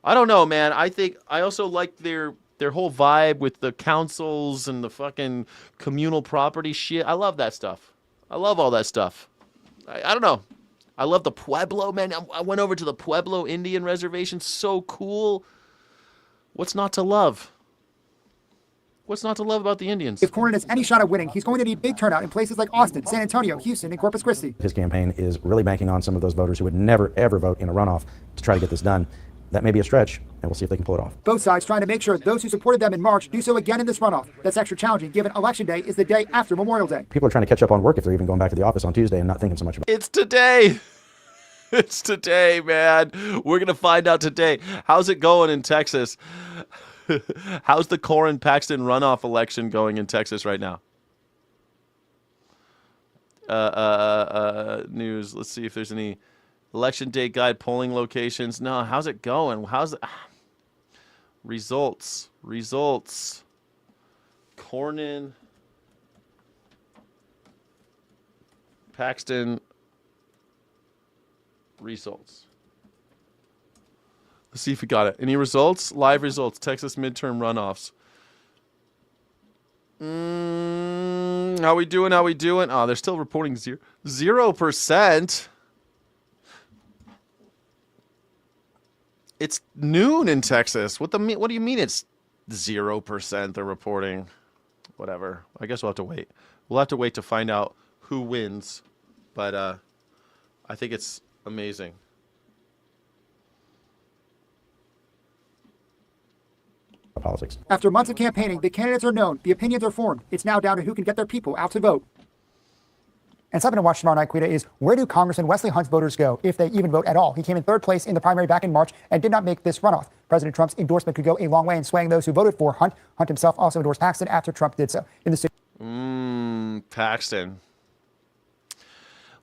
don't know, man. I think I also like their whole vibe with the councils and the fucking communal property shit. I love that stuff. I love all that stuff. I don't know. I love the Pueblo, man. I went over to the Pueblo Indian Reservation. So cool. What's not to love? What's not to love about the Indians? If Cornyn has any shot at winning, he's going to need big turnout in places like Austin, San Antonio, Houston, and Corpus Christi. His campaign is really banking on some of those voters who would never, ever vote in a runoff to try to get this done. That may be a stretch, and we'll see if they can pull it off. Both sides trying to make sure those who supported them in March do so again in this runoff. That's extra challenging, given Election Day is the day after Memorial Day. People are trying to catch up on work if they're even going back to the office on Tuesday and not thinking so much about it. It's today. It's today, man. We're going to find out today. How's it going in Texas? How's the Cornyn-Paxton runoff election going in Texas right now? News. Let's see if there's any election day guide polling locations. No, how's it going? How's it? Results. Cornyn, Paxton results. Let's see if we got it. Any results? Live results. Texas midterm runoffs. How we doing? Oh, they're still reporting 0%. It's noon in Texas. What do you mean it's 0% they're reporting? Whatever. I guess we'll have to wait. We'll have to wait to find out who wins. But I think it's amazing. Politics. After months of campaigning, the candidates are known, the opinions are formed. It's now down to who can get their people out to vote. And something to watch tomorrow night, Quita, is where do Congressman Wesley Hunt's voters go if they even vote at all? He came in third place in the primary back in March and did not make this runoff. President Trump's endorsement could go a long way in swaying those who voted for Hunt. Hunt himself also endorsed Paxton after Trump did so. In the city. Paxton.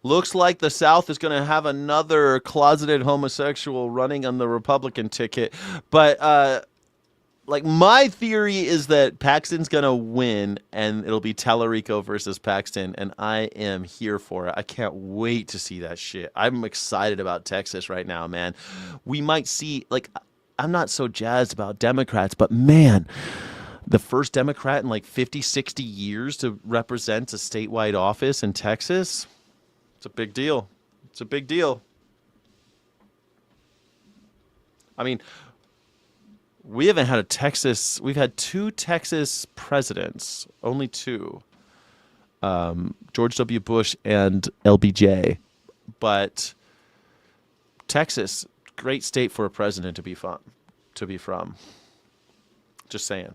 Looks like the South is going to have another closeted homosexual running on the Republican ticket. But like my theory is that Paxton's going to win and it'll be Tallarico versus Paxton. And I am here for it. I can't wait to see that shit. I'm excited about Texas right now, man. We might see, like, I'm not so jazzed about Democrats, but man, the first Democrat in like 50, 60 years to represent a statewide office in Texas. It's a big deal. It's a big deal. I mean, we haven't had we've had two Texas presidents, only two, George W. Bush and LBJ. But Texas, great state for a president to be from. Just saying.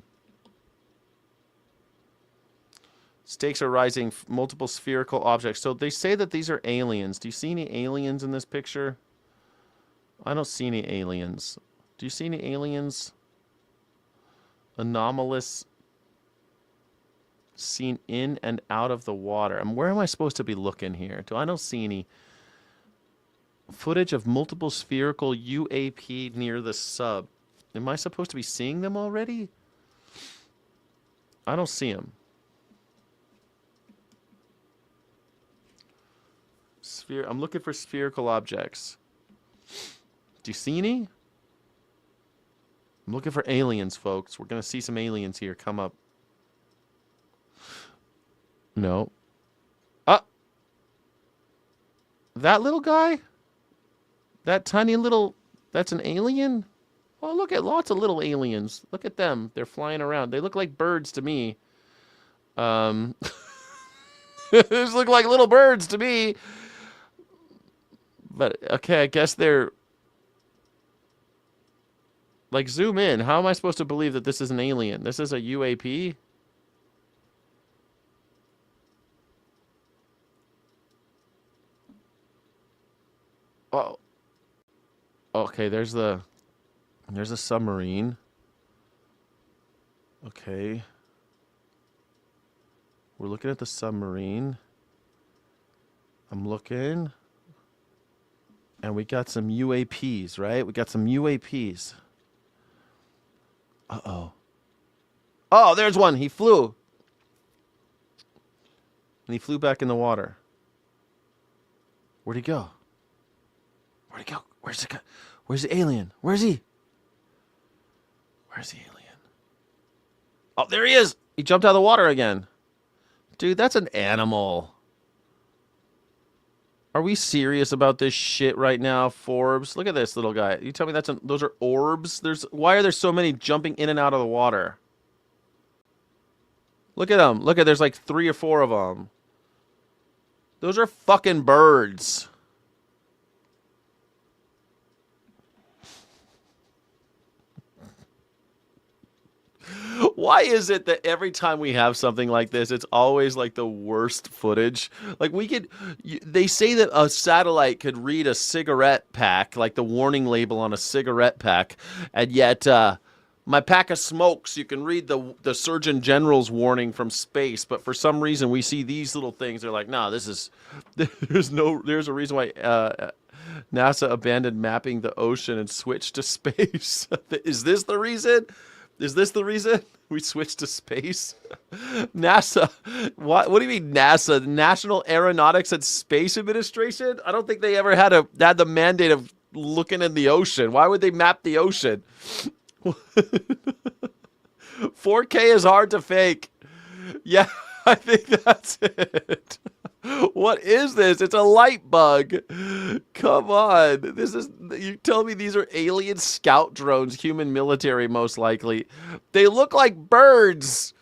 Stakes are rising, multiple spherical objects. So they say that these are aliens. Do you see any aliens in this picture? I don't see any aliens. Do you see any aliens? Anomalous seen in and out of the water. Where am I supposed to be looking here? I don't see any footage of multiple spherical UAP near the sub. Am I supposed to be seeing them already? I don't see them. I'm looking for spherical objects. Do you see any? I'm looking for aliens, folks. We're going to see some aliens here come up. No. That little guy? That tiny little... That's an alien? Oh, look at lots of little aliens. Look at them. They're flying around. They look like birds to me. These look like little birds to me. But, okay, I guess they're... Like, zoom in. How am I supposed to believe that this is an alien? This is a UAP? Oh. Okay, there's a submarine. Okay. We're looking at the submarine. I'm looking. And we got some UAPs, right? We got some UAPs. Uh-oh. Oh, there's one. He flew. And he flew back in the water. Where'd he go? Where'd he go? Where's the guy? Where's the alien? Where's he? Where's the alien? Oh, there he is. He jumped out of the water again. Dude, that's an animal. Are we serious about this shit right now, Forbes? Look at this little guy. You tell me those are orbs? Why are there so many jumping in and out of the water? Look at them. Look at, there's like 3 or 4 of them. Those are fucking birds. Why is it that every time we have something like this, it's always like the worst footage? Like they say that a satellite could read a cigarette pack, like the warning label on a cigarette pack, and yet my pack of smokes, you can read the Surgeon General's warning from space, but for some reason we see these little things. They're like, no, there's a reason why NASA abandoned mapping the ocean and switched to space. Is this the reason? Is this the reason we switched to space? NASA. What do you mean NASA? The National Aeronautics and Space Administration? I don't think they ever had the mandate of looking in the ocean. Why would they map the ocean? 4K is hard to fake. Yeah, I think that's it. What is this? It's a light bug. Come on. You tell me these are alien scout drones, human military most likely. They look like birds.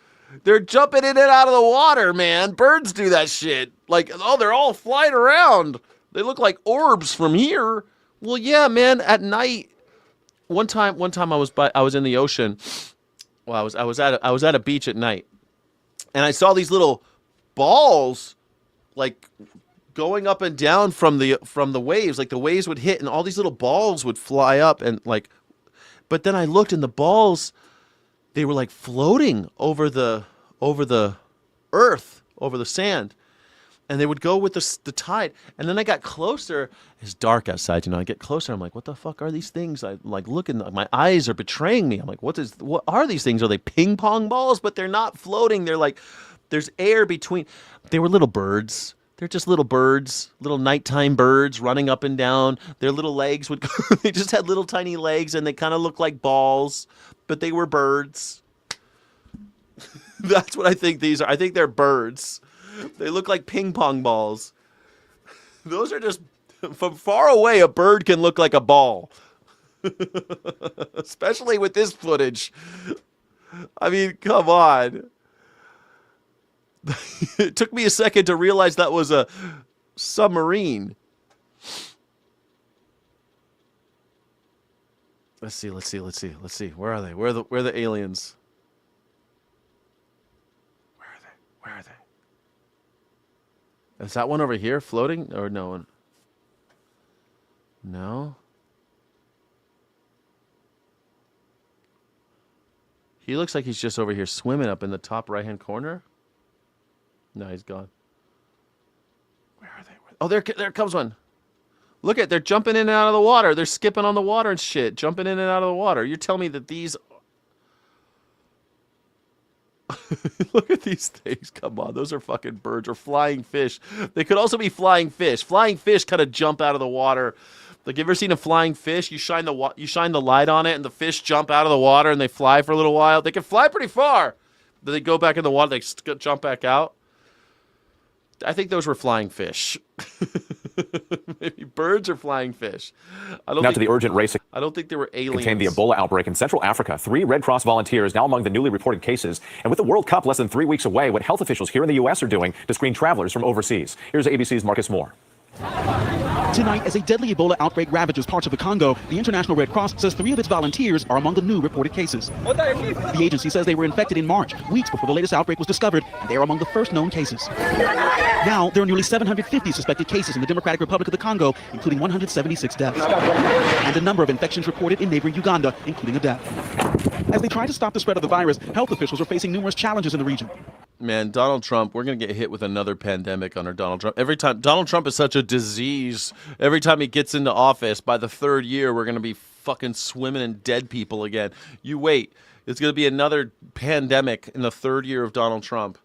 They're jumping in and out of the water, man. Birds do that shit. Like, oh, they're all flying around. They look like orbs from here. Well, yeah, man, at night. One time I was in the ocean. Well, I was at a beach at night. And I saw these little balls like going up and down from the waves. Like the waves would hit and all these little balls would fly up and like, but then I looked and the balls, they were like floating over the earth, over the sand, and they would go with the tide. And then I got closer. It's dark outside, I get closer. I'm like, what the fuck are these things? I'm like looking, my eyes are betraying me. I'm like, what are these things? Are they ping pong balls? But they're not floating. They're like, there's air between. They were little birds. They're just little birds, little nighttime birds running up and down. Their little legs would go, they just had little tiny legs and they kind of looked like balls, but they were birds. That's what I think these are. I think they're birds. They look like ping pong balls. Those are just, from far away, a bird can look like a ball. Especially with this footage. I mean, come on. It took me a second to realize that was a submarine. Let's see. Where are they? Where are the aliens? Where are they? Is that one over here floating or no one? No. He looks like he's just over here swimming up in the top right-hand corner. No, he's gone. Where are they? Oh, there comes one. Look at, they're jumping in and out of the water. They're skipping on the water and shit, jumping in and out of the water. You're telling me that these... Look at these things. Come on, those are fucking birds or flying fish. They could also be flying fish. Flying fish kind of jump out of the water. Like, you ever seen a flying fish? You shine the light on it, and the fish jump out of the water, and they fly for a little while. They can fly pretty far. Then they go back in the water. They jump back out. I think those were flying fish. Maybe birds or flying fish. Now to the urgent race. I don't think they were aliens. Contained the Ebola outbreak in Central Africa. 3 Red Cross volunteers now among the newly reported cases. And with the World Cup less than 3 weeks away, what health officials here in the U.S. are doing to screen travelers from overseas. Here's ABC's Marcus Moore. Tonight, as a deadly Ebola outbreak ravages parts of the Congo, the International Red Cross says 3 of its volunteers are among the new reported cases. The agency says they were infected in March, weeks before the latest outbreak was discovered, and they are among the first known cases. Now, there are nearly 750 suspected cases in the Democratic Republic of the Congo, including 176 deaths, and a number of infections reported in neighboring Uganda, including a death. As they try to stop the spread of the virus, health officials are facing numerous challenges in the region. Man, Donald Trump, we're going to get hit with another pandemic under Donald Trump. Every time, Donald Trump is such a disease. Every time he gets into office, by the 3rd year, we're going to be fucking swimming in dead people again. You wait. It's going to be another pandemic in the 3rd year of Donald Trump.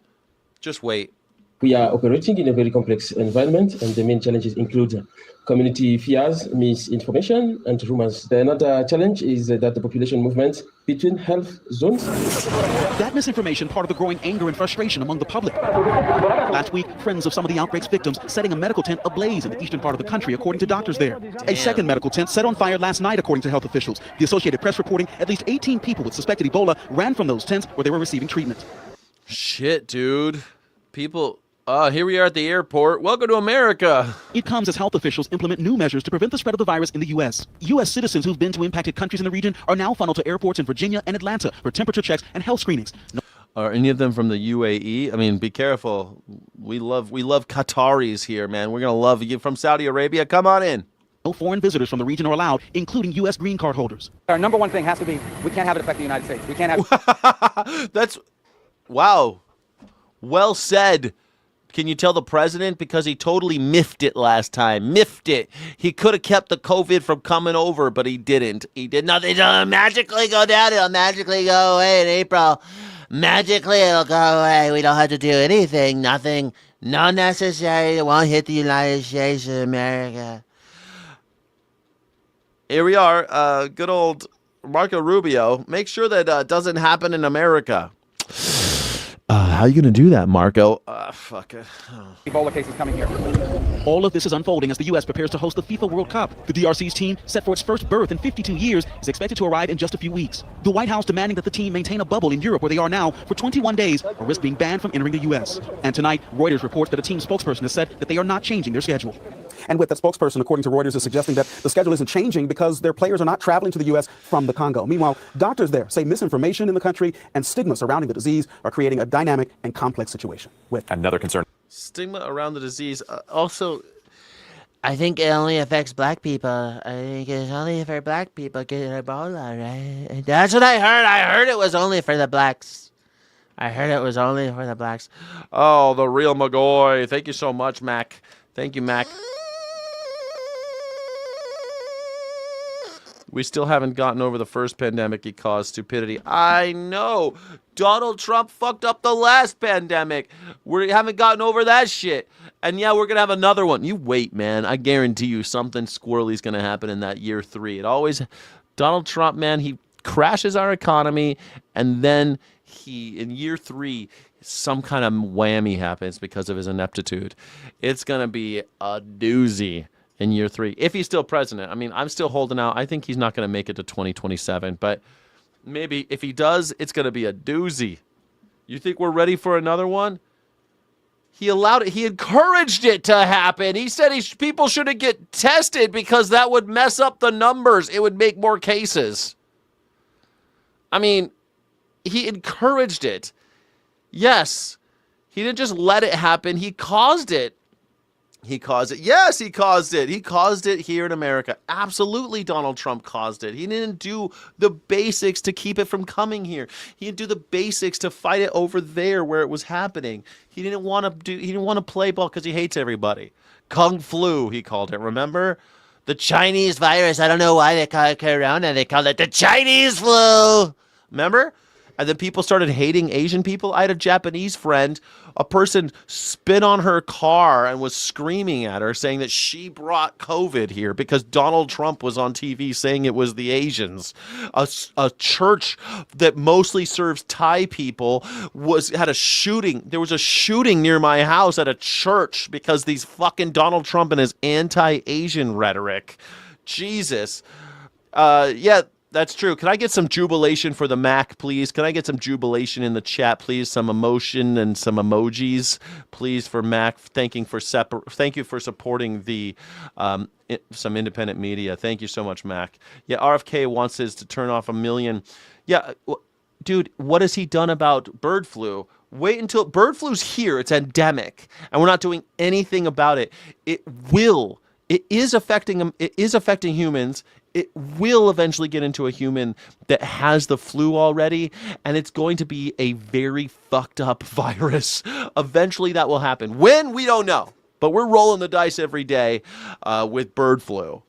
Just wait. We are operating in a very complex environment, and the main challenges include community fears, misinformation, and rumors. Another challenge is that the population movement between health zones. That misinformation part of the growing anger and frustration among the public. Last week, friends of some of the outbreak's victims setting a medical tent ablaze in the eastern part of the country, according to doctors there. A second medical tent set on fire last night, according to health officials. The Associated Press reporting at least 18 people with suspected Ebola ran from those tents where they were receiving treatment. Shit, dude. People... here we are at the airport. Welcome to America. It comes as health officials implement new measures to prevent the spread of the virus in the U.S. U.S. citizens who've been to impacted countries in the region are now funneled to airports in Virginia and Atlanta for temperature checks and health screenings. Are any of them from the UAE? I mean, be careful. We love Qataris here, man. We're going to love you from Saudi Arabia. Come on in. No foreign visitors from the region are allowed, including U.S. green card holders. Our number one thing has to be, we can't have it affect the United States. We can't have... That's... Wow. Well said. Can you tell the president? Because he totally miffed it last time. Miffed it. He could have kept the COVID from coming over, but he didn't. He did nothing. It'll magically go down. It'll magically go away in April. Magically, it'll go away. We don't have to do anything. Nothing. Not necessary. It won't hit the United States of America. Here we are. Good old Marco Rubio. Make sure that doesn't happen in America. How are you going to do that, Marco? Fuck it. Ebola cases coming here. All of this is unfolding as the U.S. prepares to host the FIFA World Cup. The DRC's team, set for its first berth in 52 years, is expected to arrive in just a few weeks. The White House demanding that the team maintain a bubble in Europe where they are now for 21 days or risk being banned from entering the U.S. And tonight, Reuters reports that a team spokesperson has said that they are not changing their schedule. And with that spokesperson, according to Reuters, is suggesting that the schedule isn't changing because their players are not traveling to the U.S. from the Congo. Meanwhile, doctors there say misinformation in the country and stigma surrounding the disease are creating a dynamic and complex situation. With another concern. Stigma around the disease. Also, I think it only affects black people. I think it's only for black people getting Ebola, right? That's what I heard. I heard it was only for the blacks. I heard it was only for the blacks. Oh, the real McGoy. Thank you so much, Mac. Thank you, Mac. We still haven't gotten over the first pandemic he caused, stupidity. I know. Donald Trump fucked up the last pandemic. We haven't gotten over that shit. And yeah, we're going to have another one. You wait, man. I guarantee you something squirrely is going to happen in that year 3. It always... Donald Trump, man, he crashes our economy. And then in year 3, some kind of whammy happens because of his ineptitude. It's going to be a doozy. In year 3, if he's still president. I mean, I'm still holding out. I think he's not going to make it to 2027, but maybe if he does, it's going to be a doozy. You think we're ready for another one? He allowed it. He encouraged it to happen. He said people shouldn't get tested because that would mess up the numbers. It would make more cases. I mean, he encouraged it. Yes, he didn't just let it happen. He caused it. He caused it. Yes, he caused it. He caused it here in America. Absolutely, Donald Trump caused it. He didn't do the basics to keep it from coming here. He didn't do the basics to fight it over there where it was happening. He didn't want to do. He didn't want to play ball because he hates everybody. Kung flu, he called it. Remember? The Chinese virus. I don't know why they call it corona. They called it the Chinese flu. Remember? And then people started hating Asian people. I had a Japanese friend, a person spit on her car and was screaming at her, saying that she brought COVID here because Donald Trump was on TV saying it was the Asians. A church that mostly serves Thai people had a shooting. There was a shooting near my house at a church because these fucking Donald Trump and his anti-Asian rhetoric. Jesus. Yeah. That's true. Can I get some jubilation for the Mac, please? Can I get some jubilation in the chat, please? Some emotion and some emojis, please, for Mac. Thank you for supporting the some independent media. Thank you so much, Mac. Yeah, RFK wants us to turn off 1 million. Yeah, dude, what has he done about bird flu? Wait until bird flu's here. It's endemic, and we're not doing anything about it. It is affecting humans. It will eventually get into a human that has the flu already, and it's going to be a very fucked up virus. Eventually that will happen. When? We don't know. But we're rolling the dice every day with bird flu.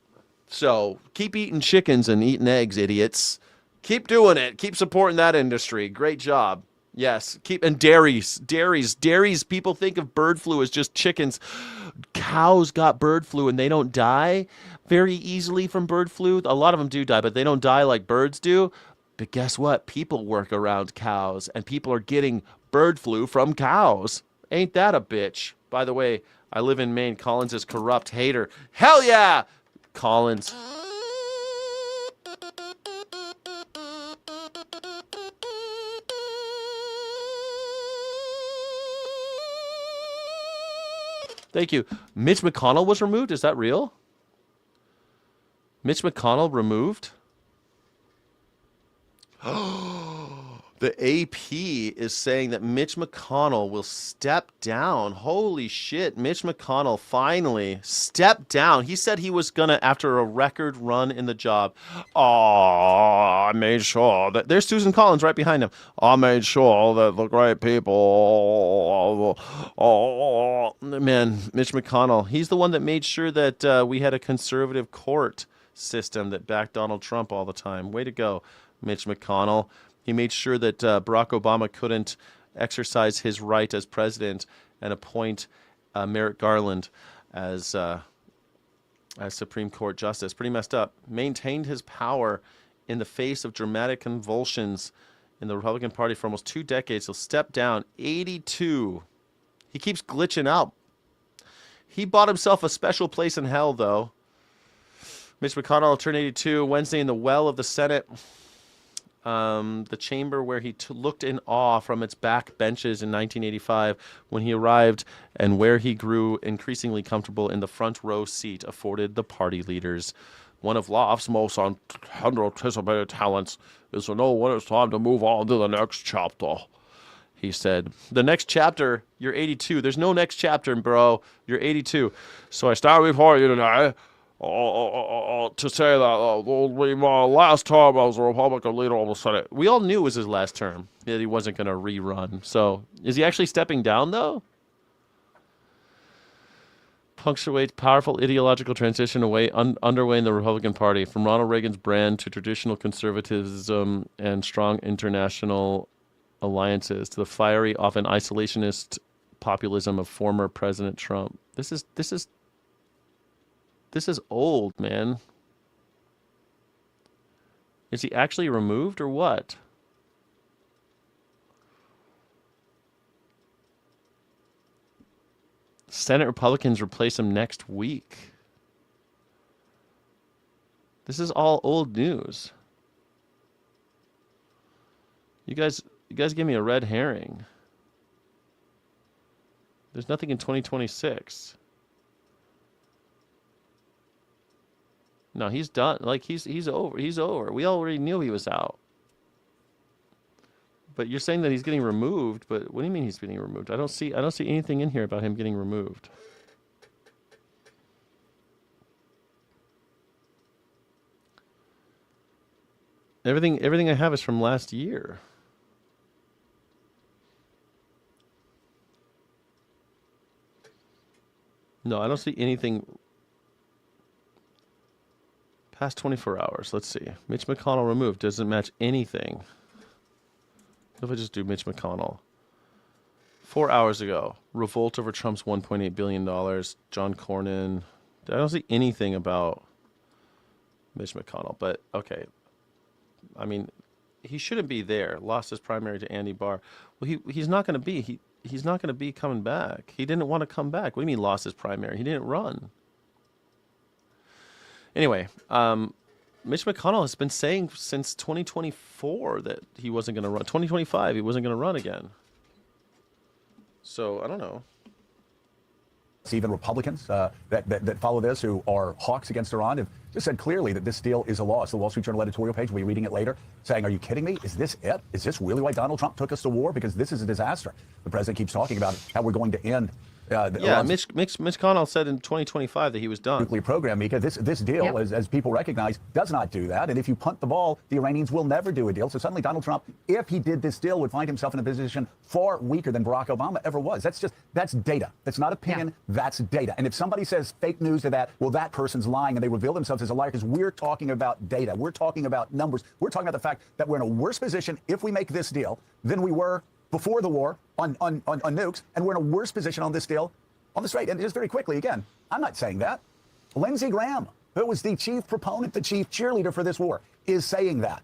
So keep eating chickens and eating eggs, idiots. Keep doing it. Keep supporting that industry. Great job. Yes. And dairies. People think of bird flu as just chickens. Cows got bird flu and they don't die very easily from bird flu. A lot of them do die, but they don't die like birds do. But guess what? People work around cows, and people are getting bird flu from cows. Ain't that a bitch? By the way, I live in Maine. Collins is corrupt hater. Hell yeah! Collins. Thank you. Mitch McConnell was removed? Is that real? Mitch McConnell removed? The AP is saying that Mitch McConnell will step down. Holy shit. Mitch McConnell finally stepped down. He said he was going to, after a record run in the job. I made sure that there's Susan Collins right behind him. I made sure that the great people. Man, Mitch McConnell. He's the one that made sure that we had a conservative court system that backed Donald Trump all the time. Way to go, Mitch McConnell. He made sure that Barack Obama couldn't exercise his right as president and appoint Merrick Garland as Supreme Court justice. Pretty messed up. Maintained his power in the face of dramatic convulsions in the Republican Party for almost 2 decades. He'll step down. 82. He keeps glitching out. He bought himself a special place in hell, though. Mitch McConnell turned 82 Wednesday in the well of the Senate. The chamber where he looked in awe from its back benches in 1985 when he arrived, and where he grew increasingly comfortable in the front row seat afforded the party leaders. One of Loft's most anticipated talents is to know when it's time to move on to the next chapter, he said. The next chapter? You're 82. There's no next chapter, bro. You're 82. So I stand before you today to say that my last term as a Republican leader of the Senate. We all knew it was his last term, that he wasn't going to rerun. So is he actually stepping down, though? Punctuates powerful ideological transition underway in the Republican Party, from Ronald Reagan's brand to traditional conservatism and strong international alliances to the fiery, often isolationist populism of former President Trump. This is old, man. Is he actually removed or what? Senate Republicans replace him next week. This is all old news. You guys give me a red herring. There's nothing in 2026. No, he's done. Like he's over. He's over. We already knew he was out. But you're saying that he's getting removed. But what do you mean he's getting removed? I don't see anything in here about him getting removed. Everything I have is from last year. No, I don't see anything past 24 hours. Let's see. Mitch McConnell removed. Doesn't match anything. What if I just do Mitch McConnell? 4 hours ago, revolt over Trump's $1.8 billion. John Cornyn. I don't see anything about Mitch McConnell, but okay. I mean, he shouldn't be there. Lost his primary to Andy Barr. Well, he's not going to be. He's not going to be coming back. He didn't want to come back. What do you mean lost his primary? He didn't run. Anyway, Mitch McConnell has been saying since 2024 that he wasn't going to run. 2025, he wasn't going to run again. So I don't know. Even Republicans that follow this, who are hawks against Iran, have just said clearly that this deal is a loss. The Wall Street Journal editorial page, we'll be reading it later, saying, are you kidding me? Is this it? Is this really why Donald Trump took us to war? Because this is a disaster. The president keeps talking about how we're going to end. Mitch McConnell said in 2025 that he was done. Nuclear program, Mika. This deal, as people recognize, does not do that. And if you punt the ball, the Iranians will never do a deal. So suddenly Donald Trump, if he did this deal, would find himself in a position far weaker than Barack Obama ever was. That's data. That's not opinion. That's data. And if somebody says fake news to that, well, that person's lying, and they reveal themselves as a liar, because we're talking about data. We're talking about numbers. We're talking about the fact that we're in a worse position if we make this deal than we were before the war on nukes, and we're in a worse position on this deal on the straight. And just very quickly, again, I'm not saying that. Lindsey Graham, who was the chief proponent, the chief cheerleader for this war, is saying that.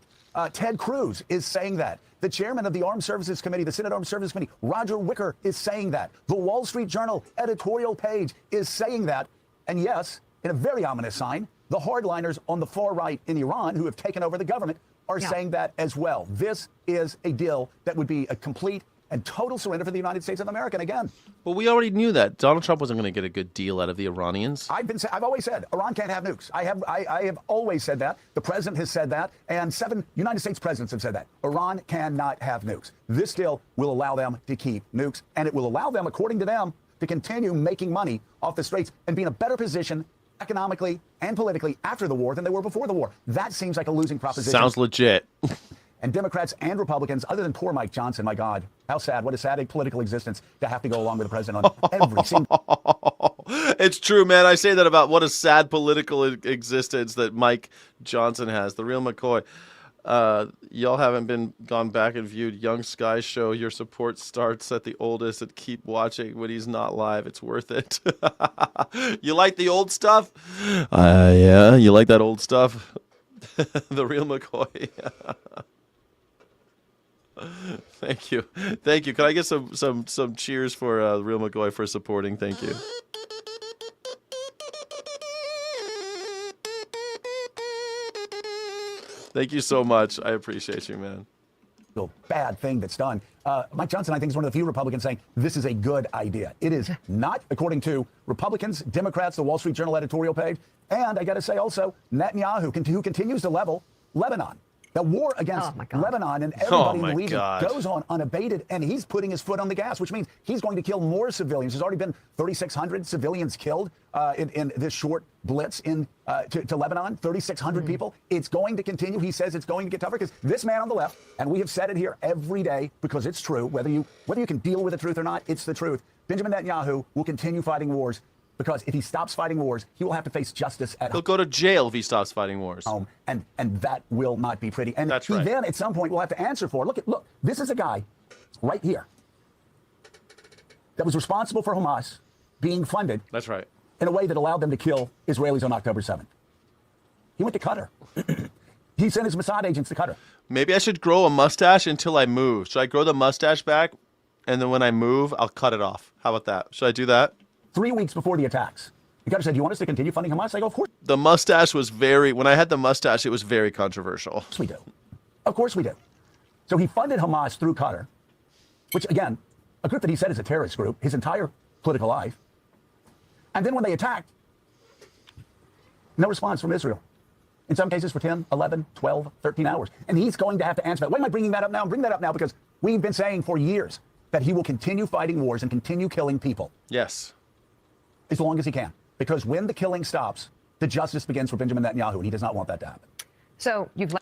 Ted Cruz is saying that. The chairman of the Armed Services Committee, the Senate Armed Services Committee, Roger Wicker, is saying that. The Wall Street Journal editorial page is saying that. And yes, in a very ominous sign, the hardliners on the far right in Iran, who have taken over the government, are saying that as well. This is a deal that would be a complete and total surrender for the United States of America. And again, well, we already knew that Donald Trump wasn't going to get a good deal out of the Iranians. I've always said Iran can't have nukes. I have always said that. The president has said that, and 7 United States presidents have said that. Iran cannot have nukes. This deal will allow them to keep nukes, and it will allow them, according to them, to continue making money off the straits and be in a better position economically and politically after the war than they were before the war. That seems like a losing proposition. Sounds legit. And Democrats and Republicans, other than poor Mike Johnson, my God, how sad. What a sad political existence to have to go along with the president on every single... It's true, man. I say that about what a sad political existence that Mike Johnson has. The real McCoy. Y'all haven't gone back and viewed Young Sky's show. Your support starts at the oldest and keep watching when he's not live. It's worth it. You like the old stuff? Yeah, you like that old stuff? The real McCoy. Thank you. Can I get some cheers for Real McCoy for supporting? Thank you. Thank you so much. I appreciate you, man. Bad thing that's done. Mike Johnson, I think, is one of the few Republicans saying this is a good idea. It is not, according to Republicans, Democrats, the Wall Street Journal editorial page, and I got to say also Netanyahu, who continues to level Lebanon. The war against Lebanon and everybody in the region goes on unabated, and he's putting his foot on the gas, which means he's going to kill more civilians. There's already been 3,600 civilians killed in this short blitz to Lebanon, 3,600 people. It's going to continue. He says it's going to get tougher because this man on the left, and we have said it here every day because it's true, whether you can deal with the truth or not, it's the truth. Benjamin Netanyahu will continue fighting wars. Because if he stops fighting wars, he will have to face justice at home. He'll go to jail if he stops fighting wars. And that will not be pretty. And that's he then, at some point, will have to answer for it. Look, this is a guy right here that was responsible for Hamas being funded. That's right. In a way that allowed them to kill Israelis on October 7th. He went to Qatar. He sent his Mossad agents to Qatar. Maybe I should grow a mustache until I move. Should I grow the mustache back, and then when I move, I'll cut it off? How about that? Should I do that? 3 weeks before the attacks, Qatar said, "Do you want us to continue funding Hamas?" I go, "Of course." The mustache was when I had the mustache, it was very controversial. Of course we do. Of course we do. So he funded Hamas through Qatar, which, again, a group that he said is a terrorist group his entire political life. And then when they attacked, no response from Israel. In some cases for 10, 11, 12, 13 hours. And he's going to have to answer that. Why am I bringing that up now? I'm bringing that up now because we've been saying for years that he will continue fighting wars and continue killing people. Yes. As long as he can. Because when the killing stops, the justice begins for Benjamin Netanyahu, and he does not want that to happen. So you've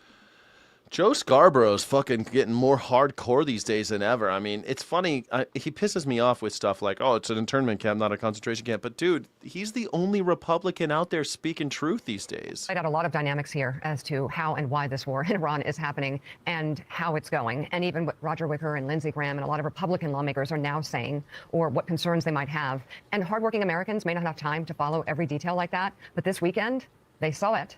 Joe Scarborough's fucking getting more hardcore these days than ever. I mean, it's funny. He pisses me off with stuff like, oh, it's an internment camp, not a concentration camp. But, dude, he's the only Republican out there speaking truth these days. Laid out a lot of dynamics here as to how and why this war in Iran is happening and how it's going. And even what Roger Wicker and Lindsey Graham and a lot of Republican lawmakers are now saying, or what concerns they might have. And hardworking Americans may not have time to follow every detail like that. But this weekend, they saw it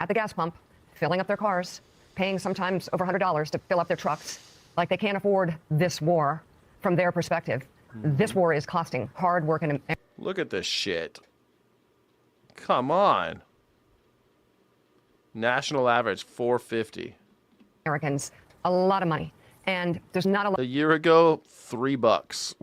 at the gas pump, filling up their cars, paying sometimes over $100 to fill up their trucks, like they can't afford this war from their perspective. This war is costing hard-working. Look at this shit. Come on. National average, $4.50. Americans a lot of money, and there's not a lot. A year ago, $3.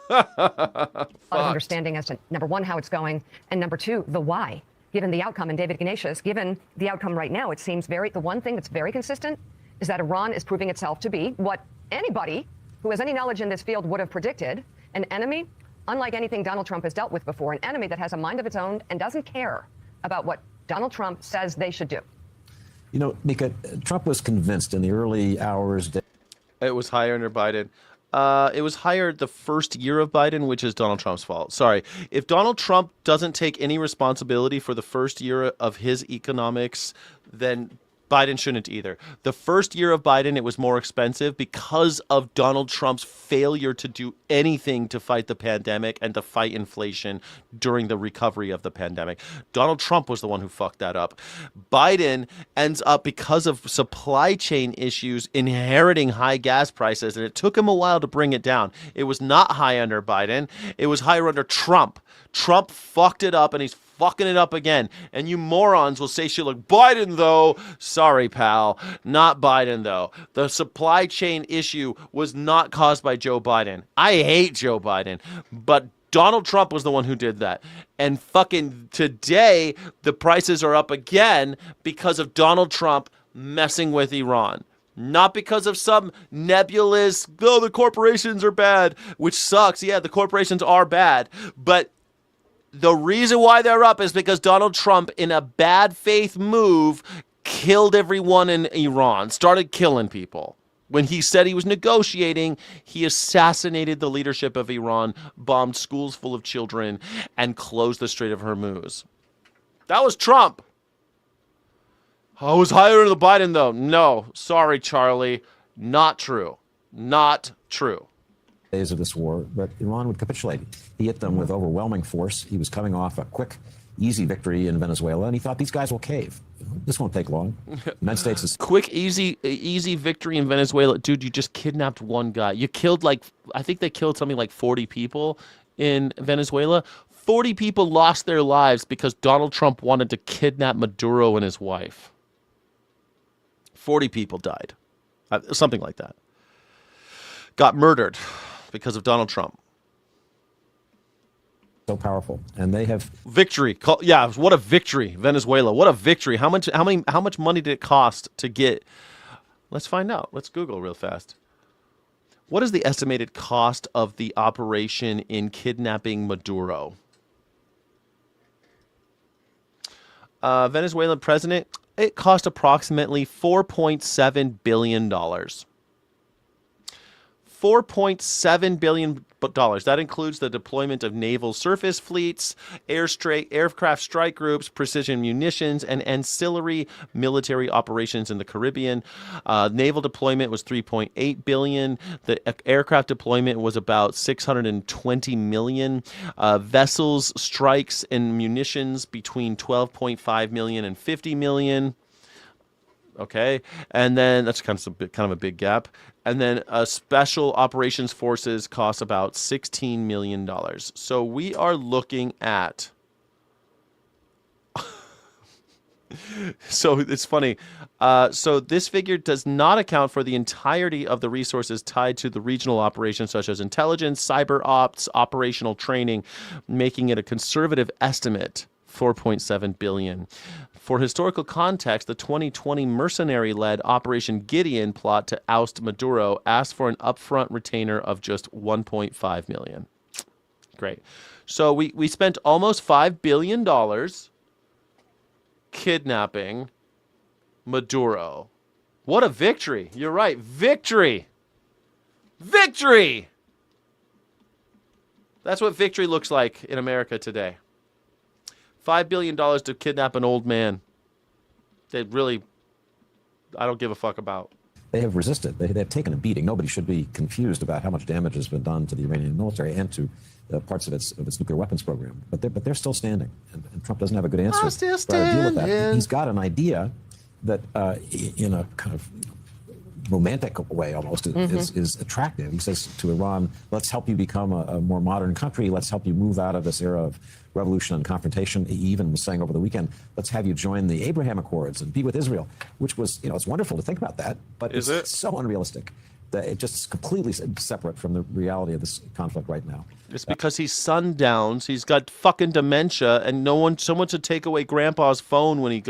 Of understanding as to, number one, how it's going, and number two, the why. Given the outcome, and David Ignatius, given the outcome right now, it seems the one thing that's very consistent is that Iran is proving itself to be what anybody who has any knowledge in this field would have predicted, an enemy unlike anything Donald Trump has dealt with before, an enemy that has a mind of its own and doesn't care about what Donald Trump says they should do. You know, Mika, Trump was convinced in the early hours. It was higher under Biden. It was higher the first year of Biden, which is Donald Trump's fault. Sorry. If Donald Trump doesn't take any responsibility for the first year of his economics, then Biden shouldn't either. The first year of Biden, it was more expensive because of Donald Trump's failure to do anything to fight the pandemic and to fight inflation during the recovery of the pandemic. Donald Trump was the one who fucked that up. Biden ends up, because of supply chain issues, inheriting high gas prices, and it took him a while to bring it down. It was not high under Biden. It was higher under Trump. Trump fucked it up, and he's fucking it up again. And you morons will say shit like, Biden, though. Sorry, pal. Not Biden, though. The supply chain issue was not caused by Joe Biden. I hate Joe Biden, but Donald Trump was the one who did that. And fucking today, the prices are up again because of Donald Trump messing with Iran. Not because of some nebulous, oh, the corporations are bad, which sucks. Yeah, the corporations are bad. But the reason why they're up is because Donald Trump, in a bad faith move, killed everyone in Iran, started killing people. When he said he was negotiating, he assassinated the leadership of Iran, bombed schools full of children, and closed the Strait of Hormuz. That was Trump. Oh, it was higher than the Biden, though. No, sorry, Charlie. Not true. Not true. Days of this war, but Iran would capitulate. He hit them with overwhelming force. He was coming off a quick, easy victory in Venezuela, and he thought these guys will cave. This won't take long. The United States is quick, easy victory in Venezuela. Dude, you just kidnapped one guy. You killed I think they killed something like 40 people in Venezuela. 40 people lost their lives because Donald Trump wanted to kidnap Maduro and his wife. 40 people died. Something like that. Got murdered because of Donald Trump. So powerful, and they have victory. Yeah, what a victory, Venezuela. What a victory. How much money did it cost to get? Let's find out. Let's Google real fast. What is the estimated cost of the operation in kidnapping Maduro? Venezuelan president. It cost approximately $4.7 billion. $4.7 billion. That includes the deployment of naval surface fleets, aircraft strike groups, precision munitions, and ancillary military operations in the Caribbean. Naval deployment was $3.8 billion. The aircraft deployment was about $620 million. Vessels, strikes, and munitions between $12.5 million and $50 million. Okay, and then that's kind of a big gap. And then special operations forces cost about $16 million. So we are looking at. So it's funny. So this figure does not account for the entirety of the resources tied to the regional operations, such as intelligence, cyber ops, operational training, making it a conservative estimate. $4.7 billion. For historical context, the 2020 mercenary-led Operation Gideon plot to oust Maduro asked for an upfront retainer of just $1.5 million. Great. So we spent almost $5 billion kidnapping Maduro. What a victory. You're right. Victory. Victory. That's what victory looks like in America today. $5 billion to kidnap an old man. They really, I don't give a fuck about. They have resisted. They've taken a beating. Nobody should be confused about how much damage has been done to the Iranian military and to parts of its nuclear weapons program. But they're still standing, and Trump doesn't have a good answer I'm still for how to deal with that. standing. He's got an idea that, in a kind of romantic way almost, is attractive. He says to Iran, let's help you become a more modern country. Let's help you move out of this era of revolution and confrontation. He even was saying over the weekend, let's have you join the Abraham Accords and be with Israel, which was, it's wonderful to think about that, but it's so unrealistic that it just is completely separate from the reality of this conflict right now. It's because he's sundowns. He's got fucking dementia, and someone should take away Grandpa's phone when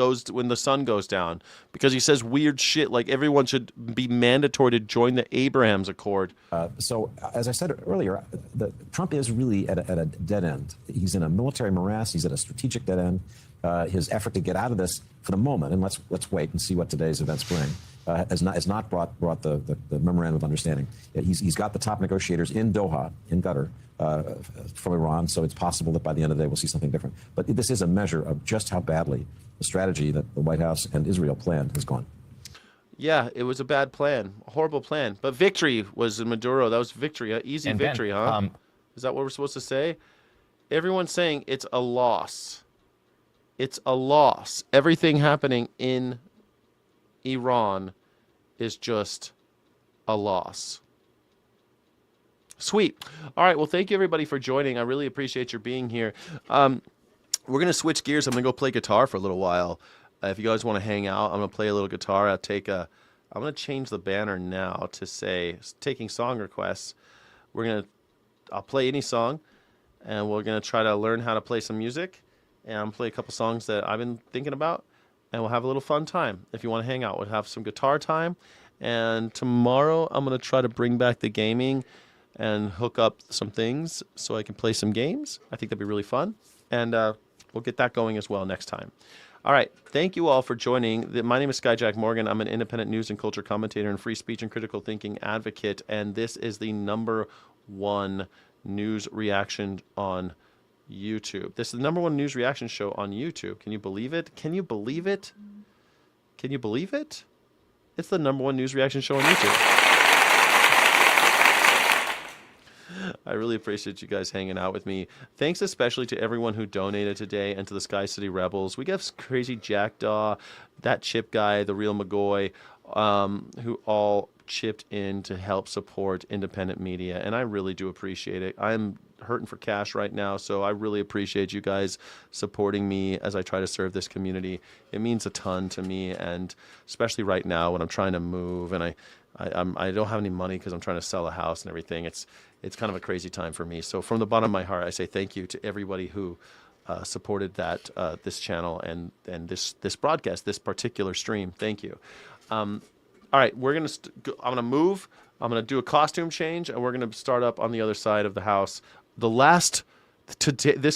the sun goes down, because he says weird shit. Like everyone should be mandatory to join the Abraham's Accord. So, as I said earlier, Trump is really at a dead end. He's in a military morass. He's at a strategic dead end. His effort to get out of this for the moment, and let's wait and see what today's events bring, has not brought the memorandum of understanding. He's got the top negotiators in Doha, in Qatar, from Iran, so it's possible that by the end of the day we'll see something different. But this is a measure of just how badly the strategy that the White House and Israel planned has gone. Yeah, it was a bad plan, a horrible plan. But victory was in Maduro. That was victory, easy And victory, Ben, huh? Is that what we're supposed to say? Everyone's saying it's a loss. It's a loss. Everything happening in Iran is just a loss. Sweet. All right. Well, thank you everybody for joining. I really appreciate your being here. We're going to switch gears. I'm going to go play guitar for a little while. If you guys want to hang out, I'm going to play a little guitar. I'm going to change the banner now to say taking song requests. I'll play any song, and we're going to try to learn how to play some music. And I'm going to play a couple songs that I've been thinking about, and we'll have a little fun time. If you want to hang out, we'll have some guitar time. And tomorrow, I'm going to try to bring back the gaming and hook up some things so I can play some games. I think that'd be really fun. And we'll get that going as well next time. All right. Thank you all for joining. My name is Skyjack Morgan. I'm an independent news and culture commentator and free speech and critical thinking advocate. And this is the #1 news reaction on YouTube. This is the #1 news reaction show on YouTube. Can you believe it? Can you believe it? Can you believe it? It's the #1 news reaction show on YouTube. I really appreciate you guys hanging out with me. Thanks especially to everyone who donated today and to the Sky City Rebels. We got Crazy Jackdaw, that Chip Guy, the Real McGoy, who all chipped in to help support independent media, and I really do appreciate it. I'm hurting for cash right now, so I really appreciate you guys supporting me as I try to serve this community. It means a ton to me, and especially right now when I'm trying to move and I don't have any money because I'm trying to sell a house and everything. It's kind of a crazy time for me. So from the bottom of my heart, I say thank you to everybody who supported this channel and this broadcast, this particular stream. This All right, I'm gonna move. I'm gonna do a costume change, and we're gonna start up on the other side of the house. This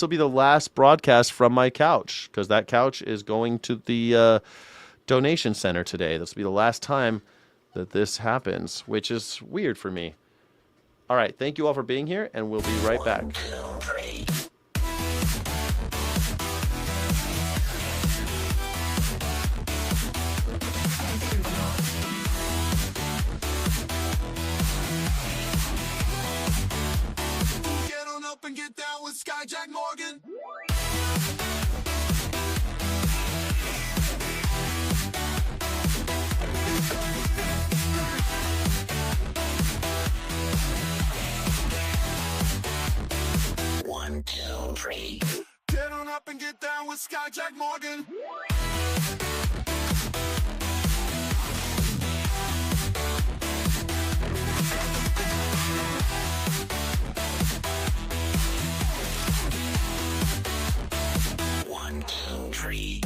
will be the last broadcast from my couch, because that couch is going to the donation center today. This will be the last time that this happens, which is weird for me. All right, thank you all for being here, and we'll be right back. Get on up and get down with Skyjack Morgan. One, two, three. Get on up and get down with Skyjack Morgan. One, two, three.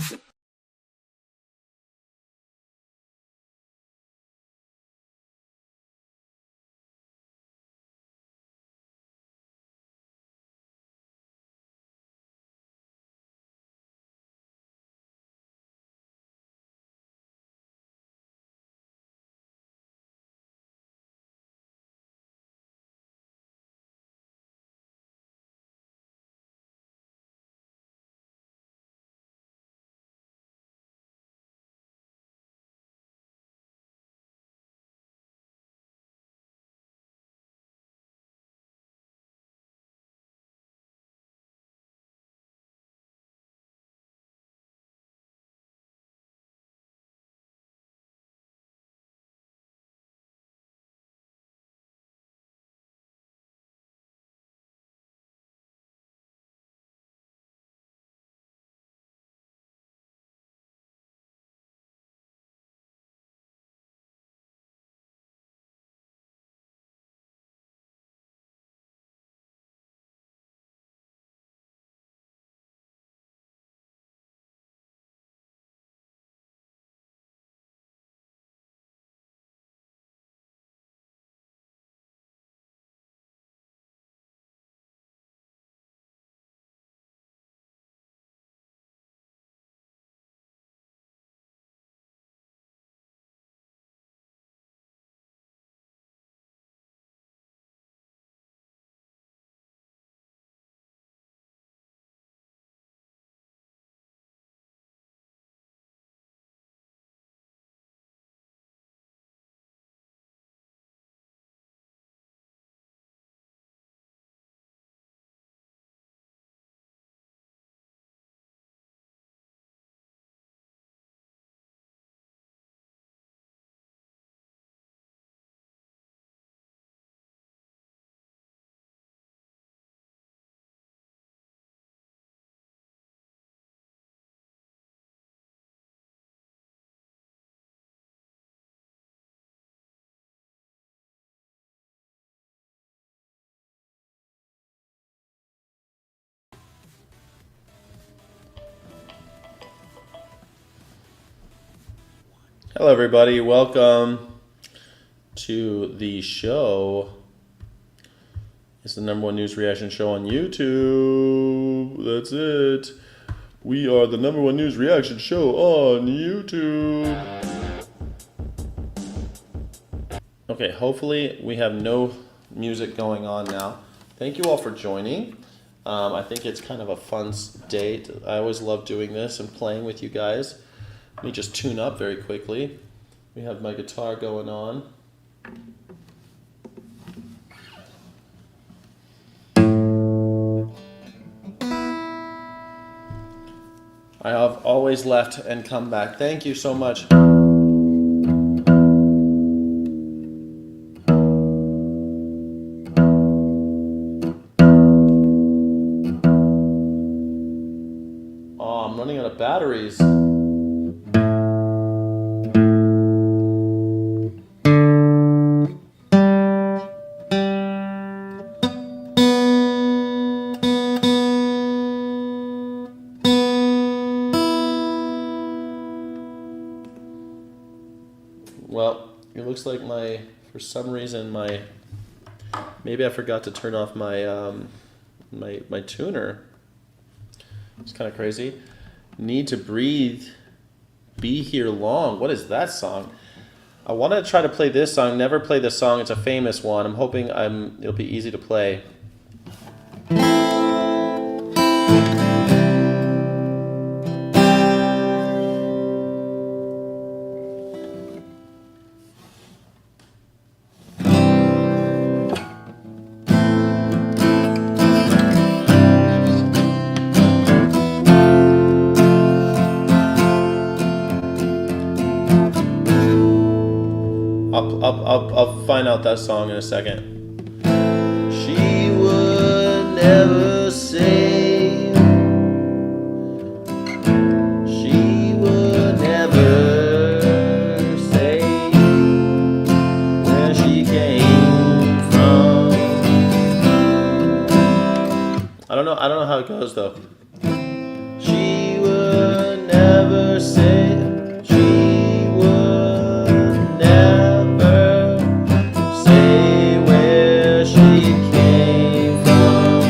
Hello, everybody. Welcome to the show. It's the #1 news reaction show on YouTube. That's it. We are the #1 news reaction show on YouTube. Okay, hopefully we have no music going on now. Thank you all for joining. I think it's kind of a fun date. I always love doing this and playing with you guys. Let me just tune up very quickly. We have my guitar going on. I have always left and come back. Thank you so much. Oh, I'm running out of batteries. Well, it looks like for some reason maybe I forgot to turn off my my tuner. It's kind of crazy. Need to breathe, be here long. What is that song? I want to try to play this song. Never play this song. It's a famous one. I'm hoping it'll be easy to play. I'll find out that song in a second. She would never say. She would never say where she came from. I don't know how it goes though. She would never say. She would never say where she came from.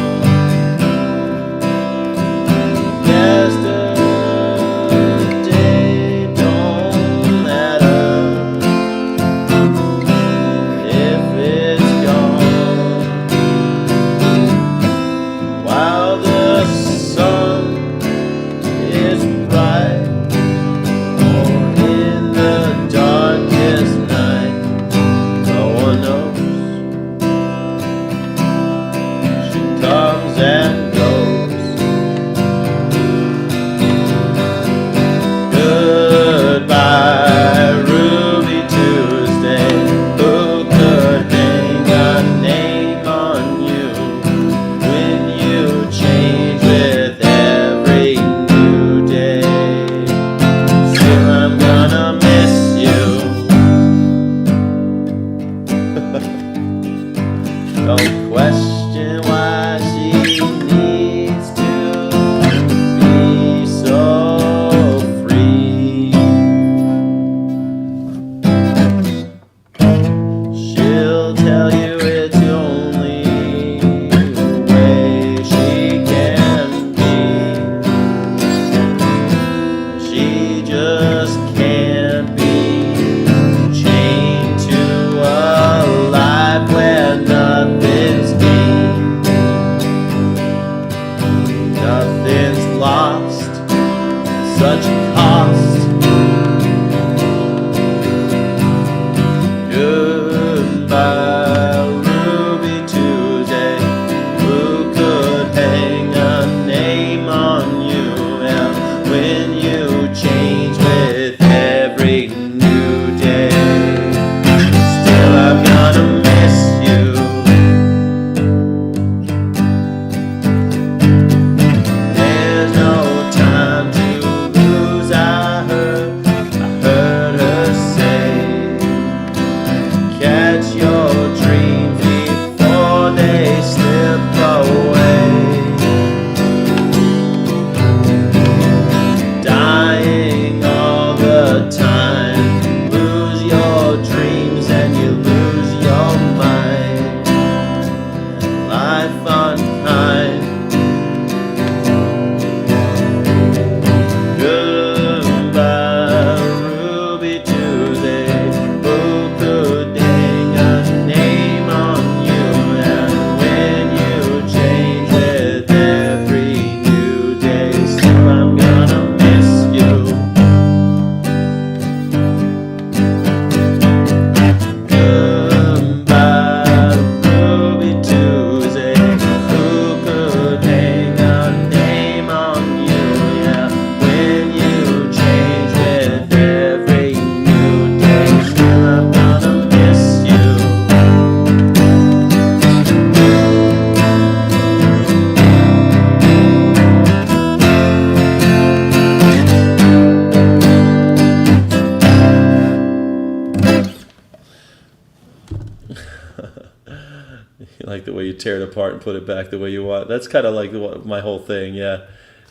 like the way you tear it apart and put it back the way you want. That's kind of like my whole thing. Yeah,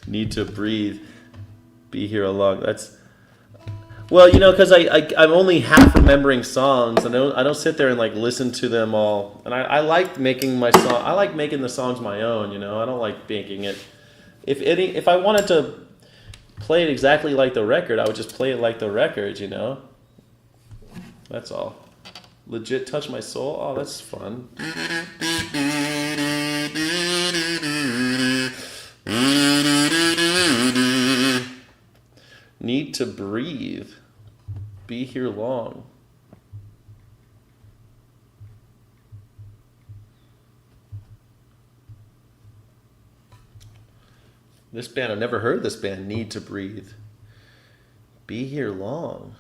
need to breathe, be here along. That's well, because I'm only half remembering songs, and I don't sit there and like listen to them all. And I like making my song. I like making the songs my own. I don't like making it. If I wanted to play it exactly like the record, I would just play it like the record. That's all. Legit touch my soul. Oh, that's fun. Need to breathe. Be here long. This band, I've never heard this band, Need to Breathe. Be here long.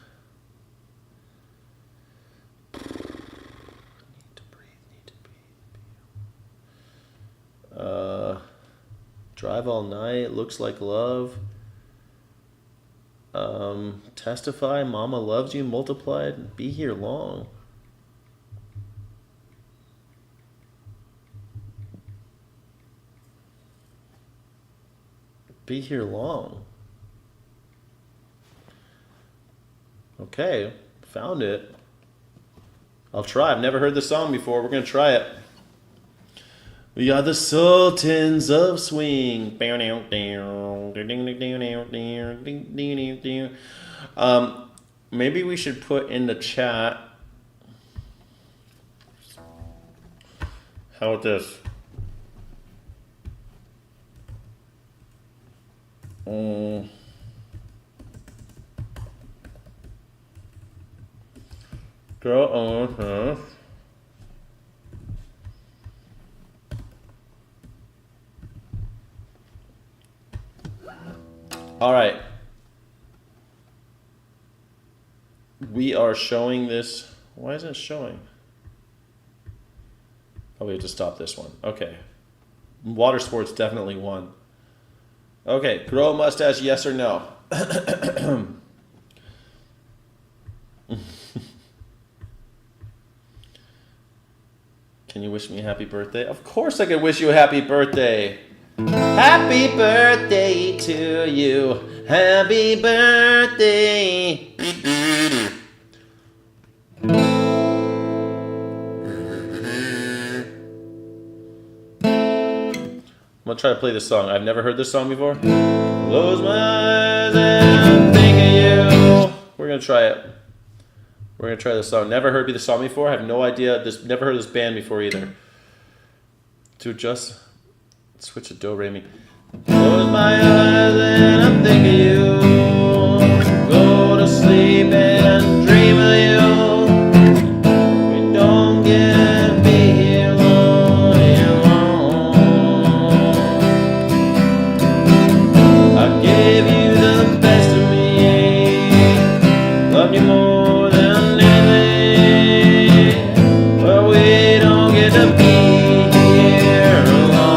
Drive All Night, Looks Like Love. Testify, Mama Loves You, Multiplied, Be Here Long. Be Here Long. Okay, found it. I'll try. I've never heard the song before. We're going to try it. We are the sultans of swing. Maybe we should put in the chat. How about this? Girl on her. All right. We are showing this. Why isn't it showing? Oh, we have to stop this one. Okay. Water sports definitely won. Okay. Grow a mustache, yes or no? Can you wish me a happy birthday? Of course I can wish you a happy birthday. Happy birthday to you. Happy birthday. I'm going to try to play this song. I've never heard this song before. Close my eyes and think of you. We're going to try it. We're going to try this song. Never heard the song before. I have no idea. Never heard this band before either. To adjust. Switch to do, re, mi. Close my eyes and I think of you. Go to sleep and dream of you. We don't get be here long, I gave you the best of me. Love you more than anything. But we don't get to be here long.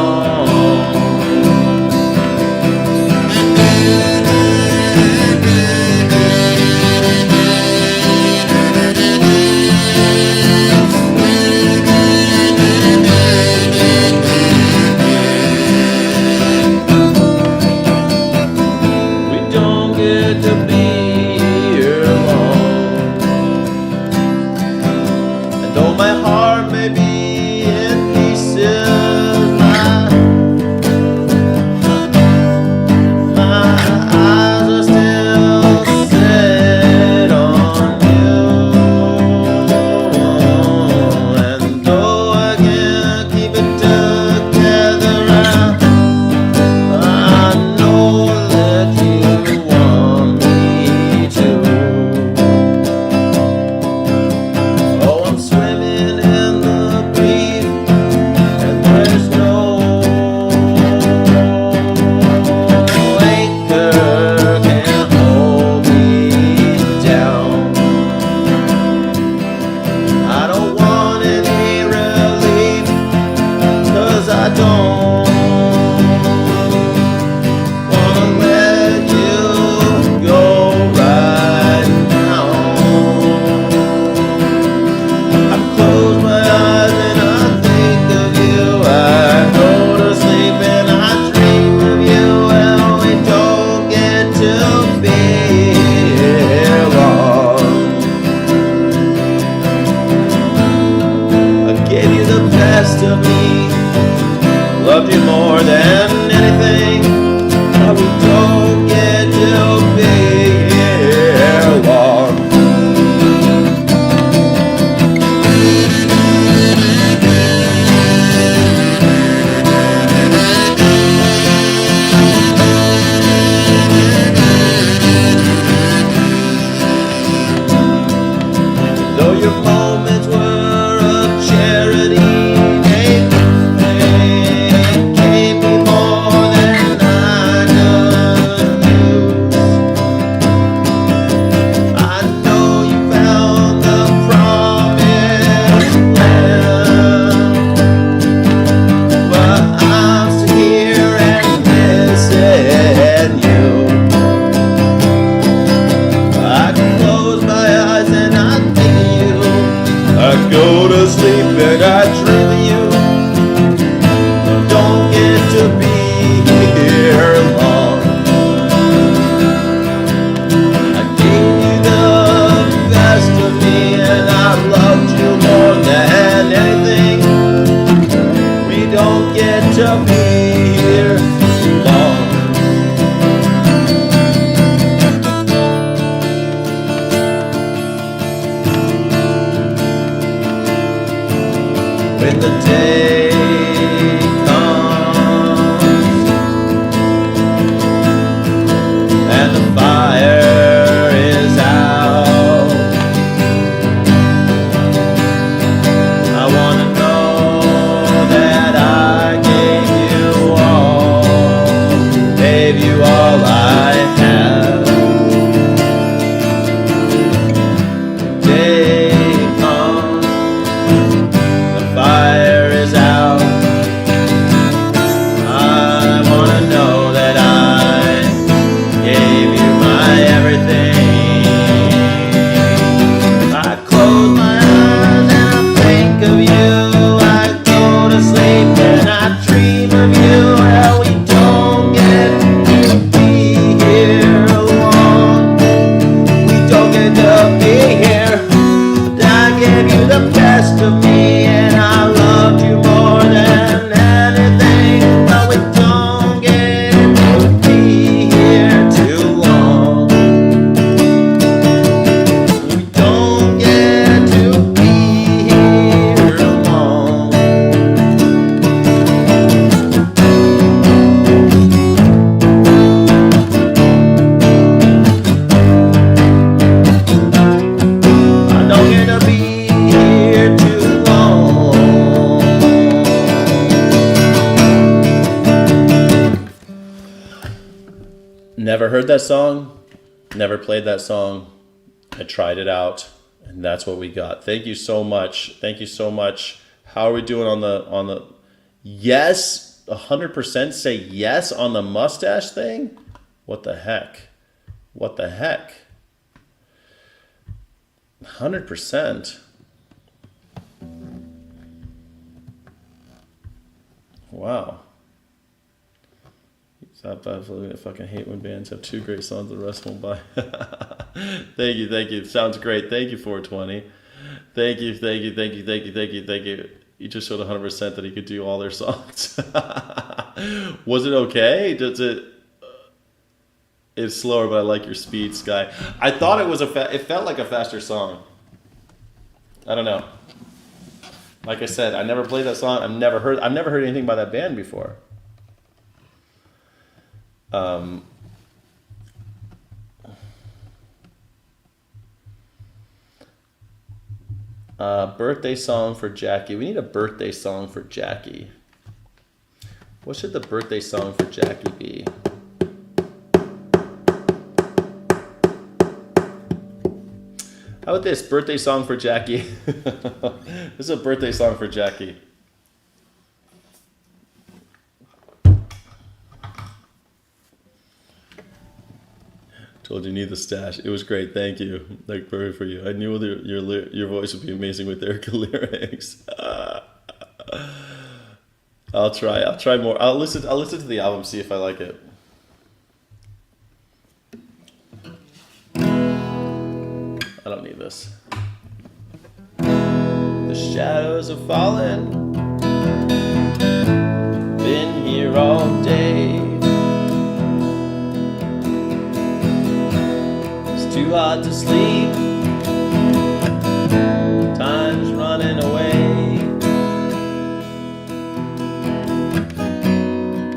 when the day comes and the fire is out, I want to know that I gave you all I have. Day comes, the fire is out. I want to know that I gave you my everything. I close my eyes and I think of you. I go to sleep and I dream of you. Well, we don't get to be here long. We don't get to be here. But I gave you the best of me and I loved you more than anything. But we don't get to be here too long. We don't get to be here long. I don't get to be here too long. Never heard that song, never played that song. I tried it out, and that's what we got. Thank you so much. Thank you so much. How are we doing on the yes? 100% say yes on the mustache thing? What the heck? What the heck? 100%. Wow. I fucking hate when bands have two great songs, the rest won't buy. Thank you, thank you. Sounds great. Thank you, 420. Thank you, thank you, thank you, thank you, thank you, thank you. You just showed 100% that he could do all their songs. Was it okay? Does it? It's slower, but I like your speed, Sky. I thought it was it felt like a faster song. I don't know. Like I said, I never played that song. I've never heard anything by that band before. Birthday song for Jackie. We need a birthday song for Jackie. What should the birthday song for Jackie be? How about this birthday song for Jackie? This is a birthday song for Jackie. Told you need the stash. It was great. Thank you. Like perfect for you. I knew your voice would be amazing with their lyrics. I'll try more. I'll listen to the album, see if I like it. I don't need this. The shadows have fallen. Been here all day. Too hard to sleep. Time's running away.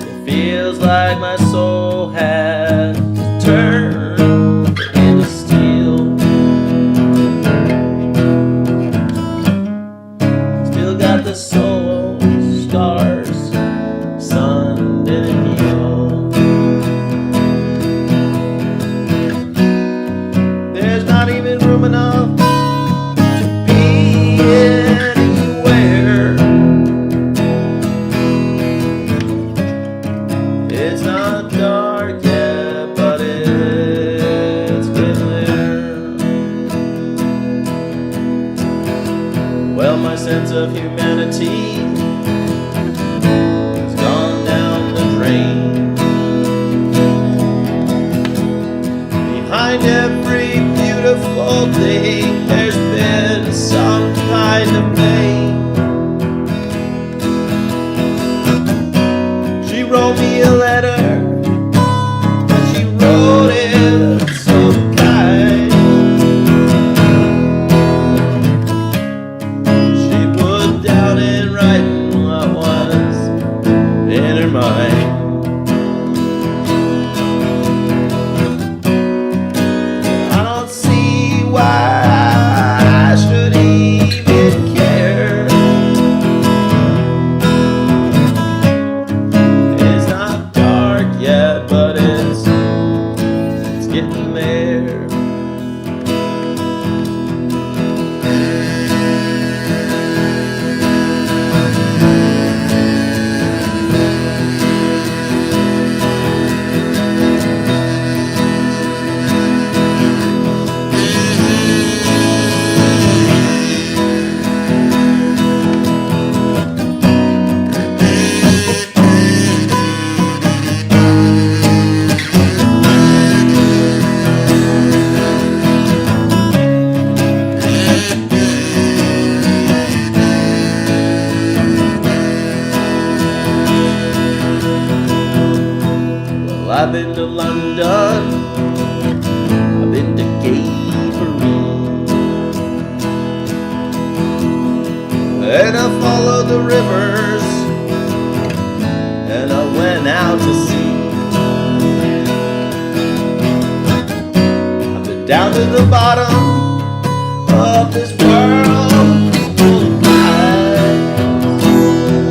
It feels like my soul has turned into steel. Still got the soul scars. Sun didn't heal. Not even room enough to be anywhere. It's not dark yet, but it's getting there. Well, my sense of humanity has gone down the drain. Behind every beautiful thing, there's been some kind of pain. She wrote me a letter, and she wrote it so kind. She put down in writing followed the rivers, and I went out to sea. I've been down to the bottom of this world full of lies.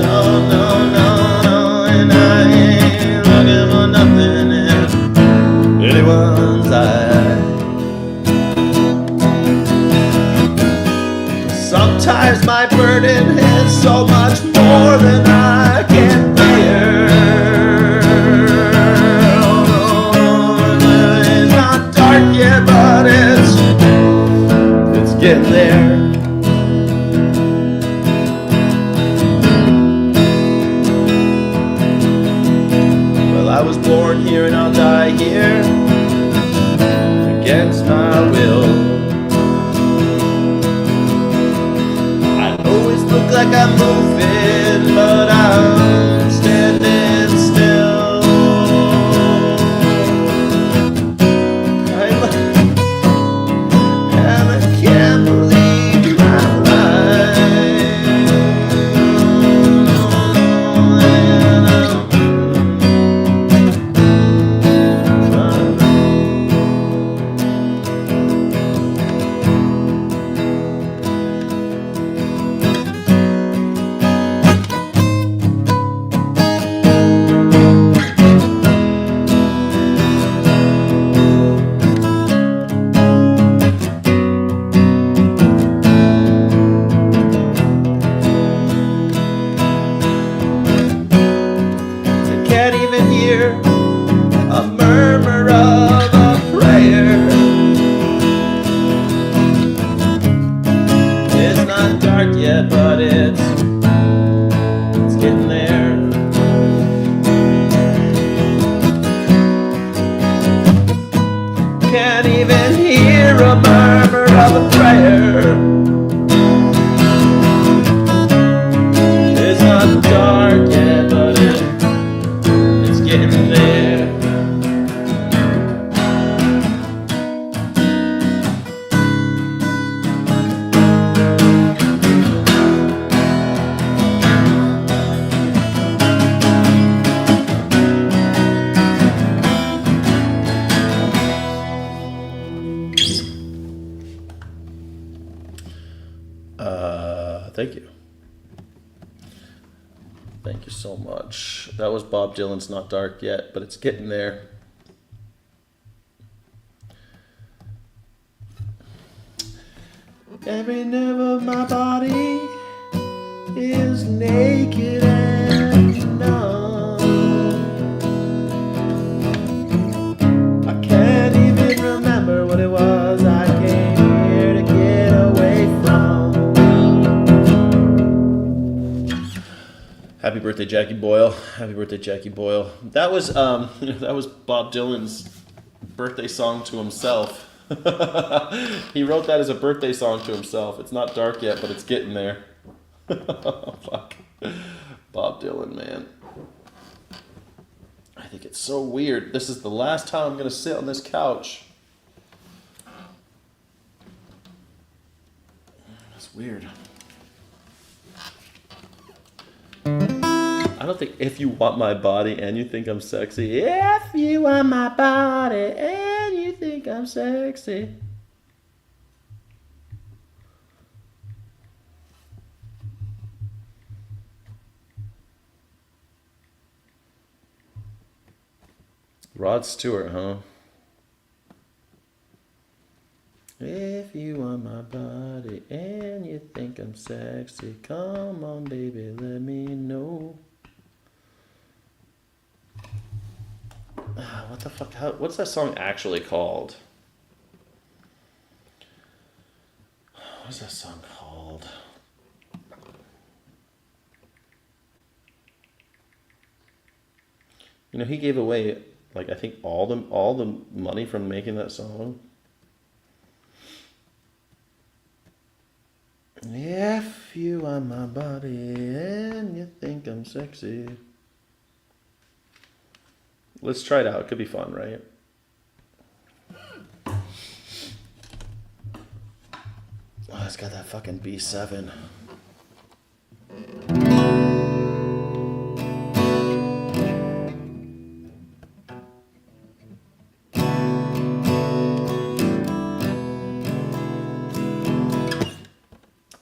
No, no, no, no, and I ain't looking for nothing in anyone's eyes. Sometimes my burden is so much more than I can bear. It's not dark yet, but it's getting there. Well, I was born here and I'll die here against my will. Look like I'm moving, but I'm standing still. And I can't believe my life. A murmur of a prayer. It's not dark yet, but it's getting there. Can't even hear a murmur of a prayer. It's not dark yet, but it's getting there. Thank you. Thank you so much. That was Bob Dylan's Not Dark Yet, but it's getting there. Every nerve of my body is naked and numb. I can't even remember what it was I came here to get away from. Happy birthday, Jackie Boyle. Happy birthday, Jackie Boyle. That was that was Bob Dylan's birthday song to himself. He wrote that as a birthday song to himself. It's not dark yet, but it's getting there. Fuck. Bob Dylan, man. I think it's so weird. This is the last time I'm going to sit on this couch. That's weird. I don't think if you want my body and you think I'm sexy. If you want my body and you think I'm sexy. Rod Stewart, huh? If you want my body and you think I'm sexy, come on, baby, let me know. What the fuck? What's that song actually called? What's that song called? You know, he gave away, like, I think all the money from making that song. If you want my body and you think I'm sexy. Let's try it out. It could be fun, right? Oh, it's got that fucking B7.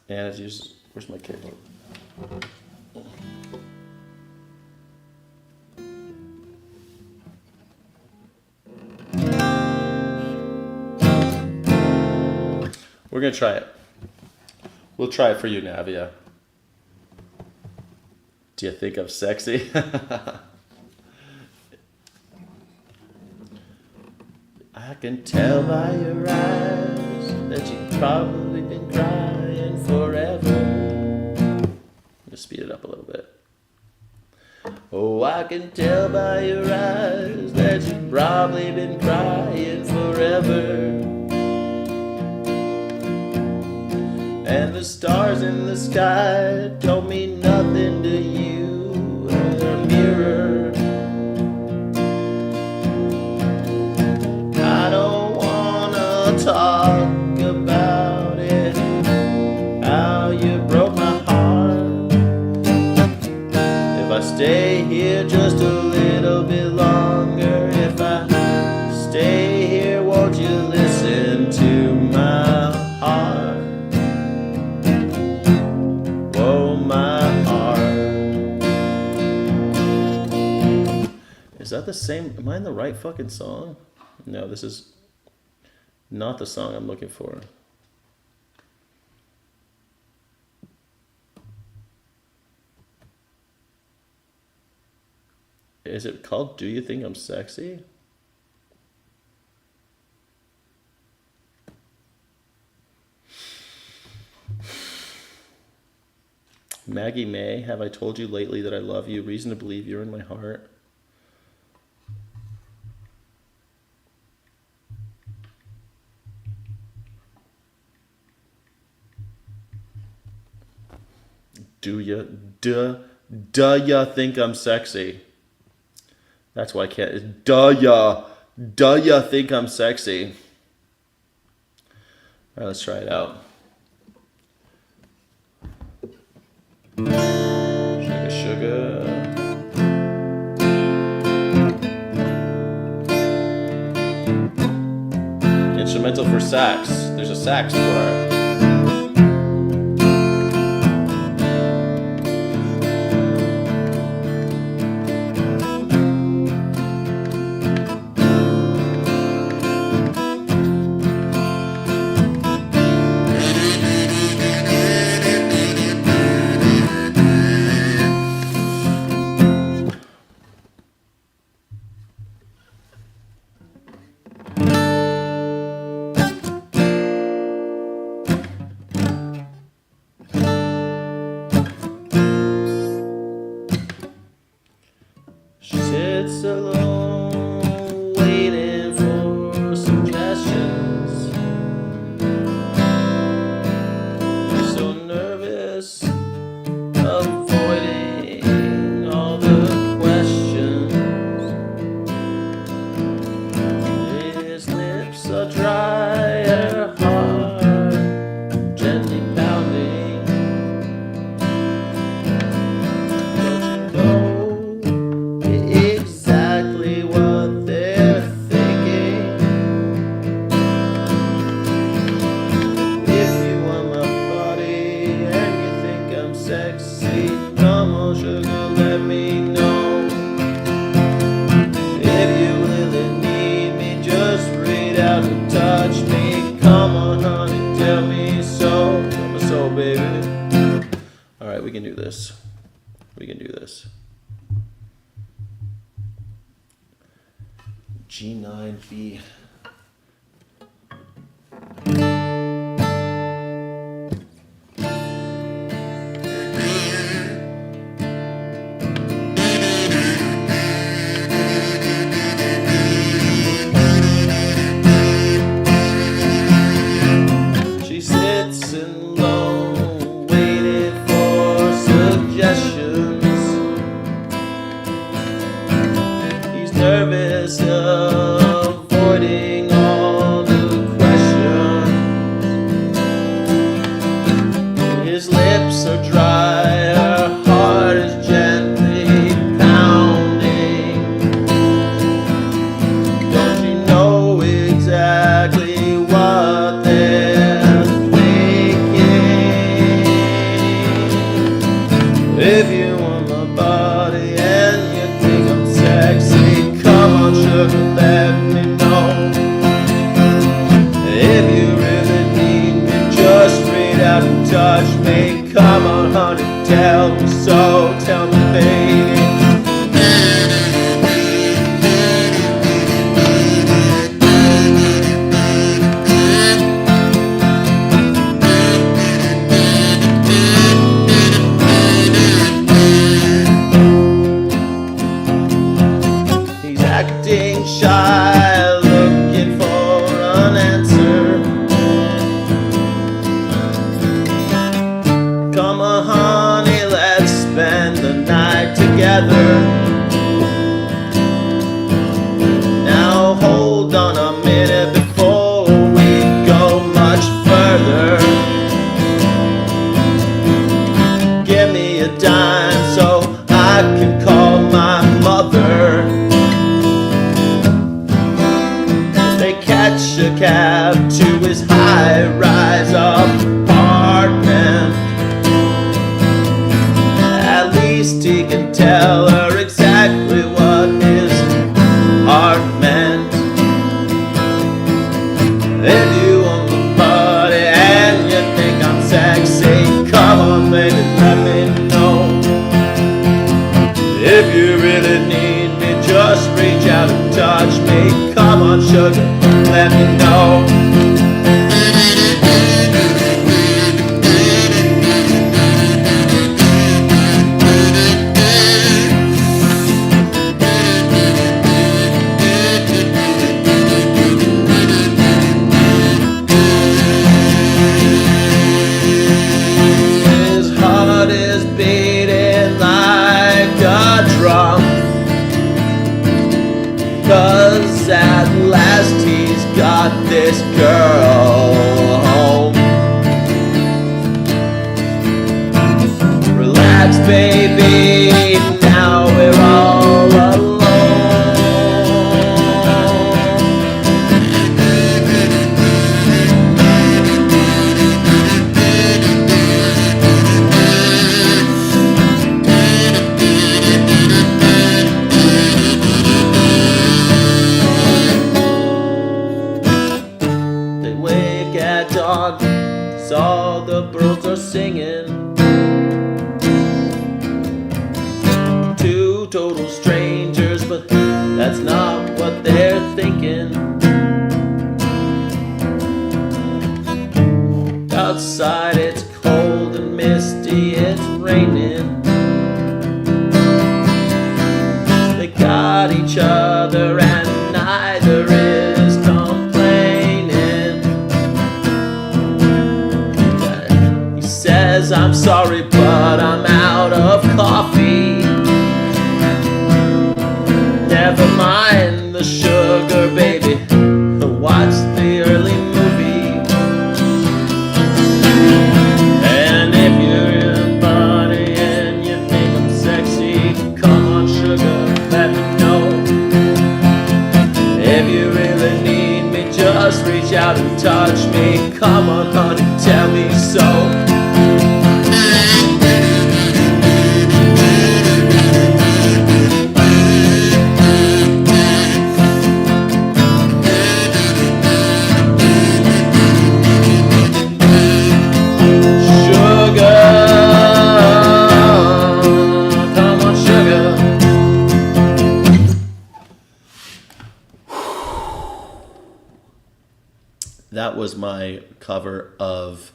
And it's just, where's my keyboard? We're gonna try it. We'll try it for you, Navia. Do you think I'm sexy? I can tell by your eyes that you've probably been crying forever. Just speed it up a little bit. Oh, I can tell by your eyes that you've probably been crying forever. And the stars in the sky don't mean nothing to you. They're a mirror. I don't wanna talk about it, how you broke my heart. If I stay here just a little bit longer, if I stay here, won't you listen to my heart? Whoa, my heart. Is that the same? Am I in the right fucking song? No, this is not the song I'm looking for. Is it called Do You Think I'm Sexy? Maggie May, have I told you lately that I love you? Reason to believe you're in my heart. Do ya think I'm sexy? That's why I can't. Do ya think I'm sexy? All right, let's try it out. Sugar, sugar. Instrumental for sax. There's a sax part. Sits alone, waiting for suggestions. So nervous, avoiding all the questions. His lips are dry, her heart gently pounding. Don't you know exactly what they're thinking? If you want my body and you think I'm sexy, come on, sugar, let me know. If you really need me, just reach out and touch me. Come on, honey, tell me so. Tell me so, baby. All right, we can do this. We can do this. G9B. She sits alone, waiting for suggestions. He's nervous, avoiding all the questions. His lips are dry, her heart is gently pounding. Don't you know exactly what they're thinking? touch me. Come on, honey, tell me so. Tell me, baby. He's acting shy, looking for an answer. Come on, honey, let's spend the night together. Now hold on a minute before we go much further. Give me a dime so I can call my mother. They catch a cab to his high-rise apartment. At least he can tell her exactly what his heart meant. If you want the party and you think I'm sexy, come on baby, let me know. If you really need me, just reach out and touch me. Come on sugar, let me know. His heart is beating like a drum, 'cause at last he's got this girl home. Relax baby, now we're all alone. They wake at dawn, 'cause all the birds are singing. Two total strangers, but that's not what they're thinking. Outside it's cold and misty, it's raining. They got each other and neither is complaining. He says, I'm sorry, but I'm out of coffee. Never mind the sugar, baby. Watch the early movie. And if you're in a party and you think I'm sexy, come on, sugar, let me know. If you really need me, just reach out and touch me. Come on, honey, tell me so. That was my cover of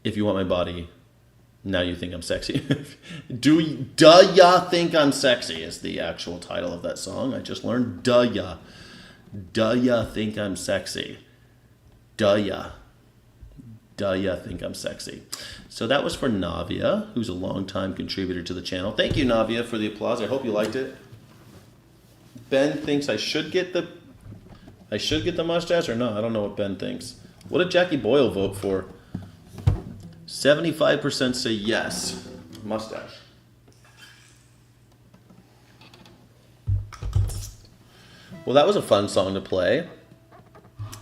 If You Want My Body, Now You Think I'm Sexy. Do ya think I'm sexy is the actual title of that song. I just learned do ya think I'm sexy. Do ya think I'm sexy. So that was for Navia, who's a longtime contributor to the channel. Thank you, Navia, for the applause. I hope you liked it. Ben thinks I should get the mustache or not. I don't know what Ben thinks. What did Jackie Boyle vote for? 75% say yes. Mustache. Well, that was a fun song to play. It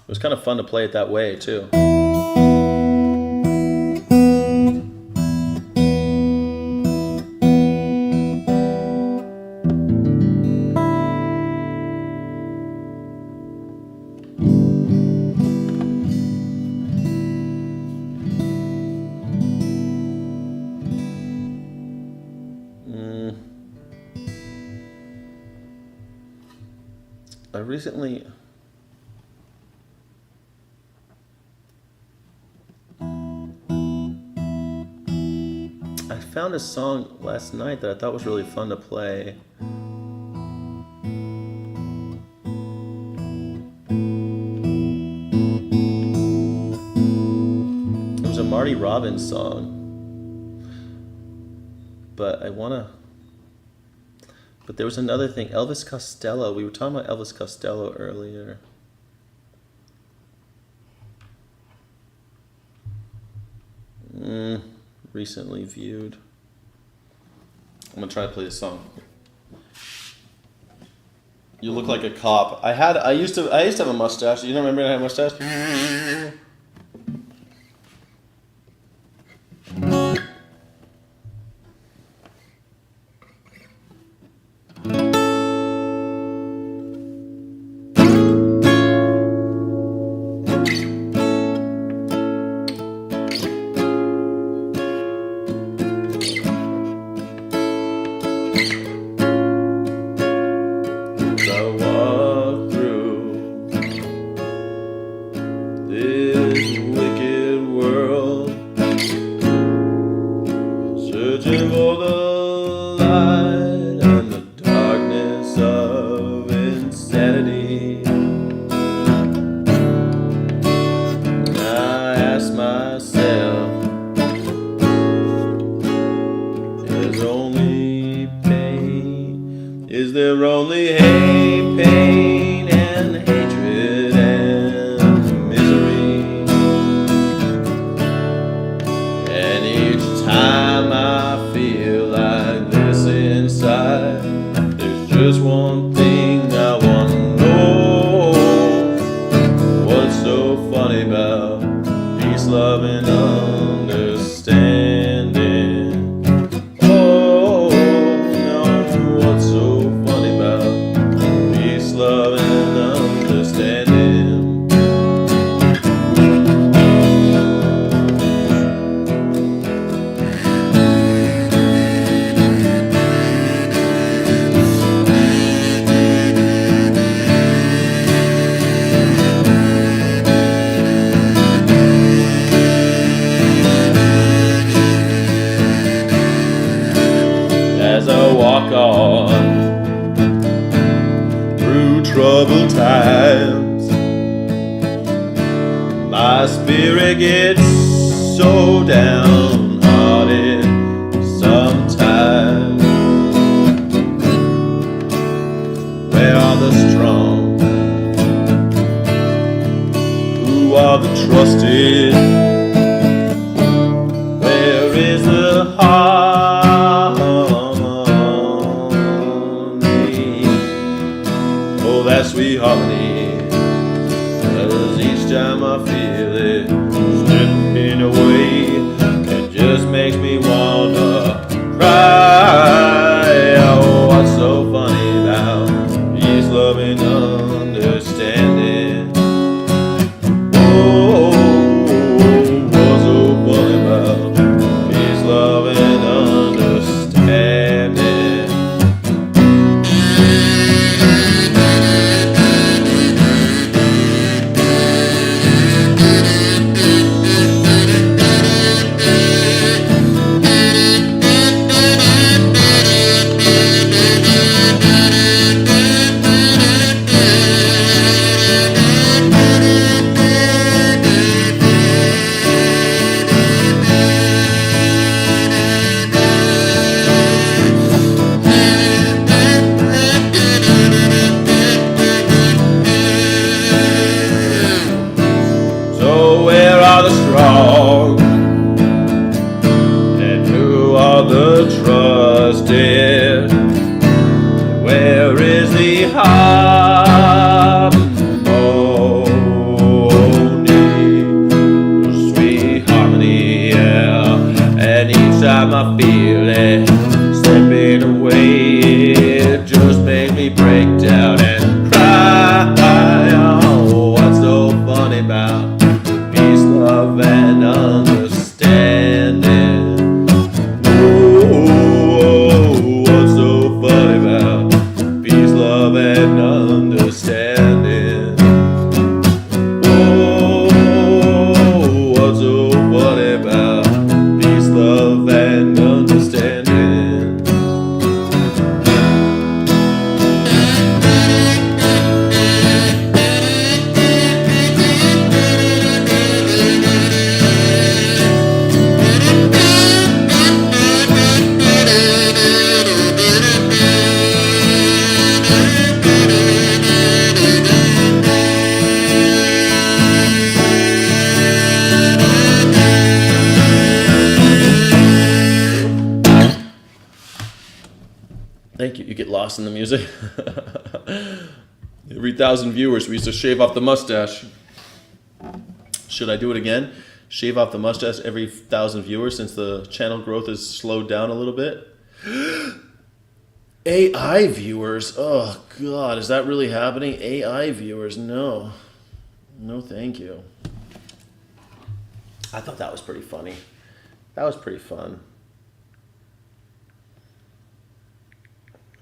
was kind of fun to play it that way, too. I recently... I found a song last night that I thought was really fun to play. It was a Marty Robbins song. But there was another thing. Elvis Costello. We were talking about Elvis Costello earlier. Recently viewed. I'm gonna try to play this song. You look like a cop. I used to have a mustache. You don't remember I had a mustache? What's so funny about peace, love, and understanding? tossing the music. Every 1,000 viewers, we used to shave off the mustache. Should I do it again? Shave off the mustache every 1,000 viewers since the channel growth has slowed down a little bit? AI viewers? Oh, God, is that really happening? AI viewers? No. No, thank you. I thought that was pretty funny. That was pretty fun.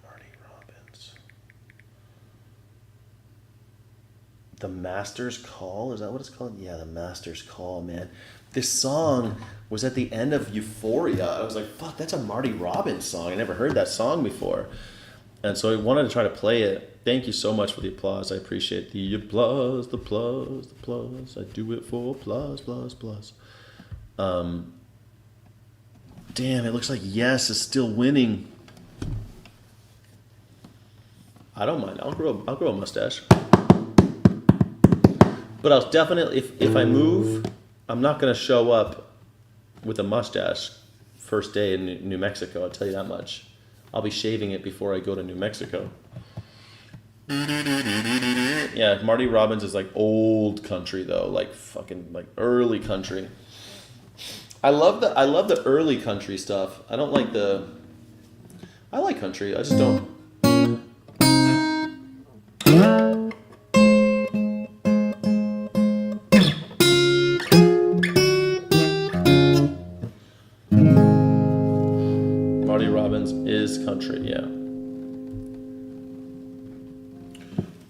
Marty Robbins. The Master's Call? Is that what it's called? Yeah, The Master's Call, man. This song was at the end of Euphoria. I was like, fuck, that's a Marty Robbins song. I never heard that song before. And so I wanted to try to play it. Thank you so much for the applause. I appreciate the applause, the applause, the applause. I do it for applause, applause, applause. Damn, it looks like Yes is still winning. I don't mind. I'll grow a mustache. But I'll definitely, if I move, I'm not going to show up with a mustache first day in New Mexico. I'll tell you that much. I'll be shaving it before I go to New Mexico. Yeah, Marty Robbins is like old country though, like fucking like early country. I love the early country stuff. I don't like I like country. I just don't. Marty Robbins is country, yeah.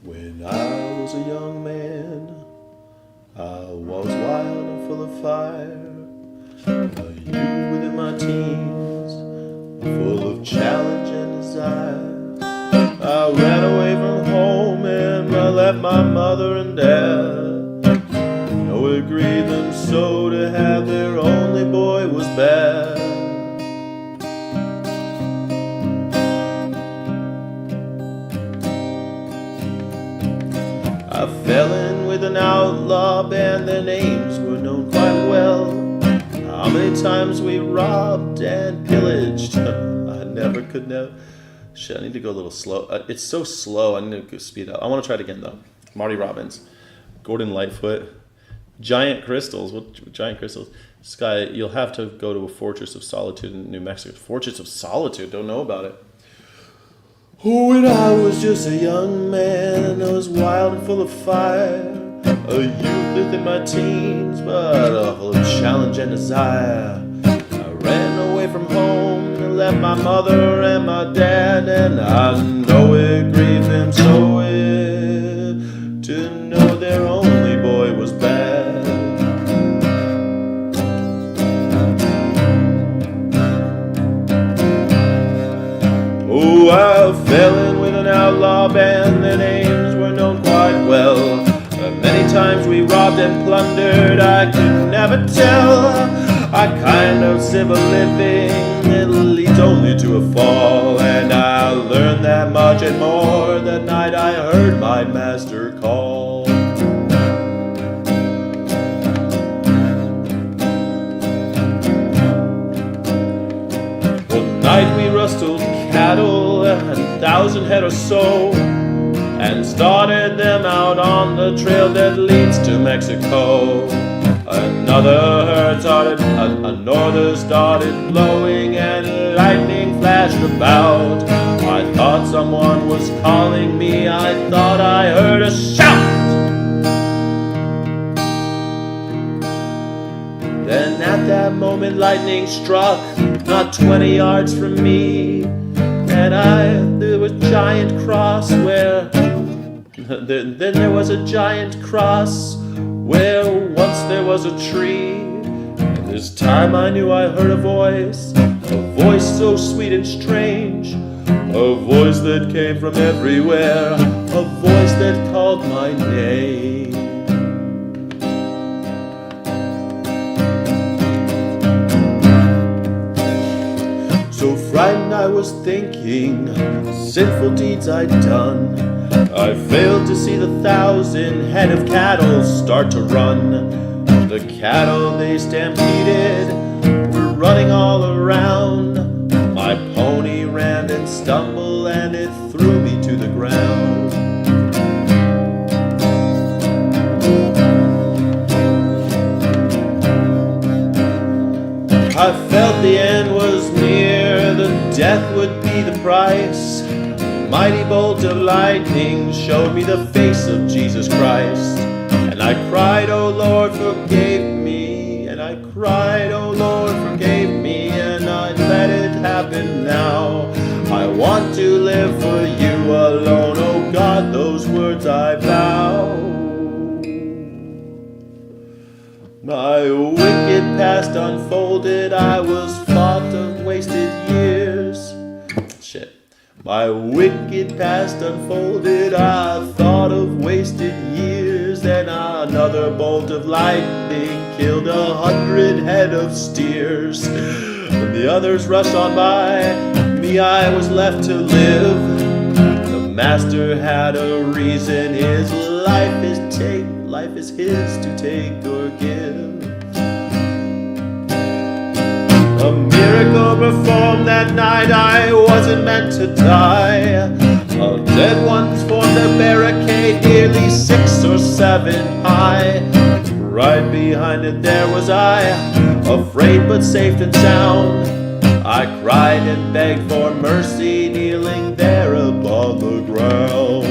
When I was a young man, I was wild and full of fire. A youth within my teens, full of challenge and desire. I ran away from home and I left my mother and dad. No, it grieved them so to have their only boy was bad. I fell in with an outlaw band, their names were known quite well. How many times we robbed and pillaged. I could never. Shit, I need to go a little slow. It's so slow, I need to speed up. I want to try it again though. Marty Robbins, Gordon Lightfoot, Giant Crystals. What Giant Crystals? Sky, you'll have to go to a Fortress of Solitude in New Mexico. Fortress of Solitude, don't know about it. When I was just a young man, I was wild and full of fire. A youth within my teens, but full of challenge and desire. I ran away from home and left my mother and my dad, and I know it grieved them so to know their only boy was bad. Oh, I fell in with an outlaw band, their names were known quite well. Many times we robbed and plundered, I could never tell. A kind of civil living that leads only to a fall. And I learned that much and more the night I heard my master call. One night we rustled cattle, 1,000 head or so, and started them out on the trail that leads to Mexico. Another herd started, a norther started blowing, and lightning flashed about. I thought someone was calling me, I thought I heard a shout. Then at that moment lightning struck, not 20 yards from me, and there was a giant cross where Then there was a giant cross where once there was a tree. And this time I knew I heard a voice so sweet and strange, a voice that came from everywhere, a voice that called my name. So frightened I was thinking, sinful deeds I'd done. I failed to see the 1,000 head of cattle start to run. The cattle they stampeded were running all around. My pony ran and stumbled and it threw I felt the end was near, the death would be the price. Mighty bolt of lightning showed me the face of Jesus Christ. And I cried, oh Lord, forgive me. And I cried, oh Lord, forgive me. And I let it happen now. I want to live for you alone. Oh God, those words I vow. My wicked past unfolded, I was fought of wasted years. Shit. My wicked past unfolded, I thought of wasted years. Then another bolt of lightning killed 100 head of steers. When the others rushed on by, me I was left to live. The master had a reason, his life is his to take or give. A miracle performed that night, I wasn't meant to die. Dead ones formed a barricade nearly 6 or 7 high. Right behind it there was I, afraid but safe and sound. I cried and begged for mercy, kneeling there upon the ground.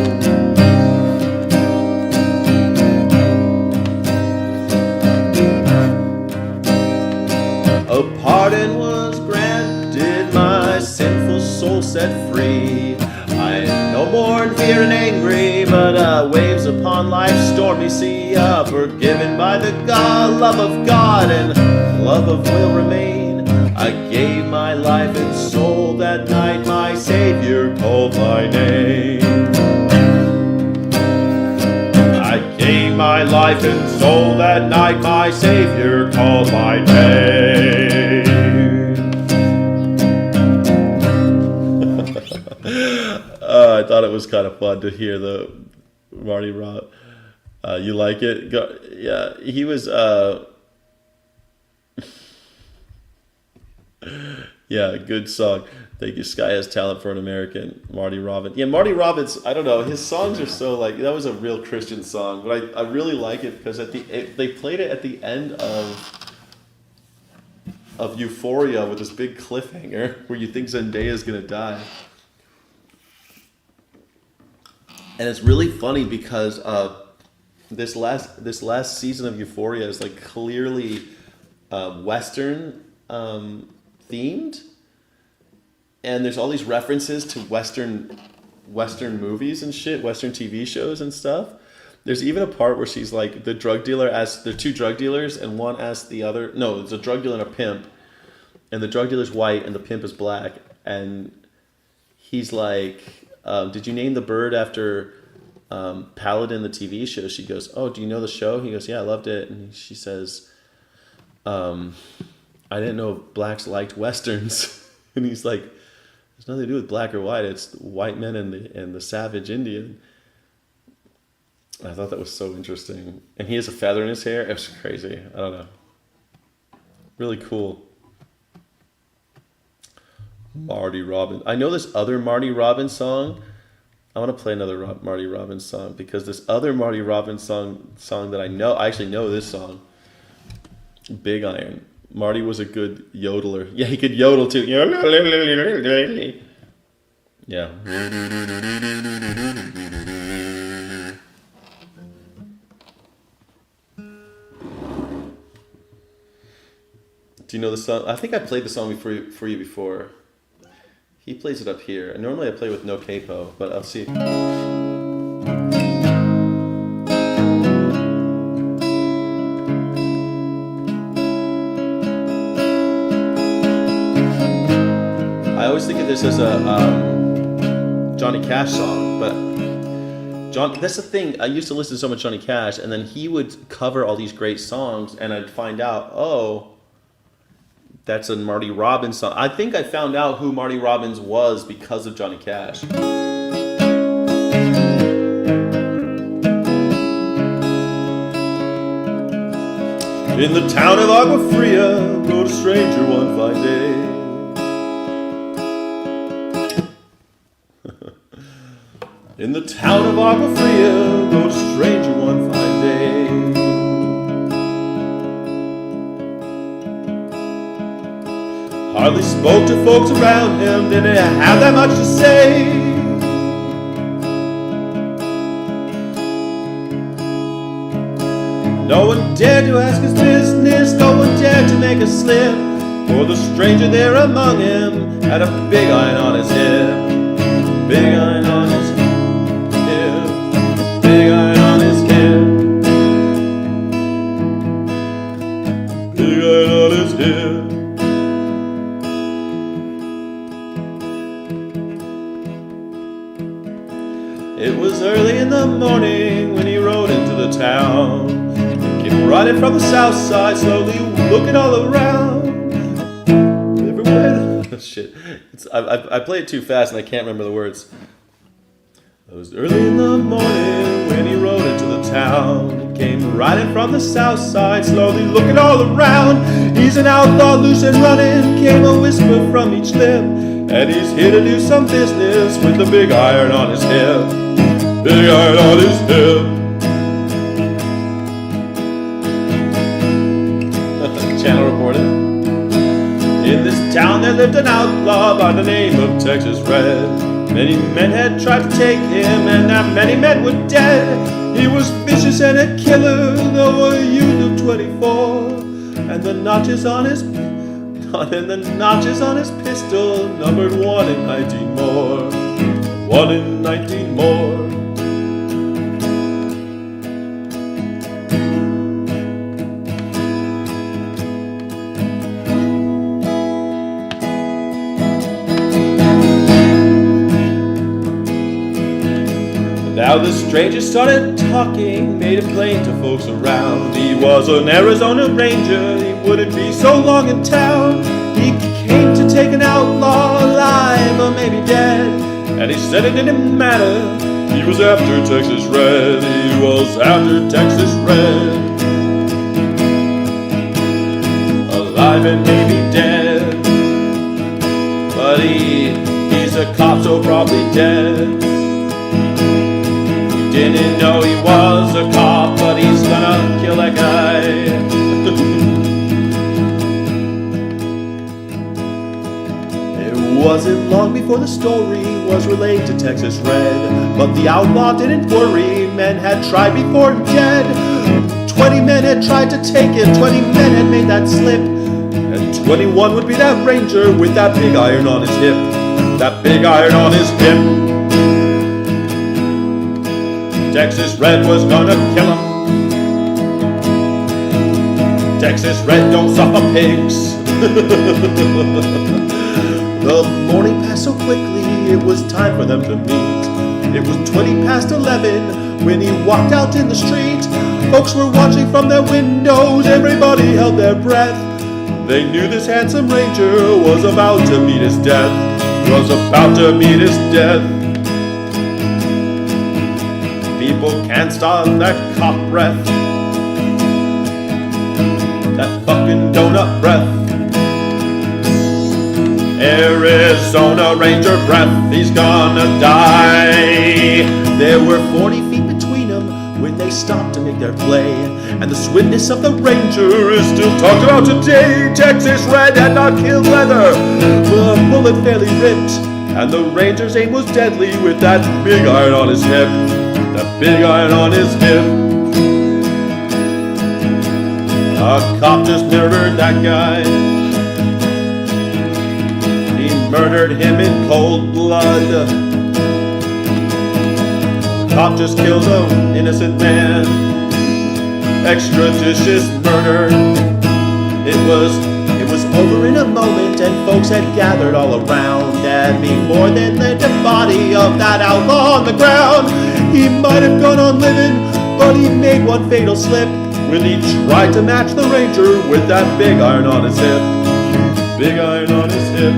A pardon was granted, my sinful soul set free. I am no more in fear and angry, but waves upon life's stormy sea. Forgiven by the love of God, and love of will remain. I gave my life and soul that night, my Savior called my name. I gave my life and soul that night, my Savior called my name. I thought it was kind of fun to hear the Marty Robb. You like it? Yeah, he was. Yeah, good song. Thank you. Sky has talent for an American. Marty Robbins. Yeah, Marty Robbins. I don't know. His songs are so like that was a real Christian song, but I really like it because they played it at the end of Euphoria with this big cliffhanger where you think Zendaya's gonna die. And it's really funny because this last season of Euphoria is like clearly Western themed, and there's all these references to Western movies and shit, Western TV shows and stuff. There's even a part where she's like, the drug dealer asks, there are 2 drug dealers, and one asks the other, no, there's a drug dealer and a pimp, and the drug dealer's white and the pimp is black, and he's like, did you name the bird after Paladin, the TV show? She goes, oh, do you know the show? He goes, yeah, I loved it. And she says, I didn't know blacks liked Westerns. And he's like, there's nothing to do with black or white. It's white men and the savage Indian. I thought that was so interesting. And he has a feather in his hair. It was crazy. I don't know. Really cool. Marty Robbins. I know this other Marty Robbins song. I want to play another Marty Robbins song because this other Marty Robbins song that I know, I actually know this song. Big Iron. Marty was a good yodeler. Yeah, he could yodel too. Yeah. Do you know the song? I think I played the song for you before. He plays it up here. And normally I play with no capo, but I'll see. I always think of this as a Johnny Cash song, but that's the thing. I used to listen to so much Johnny Cash, and then he would cover all these great songs, and I'd find out, oh, that's a Marty Robbins song. I think I found out who Marty Robbins was because of Johnny Cash. In the town of Agua Fria, rode a stranger one fine day. In the town of Agua Fria, rode a stranger one fine day. Hardly spoke to folks around him, didn't have that much to say. No one dared to ask his business, no one dared to make a slip, for the stranger there among him had a big iron on his hip. Big iron on his hip. Big iron on his hip. Big iron on his hip. It was early in the morning when he rode into the town. He came riding from the south side, slowly looking all around. Everywhere. Shit. I play it too fast and I can't remember the words. It was early in the morning when he rode into the town. He came riding from the south side, slowly looking all around. He's an outlaw, loose and running, came a whisper from each lip. And he's here to do some business with the big iron on his hip. Big iron on his hip. Channel reporter. In this town there lived an outlaw by the name of Texas Red. Many men had tried to take him, and that many men were dead. He was vicious and a killer, though a youth of 24. And the notches on his pistol numbered 1 in 19 more. 1 in 19 more. Now the stranger started talking, made it plain to folks around. He was an Arizona Ranger, he wouldn't be so long in town. He came to take an outlaw alive or maybe dead. And he said it didn't matter, he was after Texas Red. He was after Texas Red. Alive and maybe dead, but he's a cop, so probably dead. Didn't know he was a cop, but he's gonna kill that guy. It wasn't long before the story was relayed to Texas Red, but the outlaw didn't worry, men had tried before him dead. 20 men had tried to take him, 20 men had made that slip, and 21 would be that ranger with that big iron on his hip. That big iron on his hip. Texas Red was gonna kill him. Texas Red don't suffer pigs. The morning passed so quickly, it was time for them to meet. It was 20 past 11 when he walked out in the street. Folks were watching from their windows, everybody held their breath. They knew this handsome ranger was about to meet his death. Was about to meet his death. People can't stop that cop breath. That fucking donut breath. Arizona Ranger breath. He's gonna die. There were 40 feet between them when they stopped to make their play. And the swiftness of the ranger is still talked about today. Texas Red had not killed leather, but a bullet fairly ripped. And the ranger's aim was deadly with that big iron on his hip. That big iron on his hip. A cop just murdered that guy. He murdered him in cold blood. Cop just killed an innocent man. Extrajudicious murder. It was over in a moment, and folks had gathered all around. And before then, the dead body of that outlaw on the ground. He might have gone on living, but he made one fatal slip when he tried to match the ranger with that big iron on his hip. Big iron on his hip.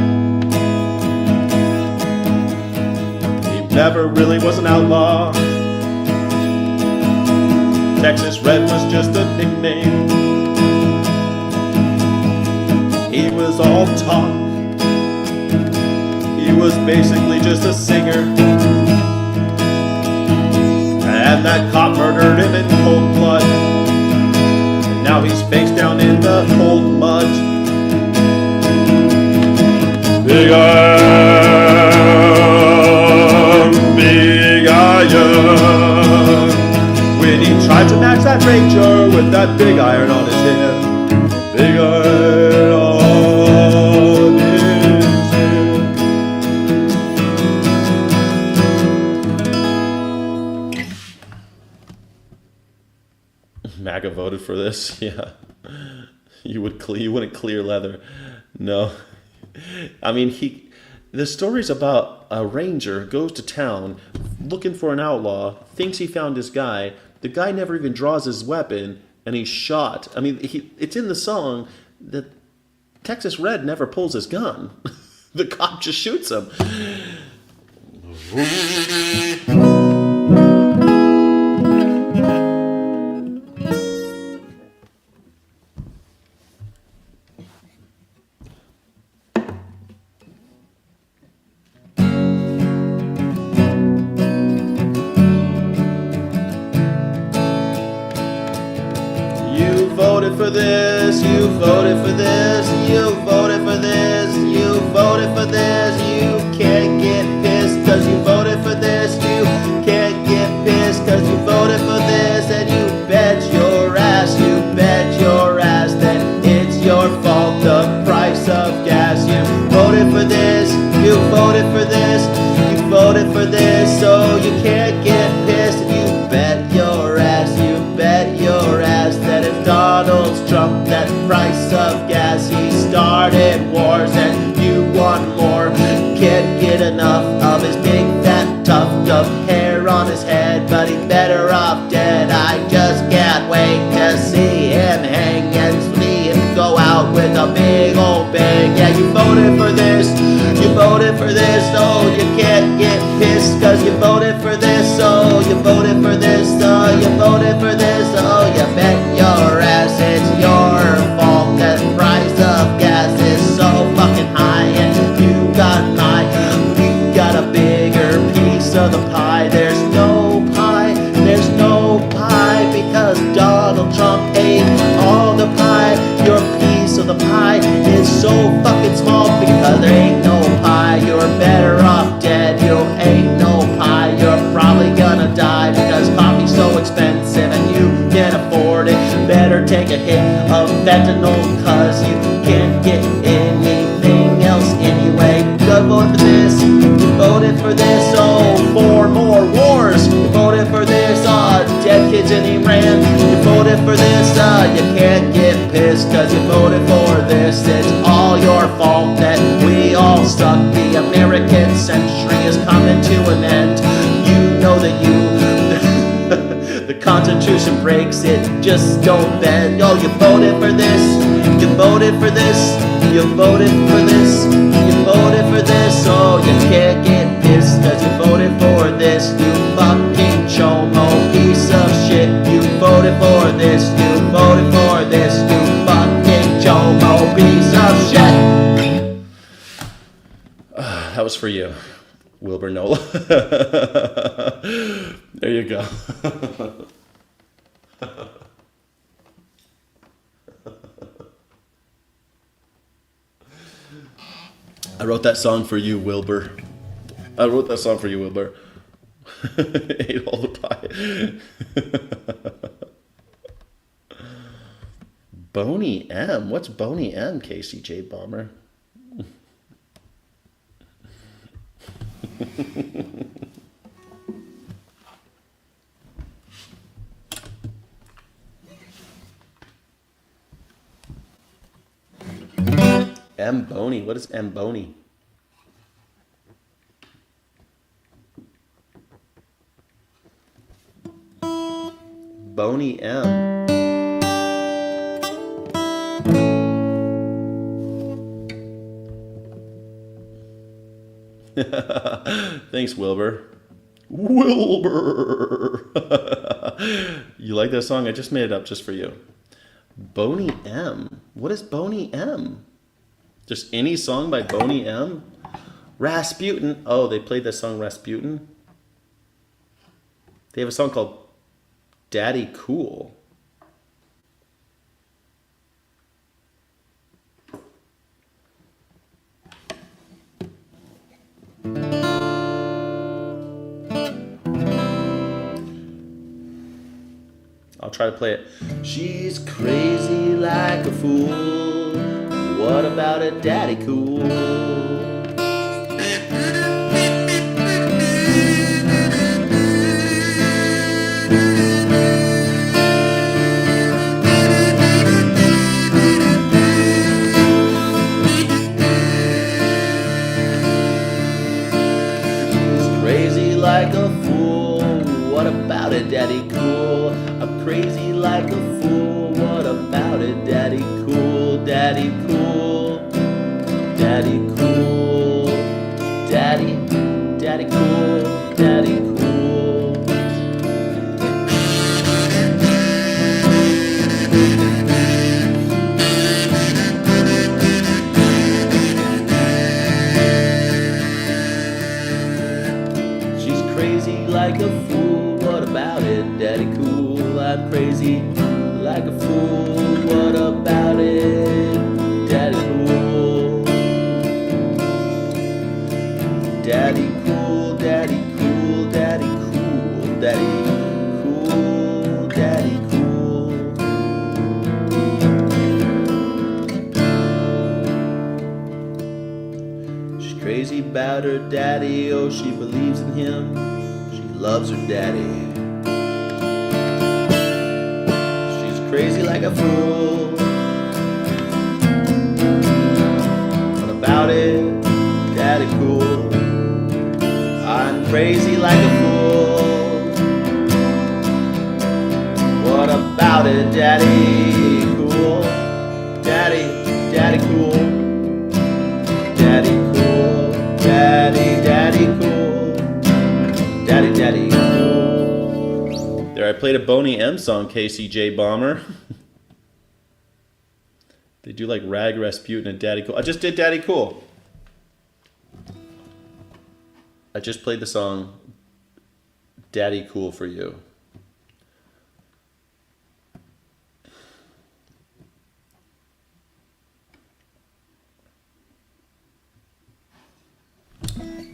He never really was an outlaw. Texas Red was just a nickname. He was all talk. He was basically just a singer. And that cop murdered him in cold blood. And now he's face down in the cold mud. Big iron. When he tried to match that ranger with that big iron on his head. Big iron on his head. MAGA voted for this. Yeah, you wouldn't clear leather. No, I mean the story's about a ranger goes to town looking for an outlaw, thinks he found his guy. The guy never even draws his weapon, and he's shot. I mean, it's in the song that Texas Red never pulls his gun. The cop just shoots him. You voted for this, you voted for this, you voted for this, you voted for this, you can't get pissed cause you voted for this, you can't get pissed cause you voted for this, and you bet your ass that it's your fault, the price of gas. You voted for this, you voted for this, you voted for this, so you can't get pissed, and you bet your ass that if Donald Trump, that price of gas, he started wars and you want more. Can't get enough of his big fat tuft of hair on his head, but he's better off dead. I just can't wait to see him hang and see him go out with a big old bang. Yeah, you voted for this, oh, you can't get pissed cause you voted for this, oh, you voted for this, oh, you voted for this, oh, you bet your ass it's your fault that price of gas is so fucking high, and you got a bigger piece of the pie. There's no pie because Donald Trump ate all the pie. Your piece of the pie is so fucking small because there ain't no pie. You're better off dead. You ain't no pie. You're probably gonna die because coffee's so expensive and you can't afford it. Better take a hit of fentanyl cause you can't get anything else anyway. You voted for this, you voted for this, oh, 4 more wars. You voted for this, dead kids in Iran. You voted for this, you can't get pissed cause you voted for this. It's all your fault that we all suck. The American century is coming to an end. You know that the Constitution breaks, it just don't bend. Oh, you voted for this, you voted for this, you voted for this, you voted for this, oh, you can't get pissed cause you voted for this, you fucking chomo piece of shit. You voted for this, you voted for this, you fucking chomo piece of shit. That was for you, Wilbur Nola. There you go. I wrote that song for you, Wilbur. Ate all the pie. Boney M. What's Boney M, KCJ Bomber? M. Boney. What is M. Boney? Boney M. Thanks, Wilbur. Wilbur. You like that song? I just made it up just for you. Boney M. What is Boney M? Just any song by Boney M? Rasputin. Oh, they played that song Rasputin? They have a song called Daddy Cool. try to play it. She's crazy like a fool. What about a daddy cool? Crazy like a fool. What about it, daddy cool? I'm crazy like a fool. What about it, daddy cool? Daddy cool. Daddy cool. Daddy. Daddy cool. Daddy cool. Like a fool, what about it, daddy cool? I'm crazy like a fool, what about it, daddy cool? Daddy cool, daddy cool, daddy cool, daddy cool, daddy cool. She's crazy about her daddy, oh, she believes in him. Loves her daddy. She's crazy like a fool. What about it, daddy cool? I'm crazy like a fool. What about it, daddy cool? Daddy, daddy cool. Daddy cool. Daddy, daddy cool. Daddy, daddy. There, I played a Boney M song, KCJ Bomber. They do like Rag Rasputin and Daddy Cool. I just did Daddy Cool. I just played the song Daddy Cool for you.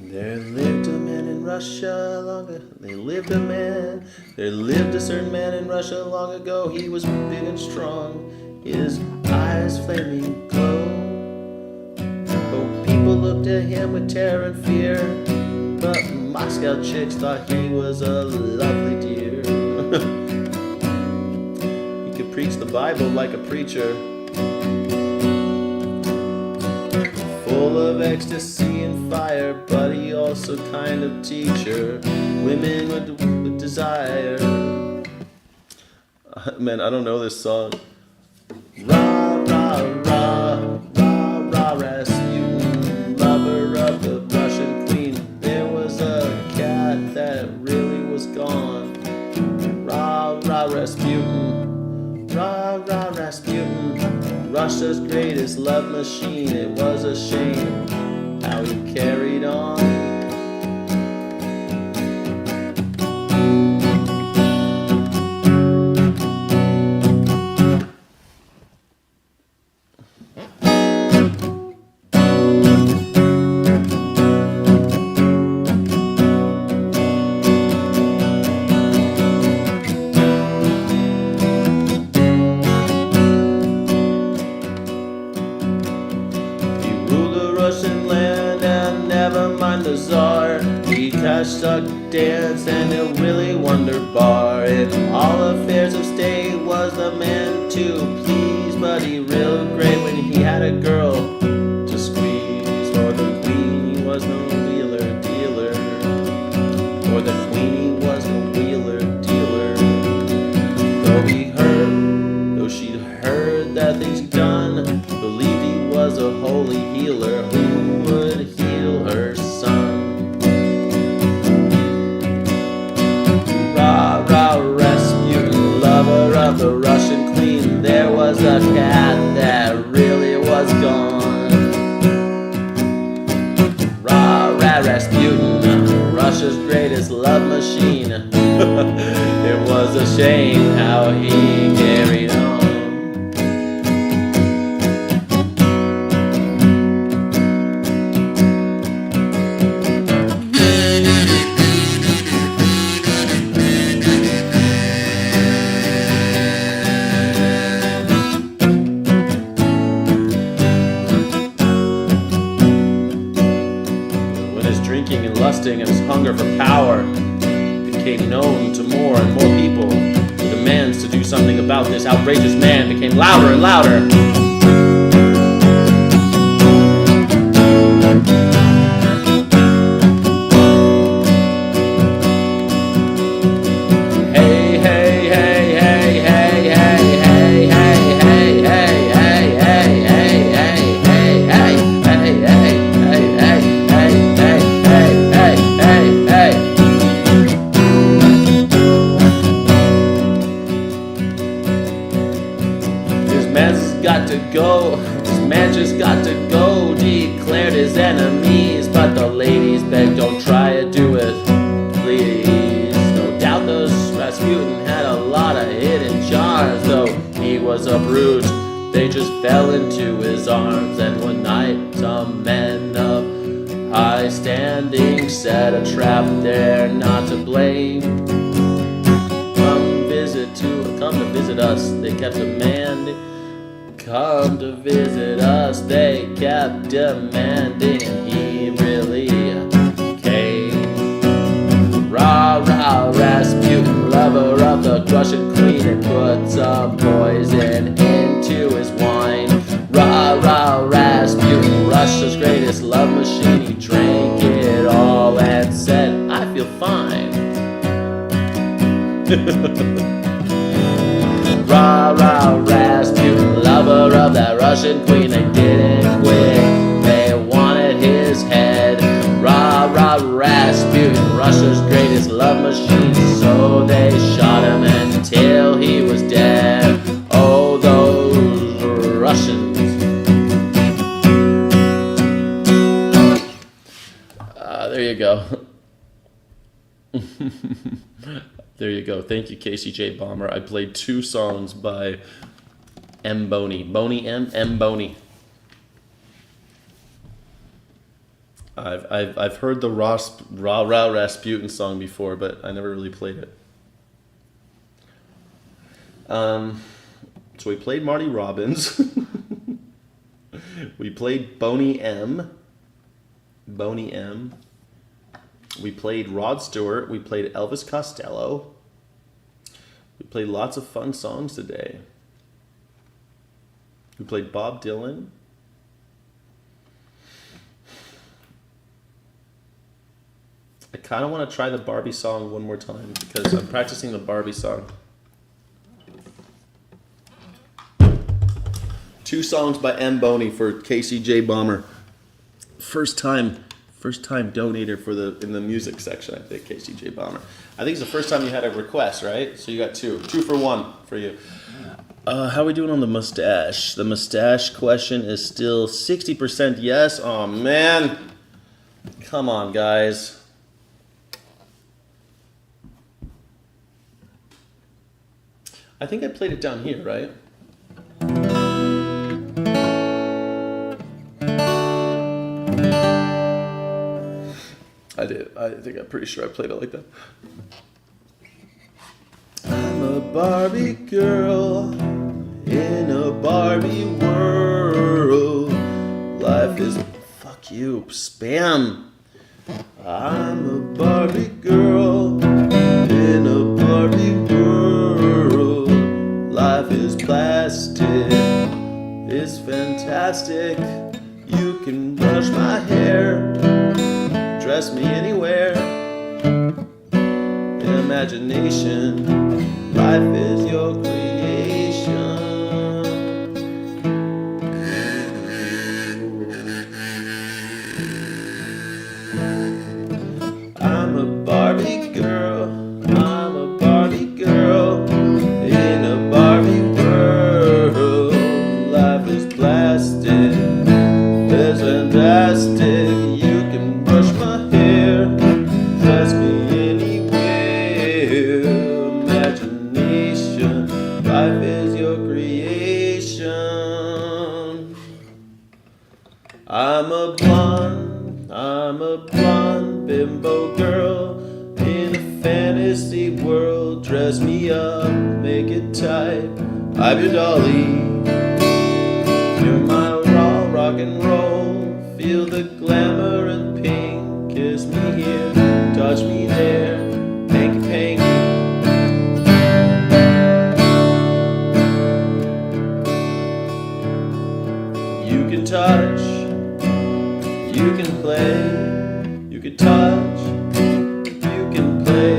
There lived a man in Russia long ago. There lived a certain man in Russia long ago. He was big and strong, his eyes flaming glow. Oh, people looked at him with terror and fear, but Moscow chicks thought he was a lovely dear. He could preach the Bible like a preacher, full of ecstasy and fire, but he also kind of teacher women with desire. Man, I don't know this song. Rah, rah, rah, rah, rah, Rasputin, lover of the Russian queen. There was a cat that really was gone. Rah, rah, Rasputin, rah, rah, Rasputin, Russia's greatest love machine. It was a shame how he carried on. Stuck dance and a Willy Wonder bar. In all affairs of state was the man to please, but he real great when he had a girl to squeeze. For the queen he was no wheeler dealer. For the queen he was no wheeler dealer. Though she'd heard that things he'd done, believed he was a holy healer who would heal her son. Lover of the Russian queen, there was a cat that really was gone. Rah, rah, Rasputin, Russia's greatest love machine. It was a shame how he carried on. exhausting, and his hunger for power became known to more and more people. The demands to do something about this outrageous man became louder and louder. This man just got to go, declared his enemies, but the ladies begged, don't try to do it, please. No doubt this Rasputin had a lot of hidden charms, though he was a brute. They just fell into his arms, and one night some men of high standing set a trap there, not to blame. Come to visit us, they kept demanding. Come to visit us, they kept demanding, and he really came. Rah, rah, Rasputin, lover of the Russian queen, and put some poison into his wine. Rah, rah, Rasputin, Russia's greatest love machine. He drank it all and said, I feel fine. Rah, rah, Rasputin, lover of that Russian queen. They didn't quit, they wanted his head. Rah, rah, Rasputin, Russia's greatest love machine. So they shot him until he was dead. Oh, those Russians. There you go. There you go. Thank you, KCJ Bomber. I played 2 songs by M. Boney. Boney M. M. Boney. I've heard the Rah Rah Rasputin song before, but I never really played it. So we played Marty Robbins. We played Boney M. Boney M. We played Rod Stewart. We played Elvis Costello. We played lots of fun songs today. We played Bob Dylan. I kind of want to try the Barbie song one more time because I'm practicing the Barbie song. 2 songs by M. Boney for KCJ Bomber. First time donator for in the music section, I think, KCJ Bomber. I think it's the first time you had a request, right? So you got 2 for 1 for you. How are we doing on the mustache? The mustache question is still 60% yes. Oh man, come on, guys. I think I played it down here, right? I did. I think I'm pretty sure I played it like that. I'm a Barbie girl in a Barbie world. Life is... Fuck you. Spam. I'm a Barbie girl in a Barbie world. Life is plastic. It's fantastic. You can brush my hair. Dress me anywhere. Imagination, life is your creation. I'm a Barbie girl. I'm a Barbie girl in a Barbie world. Life is plastic. It's fantastic. You can brush my hair, dress me anywhere. Imagination, life is your creation. I'm a blonde bimbo girl in a fantasy world. Dress me up, make it tight. I'm your dolly. You're my raw rock and roll. Feel the glamour and pink. Kiss me here. touch, you can play. You can touch, you can play.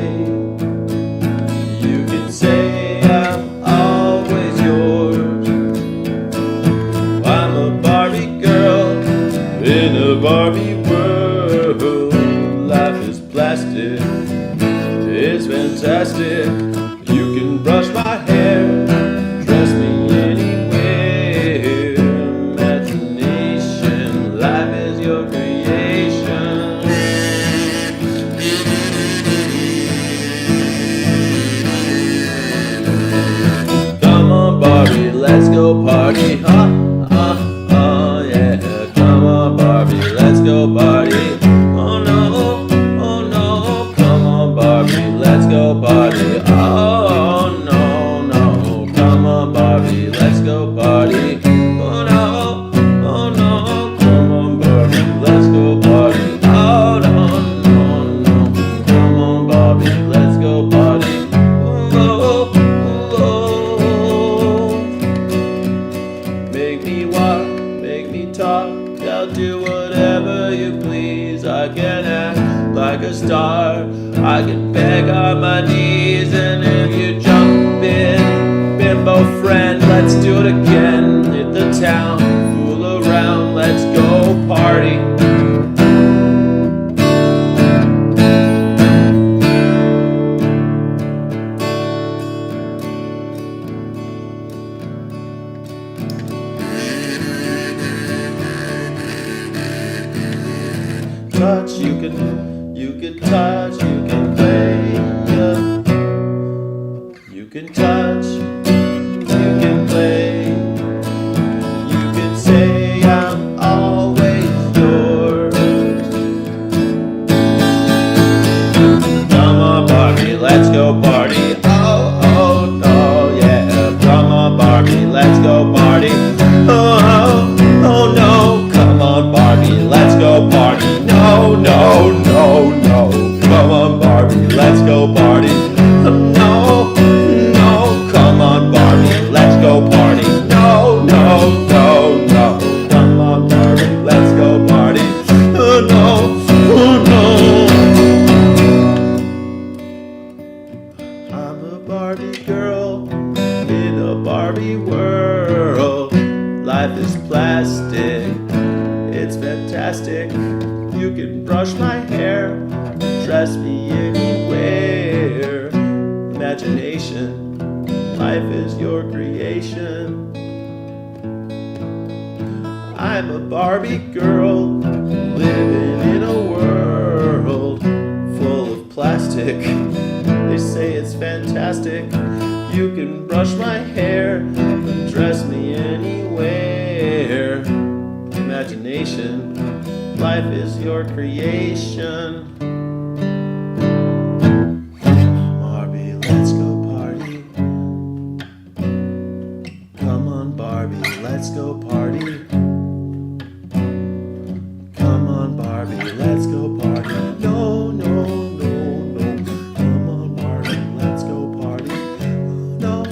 You can say I'm always yours. I'm a Barbie girl in a Barbie world. Life is plastic, it's fantastic. You can brush my hair, dress me anywhere. Imagination, life is your creation. Come on, Barbie, let's go party. Yeah. Come on, Barbie, let's go party. Oh no, oh no. Come on, Barbie, let's go party. Oh no, no. Come on, Barbie, let's go party. Oh no, oh no. Come on, Barbie, let's go party. Oh no, no, no. Come on, Barbie, let's go party. Oh, oh. Make me walk, make me talk. I'll do whatever you please. I can act like a star. I can beg on my knees. And if you jump in, bimbo friend, let's do it again. Hit the town, fool around, let's go party. Touch, you can touch, you can play. Yeah. You can touch, you can play. You can say I'm always yours. Come on, Barbie, let's go party. Oh, oh, oh, yeah. Come on, Barbie, let's go party. Oh, oh, oh, no. Come on, Barbie, let's go party. No, no, no, no. Come on, Barbie, let's go party. No, no. Come on, Barbie, let's go party. No, no, no, no. Come on, Barbie, let's go party. Oh, no, oh, no. I'm a Barbie girl in a Barbie world. Life is plastic, it's fantastic. You can brush my hair, dress me anywhere. Imagination, life is your creation. I'm a Barbie girl living in a world full of plastic. They say it's fantastic. You can brush my hair and dress me anywhere. Imagination, life is your creation. Barbie, let's go party. Come on, Barbie, let's go party. Come on, Barbie, let's go party. No, no, no, no. Come on, Barbie, let's go party. No,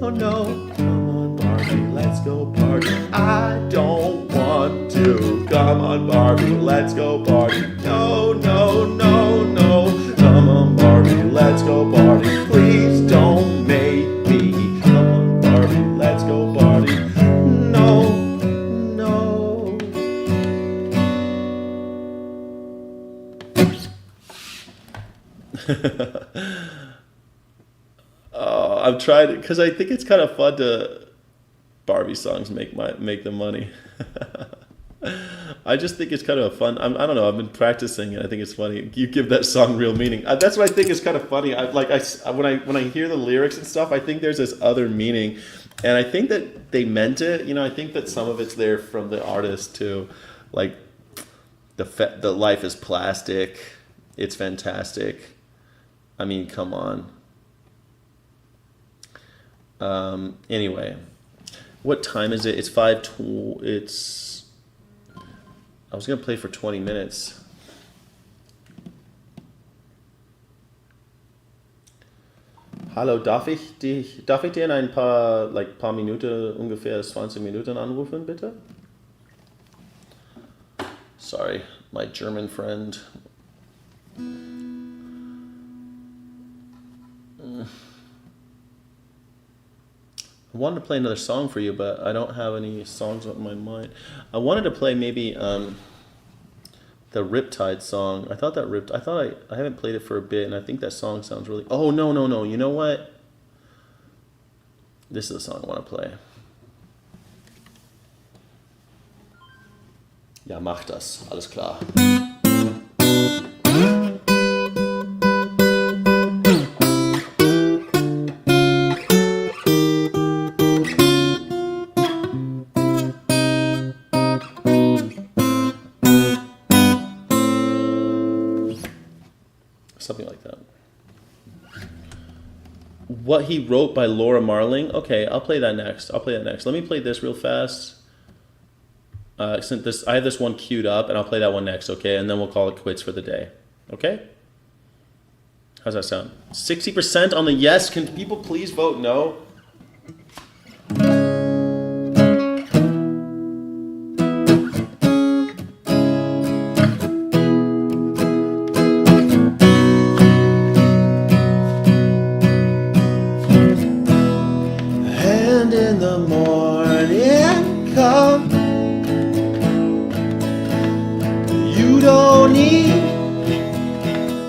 oh no. Come on, Barbie, let's go party. I don't want to. Come on, Barbie, let's go party. No, no, no, no. Come on, Barbie, let's go party. Please don't make me. Come on, Barbie, let's go party. No, no. Oh, I'm trying to, because I think it's kind of fun to Barbie songs make the money. I just think it's kind of a fun. I don't know. I've been practicing, and I think it's funny. You give that song real meaning. That's what I think is kind of funny. When I hear the lyrics and stuff, I think there's this other meaning, and I think that they meant it. You know, I think that some of it's there from the artist too, like the life is plastic. It's fantastic. I mean, come on. Anyway, what time is it? It's 5:20. I was gonna play for 20 minutes. Hallo, darf ich dir in ein paar Minuten, ungefähr 20 Minuten anrufen, bitte? Sorry, my German friend. I wanted to play another song for you, but I don't have any songs on my mind. I wanted to play maybe the Riptide song. I thought I haven't played it for a bit, and I think that song sounds really. Oh no! You know what? This is the song I want to play. Ja, mach das. Alles klar. Something like that. What He Wrote by Laura Marling. Okay, I'll play that next. Let me play this real fast. Since I have this one queued up, and I'll play that one next, okay? And then we'll call it quits for the day. Okay? How's that sound? 60% on the yes. Can people please vote no? And in the morning come, you don't need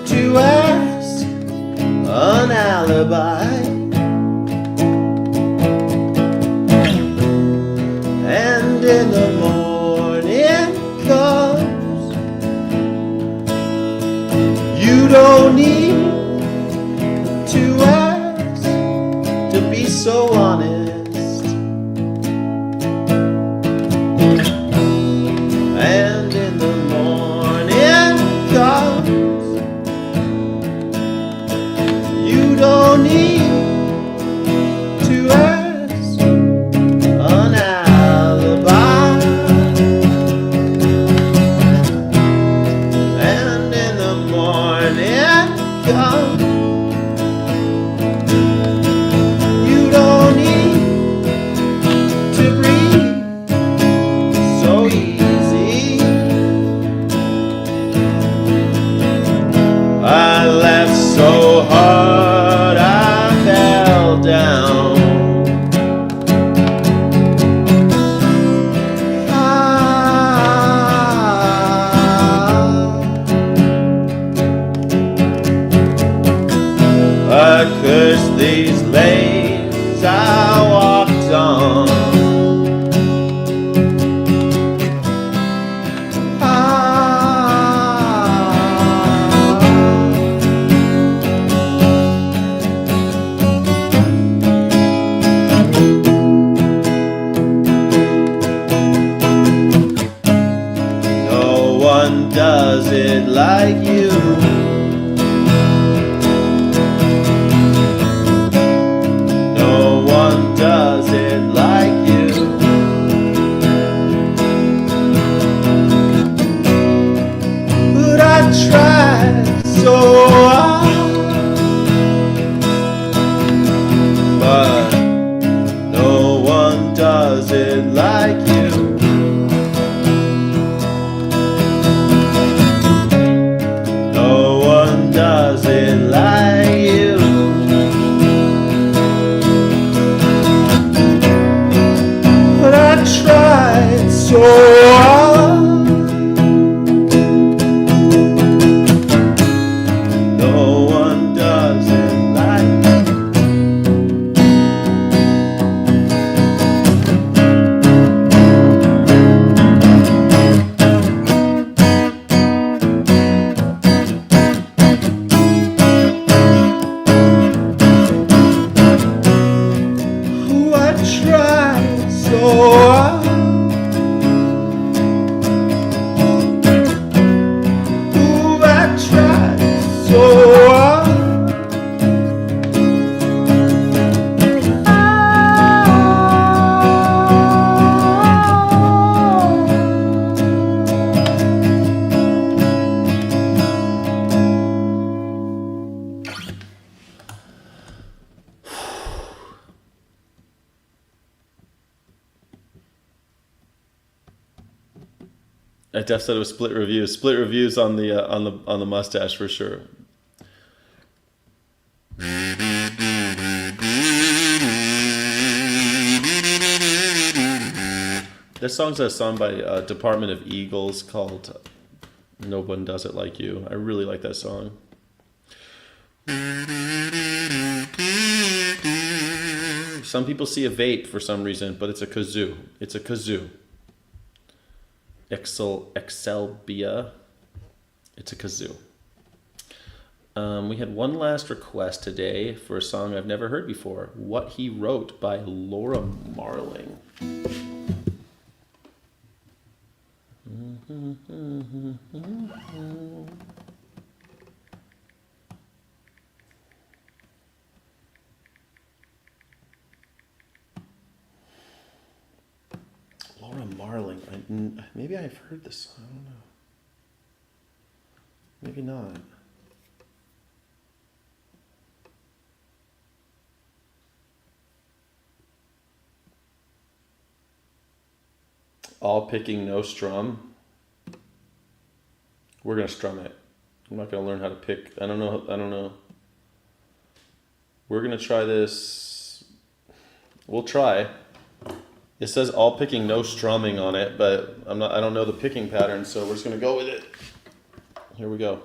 to ask an alibi. And in the morning comes, you don't need to ask to be so honest. And in the morning comes, you don't need to ask an alibi. And in the morning comes, you don't need to breathe so easy. I laughed so hard I fell down. I cursed these lanes I walked on. No one does it like you. No one does it like you. But I tried so hard, but no one does it like you. Def said it was split reviews. Split reviews on the mustache for sure. This song's a song by Department of Eagles called "No One Does It Like You." I really like that song. Some people see a vape for some reason, but it's a kazoo. It's a kazoo. Excelbia. It's a kazoo. We had one last request today for a song I've never heard before. What He Wrote by Laura Marling. Laura Marling. Maybe I've heard this. I don't know. Maybe not. All picking, no strum. We're gonna strum it. I'm not gonna learn how to pick. I don't know. We're gonna try this. We'll try. It says all picking, no strumming on it, but I don't know the picking pattern, so we're just gonna go with it. Here we go.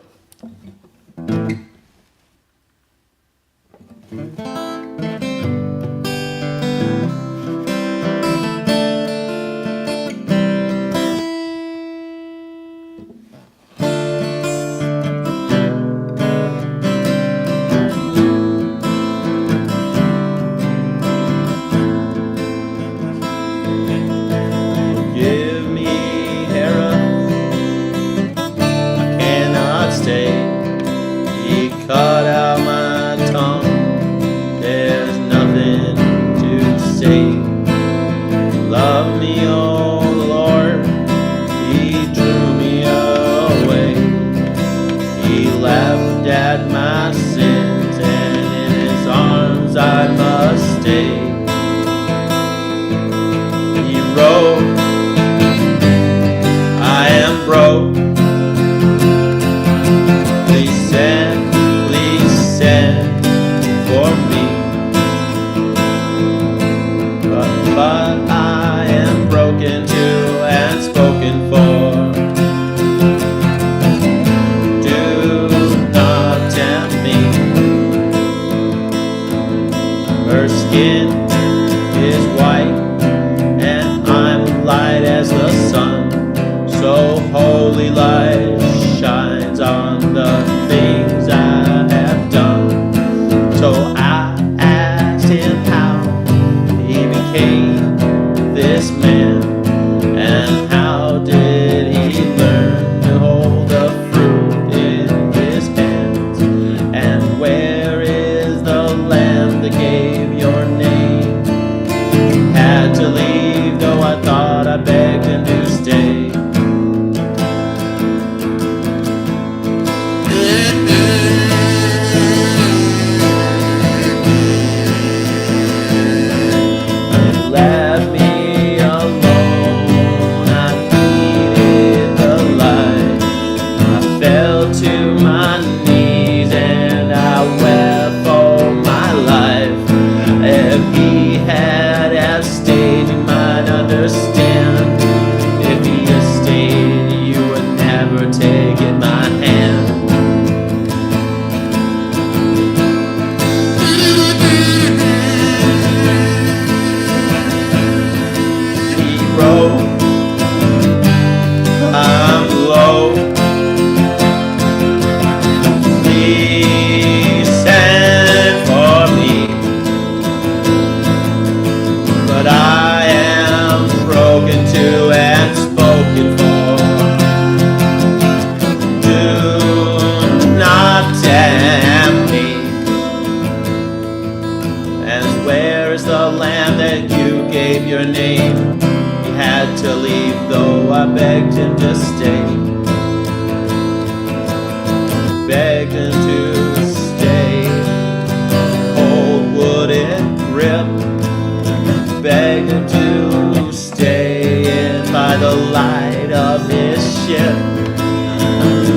Begged to stay in by the light of his ship.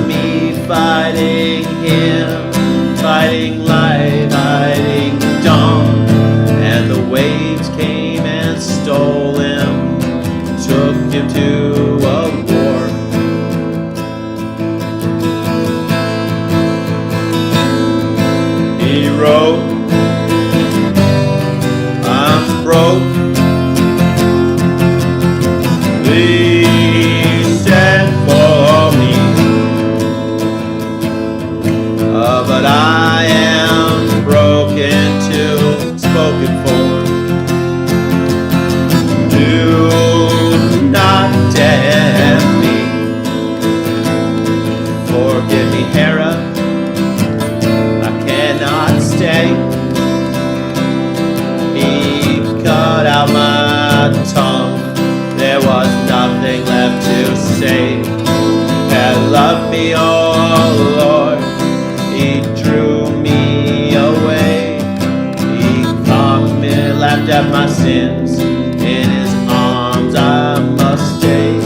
Me fighting him, fighting light, fighting dawn. And the waves came and stole him, took him to a war. He wrote, I'm broke. Please send for me. But I am broken too, spoken for. Do not damn me. Forgive me, Hera. I cannot stay. He cut out my tongue. There was nothing left to say. Had loved me, oh Lord. He drew me away. He caught me, laughed at my sins. In his arms I must stay.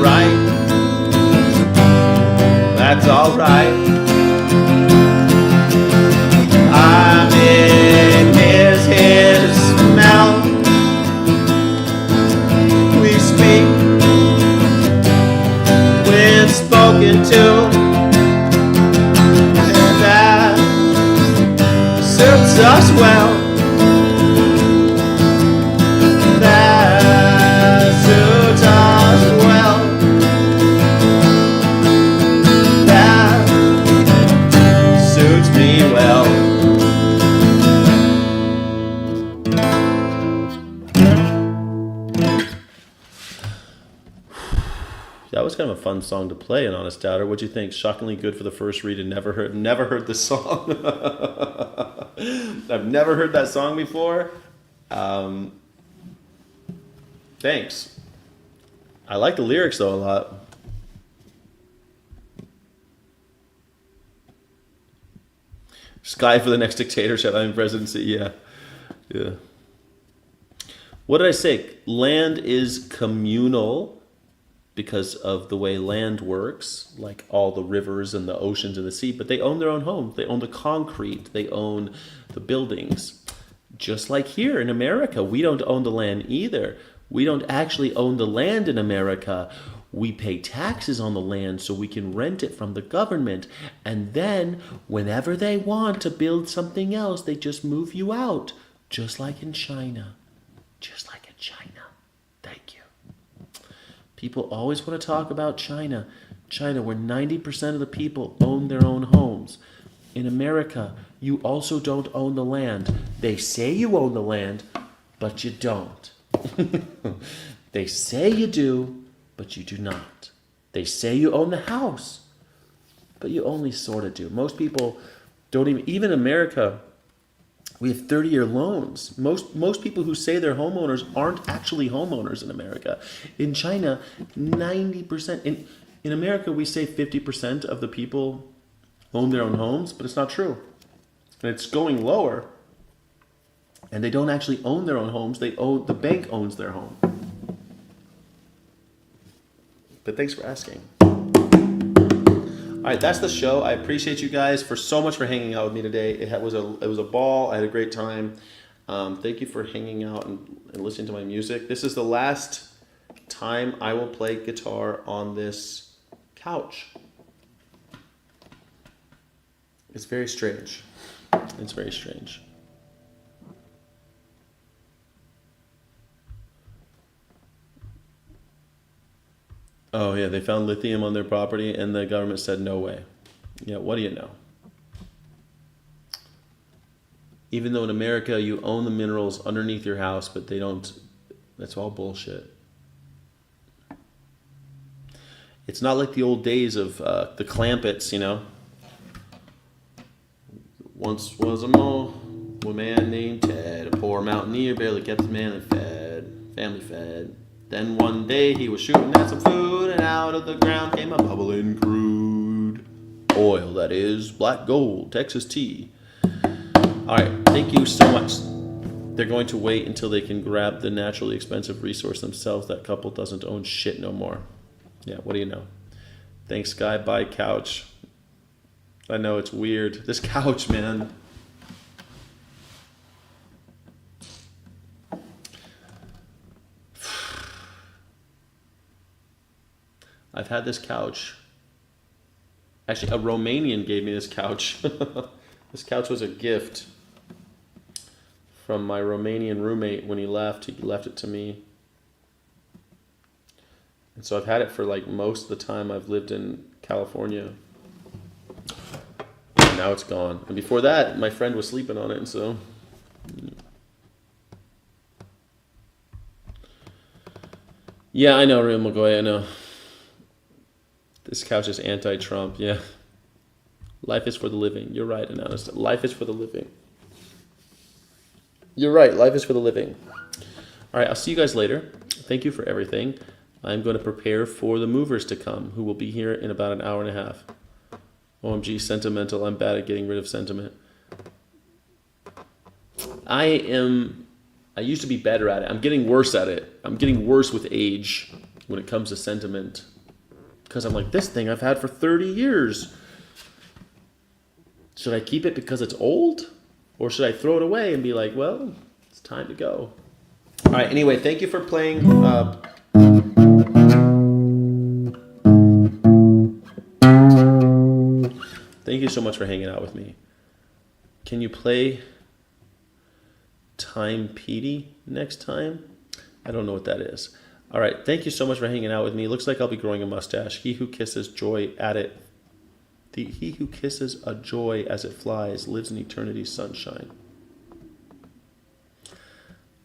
Right? That's alright. I'm in his smell. We speak when spoken to. Suits us well. That suits us well. That suits me well. That was kind of a fun song to play, An Honest Doubter. What'd you think? Shockingly good for the first read, and never heard this song. I've never heard that song before. Thanks. I like the lyrics though a lot. Sky for the next dictatorship. I'm presidency. Yeah. What did I say? Land is communal because of the way land works, like all the rivers and the oceans and the sea, but they own their own homes. They own the concrete. They own the buildings. Just like here in America, we don't own the land either. We don't actually own the land in America. We pay taxes on the land so we can rent it from the government. And then whenever they want to build something else, they just move you out. Just like in China. Just like in China. Thank you. People always want to talk about China. China, where 90% of the people own their own homes. In America, you also don't own the land. They say you own the land, but you don't. They say you do, but you do not. They say you own the house, but you only sort of do. Most people don't even in America, we have 30-year loans. Most people who say they're homeowners aren't actually homeowners in America. In China, 90%. In America, we say 50% of the people own their own homes, but it's not true. And it's going lower. And they don't actually own their own homes. The bank owns their home. But thanks for asking. All right, that's the show. I appreciate you guys so much for hanging out with me today. It was a ball. I had a great time. Thank you for hanging out and listening to my music. This is the last time I will play guitar on this couch. It's very strange. It's very strange. Oh, yeah, they found lithium on their property, and the government said, no way. Yeah, what do you know? Even though in America you own the minerals underneath your house, but they don't, that's all bullshit. It's not like the old days of the Clampets, you know? Once was a man named Ted, a poor mountaineer, barely kept his family fed. Then one day he was shooting at some food, and out of the ground came a bubbling crude oil, that is, black gold, Texas tea. All right, thank you so much. They're going to wait until they can grab the naturally expensive resource themselves. That couple doesn't own shit no more. Yeah, what do you know? Thanks, Guy. Bye, couch. I know it's weird. This couch, man. I've had this couch. Actually, a Romanian gave me this couch. This couch was a gift from my Romanian roommate when he left. He left it to me. And so I've had it for like most of the time I've lived in California. And now it's gone. And before that, my friend was sleeping on it, and so... Yeah, I know, Real McGoy, I know. This couch is anti-Trump, yeah. Life is for the living. You're right, Anarchists. Life is for the living. You're right, life is for the living. All right, I'll see you guys later. Thank you for everything. I'm going to prepare for the movers to come, who will be here in about an hour and a half. OMG, sentimental. I'm bad at getting rid of sentiment. I used to be better at it. I'm getting worse at it. I'm getting worse with age when it comes to sentiment. Because I'm like, this thing I've had for 30 years. Should I keep it because it's old? Or should I throw it away and be like, well, it's time to go. All right, anyway, thank you for playing. Thank you so much for hanging out with me. Can you play Time Petey next time? I don't know what that is. All right, thank you so much for hanging out with me. Looks like I'll be growing a mustache. He who kisses joy at it. He who kisses a joy as it flies lives in eternity's sunshine.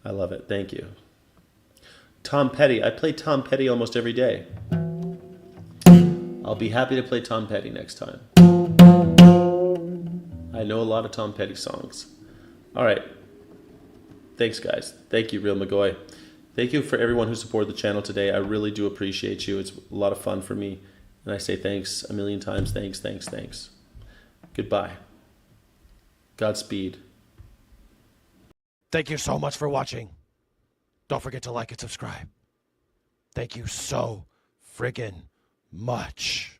I love it. Thank you. Tom Petty. I play Tom Petty almost every day. I'll be happy to play Tom Petty next time. I know a lot of Tom Petty songs. All right. Thanks, guys. Thank you, Real McGoy. Thank you for everyone who supported the channel today. I really do appreciate you. It's a lot of fun for me. And I say thanks a million times. Thanks, thanks, thanks. Goodbye. Godspeed. Thank you so much for watching. Don't forget to like and subscribe. Thank you so friggin' much.